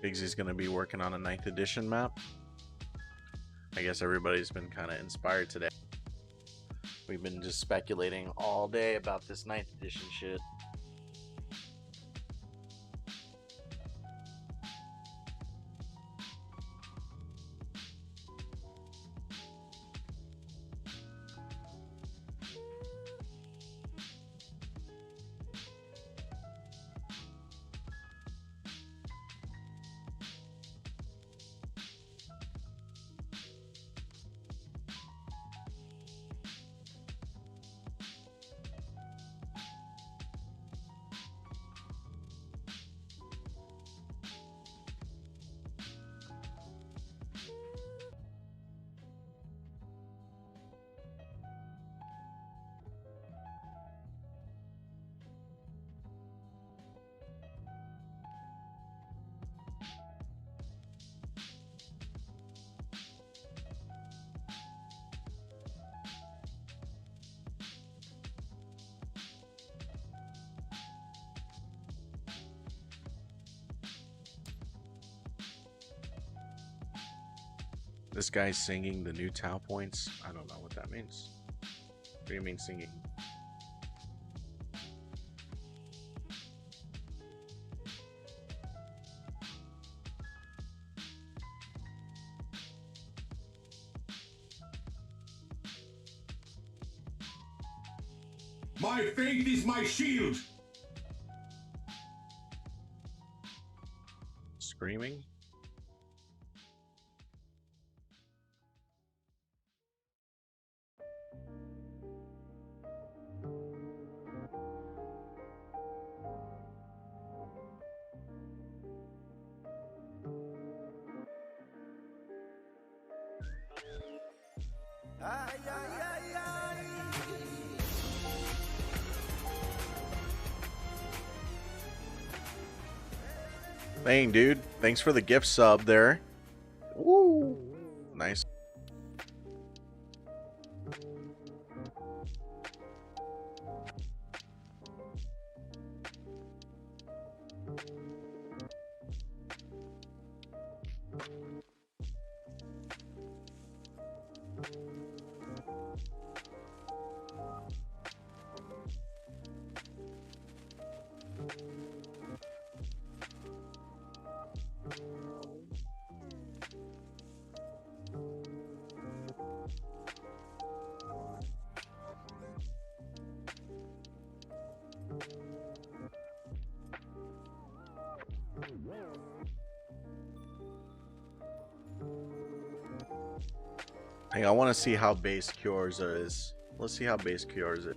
Bigsy's gonna be working on a 9th edition map. I guess everybody's been kind of inspired today. We've been just speculating all day about this 9th edition shit. This guy's singing the new Tau points. I don't know what that means. What do you mean singing? My faith is my shield. Screaming? Dang, dude. Thanks for the gift sub there. Woo! Nice. Hey, I want to see how base Kyorza is. Let's see how base Kyorza is.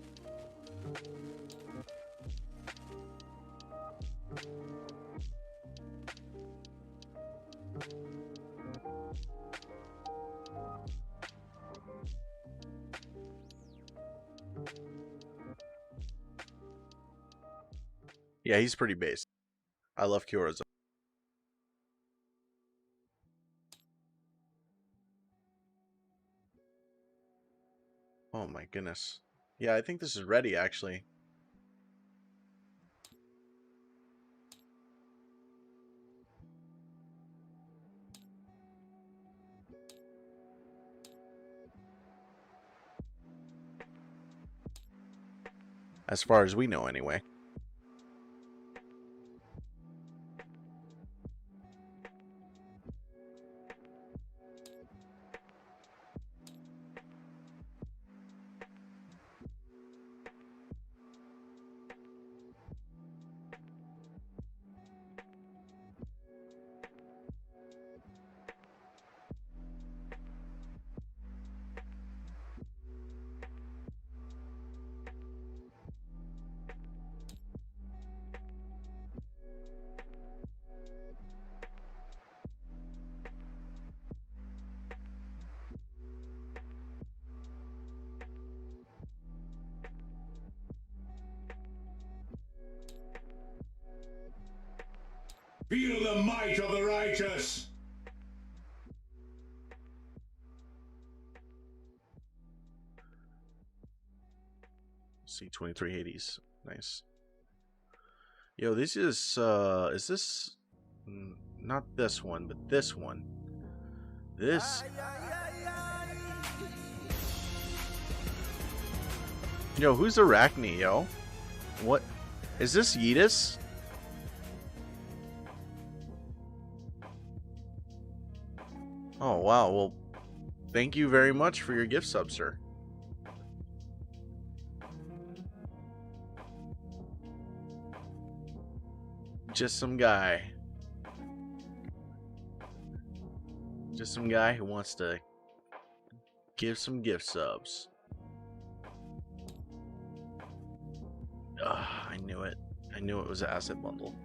Yeah, he's pretty base. I love Kyorza. Oh my goodness. Yeah, I think this is ready actually. As far as we know anyway. Feel the might of the righteous. C23 Hades. Nice. Yo, this is this not this one, but this one. This. Yo, who's Arachne, yo? What? Is this Yeetus? Oh, wow. Well, thank you very much for your gift sub, sir. Just some guy. Just some guy who wants to give some gift subs. Ugh, I knew it. I knew it was an asset bundle.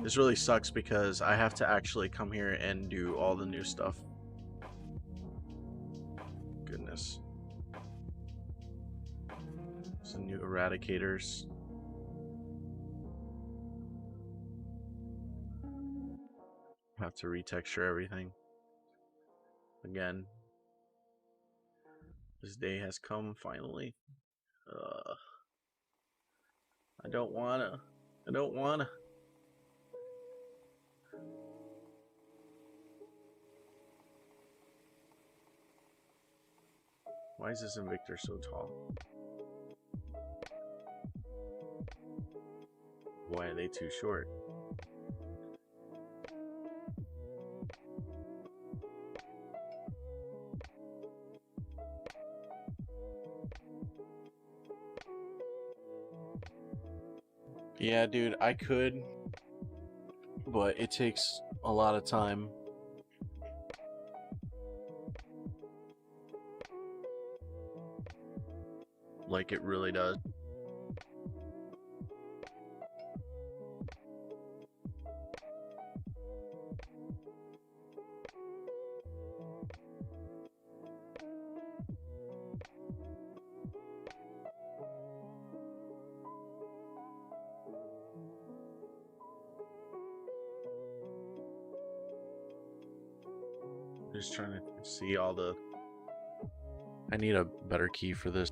This really sucks because I have to actually come here and do all the new stuff. Goodness. Some new eradicators. Have to retexture everything. Again. This day has come finally. I don't wanna. I don't wanna. Why is this Invictor so tall? Why are they too short? Yeah, dude, I could, but it takes a lot of time. Like it really does. Just trying to see all the... I need a better key for this.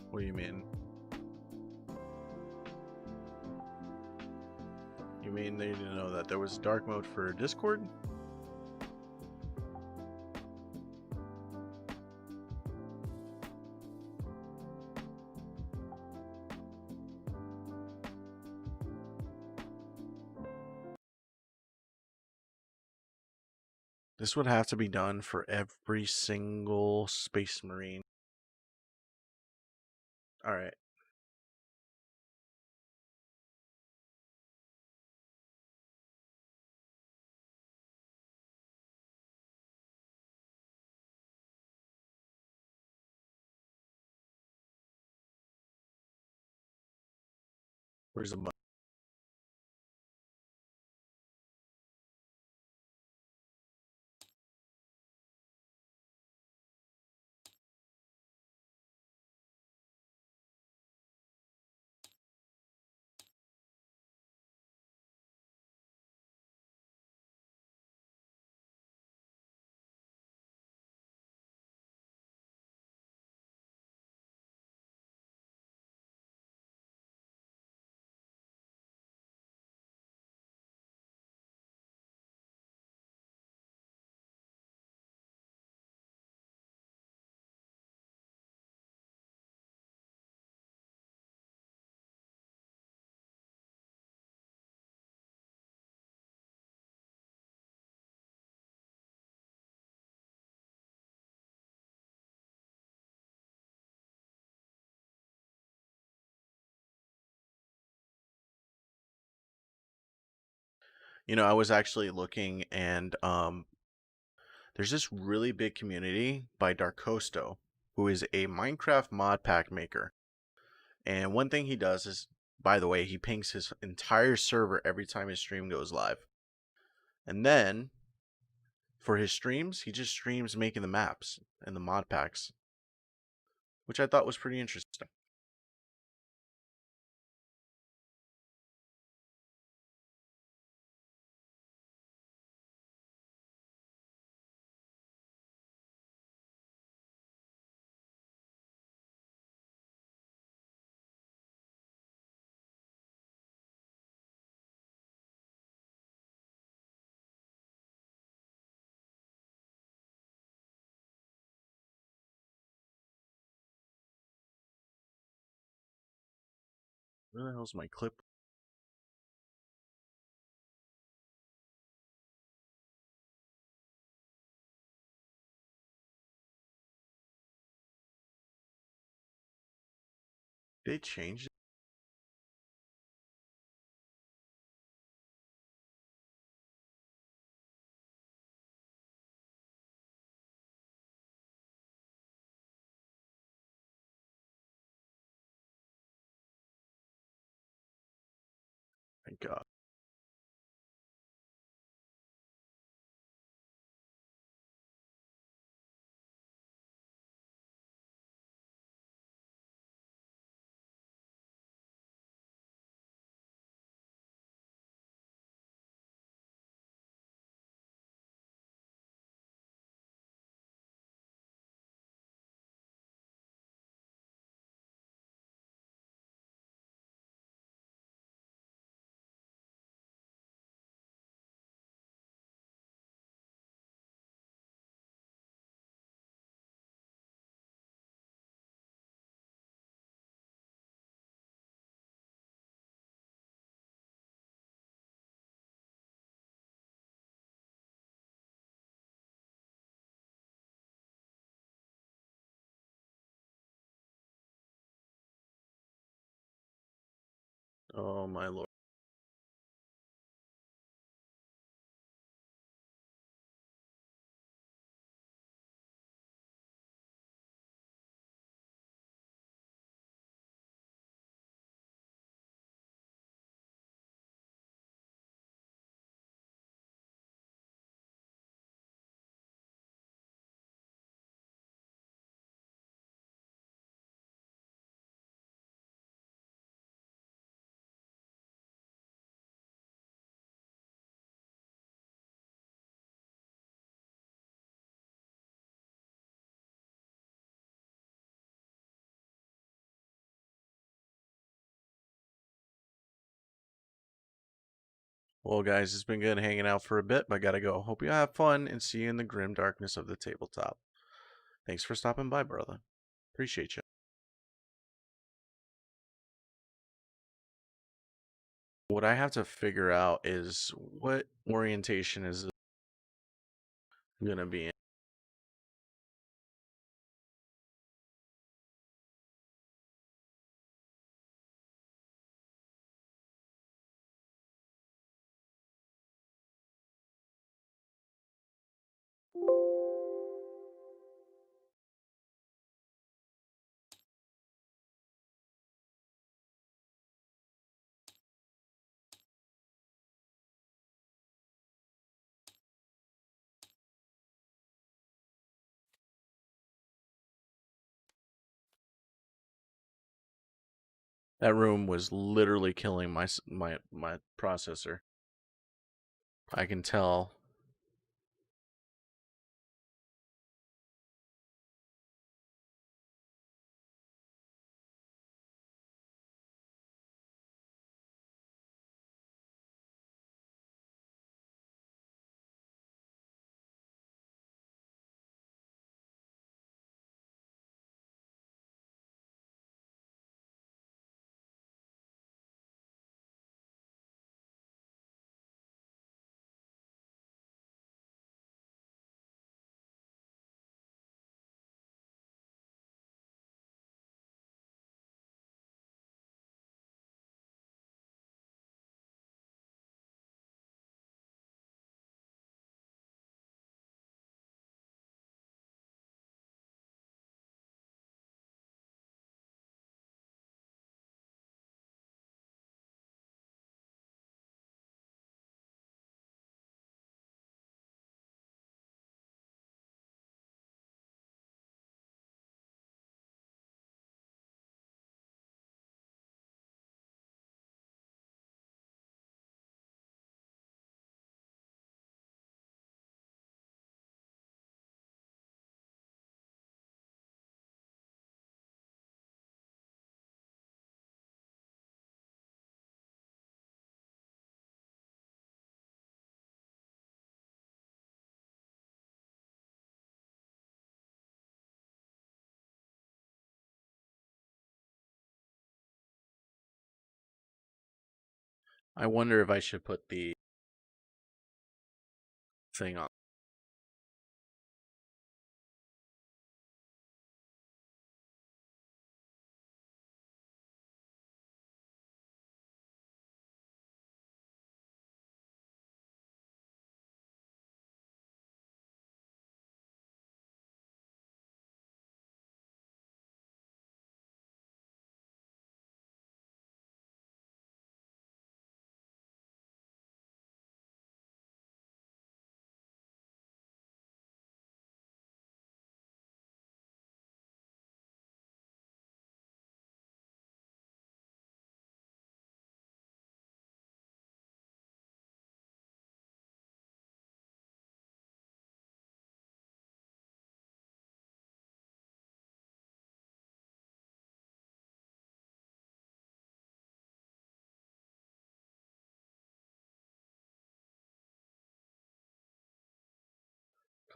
What do you mean? You mean they didn't know that there was dark mode for Discord? This would have to be done for every single Space Marine. Alright. Where's the I was actually looking, and there's this really big community by Darkosto, who is a Minecraft mod pack maker. And one thing he does is, by the way, he pings his entire server every time his stream goes live. And then for his streams, he just streams making the maps and the mod packs, which I thought was pretty interesting. Where the hell's my clip? They changed it? Thank God. Oh my lord. Well, guys, it's been good hanging out for a bit, but I gotta go. Hope you have fun and see you in the grim darkness of the tabletop. Thanks for stopping by, brother. Appreciate you. What I have to figure out is what orientation is this gonna be in. That room was literally killing my processor. I can tell. I wonder if I should put the thing on.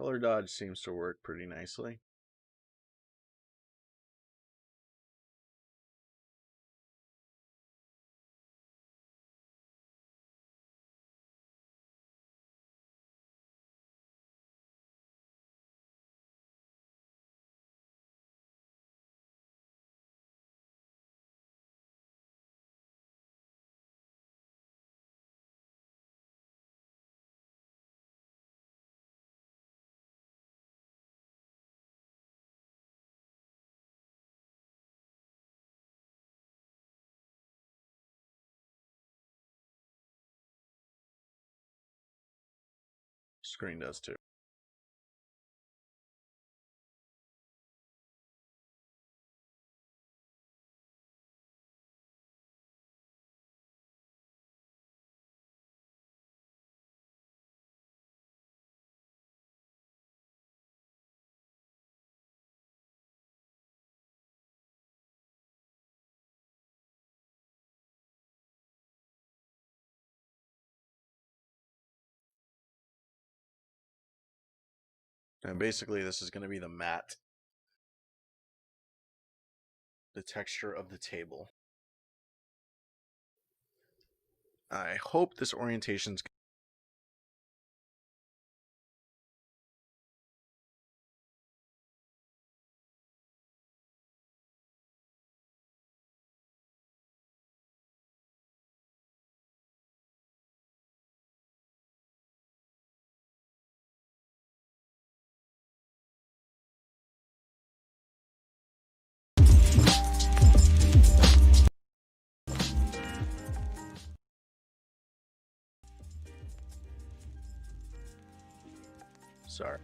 Color dodge seems to work pretty nicely. Screen does too. And basically this is going to be the mat, the texture of the table. I hope this orientation's sorry.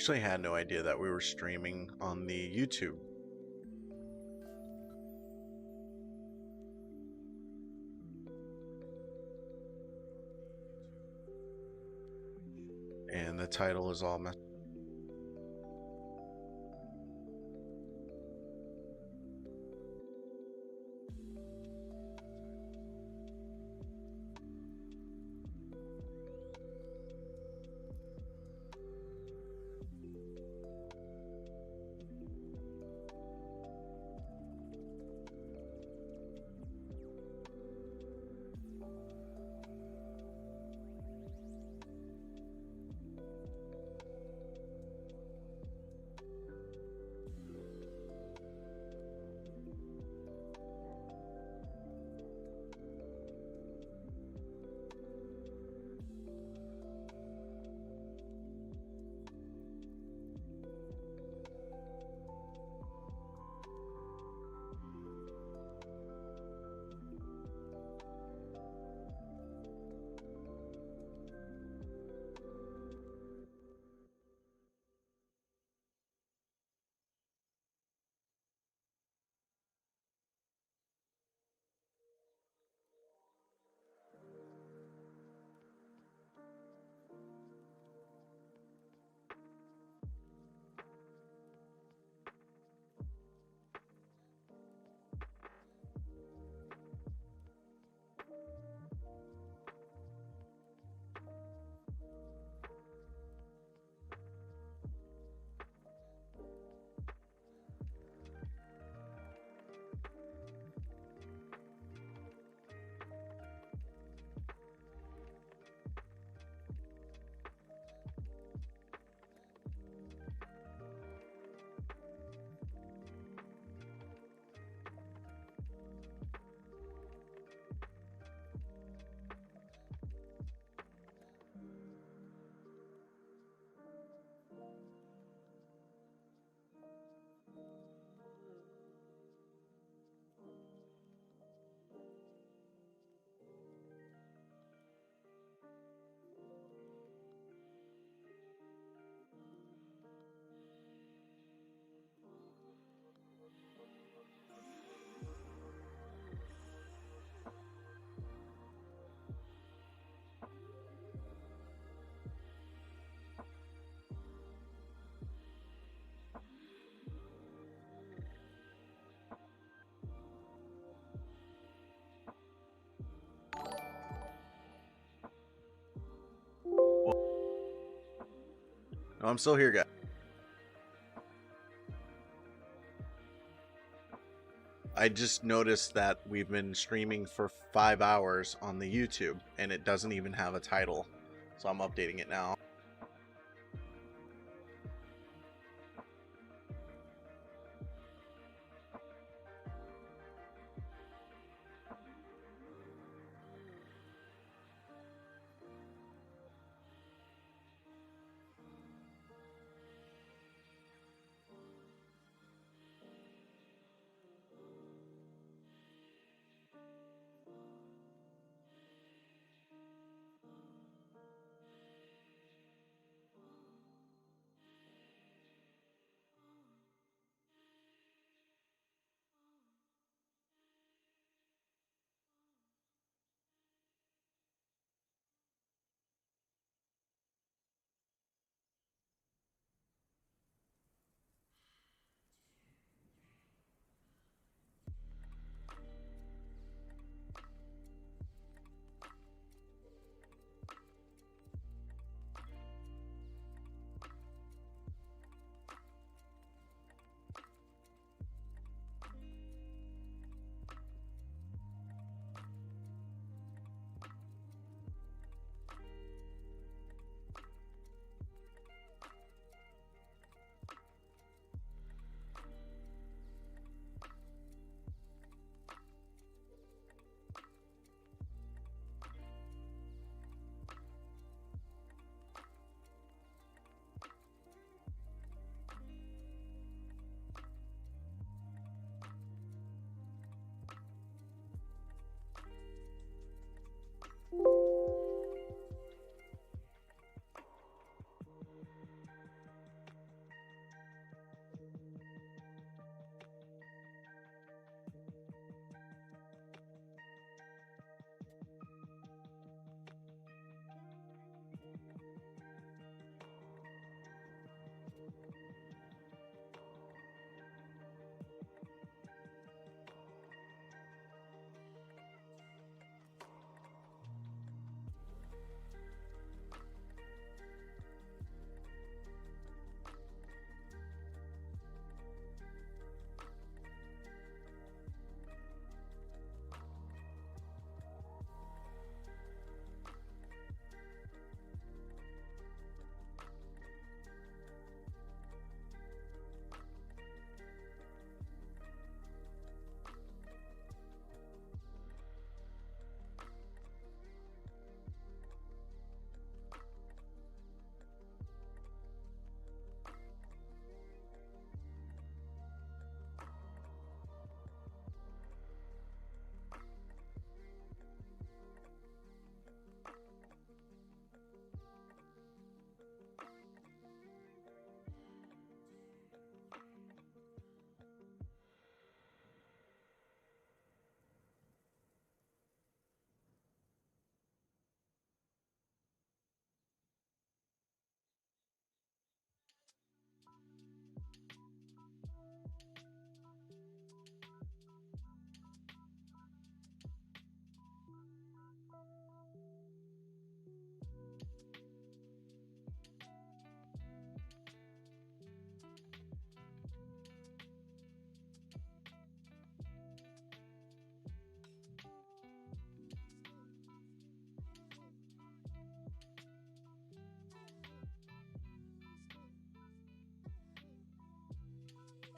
Actually had no idea that we were streaming on the YouTube. And the title is all messed. No, I'm still here, guys. I just noticed that we've been streaming for 5 hours on the YouTube, and it doesn't even have a title. So I'm updating it now.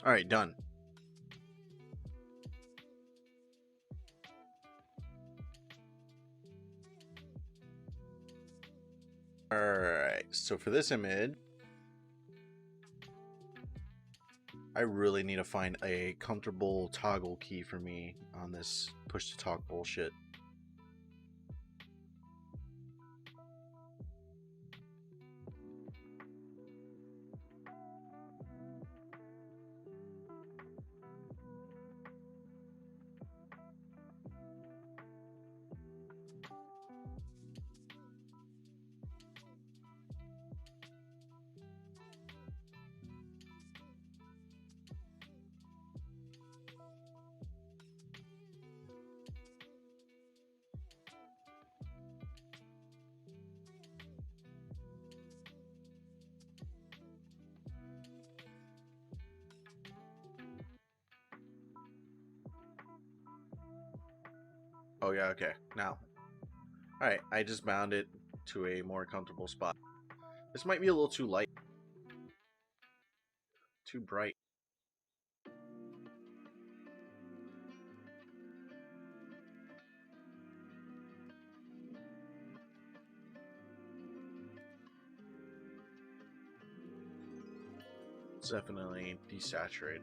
All right, done. All right, so for this image, I really need to find a comfortable toggle key for me on this push to talk bullshit. Oh yeah, okay. Now. Alright, I just bound it to a more comfortable spot. This might be a little too light. Too bright. It's definitely desaturated.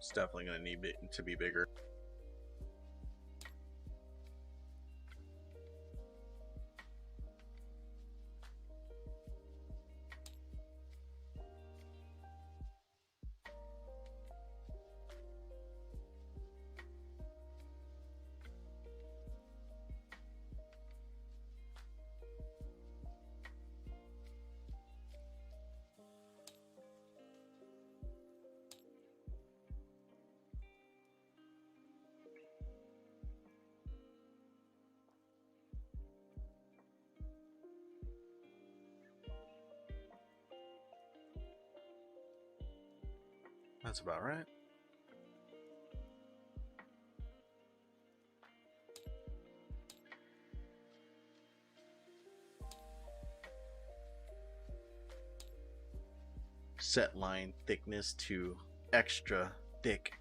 It's definitely going to need it to be bigger. That's about right. set line thickness to extra thick.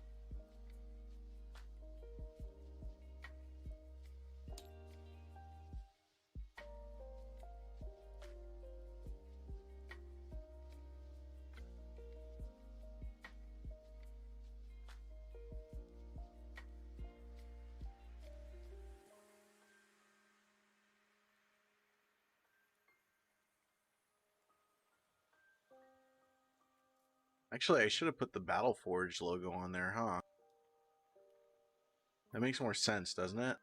Actually, I should have put the battleforge logo on there, huh? That makes more sense, doesn't it?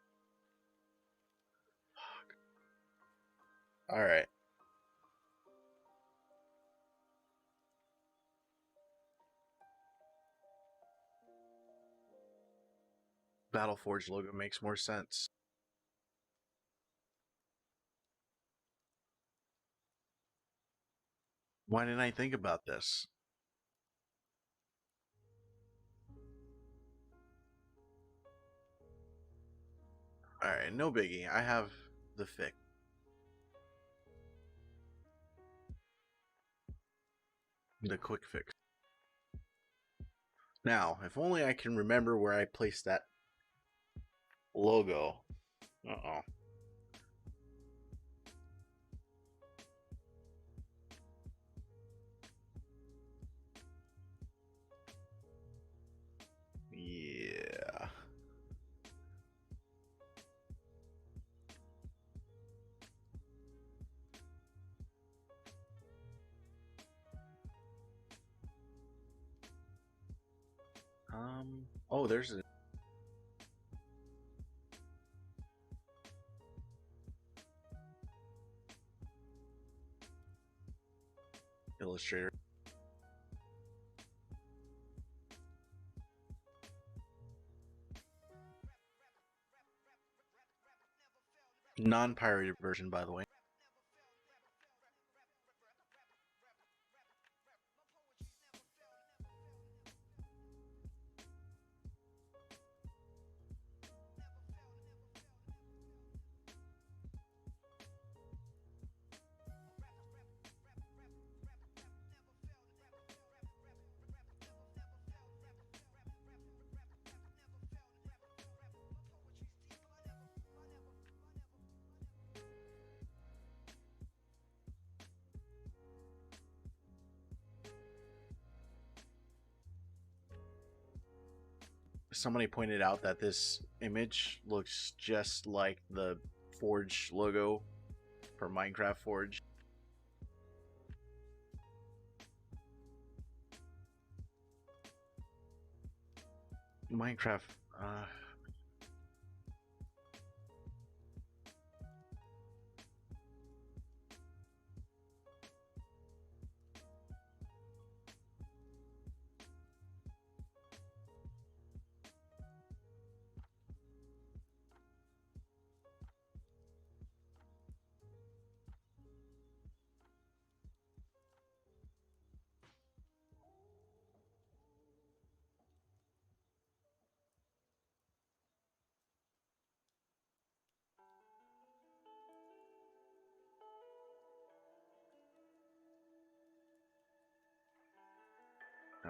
All right. Battleforge logo makes more sense. Why didn't I think about this? Alright, no biggie. I have the fix. The quick fix. Now, if only I can remember where I placed that logo. Uh-oh. Yeah. Oh, there's an illustrator. Non-pirated version, by the way. Somebody pointed out that this image looks just like the Forge logo for Minecraft Forge. Minecraft,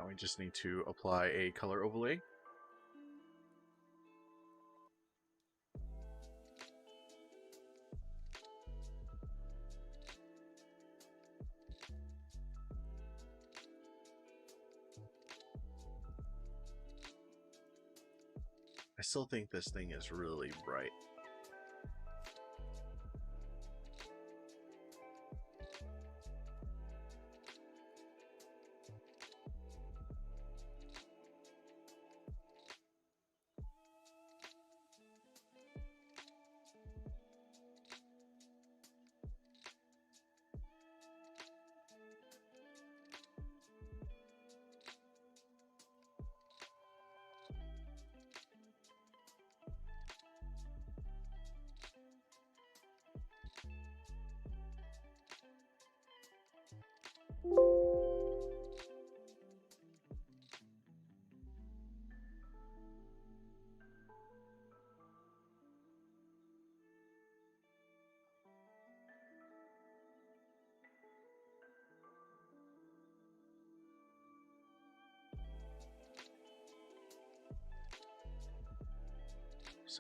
now we just need to apply a color overlay. I still think this thing is really bright.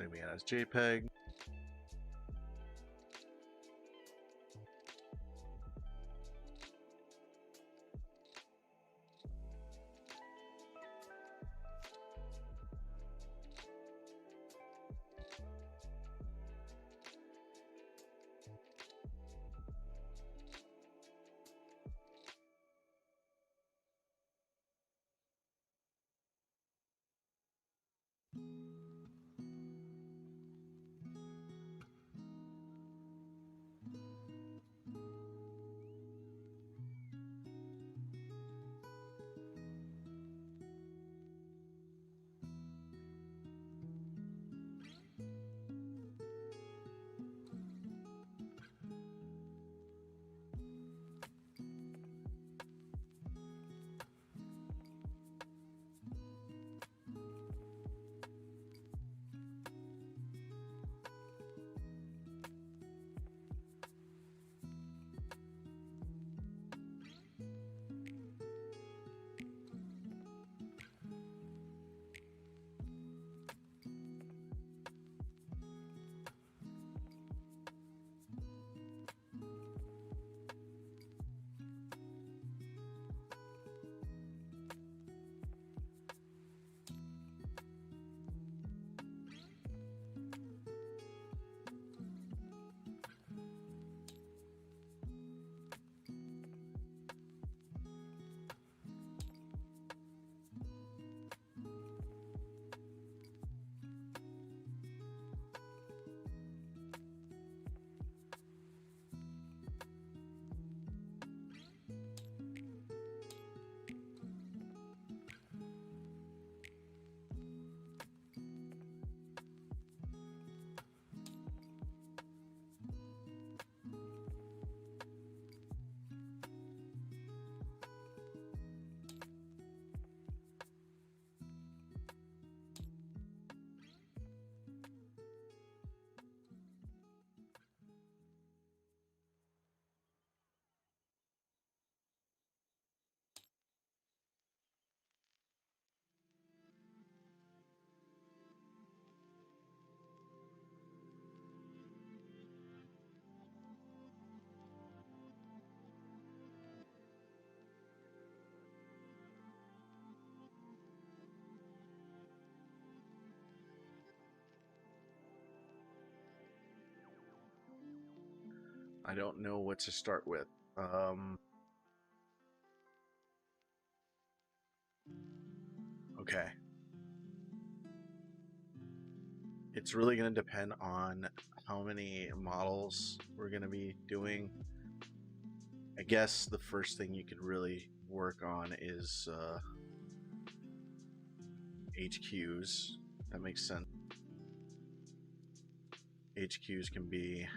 Save me as JPEG. I don't know what to start with. Okay. It's really going to depend on how many models we're going to be doing. I guess the first thing you could really work on is HQs. That makes sense. HQs can be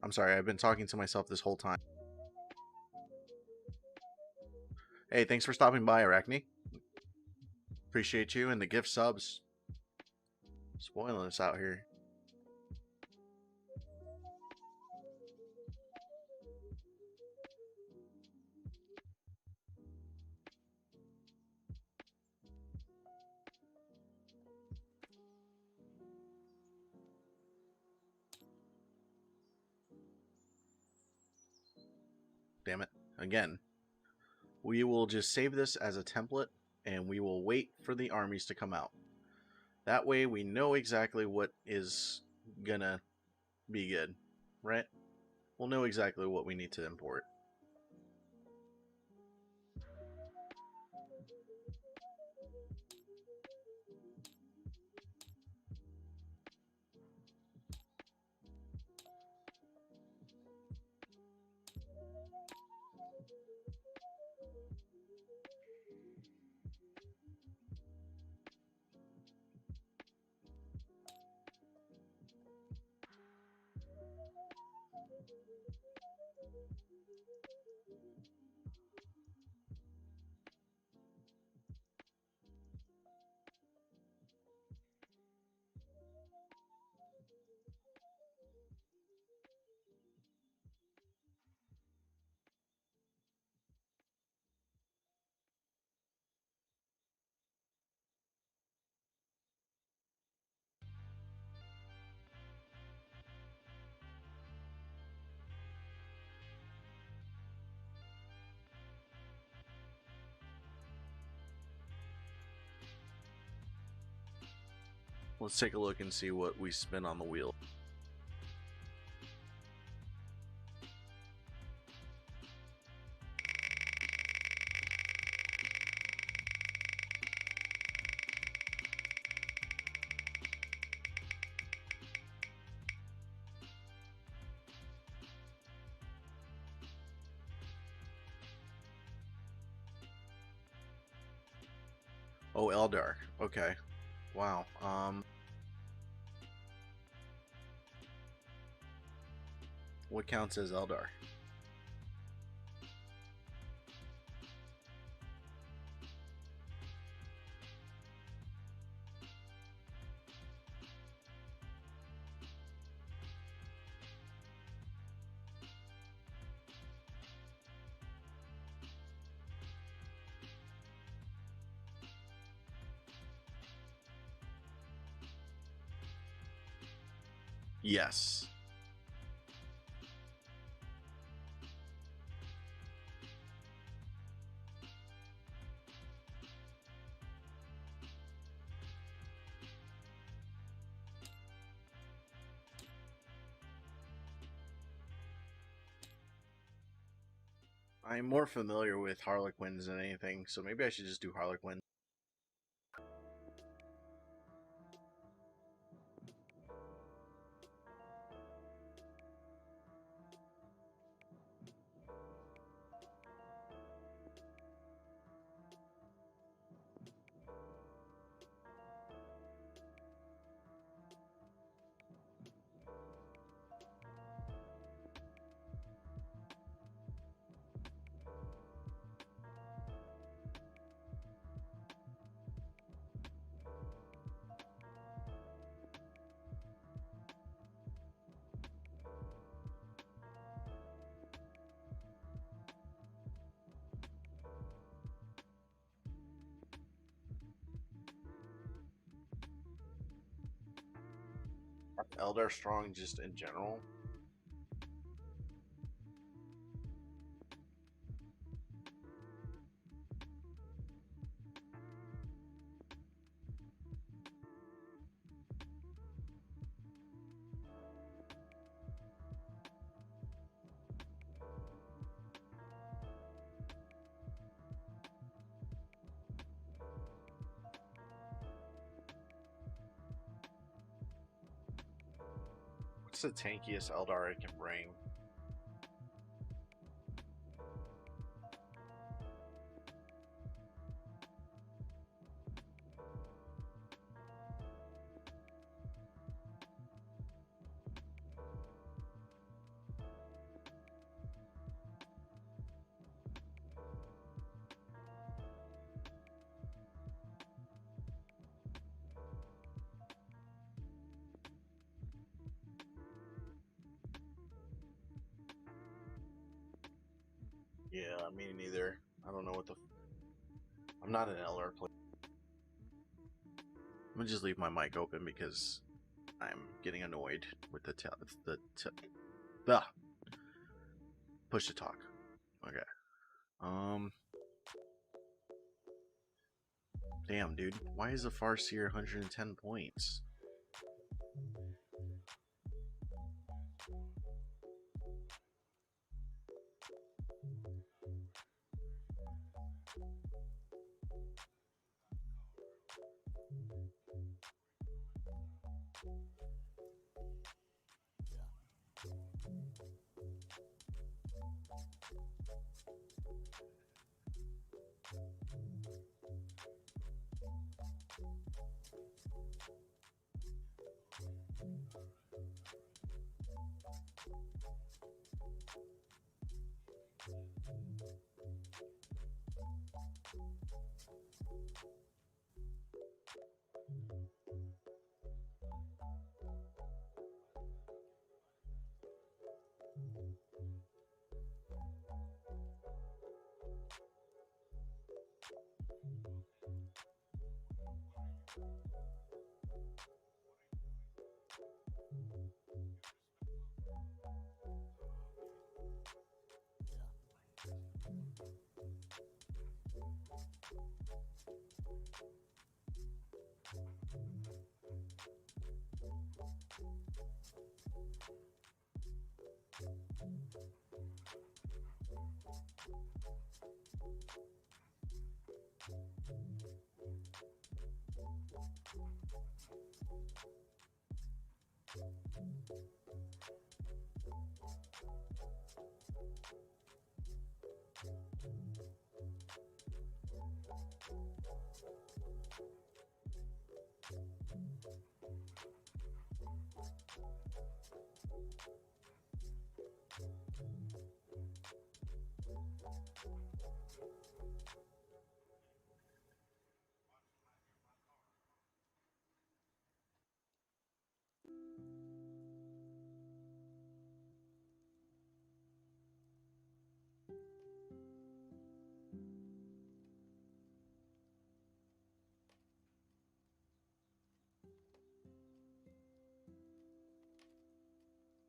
I'm sorry, I've been talking to myself this whole time. Hey, thanks for stopping by, Arachne. Appreciate you and the gift subs. Spoiling us out here. Damn it. Again. We will just save this as a template and we will wait for the armies to come out. That way we know exactly what is gonna be good, right? We'll know exactly what we need to import. Let's take a look and see what we spin on the wheel. Oh, Eldar. Okay. Wow. What counts as Eldar? Yes. I'm more familiar with Harlequins than anything, so maybe I should just do Harlequin. Eldar strong just in general. What's the tankiest Eldar it can bring? Yeah, me neither. I don't know what the. I'm not an LR player. I'm gonna just leave my mic open because I'm getting annoyed with the push to talk. Okay. Damn, dude. Why is the Farseer 110 points?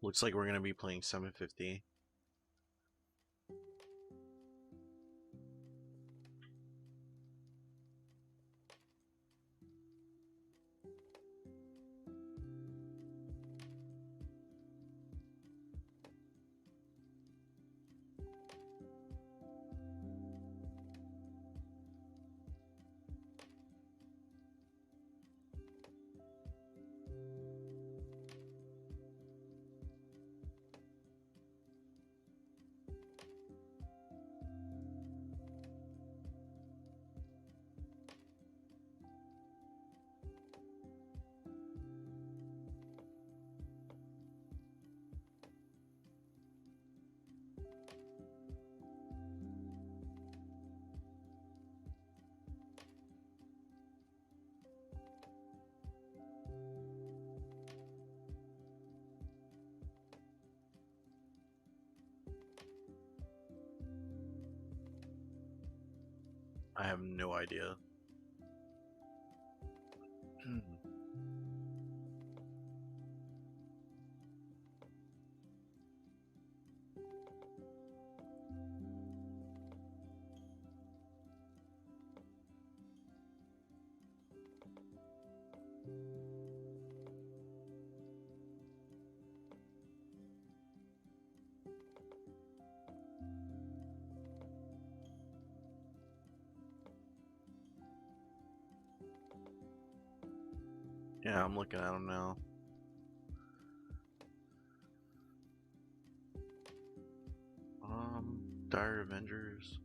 Looks like we're gonna be playing 750. I have no idea. Yeah, I'm looking at them now. Dire Avengers.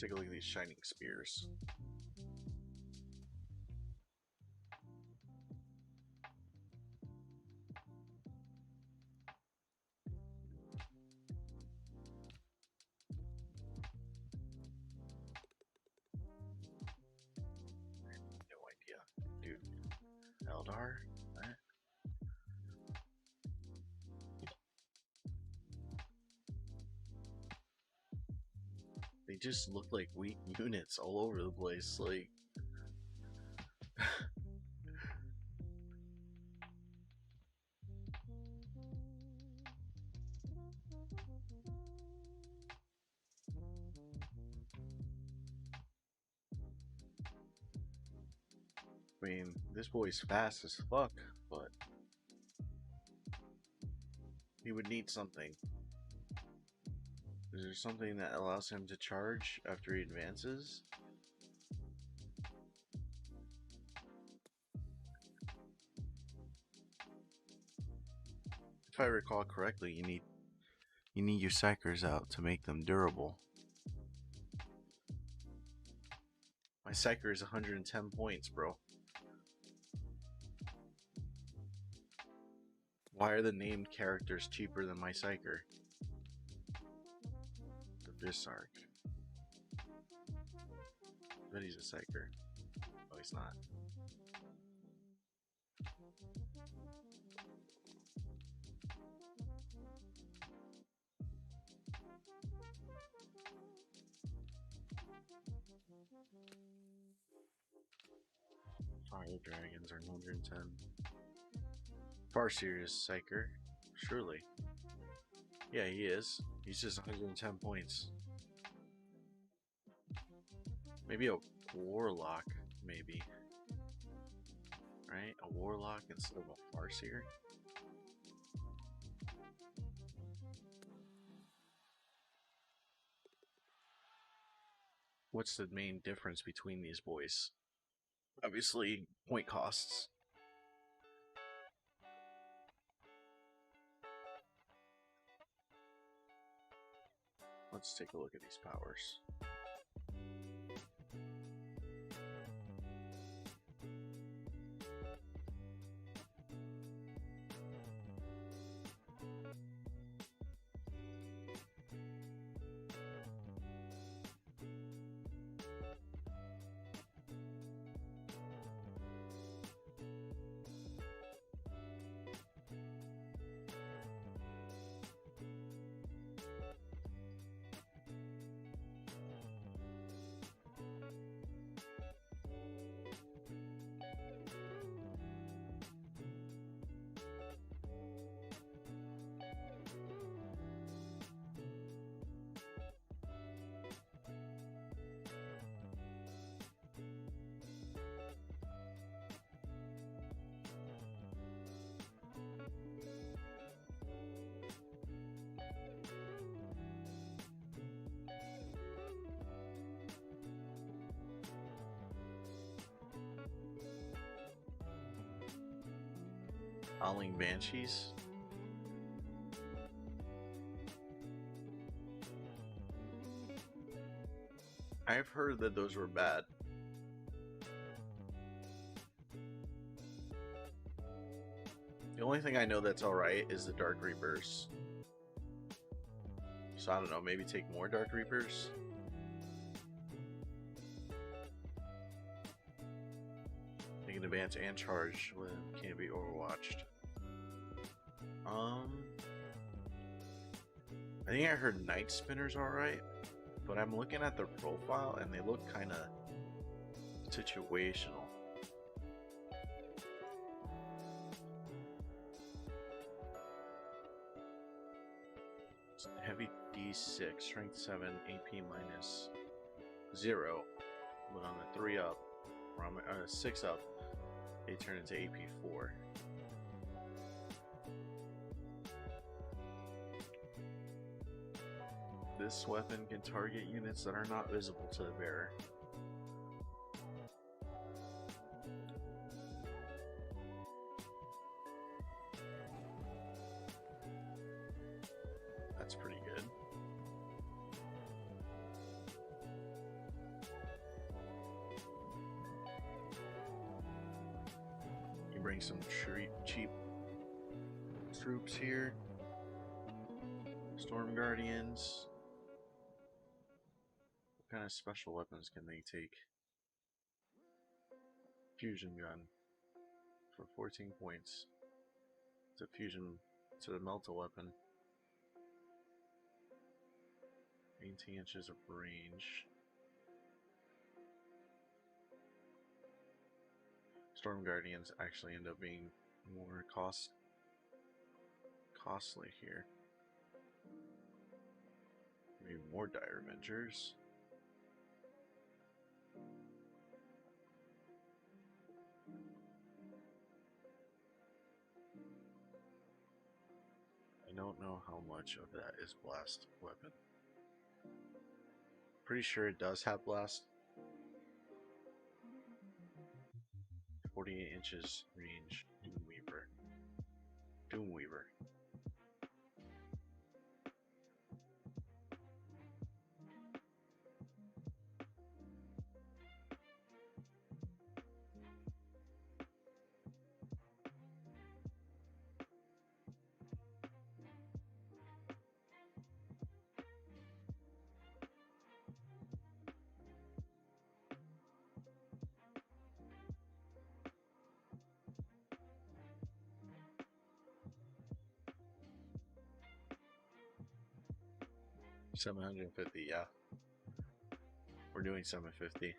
Let's take a look at these shining spears. No idea. Dude. Eldar? What? They just look like weak units all over the place. Like, I mean, this boy's fast as fuck, but he would need something. Is there something that allows him to charge after he advances? If I recall correctly, you need your psychers out to make them durable. My psycher is 110 points, bro. Why are the named characters cheaper than my psycher? The Visarch. But he's a psycher. Oh, he's not. Fire dragons are 110. Farseer is psycher, surely. Yeah, he is. He's just 110 points. Maybe a warlock, maybe. Right? A warlock instead of a farseer. What's the main difference between these boys? Obviously, point costs. Let's take a look at these powers. Howling Banshees. I've heard that those were bad. The only thing I know that's alright is the Dark Reapers. So I don't know, maybe take more Dark Reapers? They can advance and charge when can't be overwatched. I think I heard Night Spinner's alright, but I'm looking at their profile and they look kinda situational. Heavy D6, strength 7, AP minus 0. But on the 3 up, or on the 6 up, they turn into AP 4. This weapon can target units that are not visible to the bearer. That's pretty good. bring some cheap troops here. Storm Guardians. What kind of special weapons can they take? Fusion gun for 14 points. It's a fusion, it's a melt a weapon. 18 inches of range. Storm Guardians actually end up being more costly here. Maybe more Dire Avengers. I don't know how much of that is blast weapon. Pretty sure it does have blast. 48 inches range. Doomweaver. Doomweaver. $750, yeah. We're doing $750.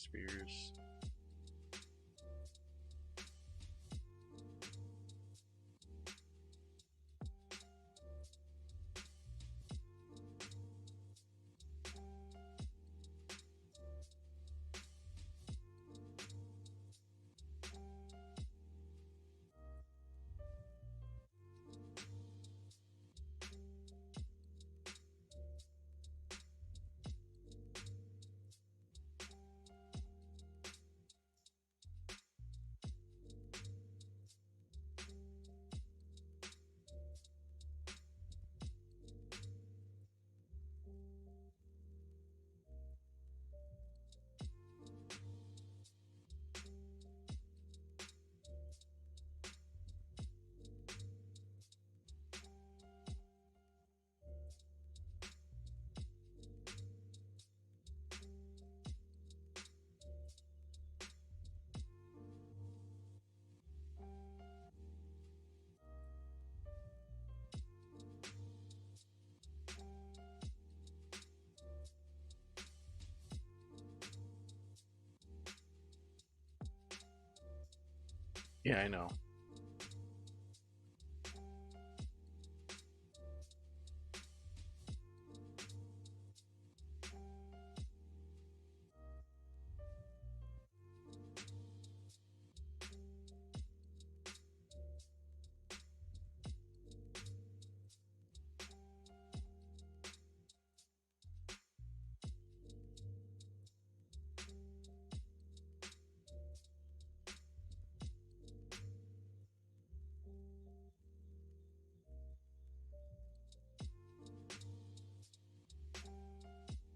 Spears. Yeah, I know.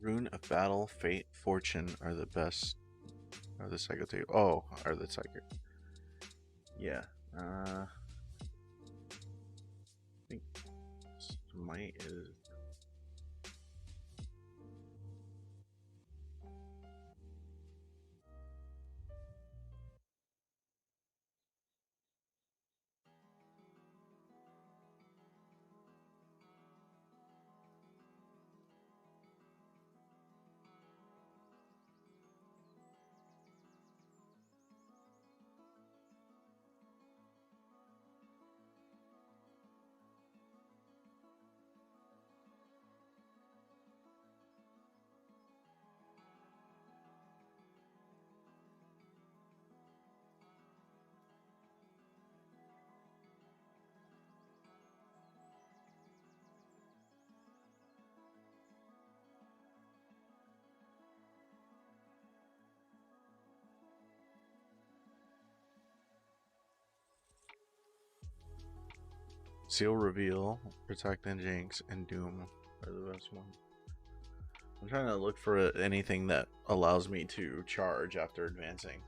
Rune of Battle, Fate, Fortune are the best. Are the cycle take? Oh, are the cycle? Yeah. I think Might is. Seal Reveal, Protect and Jinx, and Doom are the best ones. I'm trying to look for anything that allows me to charge after advancing.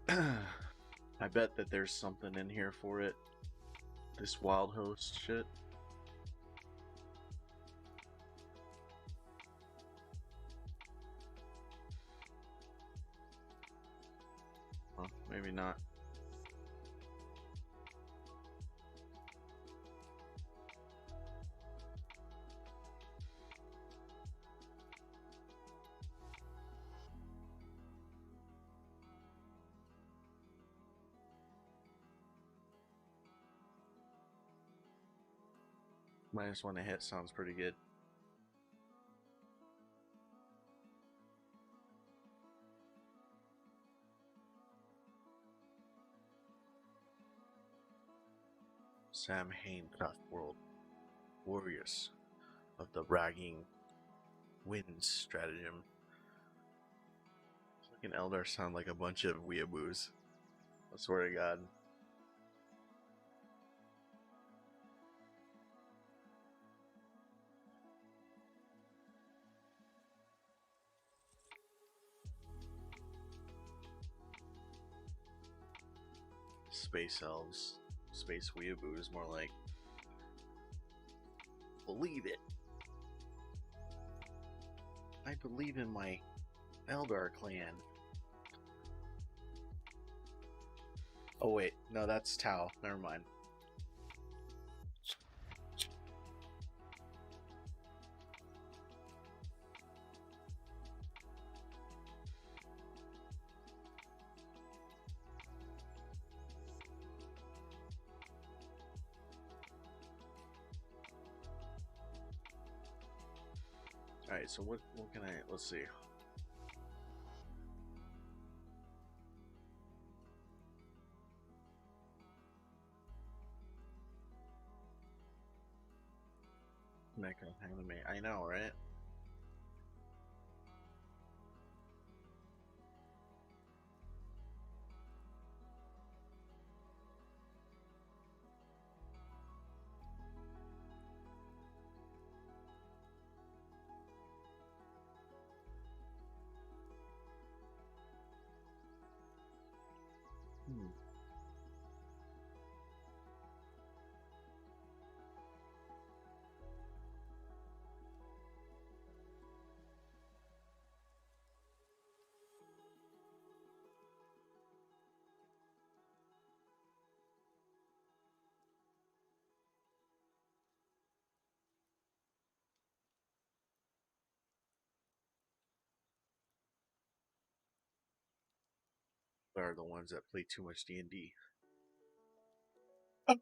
I bet that there's something in here for it. This wild host shit. Well, maybe not. -1 to hit sounds pretty good. Sam Hainecraft World. Warriors of the Ragging Winds stratagem. Fucking Eldar sound like a bunch of weeaboos. I swear to God. Space elves. Space weeaboos, more like. Believe it. I believe in my Eldar clan. Oh wait, no, that's Tau. Never mind. Alright, so what can I, let's see. Mecha anime, I know, right? Are the ones that play too much D&D. I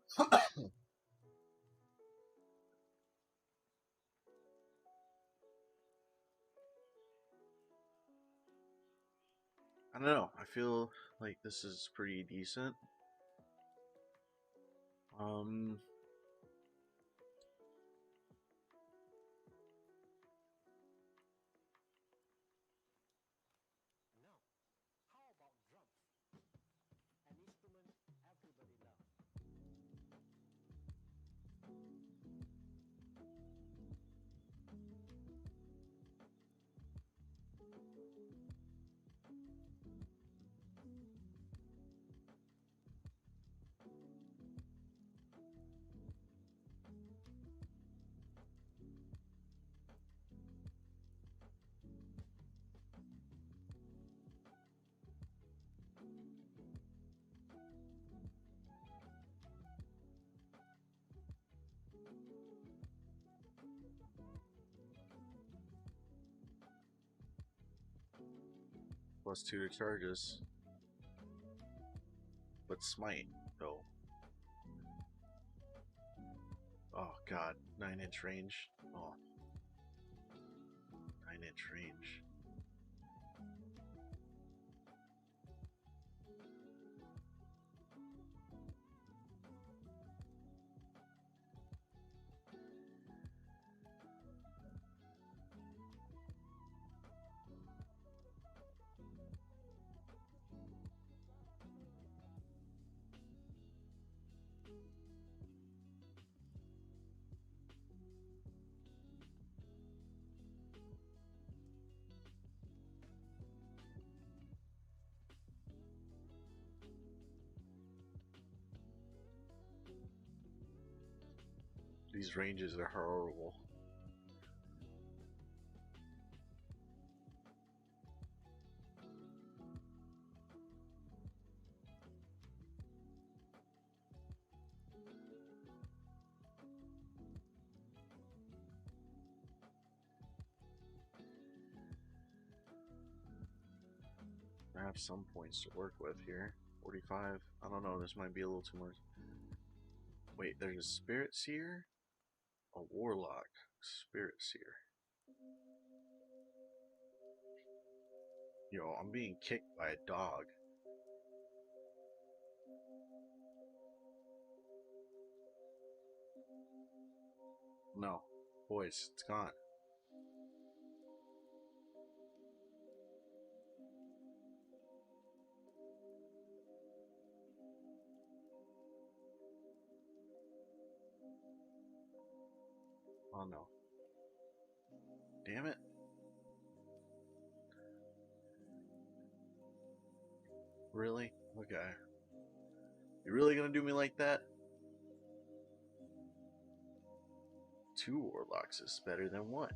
don't know. I feel like this is pretty decent. Now, how about drums? An instrument everybody loves. +2 to charges. But smite, though. Oh god, 9-inch range. Oh. 9-inch range. These ranges are horrible. I have some points to work with here. 45. I don't know, this might be a little too much. Wait, there's a Spirit Seer? A Warlock. Spirit Seer. Yo, I'm being kicked by a dog. No. Boys, it's gone. Oh no. Damn it. Really? Okay. You really gonna do me like that? 2 Warlocks is better than 1.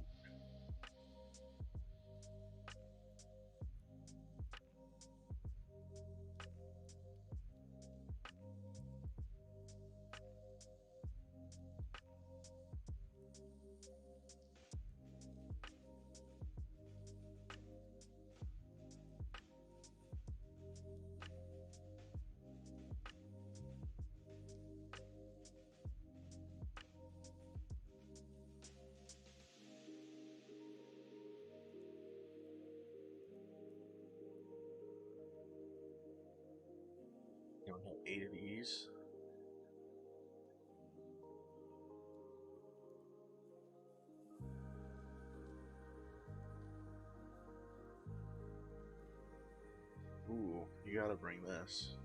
You don't have 8 of these. Ooh, you gotta bring this.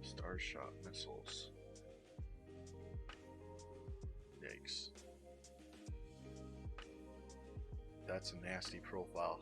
Starshot missiles. Yikes. That's a nasty profile.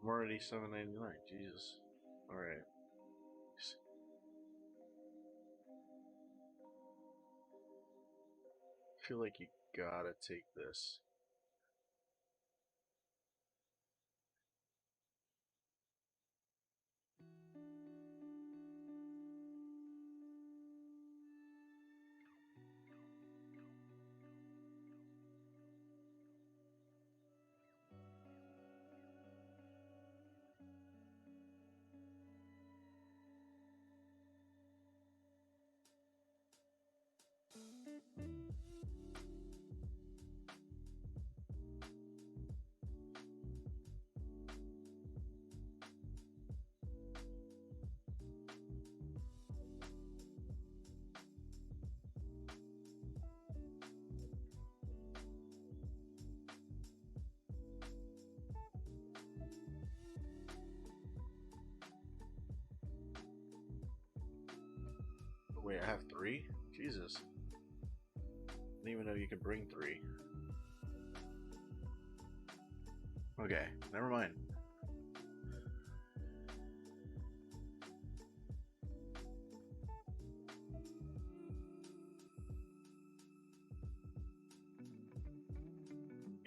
I'm already $7.99. Jesus. Alright. I feel like you gotta take this. Wait, I have 3? Jesus. Didn't even know you could bring 3. Okay, never mind.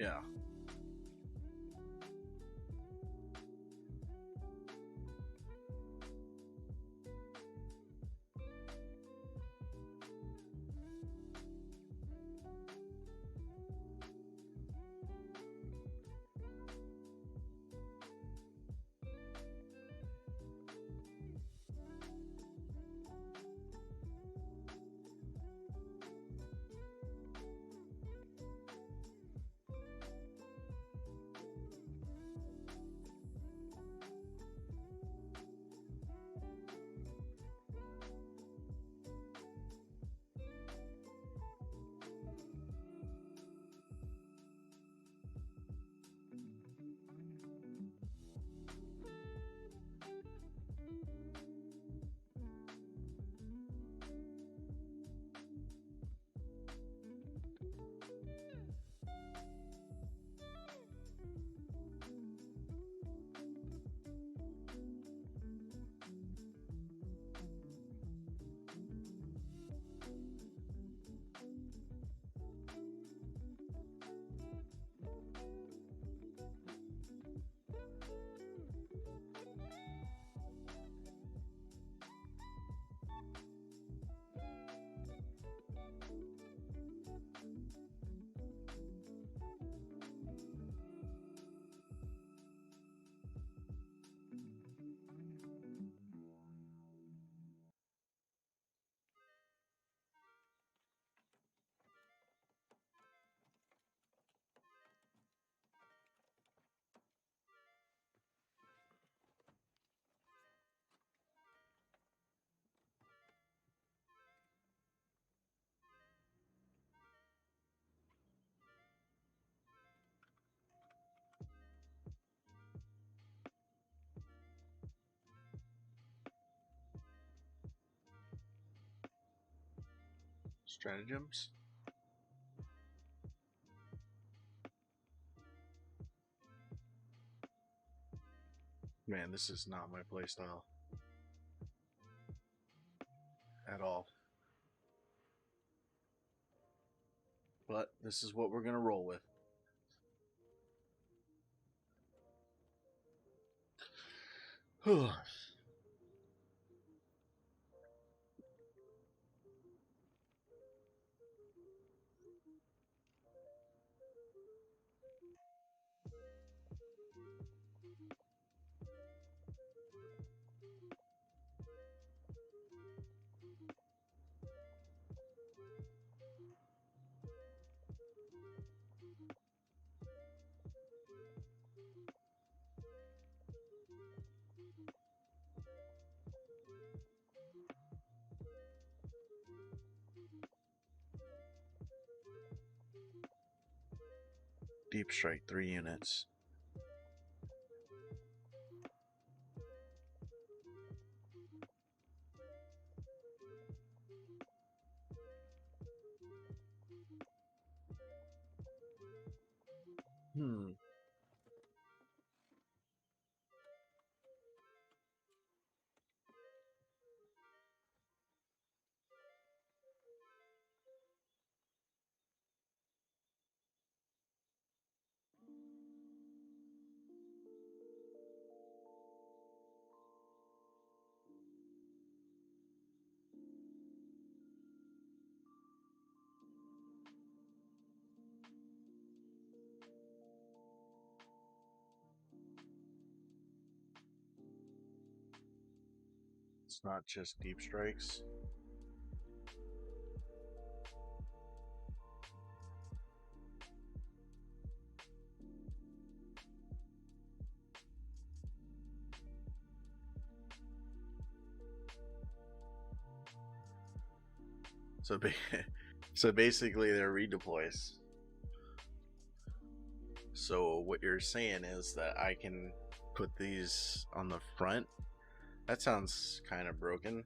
Yeah. Stratagems? Man, this is not my playstyle at all. But this is what we're gonna roll with. Deep strike, 3 units. Hmm. It's not just deep strikes. So, so basically, they're redeploys. So what you're saying is that I can put these on the front. That sounds kind of broken.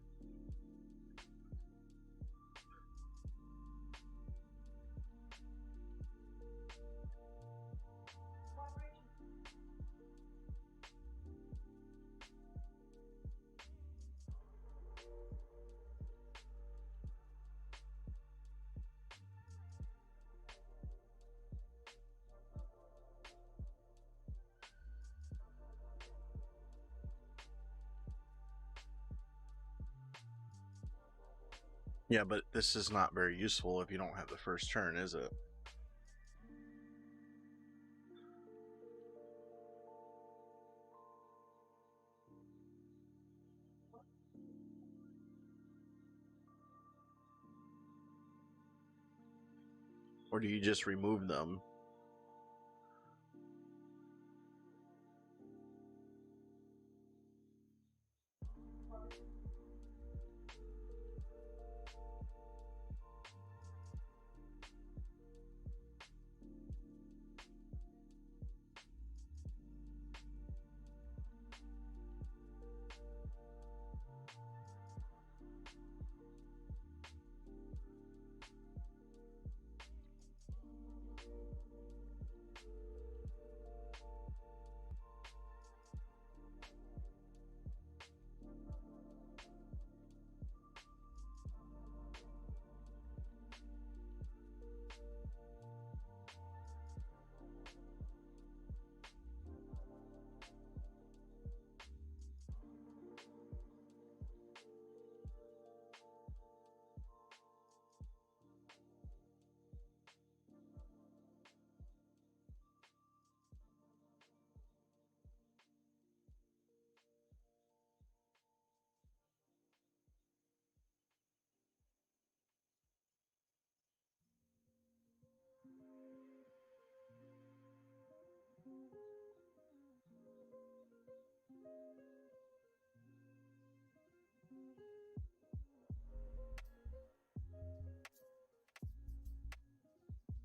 Yeah, but this is not very useful if you don't have the first turn, is it? Or do you just remove them?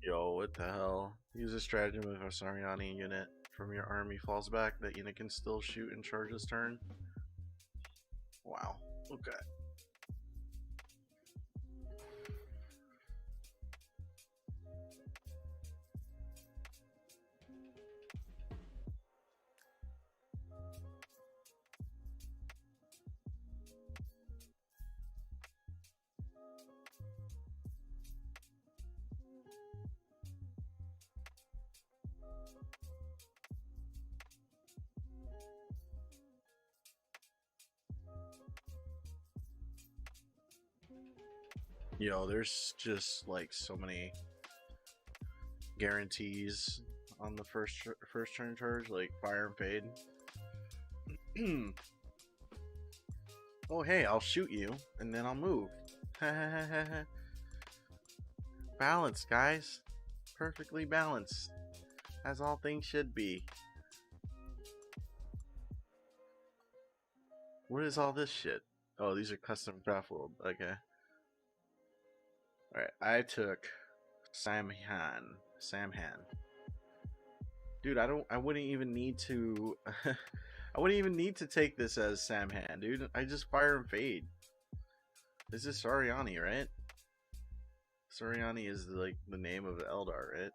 Yo, what the hell? Use a stratagem if a Sariani unit from your army falls back, that unit can still shoot and charge this turn. Wow. Okay. Yo, there's just like so many guarantees on the first turn charge, like fire and fade. Oh hey, I'll shoot you and then I'll move. Balance, guys. Perfectly balanced, as all things should be. What is all this shit? Oh, these are custom grappled. Okay. Alright, I took Samhan. Dude, I wouldn't even need to I wouldn't even need to take this as Samhan, dude. I just fire and fade. This is Sariani, right? Sariani is like the name of the Eldar, right?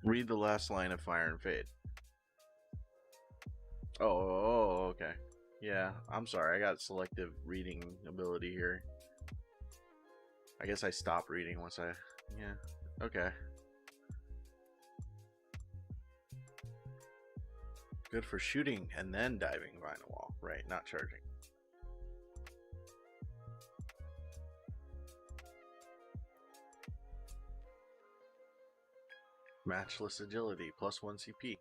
Read the last line of fire and fade. Oh, okay. Yeah, I'm sorry. I got selective reading ability here. I guess I stopped reading once I... Yeah, okay. Good for shooting and then diving behind the wall. Right, not charging. Matchless agility, plus 1 CP.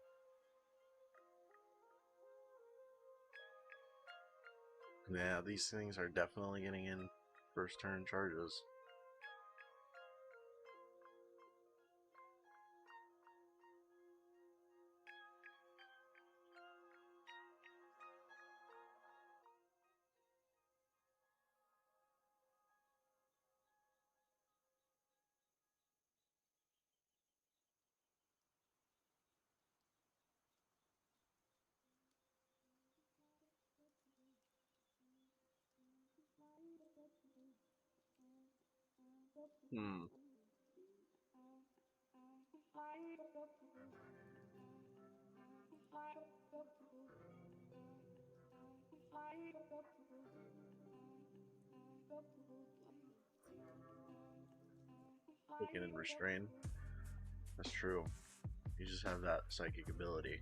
Yeah, these things are definitely getting in first turn charges. Quicken and restrain. That's true. You just have that psychic ability.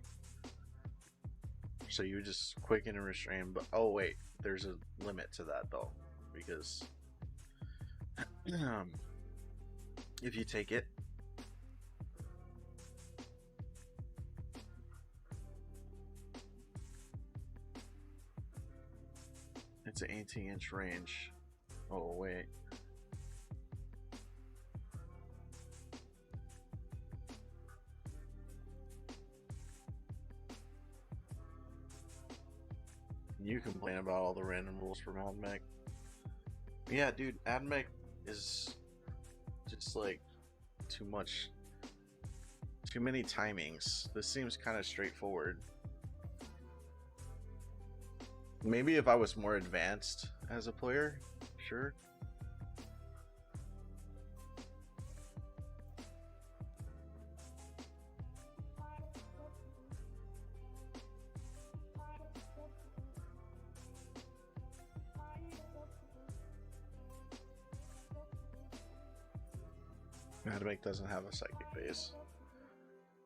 So you would just quicken and restrain, but oh wait, there's a limit to that though, because if you take it, it's an 18-inch range. Oh wait. You complain about all the random rules from AdMech. Yeah, dude, AdMech is just like too much, too many timings. This seems kind of straightforward. Maybe if I was more advanced as a player, sure. Animake doesn't have a psychic base.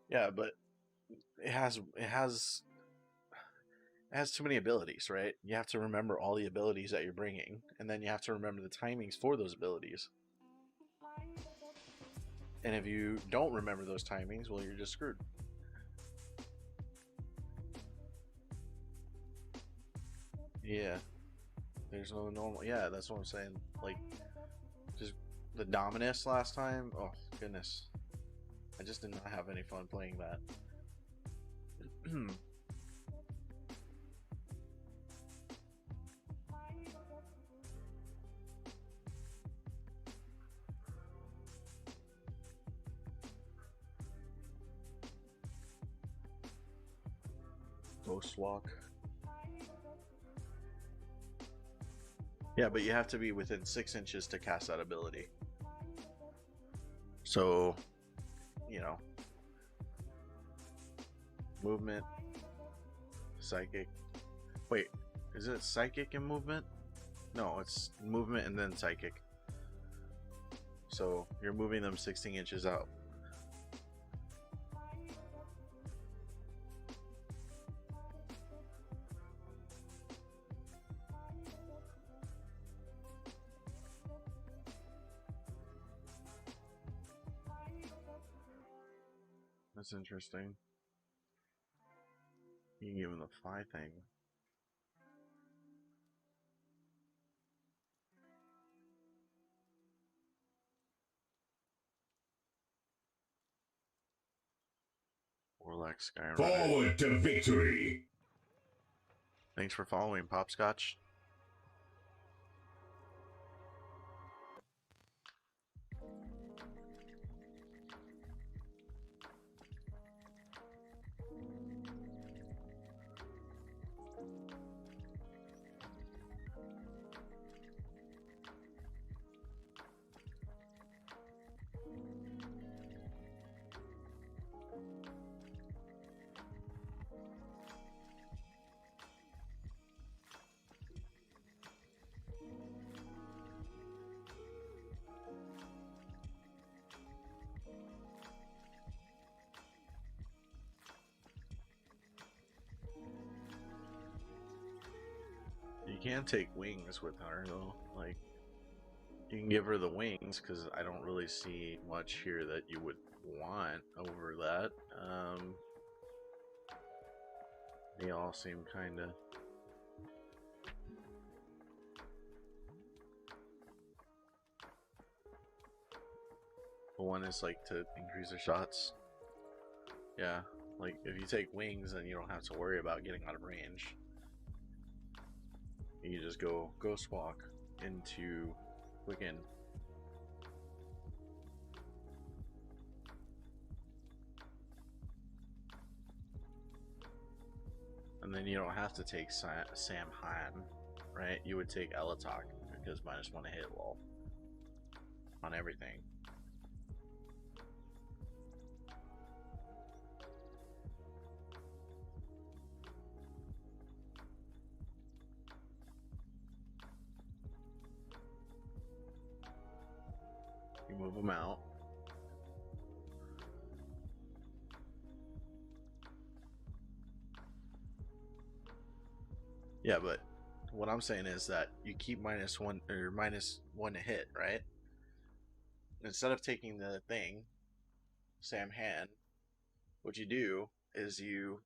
Yeah, but it has too many abilities, right? You have to remember all the abilities that you're bringing, and then you have to remember the timings for those abilities. And if you don't remember those timings, well, you're just screwed. Yeah, there's no normal. Yeah, that's what I'm saying. Like, just the Dominus last time. Oh goodness, I just did not have any fun playing that. Ghost Walk. Yeah, but you have to be within 6 inches to cast that ability. So, you know, movement, psychic. Wait, is it psychic and movement? No, it's movement and then psychic. So you're moving them 16 inches out. That's interesting. You can give him the fly thing. Warlock Skyrim. Forward to victory! Thanks for following, Popscotch. You can take wings with her though. Like, you can give her the wings because I don't really see much here that you would want over that. They all seem kind of. The one is like to increase the shots. Yeah, like if you take wings, then you don't have to worry about getting out of range. You just go Ghost Walk into Quicken. And then you don't have to take Sam Han, right? You would take Elatok because -1 to hit wall on everything. You move them out. Yeah, but what I'm saying is that you keep -1 or -1 to hit, right? Instead of taking the thing, Sam hand, what you do is you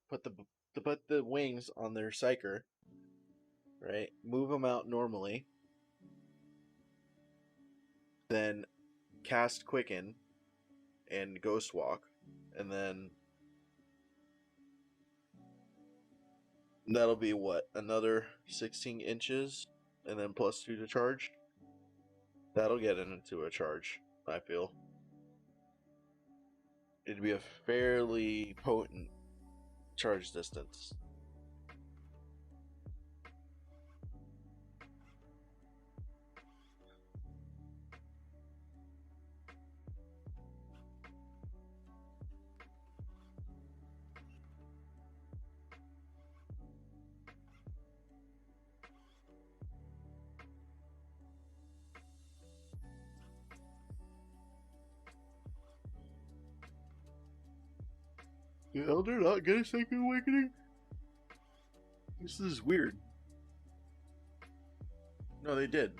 put the wings on their psyker, right? Move them out normally, then cast Quicken and Ghost Walk, and then that'll be what, another 16 inches, and then +2 to charge. That'll get into a charge, I feel. It'd be a fairly potent charge distance. Did Elder not get a second awakening? This is weird. No, they did.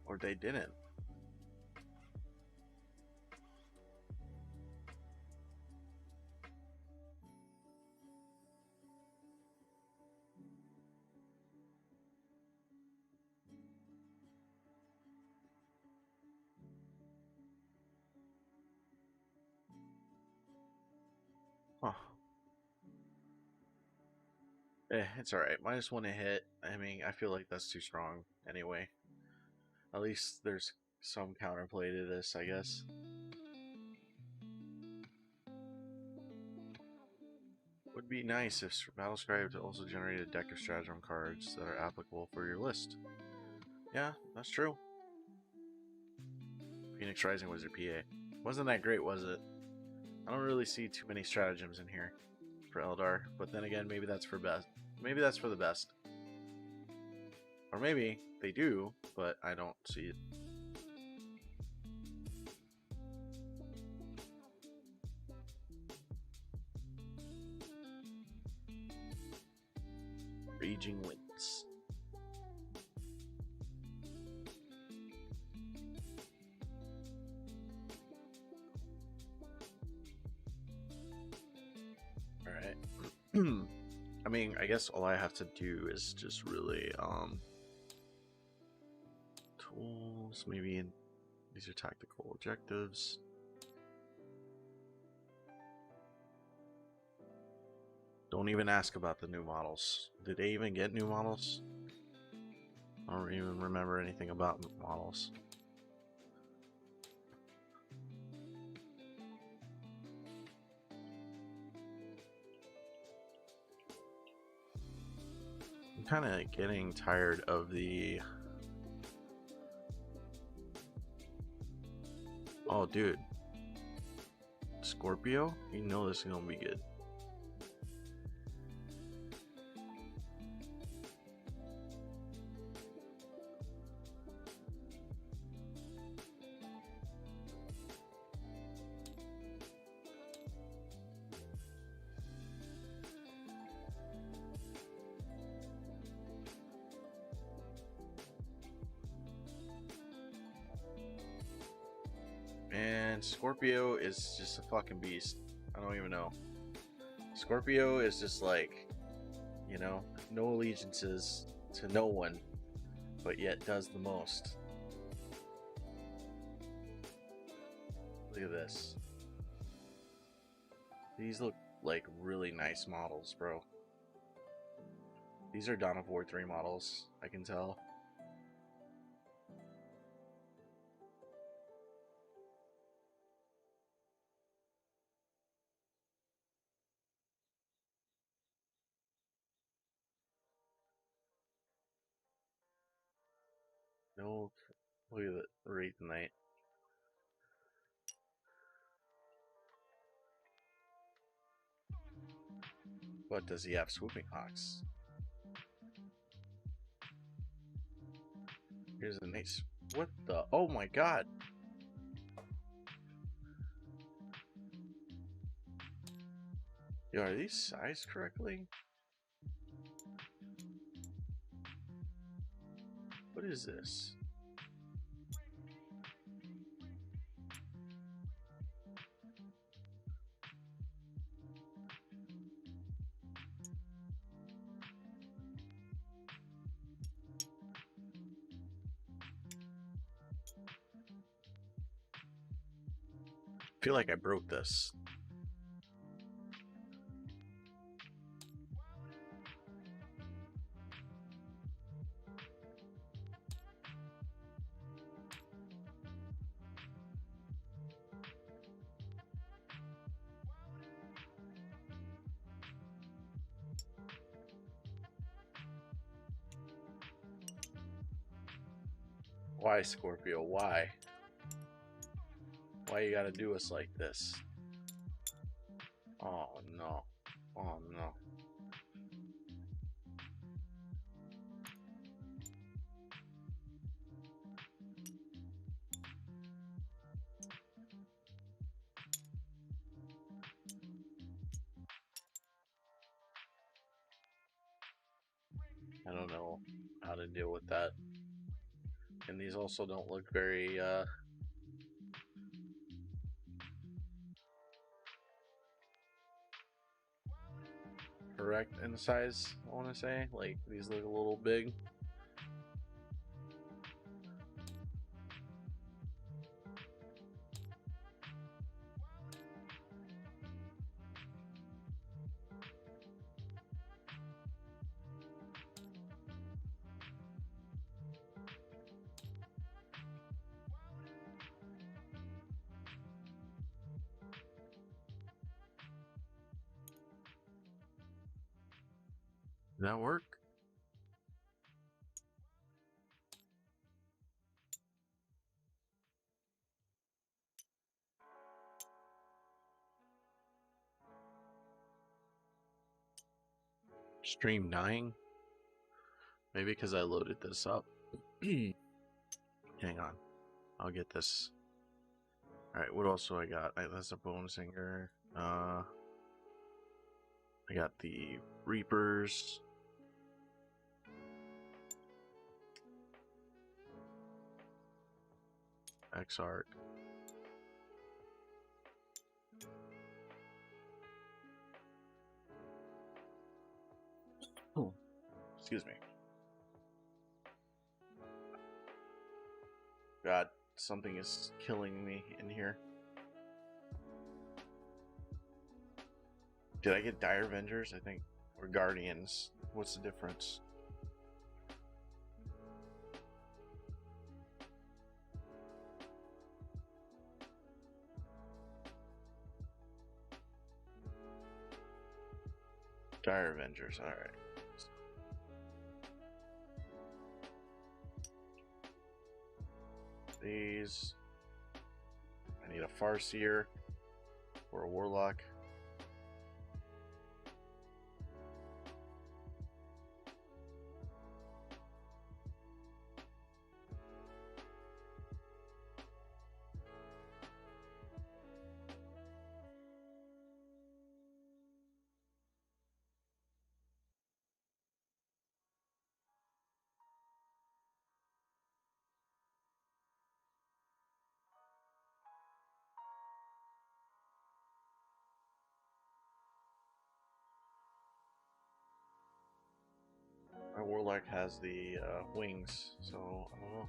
Or they didn't. Huh. It's alright. -1 to hit. I mean, I feel like that's too strong anyway. At least there's some counterplay to this, I guess. Would be nice if Battle Scribe also generated a deck of stratagem cards that are applicable for your list. Yeah, that's true. Phoenix Rising Wizard PA. Wasn't that great, was it? I don't really see too many stratagems in here for Eldar, but then again, maybe that's for best. Maybe that's for the best. Or maybe they do, but I don't see it. Raging Winds. Alright. I mean, I guess all I have to do is just really, tools, maybe these are tactical objectives. Don't even ask about the new models. Did they even get new models? I don't even remember anything about models. I'm kind of getting tired of the... Oh, dude. Scorpio? You know this is gonna be good. And Scorpio is just a fucking beast. I don't even know. Scorpio is just like, you know, no allegiances to no one, but yet does the most. Look at this. These look like really nice models, bro. These are Dawn of War 3 models, I can tell. No, look at the Wraith Knight. What does he have? Swooping Hawks. Here's a nice. What the? Oh my god! Yo, are these sized correctly? What is this? I feel like I broke this. Why, Scorpio? Why? Why you gotta do us like this? Oh no. Oh no. I don't know how to deal with that. And these also don't look very correct in size, I want to say. Like, these look a little big. Did that work? Stream dying? Maybe because I loaded this up. Hang on. I'll get this. Alright, what else do I got? That's a bone singer. I got the Reapers. X-Art. Oh, excuse me. God, something is killing me in here. Did I get Dire Avengers? I think. Or Guardians. What's the difference? Dire Avengers, alright. These. I need a Farseer or a Warlock. My Warlock has the wings, so I don't know.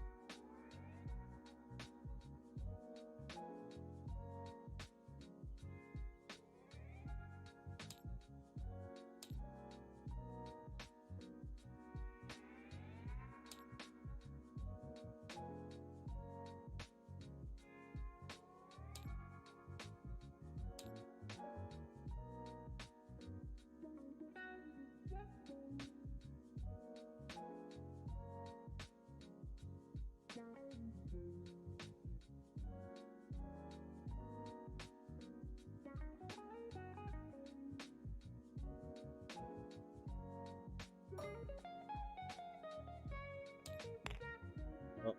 Oh,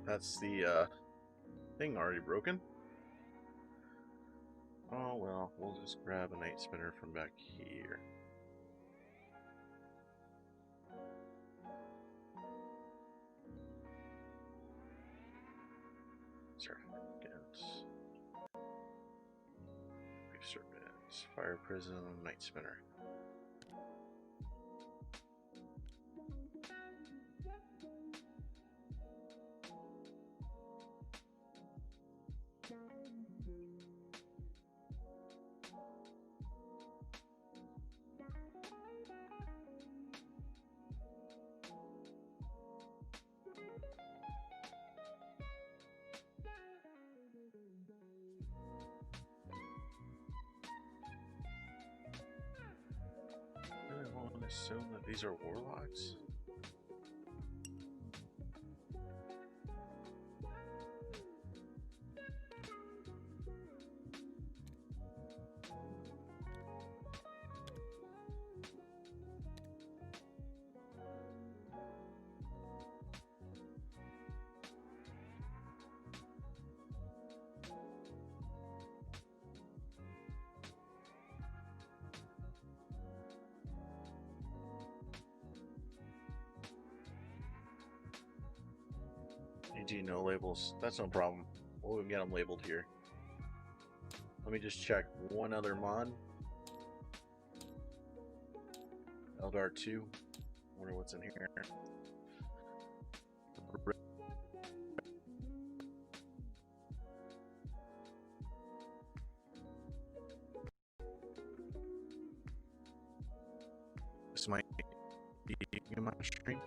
that's the thing already broken. Oh well, we'll just grab a night spinner from back here. Serpents. Reef serpents. Fire prism, night spinner. I won't assume that these are warlocks. AG no labels. That's no problem. We'll get them labeled here. Let me just check one other mod. Eldar 2. Wonder what's in here. This might be in my stream.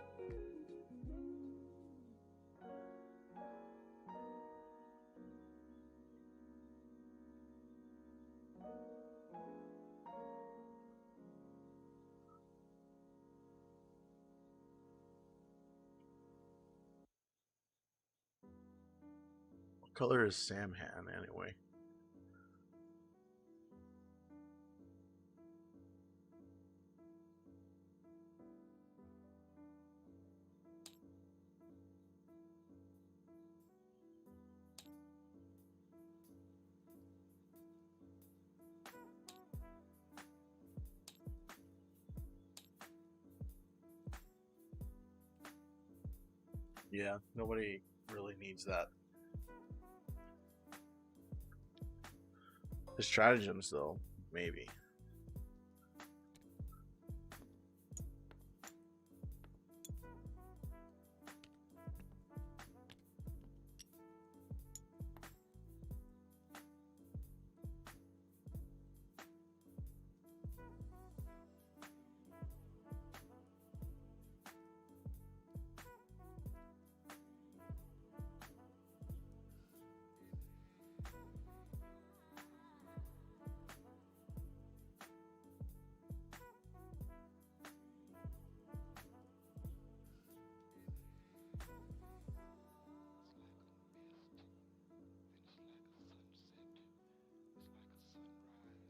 What color is Samhan anyway? Yeah, nobody really needs that. The stratagems, though, maybe.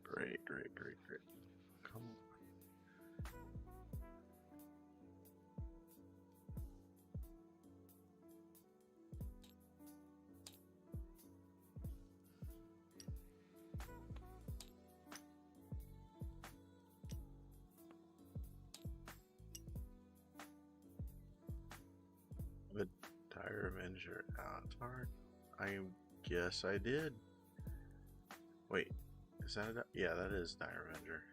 Great, great, great, great. Come on. The Dire Avenger avatar? I guess I did. Wait, is that a, yeah, that is Dire Avenger.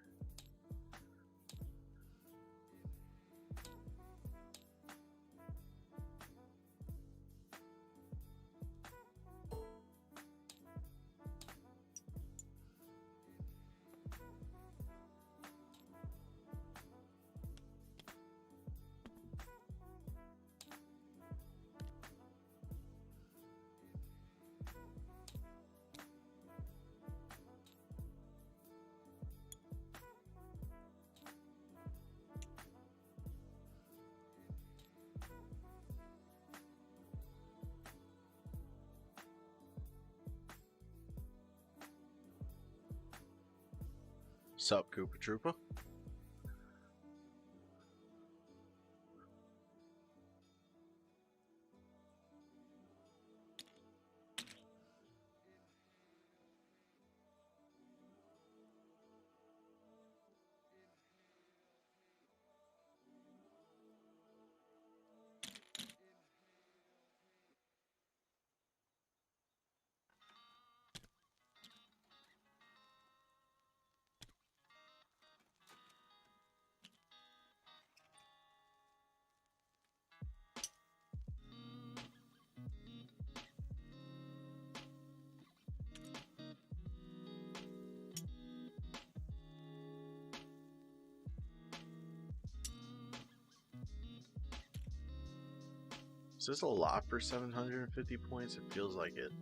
Sup, Koopa Troopa? this a lot for 750 points? It feels like it.